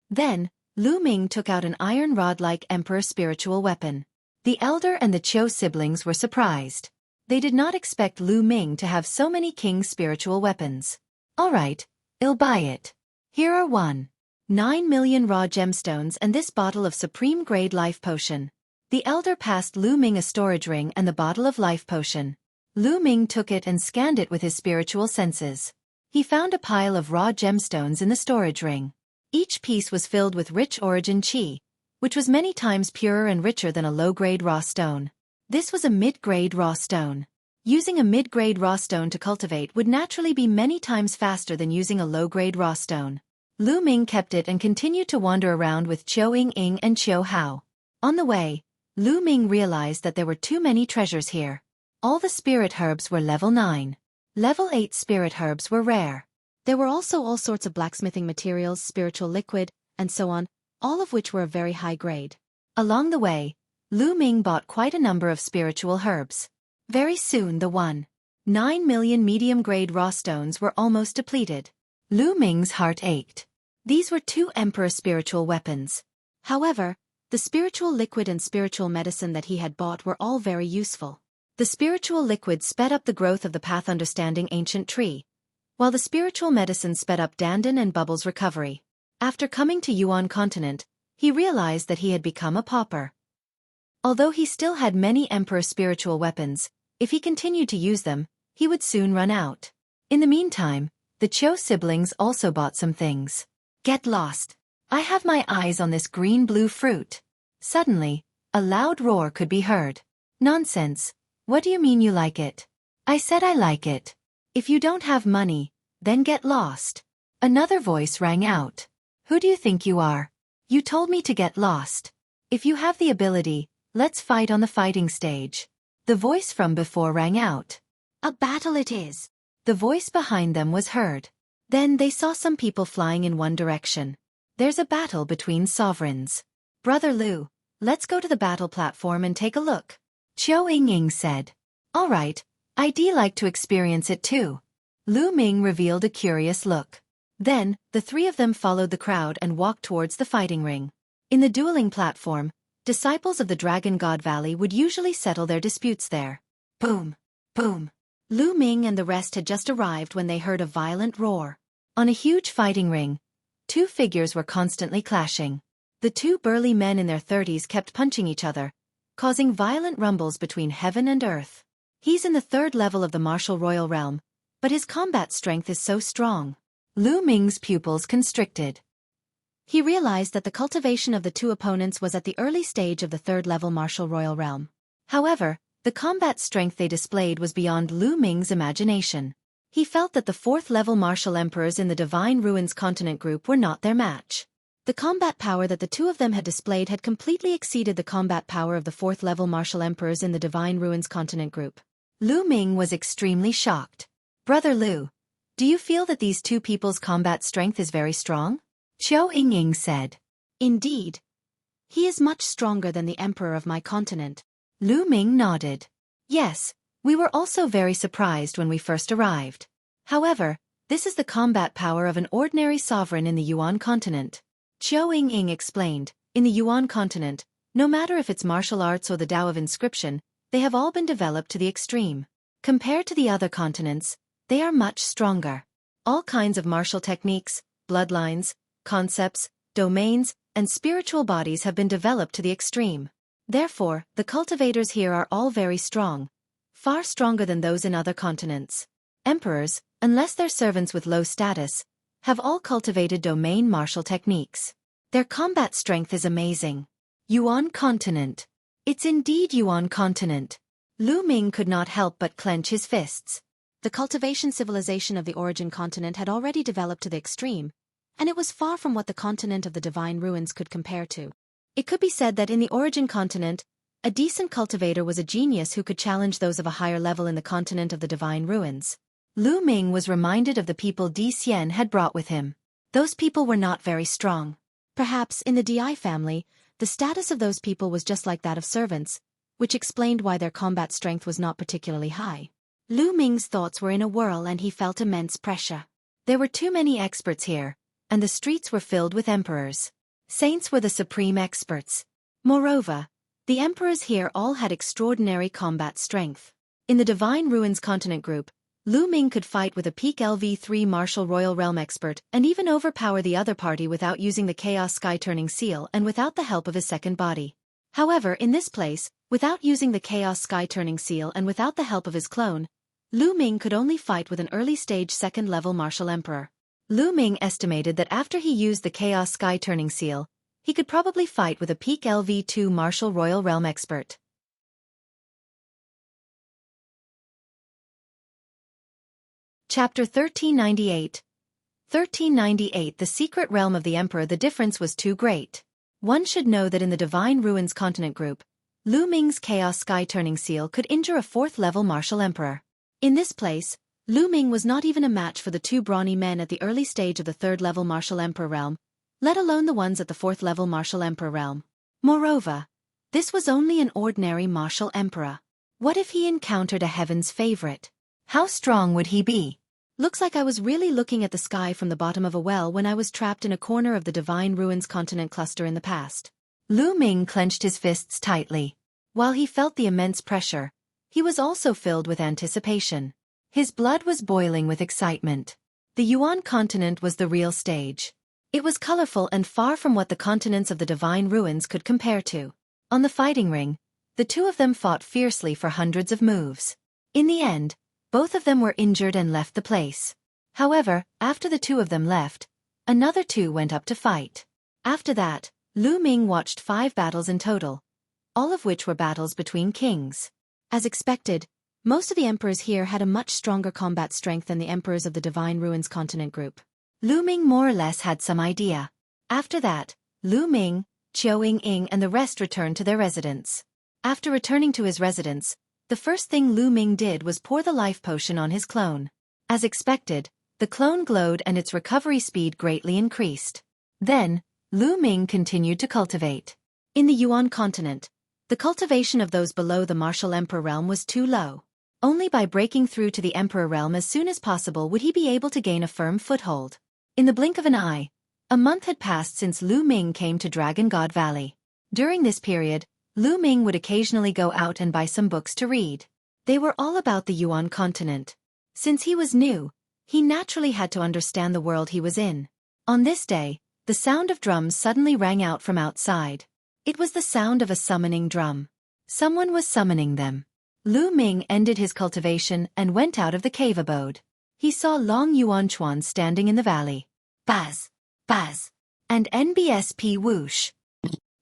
S1: Then, Lu Ming took out an iron rod-like Emperor spiritual weapon. The elder and the Qiu siblings were surprised. They did not expect Lu Ming to have so many king's spiritual weapons. All right, I'll buy it. Here are 1.9 million raw gemstones and this bottle of supreme-grade life potion. The elder passed Lu Ming a storage ring and the bottle of life potion. Lu Ming took it and scanned it with his spiritual senses. He found a pile of raw gemstones in the storage ring. Each piece was filled with rich origin qi, which was many times purer and richer than a low-grade raw stone. This was a mid-grade raw stone. Using a mid-grade raw stone to cultivate would naturally be many times faster than using a low-grade raw stone. Lu Ming kept it and continued to wander around with Xueqi and Qiu Hao. On the way, Lu Ming realized that there were too many treasures here. All the spirit herbs were level 9. Level 8 spirit herbs were rare. There were also all sorts of blacksmithing materials, spiritual liquid, and so on, all of which were of very high grade. Along the way, Lu Ming bought quite a number of spiritual herbs. Very soon the 1 9 million medium-grade raw stones were almost depleted. Lu Ming's heart ached. These were 2 emperor spiritual weapons. However, the spiritual liquid and spiritual medicine that he had bought were all very useful. The spiritual liquid sped up the growth of the path understanding ancient tree, while the spiritual medicine sped up Dandan and Bubble's recovery. After coming to Yuan continent, he realized that he had become a pauper. Although he still had many emperor spiritual weapons, if he continued to use them, he would soon run out. In the meantime, the Qiu siblings also bought some things. Get lost. I have my eyes on this green-blue fruit. Suddenly, a loud roar could be heard. Nonsense. What do you mean you like it? I said I like it. If you don't have money, then get lost. Another voice rang out. Who do you think you are? You told me to get lost. If you have the ability, let's fight on the fighting stage. The voice from before rang out. A battle it is. The voice behind them was heard. Then they saw some people flying in one direction. There's a battle between sovereigns. Brother Lu, let's go to the battle platform and take a look. Qiu Ying said. All right, I'd like to experience it too. Lu Ming revealed a curious look. Then, the 3 of them followed the crowd and walked towards the fighting ring. In the dueling platform, disciples of the Dragon God Valley would usually settle their disputes there. Boom! Boom! Lu Ming and the rest had just arrived when they heard a violent roar. On a huge fighting ring, 2 figures were constantly clashing. The 2 burly men in their 30s kept punching each other, causing violent rumbles between heaven and earth. He's in the 3rd level of the martial royal realm, but his combat strength is so strong. Lu Ming's pupils constricted. He realized that the cultivation of the 2 opponents was at the early stage of the 3rd level martial royal realm. However, the combat strength they displayed was beyond Lu Ming's imagination. He felt that the 4th level martial emperors in the Divine Ruins continent group were not their match. The combat power that the 2 of them had displayed had completely exceeded the combat power of the 4th level martial emperors in the Divine Ruins continent group. Lu Ming was extremely shocked. Brother Lu, do you feel that these 2 people's combat strength is very strong? Qiu Ying said. Indeed. He is much stronger than the emperor of my continent. Lu Ming nodded. Yes, we were also very surprised when we first arrived. However, this is the combat power of an ordinary sovereign in the Yuan continent. Qiu Ying explained, in the Yuan continent, no matter if it's martial arts or the Tao of inscription, they have all been developed to the extreme. Compared to the other continents, they are much stronger. All kinds of martial techniques, bloodlines, concepts, domains, and spiritual bodies have been developed to the extreme. Therefore, the cultivators here are all very strong, far stronger than those in other continents. Emperors, unless they're servants with low status, have all cultivated domain martial techniques. Their combat strength is amazing. Yuan continent. It's indeed Yuan continent. Lu Ming could not help but clench his fists. The cultivation civilization of the origin continent had already developed to the extreme, and it was far from what the continent of the Divine Ruins could compare to. It could be said that in the origin continent, a decent cultivator was a genius who could challenge those of a higher level in the continent of the Divine Ruins. Lu Ming was reminded of the people Di Xian had brought with him. Those people were not very strong. Perhaps, in the Di family, the status of those people was just like that of servants, which explained why their combat strength was not particularly high. Lu Ming's thoughts were in a whirl and he felt immense pressure. There were too many experts here, and the streets were filled with emperors. Saints were the supreme experts. Moreover, the emperors here all had extraordinary combat strength. In the Divine Ruins continent group, Lu Ming could fight with a peak LV3 martial royal realm expert and even overpower the other party without using the Chaos Sky Turning Seal and without the help of his second body. However, in this place, without using the Chaos Sky Turning Seal and without the help of his clone, Lu Ming could only fight with an early-stage second-level martial emperor. Lu Ming estimated that after he used the Chaos Sky Turning Seal, he could probably fight with a peak LV2 martial royal realm expert. Chapter 1398. 1398. The secret realm of the Emperor. The difference was too great. One should know that in the Divine Ruins continent group, Lu Ming's Chaos Sky Turning Seal could injure a 4th-level martial emperor. In this place, Lu Ming was not even a match for the 2 brawny men at the early stage of the 3rd-level martial emperor realm, let alone the ones at the 4th-level martial emperor realm. Moreover, this was only an ordinary martial emperor. What if he encountered a heaven's favorite? How strong would he be? Looks like I was really looking at the sky from the bottom of a well when I was trapped in a corner of the Divine Ruins continent cluster in the past. Lu Ming clenched his fists tightly. While he felt the immense pressure, he was also filled with anticipation. His blood was boiling with excitement. The Yuan continent was the real stage. It was colorful and far from what the continents of the Divine Ruins could compare to. On the fighting ring, the two of them fought fiercely for hundreds of moves. In the end, both of them were injured and left the place. However, after the two of them left, another two went up to fight. After that, Lu Ming watched 5 battles in total, all of which were battles between kings. As expected, most of the emperors here had a much stronger combat strength than the emperors of the Divine Ruins continent group. Lu Ming more or less had some idea. After that, Lu Ming, Xueqi, and the rest returned to their residence. After returning to his residence, the first thing Lu Ming did was pour the life potion on his clone. As expected, the clone glowed and its recovery speed greatly increased. Then, Lu Ming continued to cultivate. In the Yuan continent, the cultivation of those below the martial emperor realm was too low. Only by breaking through to the emperor realm as soon as possible would he be able to gain a firm foothold. In the blink of an eye, a month had passed since Lu Ming came to Dragon God Valley. During this period, Lu Ming would occasionally go out and buy some books to read. They were all about the Yuan continent. Since he was new, he naturally had to understand the world he was in. On this day, the sound of drums suddenly rang out from outside. It was the sound of a summoning drum. Someone was summoning them. Lu Ming ended his cultivation and went out of the cave abode. He saw Long Yuanchuan standing in the valley. Baz! Baz! And NBSP whoosh!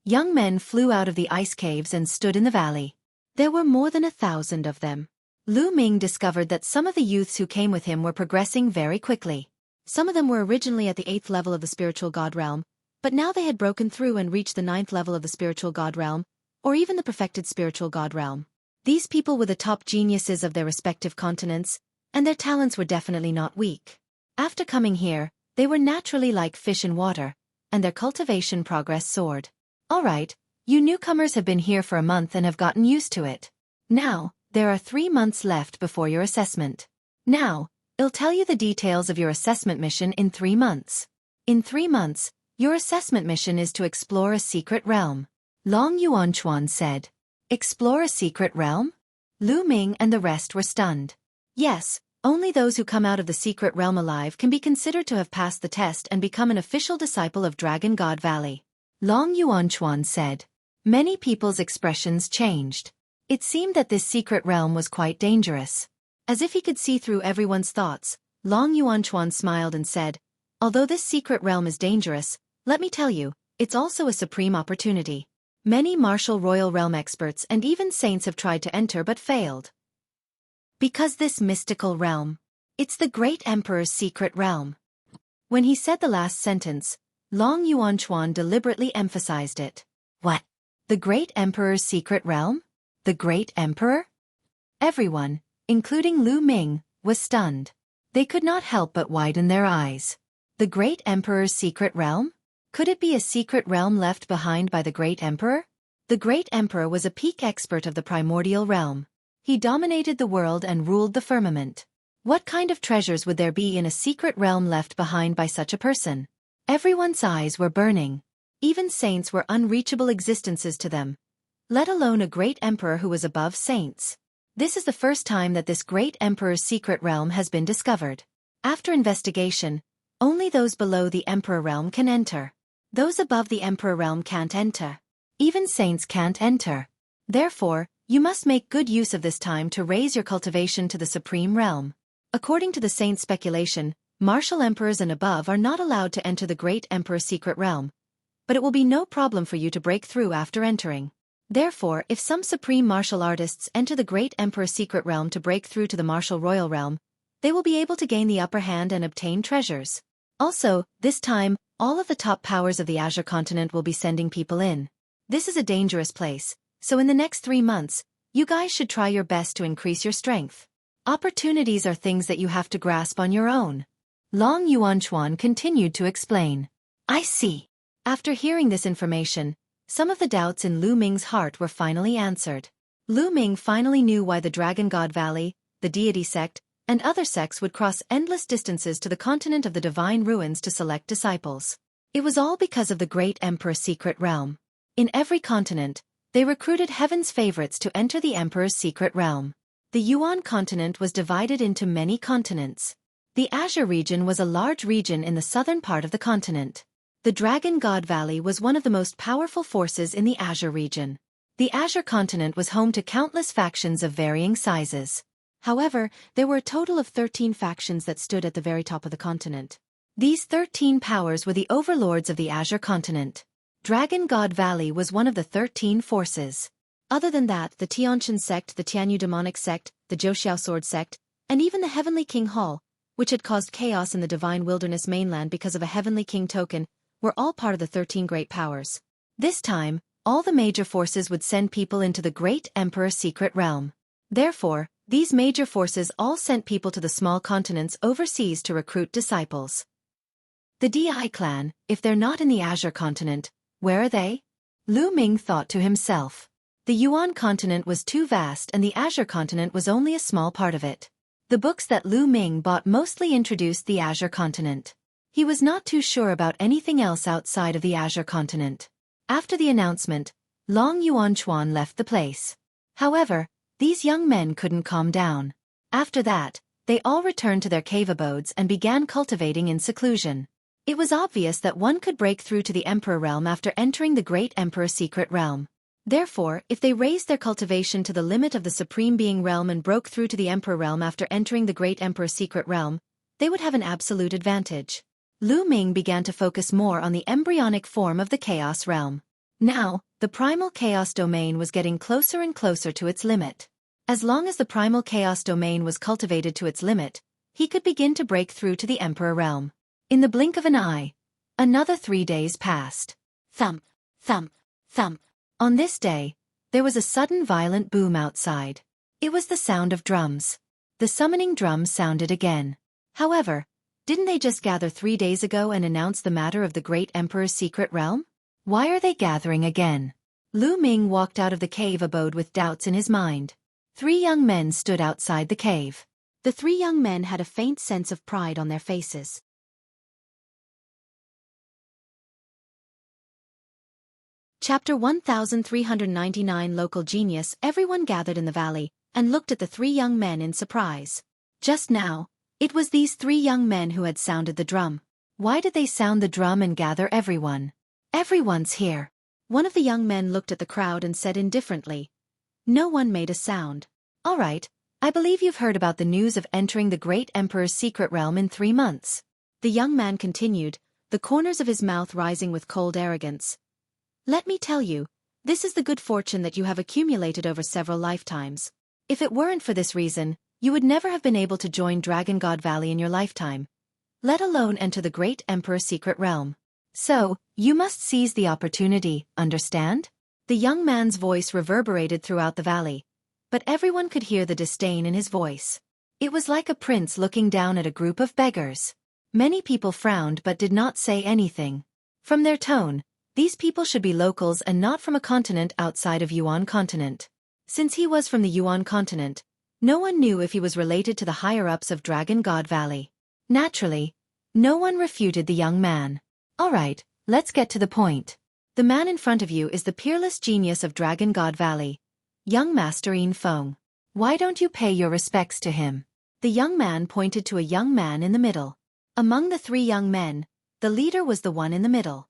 S1: Young men flew out of the ice caves and stood in the valley. There were more than 1,000 of them. Lu Ming discovered that some of the youths who came with him were progressing very quickly. Some of them were originally at the 8th level of the spiritual god realm, but now they had broken through and reached the 9th level of the spiritual god realm, or even the perfected spiritual god realm. These people were the top geniuses of their respective continents, and their talents were definitely not weak. After coming here, they were naturally like fish in water, and their cultivation progress soared. Alright, you newcomers have been here for a month and have gotten used to it. Now, there are 3 months left before your assessment. Now, I'll tell you the details of your assessment mission in 3 months. In 3 months, your assessment mission is to explore a secret realm. Long Yuanchuan said. Explore a secret realm? Lu Ming and the rest were stunned. Yes, only those who come out of the secret realm alive can be considered to have passed the test and become an official disciple of Dragon God Valley. Long Yuanchuan said. Many people's expressions changed. It seemed that this secret realm was quite dangerous. As if he could see through everyone's thoughts, Long Yuanchuan smiled and said, although this secret realm is dangerous, let me tell you, it's also a supreme opportunity. Many martial royal realm experts and even saints have tried to enter but failed. Because this mystical realm, it's the great emperor's secret realm. When he said the last sentence, Long Yuanchuan deliberately emphasized it. What? The great emperor's secret realm? The great emperor? Everyone, including Lu Ming, was stunned. They could not help but widen their eyes. The great emperor's secret realm? Could it be a secret realm left behind by the great emperor? The great emperor was a peak expert of the primordial realm. He dominated the world and ruled the firmament. What kind of treasures would there be in a secret realm left behind by such a person? Everyone's eyes were burning. Even saints were unreachable existences to them, let alone a great emperor who was above saints. This is the first time that this great emperor's secret realm has been discovered. After investigation, only those below the emperor realm can enter. Those above the emperor realm can't enter. Even saints can't enter. Therefore, you must make good use of this time to raise your cultivation to the supreme realm. According to the saint's speculation, martial emperors and above are not allowed to enter the great emperor's secret realm, but it will be no problem for you to break through after entering. Therefore, if some supreme martial artists enter the great emperor's secret realm to break through to the martial royal realm, they will be able to gain the upper hand and obtain treasures. Also, this time, all of the top powers of the Azure continent will be sending people in. This is a dangerous place, so in the next 3 months, you guys should try your best to increase your strength. Opportunities are things that you have to grasp on your own. Long Yuanchuan continued to explain. I see. After hearing this information, some of the doubts in Lu Ming's heart were finally answered. Lu Ming finally knew why the Dragon God Valley, the deity sect, and other sects would cross endless distances to the continent of the Divine Ruins to select disciples. It was all because of the great Emperor's secret realm. In every continent, they recruited heaven's favorites to enter the Emperor's secret realm. The Yuan continent was divided into many continents. The Azure region was a large region in the southern part of the continent. The Dragon God Valley was one of the most powerful forces in the Azure region. The Azure continent was home to countless factions of varying sizes. However, there were a total of 13 factions that stood at the very top of the continent. These 13 powers were the overlords of the Azure continent. Dragon God Valley was one of the 13 forces. Other than that, the Tianqian sect, the Tianyu demonic sect, the Zhouxiao sword sect, and even the Heavenly King Hall, which had caused chaos in the Divine Wilderness mainland because of a Heavenly King token, were all part of the 13 great powers. This time, all the major forces would send people into the great Emperor's secret realm. Therefore, these major forces all sent people to the small continents overseas to recruit disciples. The Di clan, if they're not in the Azure continent, where are they? Lu Ming thought to himself. The Yuan continent was too vast and the Azure continent was only a small part of it. The books that Lu Ming bought mostly introduced the Azure continent. He was not too sure about anything else outside of the Azure continent. After the announcement, Long Yuanchuan left the place. However, these young men couldn't calm down. After that, they all returned to their cave abodes and began cultivating in seclusion. It was obvious that one could break through to the Emperor realm after entering the Great Emperor's secret realm. Therefore, if they raised their cultivation to the limit of the Supreme Being realm and broke through to the Emperor realm after entering the Great Emperor's secret realm, they would have an absolute advantage. Lu Ming began to focus more on the embryonic form of the Chaos realm. Now, the primal Chaos domain was getting closer and closer to its limit. As long as the primal Chaos domain was cultivated to its limit, he could begin to break through to the Emperor realm. In the blink of an eye, another 3 days passed. Thump, thump, thump. On this day, there was a sudden violent boom outside. It was the sound of drums. The summoning drums sounded again. However, didn't they just gather 3 days ago and announce the matter of the Great Emperor's secret realm? Why are they gathering again? Lu Ming walked out of the cave abode with doubts in his mind. 3 young men stood outside the cave. The 3 young men had a faint sense of pride on their faces. Chapter 1399 Local Genius. Everyone gathered in the valley and looked at the 3 young men in surprise. Just now, it was these 3 young men who had sounded the drum. Why did they sound the drum and gather everyone? Everyone's here. One of the young men looked at the crowd and said indifferently. No one made a sound. All right, I believe you've heard about the news of entering the Great Emperor's secret realm in 3 months. The young man continued, the corners of his mouth rising with cold arrogance. Let me tell you, this is the good fortune that you have accumulated over several lifetimes. If it weren't for this reason, you would never have been able to join Dragon God Valley in your lifetime, let alone enter the Great Emperor's secret realm. So, you must seize the opportunity, understand? The young man's voice reverberated throughout the valley, but everyone could hear the disdain in his voice. It was like a prince looking down at a group of beggars. Many people frowned but did not say anything. From their tone, these people should be locals and not from a continent outside of Yuan continent. Since he was from the Yuan continent, no one knew if he was related to the higher-ups of Dragon God Valley. Naturally, no one refuted the young man. All right, let's get to the point. The man in front of you is the peerless genius of Dragon God Valley, young Master Yin Feng. Why don't you pay your respects to him? The young man pointed to a young man in the middle. Among the 3 young men, the leader was the one in the middle.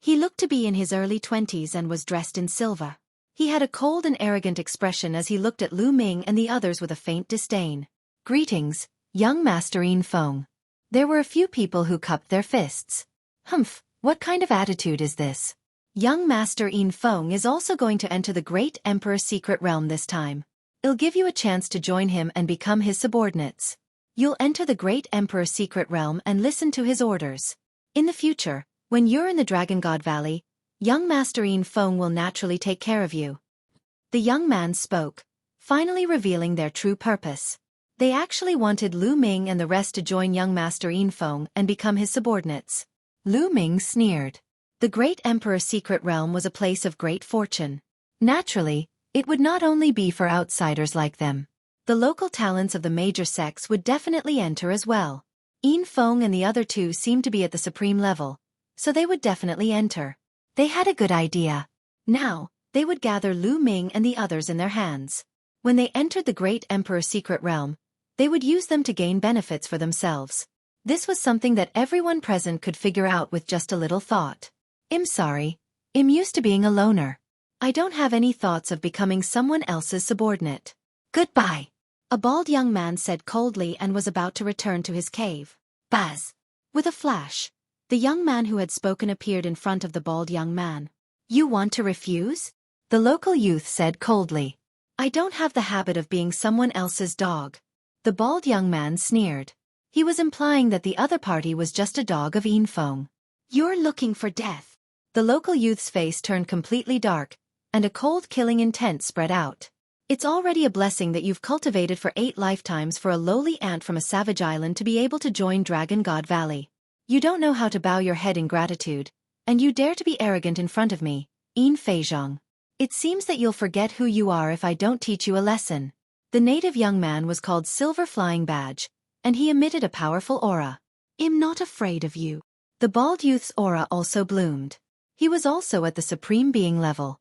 S1: He looked to be in his early 20s and was dressed in silver. He had a cold and arrogant expression as he looked at Lu Ming and the others with a faint disdain. Greetings, young Master Yin Feng. There were a few people who cupped their fists. Humph, what kind of attitude is this? Young Master Yin Feng is also going to enter the Great Emperor's secret realm this time. It'll give you a chance to join him and become his subordinates. You'll enter the Great Emperor's secret realm and listen to his orders. In the future, when you're in the Dragon God Valley, young Master Yin Feng will naturally take care of you. The young man spoke, finally revealing their true purpose. They actually wanted Lu Ming and the rest to join young Master Yin Feng and become his subordinates. Lu Ming sneered. The Great Emperor's secret realm was a place of great fortune. Naturally, it would not only be for outsiders like them. The local talents of the major sects would definitely enter as well. Yin Feng and the other two seemed to be at the supreme level, so they would definitely enter. They had a good idea. Now, they would gather Lu Ming and the others in their hands. When they entered the Great Emperor's secret realm, they would use them to gain benefits for themselves. This was something that everyone present could figure out with just a little thought. I'm sorry. I'm used to being a loner. I don't have any thoughts of becoming someone else's subordinate. Goodbye. A bald young man said coldly and was about to return to his cave. Buzz. With a flash, the young man who had spoken appeared in front of the bald young man. You want to refuse? The local youth said coldly. I don't have the habit of being someone else's dog. The bald young man sneered. He was implying that the other party was just a dog of Yin Feng. You're looking for death. The local youth's face turned completely dark, and a cold killing intent spread out. It's already a blessing that you've cultivated for 8 lifetimes for a lowly ant from a savage island to be able to join Dragon God Valley. You don't know how to bow your head in gratitude, and you dare to be arrogant in front of me, Yin Feizhong. It seems that you'll forget who you are if I don't teach you a lesson. The native young man was called Silver Flying Badge, and he emitted a powerful aura. I'm not afraid of you. The bald youth's aura also bloomed. He was also at the Supreme Being level.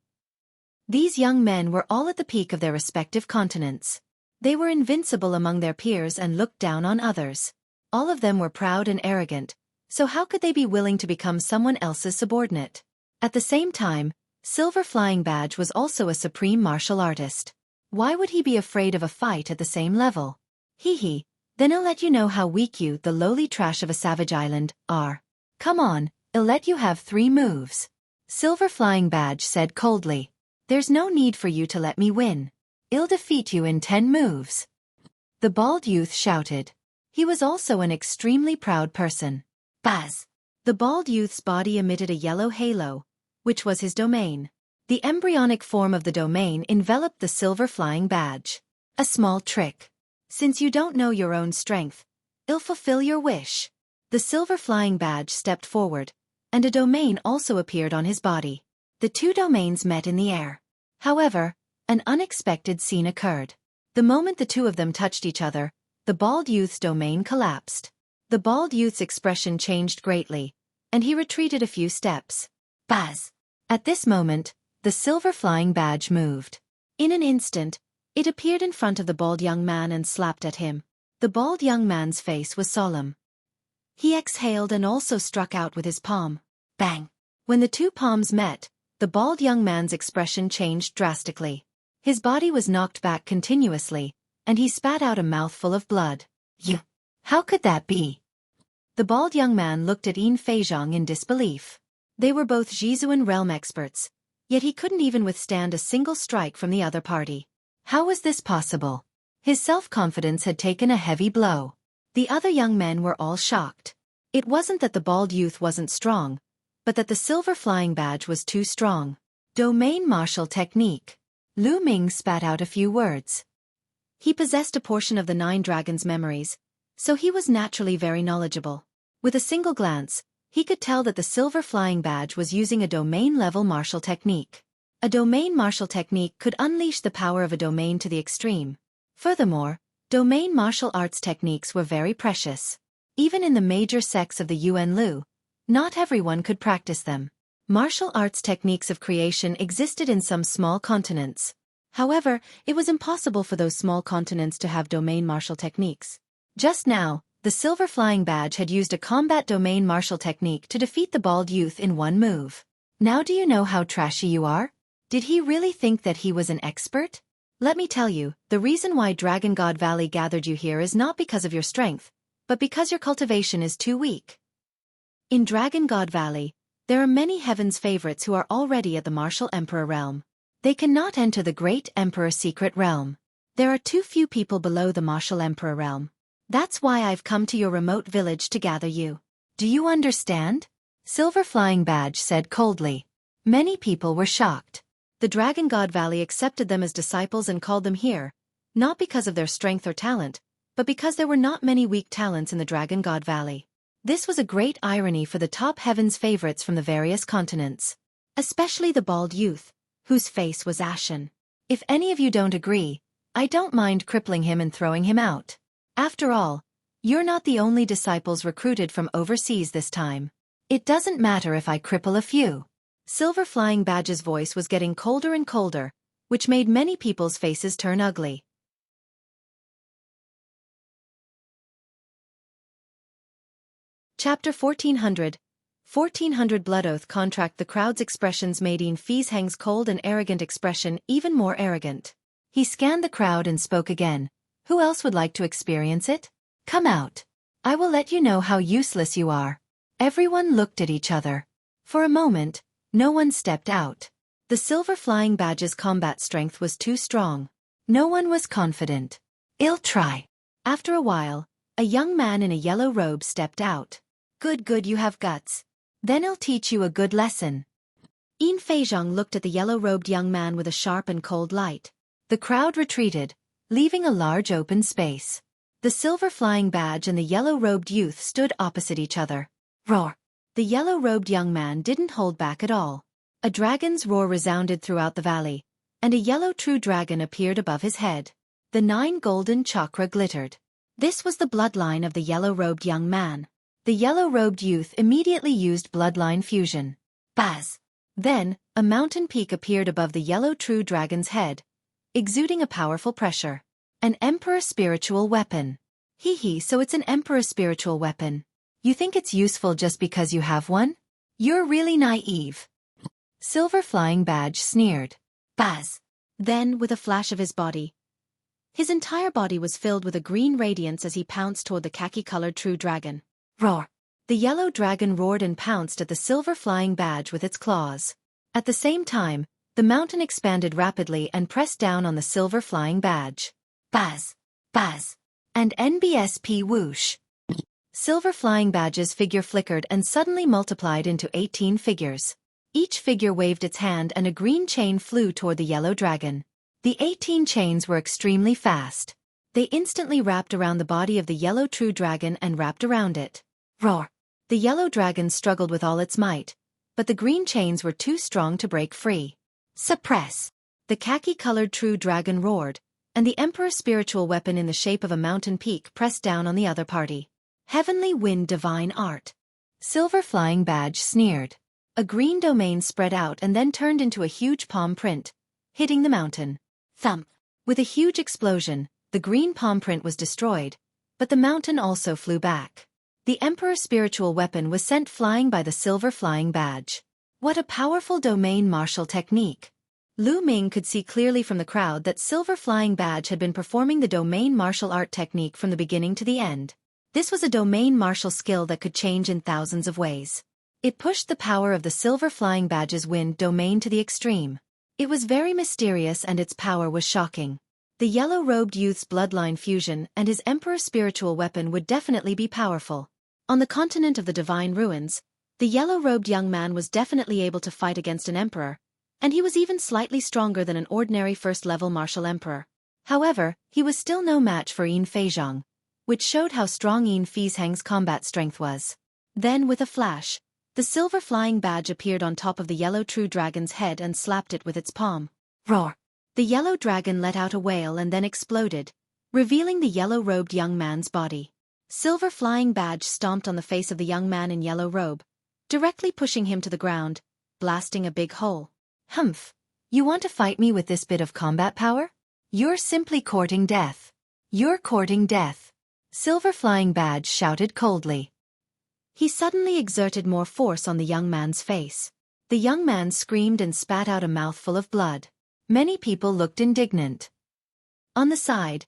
S1: These young men were all at the peak of their respective continents. They were invincible among their peers and looked down on others. All of them were proud and arrogant, so how could they be willing to become someone else's subordinate? At the same time, Silver Flying Badge was also a supreme martial artist. Why would he be afraid of a fight at the same level? Hee, then I'll let you know how weak you, the lowly trash of a savage island, are. Come on, I'll let you have 3 moves. Silver Flying Badge said coldly. There's no need for you to let me win. I'll defeat you in 10 moves. The bald youth shouted. He was also an extremely proud person. Buzz. The bald youth's body emitted a yellow halo, which was his domain. The embryonic form of the domain enveloped the Silver Flying Badge. A small trick. Since you don't know your own strength, I'll fulfill your wish. The Silver Flying Badge stepped forward, and a domain also appeared on his body. The 2 domains met in the air. However, an unexpected scene occurred. The moment the 2 of them touched each other, the bald youth's domain collapsed. The bald youth's expression changed greatly, and he retreated a few steps. Buzz! At this moment, the Silver Flying Badge moved. In an instant, it appeared in front of the bald young man and slapped at him. The bald young man's face was solemn. He exhaled and also struck out with his palm. Bang! When the 2 palms met, the bald young man's expression changed drastically. His body was knocked back continuously, and he spat out a mouthful of blood. You! How could that be? The bald young man looked at Yin Feizhong in disbelief. They were both Jizuan realm experts, yet he couldn't even withstand a single strike from the other party. How was this possible? His self-confidence had taken a heavy blow. The other young men were all shocked. It wasn't that the bald youth wasn't strong, but that the Silver Flying Badge was too strong. Domain martial technique. Lu Ming spat out a few words. He possessed a portion of the 9 dragons' memories, so he was naturally very knowledgeable. With a single glance, he could tell that the Silver Flying Badge was using a domain-level martial technique. A domain martial technique could unleash the power of a domain to the extreme. Furthermore, domain martial arts techniques were very precious. Even in the major sects of the Yuan Lu, not everyone could practice them. Martial arts techniques of creation existed in some small continents. However, it was impossible for those small continents to have domain martial techniques. Just now, the Silver Flying Badge had used a combat domain martial technique to defeat the bald youth in 1 move. Now do you know how trashy you are? Did he really think that he was an expert? Let me tell you, the reason why Dragon God Valley gathered you here is not because of your strength, but because your cultivation is too weak. In Dragon God Valley, there are many Heaven's favorites who are already at the Martial Emperor realm. They cannot enter the Great Emperor secret realm. There are too few people below the Martial Emperor realm. That's why I've come to your remote village to gather you. Do you understand? Silver Flying Badge said coldly. Many people were shocked. The Dragon God Valley accepted them as disciples and called them here, not because of their strength or talent, but because there were not many weak talents in the Dragon God Valley. This was a great irony for the top Heaven's favorites from the various continents. Especially the bald youth, whose face was ashen. If any of you don't agree, I don't mind crippling him and throwing him out. After all, you're not the only disciples recruited from overseas this time. It doesn't matter if I cripple a few. Silver Flying Badge's voice was getting colder and colder, which made many people's faces turn ugly. Chapter 1400. 1400 Blood Oath Contract. The crowd's expressions made Feeshang's cold and arrogant expression even more arrogant. He scanned the crowd and spoke again. Who else would like to experience it? Come out. I will let you know how useless you are. Everyone looked at each other. For a moment, no one stepped out. The Silver Flying Badge's combat strength was too strong. No one was confident. I'll try. After a while, a young man in a yellow robe stepped out. Good, you have guts. Then I'll teach you a good lesson. Feishang looked at the yellow-robed young man with a sharp and cold light. The crowd retreated, leaving a large open space. The Silver Flying Badge and the yellow-robed youth stood opposite each other. Roar! The yellow-robed young man didn't hold back at all. A dragon's roar resounded throughout the valley, and a yellow true dragon appeared above his head. The 9 golden chakra glittered. This was the bloodline of the yellow-robed young man. The yellow-robed youth immediately used bloodline fusion. Baz! Then, a mountain peak appeared above the yellow true dragon's head, exuding a powerful pressure. An Emperor spiritual weapon. So it's an Emperor spiritual weapon. You think it's useful just because you have one? You're really naive. Silver Flying Badge sneered. Baz! Then, with a flash of his body, his entire body was filled with a green radiance as he pounced toward the khaki-colored true dragon. Roar! The yellow dragon roared and pounced at the Silver Flying Badge with its claws. At the same time, the mountain expanded rapidly and pressed down on the Silver Flying Badge. Baz! Baz! And NBSP whoosh! Silver Flying Badge's figure flickered and suddenly multiplied into 18 figures. Each figure waved its hand and a green chain flew toward the yellow dragon. The 18 chains were extremely fast. They instantly wrapped around the body of the yellow true dragon and wrapped around it. Roar! The yellow dragon struggled with all its might, but the green chains were too strong to break free. Suppress! The khaki-colored true dragon roared, and the Emperor's spiritual weapon in the shape of a mountain peak pressed down on the other party. Heavenly Wind Divine Art. Silver Flying Badge sneered. A green domain spread out and then turned into a huge palm print, hitting the mountain. Thump! With a huge explosion, the green palm print was destroyed, but the mountain also flew back. The Emperor's spiritual weapon was sent flying by the Silver Flying Badge. What a powerful domain martial technique! Lu Ming could see clearly from the crowd that Silver Flying Badge had been performing the domain martial art technique from the beginning to the end. This was a domain martial skill that could change in thousands of ways. It pushed the power of the Silver Flying Badge's wind domain to the extreme. It was very mysterious and its power was shocking. The yellow-robed youth's bloodline fusion and his Emperor's spiritual weapon would definitely be powerful. On the continent of the Divine Ruins, the yellow-robed young man was definitely able to fight against an emperor, and he was even slightly stronger than an ordinary first-level martial emperor. However, he was still no match for Feishang, which showed how strong Feeshang's combat strength was. Then, with a flash, the Silver Flying Badge appeared on top of the yellow true dragon's head and slapped it with its palm. Roar! The yellow dragon let out a wail and then exploded, revealing the yellow-robed young man's body. Silver Flying Badge stomped on the face of the young man in yellow robe, directly pushing him to the ground, blasting a big hole. Humph! You want to fight me with this bit of combat power? You're simply courting death. You're courting death. Silver Flying Badge shouted coldly. He suddenly exerted more force on the young man's face. The young man screamed and spat out a mouthful of blood. Many people looked indignant. On the side,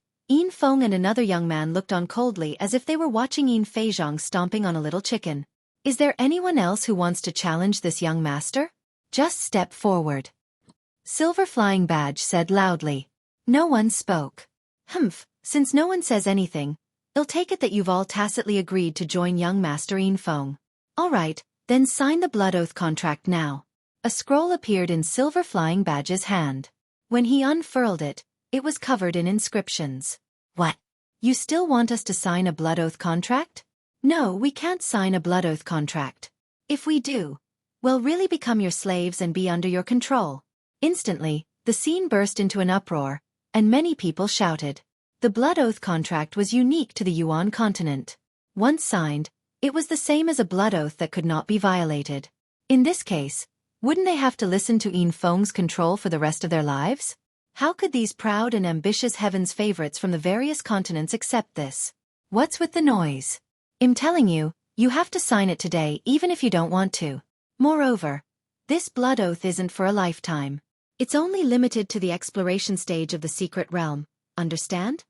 S1: Feng and another young man looked on coldly as if they were watching Feishang stomping on a little chicken. Is there anyone else who wants to challenge this young master? Just step forward. Silver Flying Badge said loudly. No one spoke. Humph, since no one says anything, I'll take it that you've all tacitly agreed to join young Master Feng. All right, then sign the Blood Oath contract now. A scroll appeared in Silver Flying Badge's hand. When he unfurled it, it was covered in inscriptions. What? You still want us to sign a Blood Oath contract? No, we can't sign a Blood Oath contract. If we do, we'll really become your slaves and be under your control. Instantly, the scene burst into an uproar, and many people shouted. The blood oath contract was unique to the Yuan continent. Once signed, it was the same as a blood oath that could not be violated. In this case, wouldn't they have to listen to Yin Feng's control for the rest of their lives? How could these proud and ambitious heaven's favorites from the various continents accept this? What's with the noise? I'm telling you, you have to sign it today even if you don't want to. Moreover, this blood oath isn't for a lifetime. It's only limited to the exploration stage of the secret realm, understand?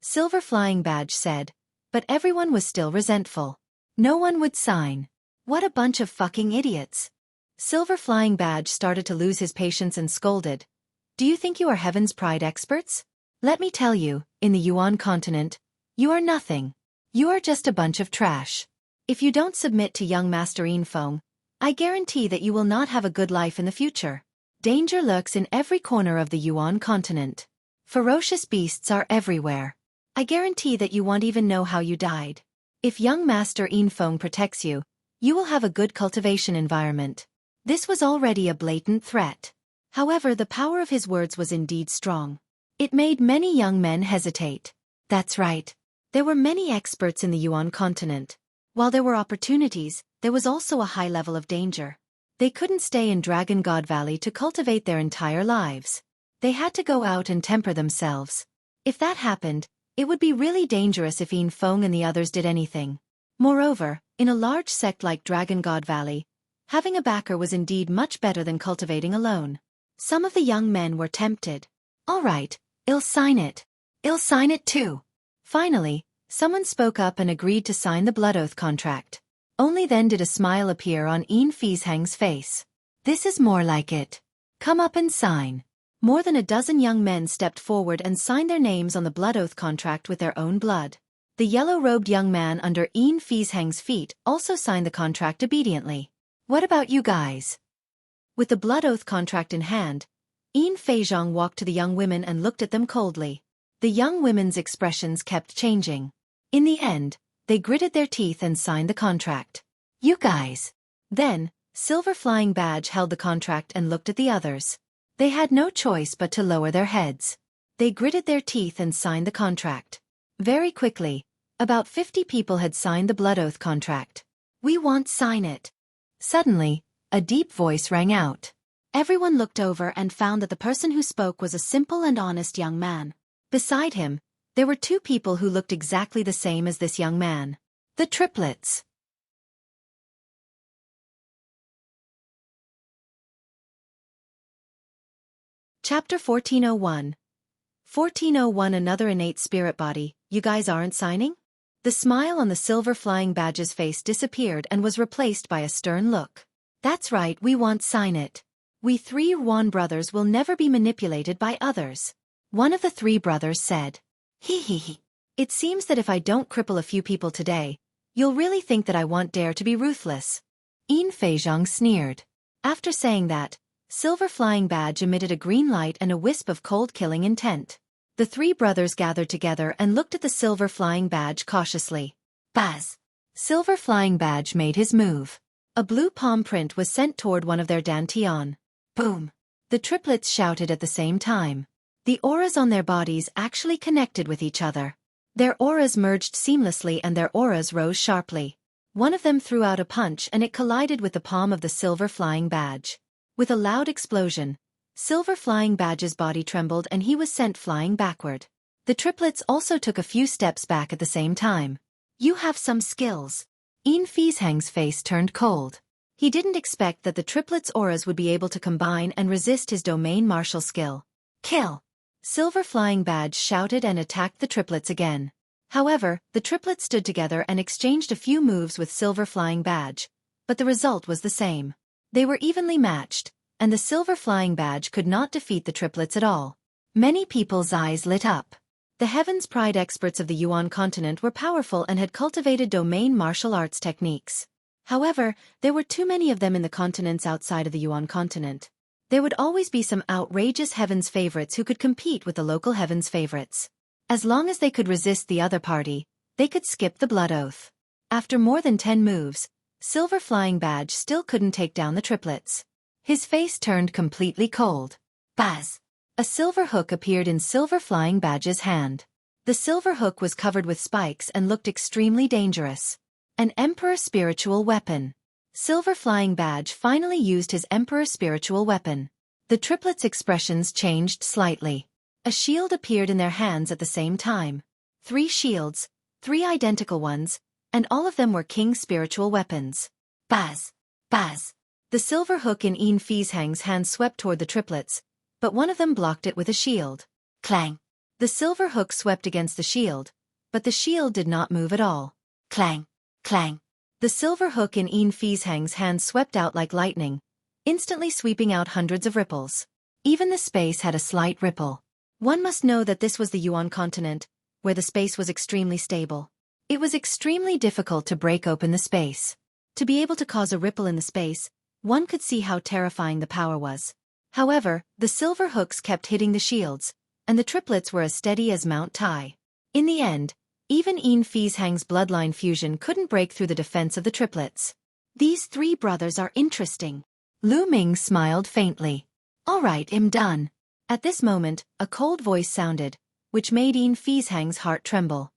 S1: Silver Flying Badge said, but everyone was still resentful. No one would sign. What a bunch of fucking idiots. Silver Flying Badge started to lose his patience and scolded. Do you think you are Heaven's Pride experts? Let me tell you, in the Yuan continent, you are nothing. You are just a bunch of trash. If you don't submit to young Master Yin Feng, I guarantee that you will not have a good life in the future. Danger lurks in every corner of the Yuan continent. Ferocious beasts are everywhere. I guarantee that you won't even know how you died. If young Master Yin Feng protects you, you will have a good cultivation environment. This was already a blatant threat. However, the power of his words was indeed strong. It made many young men hesitate. That's right. There were many experts in the Yuan continent. While there were opportunities, there was also a high level of danger. They couldn't stay in Dragon God Valley to cultivate their entire lives. They had to go out and temper themselves. If that happened, it would be really dangerous if Yin Feng and the others did anything. Moreover, in a large sect like Dragon God Valley, having a backer was indeed much better than cultivating alone. Some of the young men were tempted. All right, I'll sign it. I'll sign it too. Finally, someone spoke up and agreed to sign the blood oath contract. Only then did a smile appear on Yin Fizhang's face. This is more like it. Come up and sign. More than a dozen young men stepped forward and signed their names on the blood oath contract with their own blood. The yellow-robed young man under Yin Fizhang's feet also signed the contract obediently. What about you guys? With the blood oath contract in hand, Yin Fizhang walked to the young women and looked at them coldly. The young women's expressions kept changing. In the end, they gritted their teeth and signed the contract. You guys. Then, Silver Flying Badge held the contract and looked at the others. They had no choice but to lower their heads. They gritted their teeth and signed the contract. Very quickly, about 50 people had signed the blood oath contract. We won't sign it. Suddenly, a deep voice rang out. Everyone looked over and found that the person who spoke was a simple and honest young man. Beside him, there were two people who looked exactly the same as this young man. The triplets. Chapter 1401. 1401 Another innate spirit body, you guys aren't signing? The smile on the Silver Flying Badge's face disappeared and was replaced by a stern look. That's right, we won't sign it. We three Yuan brothers will never be manipulated by others. One of the three brothers said. Hee hee hee. It seems that if I don't cripple a few people today, you'll really think that I won't dare to be ruthless. Yin Fizhang sneered. After saying that, Silver Flying Badge emitted a green light and a wisp of cold killing intent. The three brothers gathered together and looked at the Silver Flying Badge cautiously. Baz! Silver Flying Badge made his move. A blue palm print was sent toward one of their dantian. Boom! The triplets shouted at the same time. The auras on their bodies actually connected with each other. Their auras merged seamlessly and their auras rose sharply. One of them threw out a punch and it collided with the palm of the Silver Flying Badge. With a loud explosion, Silver Flying Badge's body trembled and he was sent flying backward. The triplets also took a few steps back at the same time. You have some skills. Yin Fizhang's face turned cold. He didn't expect that the triplets' auras would be able to combine and resist his domain martial skill. Kill! Silver Flying Badge shouted and attacked the triplets again. However, the triplets stood together and exchanged a few moves with Silver Flying Badge, but the result was the same. They were evenly matched, and the Silver Flying Badge could not defeat the triplets at all. Many people's eyes lit up. The Heaven's Pride experts of the Yuan continent were powerful and had cultivated domain martial arts techniques. However, there were too many of them in the continents outside of the Yuan continent. There would always be some outrageous Heaven's favorites who could compete with the local Heaven's favorites. As long as they could resist the other party, they could skip the blood oath. After more than 10 moves, Silver Flying Badge still couldn't take down the triplets. His face turned completely cold. Baz! A silver hook appeared in Silver Flying Badge's hand. The silver hook was covered with spikes and looked extremely dangerous. An Emperor spiritual weapon. Silver Flying Badge finally used his Emperor spiritual weapon. The triplets' expressions changed slightly. A shield appeared in their hands at the same time. 3 shields, 3 identical ones, and all of them were King's spiritual weapons. Baz! Baz! The silver hook in Een Feeshang's hand swept toward the triplets, but one of them blocked it with a shield. Clang! The silver hook swept against the shield, but the shield did not move at all. Clang! Clang! The silver hook in Een Feeshang's hand swept out like lightning, instantly sweeping out hundreds of ripples. Even the space had a slight ripple. One must know that this was the Yuan continent, where the space was extremely stable. It was extremely difficult to break open the space. To be able to cause a ripple in the space, one could see how terrifying the power was. However, the silver hooks kept hitting the shields, and the triplets were as steady as Mount Tai. In the end, even Een Feeshang's bloodline fusion couldn't break through the defense of the triplets. These 3 brothers are interesting. Lu Ming smiled faintly. All right, I'm done. At this moment, a cold voice sounded, which made Een Feeshang's heart tremble.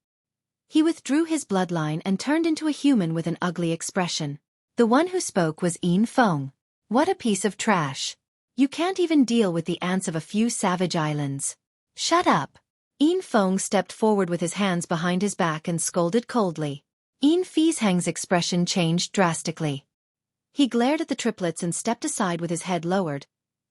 S1: He withdrew his bloodline and turned into a human with an ugly expression. The one who spoke was Een Feng. What a piece of trash. You can't even deal with the ants of a few savage islands. Shut up. Een Feng stepped forward with his hands behind his back and scolded coldly. Een Feeshang's expression changed drastically. He glared at the triplets and stepped aside with his head lowered,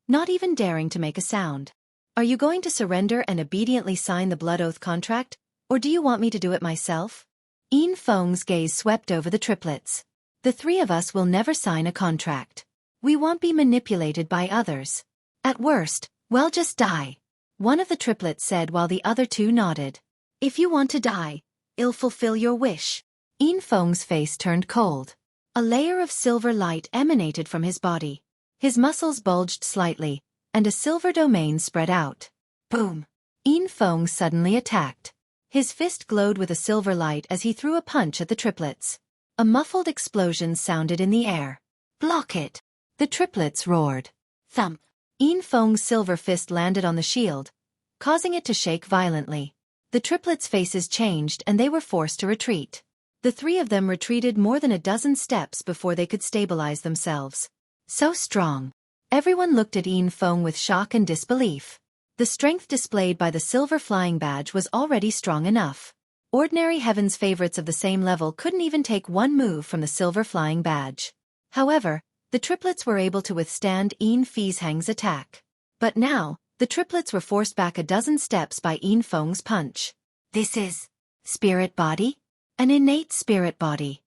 S1: not even daring to make a sound. Are you going to surrender and obediently sign the blood oath contract, or do you want me to do it myself? Een Feng's gaze swept over the triplets. The 3 of us will never sign a contract. We won't be manipulated by others. At worst, we'll just die. One of the triplets said while the other 2 nodded. If you want to die, I'll fulfill your wish. Een Feng's face turned cold. A layer of silver light emanated from his body. His muscles bulged slightly, and a silver domain spread out. Boom! Een Feng suddenly attacked. His fist glowed with a silver light as he threw a punch at the triplets. A muffled explosion sounded in the air. Block it! The triplets roared. Thump! Een Feng's silver fist landed on the shield, causing it to shake violently. The triplets' faces changed and they were forced to retreat. The 3 of them retreated more than a dozen steps before they could stabilize themselves. So strong. Everyone looked at Een Feng with shock and disbelief. The strength displayed by the Silver Flying Badge was already strong enough. Ordinary Heaven's favorites of the same level couldn't even take one move from the Silver Flying Badge. However, the triplets were able to withstand Een Feeshang's attack. But now, the triplets were forced back a dozen steps by Een Feng's punch. This is spirit body? An innate spirit body.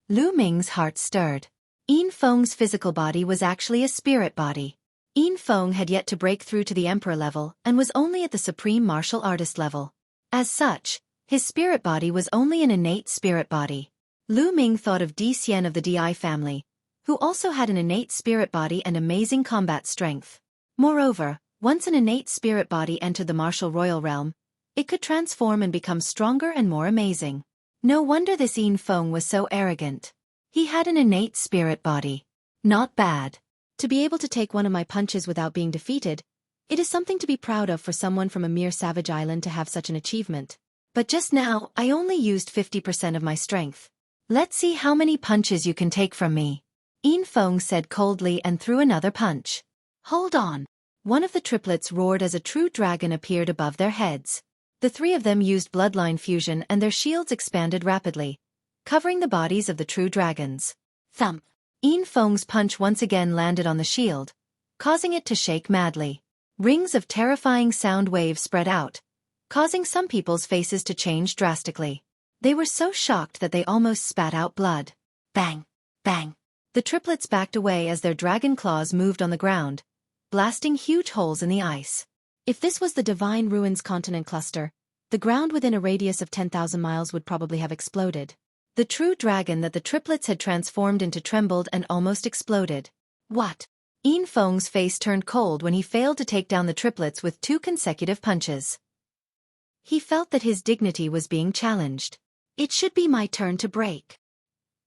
S1: Lu Ming's heart stirred. Een Feng's physical body was actually a spirit body. Een Feng had yet to break through to the Emperor level and was only at the Supreme Martial Artist level. As such, his spirit body was only an innate spirit body. Lu Ming thought of Di Xian of the Di family, who also had an innate spirit body and amazing combat strength. Moreover, once an innate spirit body entered the martial royal realm, it could transform and become stronger and more amazing. No wonder this Een Feng was so arrogant. He had an innate spirit body. Not bad. To be able to take one of my punches without being defeated, it is something to be proud of for someone from a mere savage island to have such an achievement. But just now, I only used 50% of my strength. Let's see how many punches you can take from me. Een Feng said coldly and threw another punch. Hold on. One of the triplets roared as a true dragon appeared above their heads. The 3 of them used bloodline fusion and their shields expanded rapidly, covering the bodies of the true dragons. Thump! Een Feng's punch once again landed on the shield, causing it to shake madly. Rings of terrifying sound waves spread out, causing some people's faces to change drastically. They were so shocked that they almost spat out blood. Bang! Bang! The triplets backed away as their dragon claws moved on the ground, blasting huge holes in the ice. If this was the Divine Ruins continent cluster, the ground within a radius of 10,000 miles would probably have exploded. The true dragon that the triplets had transformed into trembled and almost exploded. What? Een Feng's face turned cold when he failed to take down the triplets with 2 consecutive punches. He felt that his dignity was being challenged. It should be my turn to break.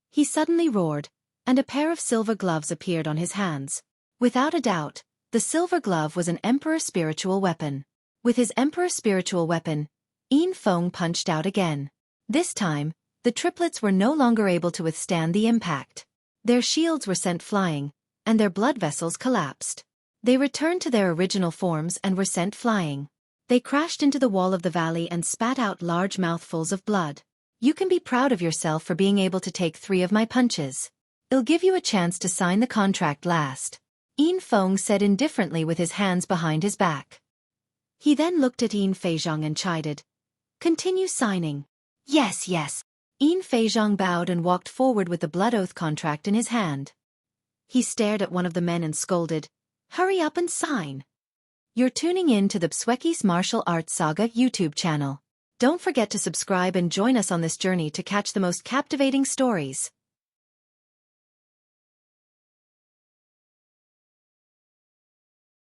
S1: He suddenly roared, and a pair of silver gloves appeared on his hands. Without a doubt, The silver glove was an Emperor spiritual weapon. With his Emperor spiritual weapon, Yin Feng punched out again. This time, the triplets were no longer able to withstand the impact. Their shields were sent flying, and their blood vessels collapsed. They returned to their original forms and were sent flying. They crashed into the wall of the valley and spat out large mouthfuls of blood. You can be proud of yourself for being able to take 3 of my punches. It'll give you a chance to sign the contract last. Yin Feng said indifferently with his hands behind his back. He then looked at Yin Feizhong and chided. Continue signing. Yes, yes. Yin Feizhong bowed and walked forward with the blood oath contract in his hand. He stared at one of the men and scolded, Hurry up and sign. You're tuning in to the Xueqi's Martial Arts Saga YouTube channel. Don't forget to subscribe and join us on this journey to catch the most captivating stories.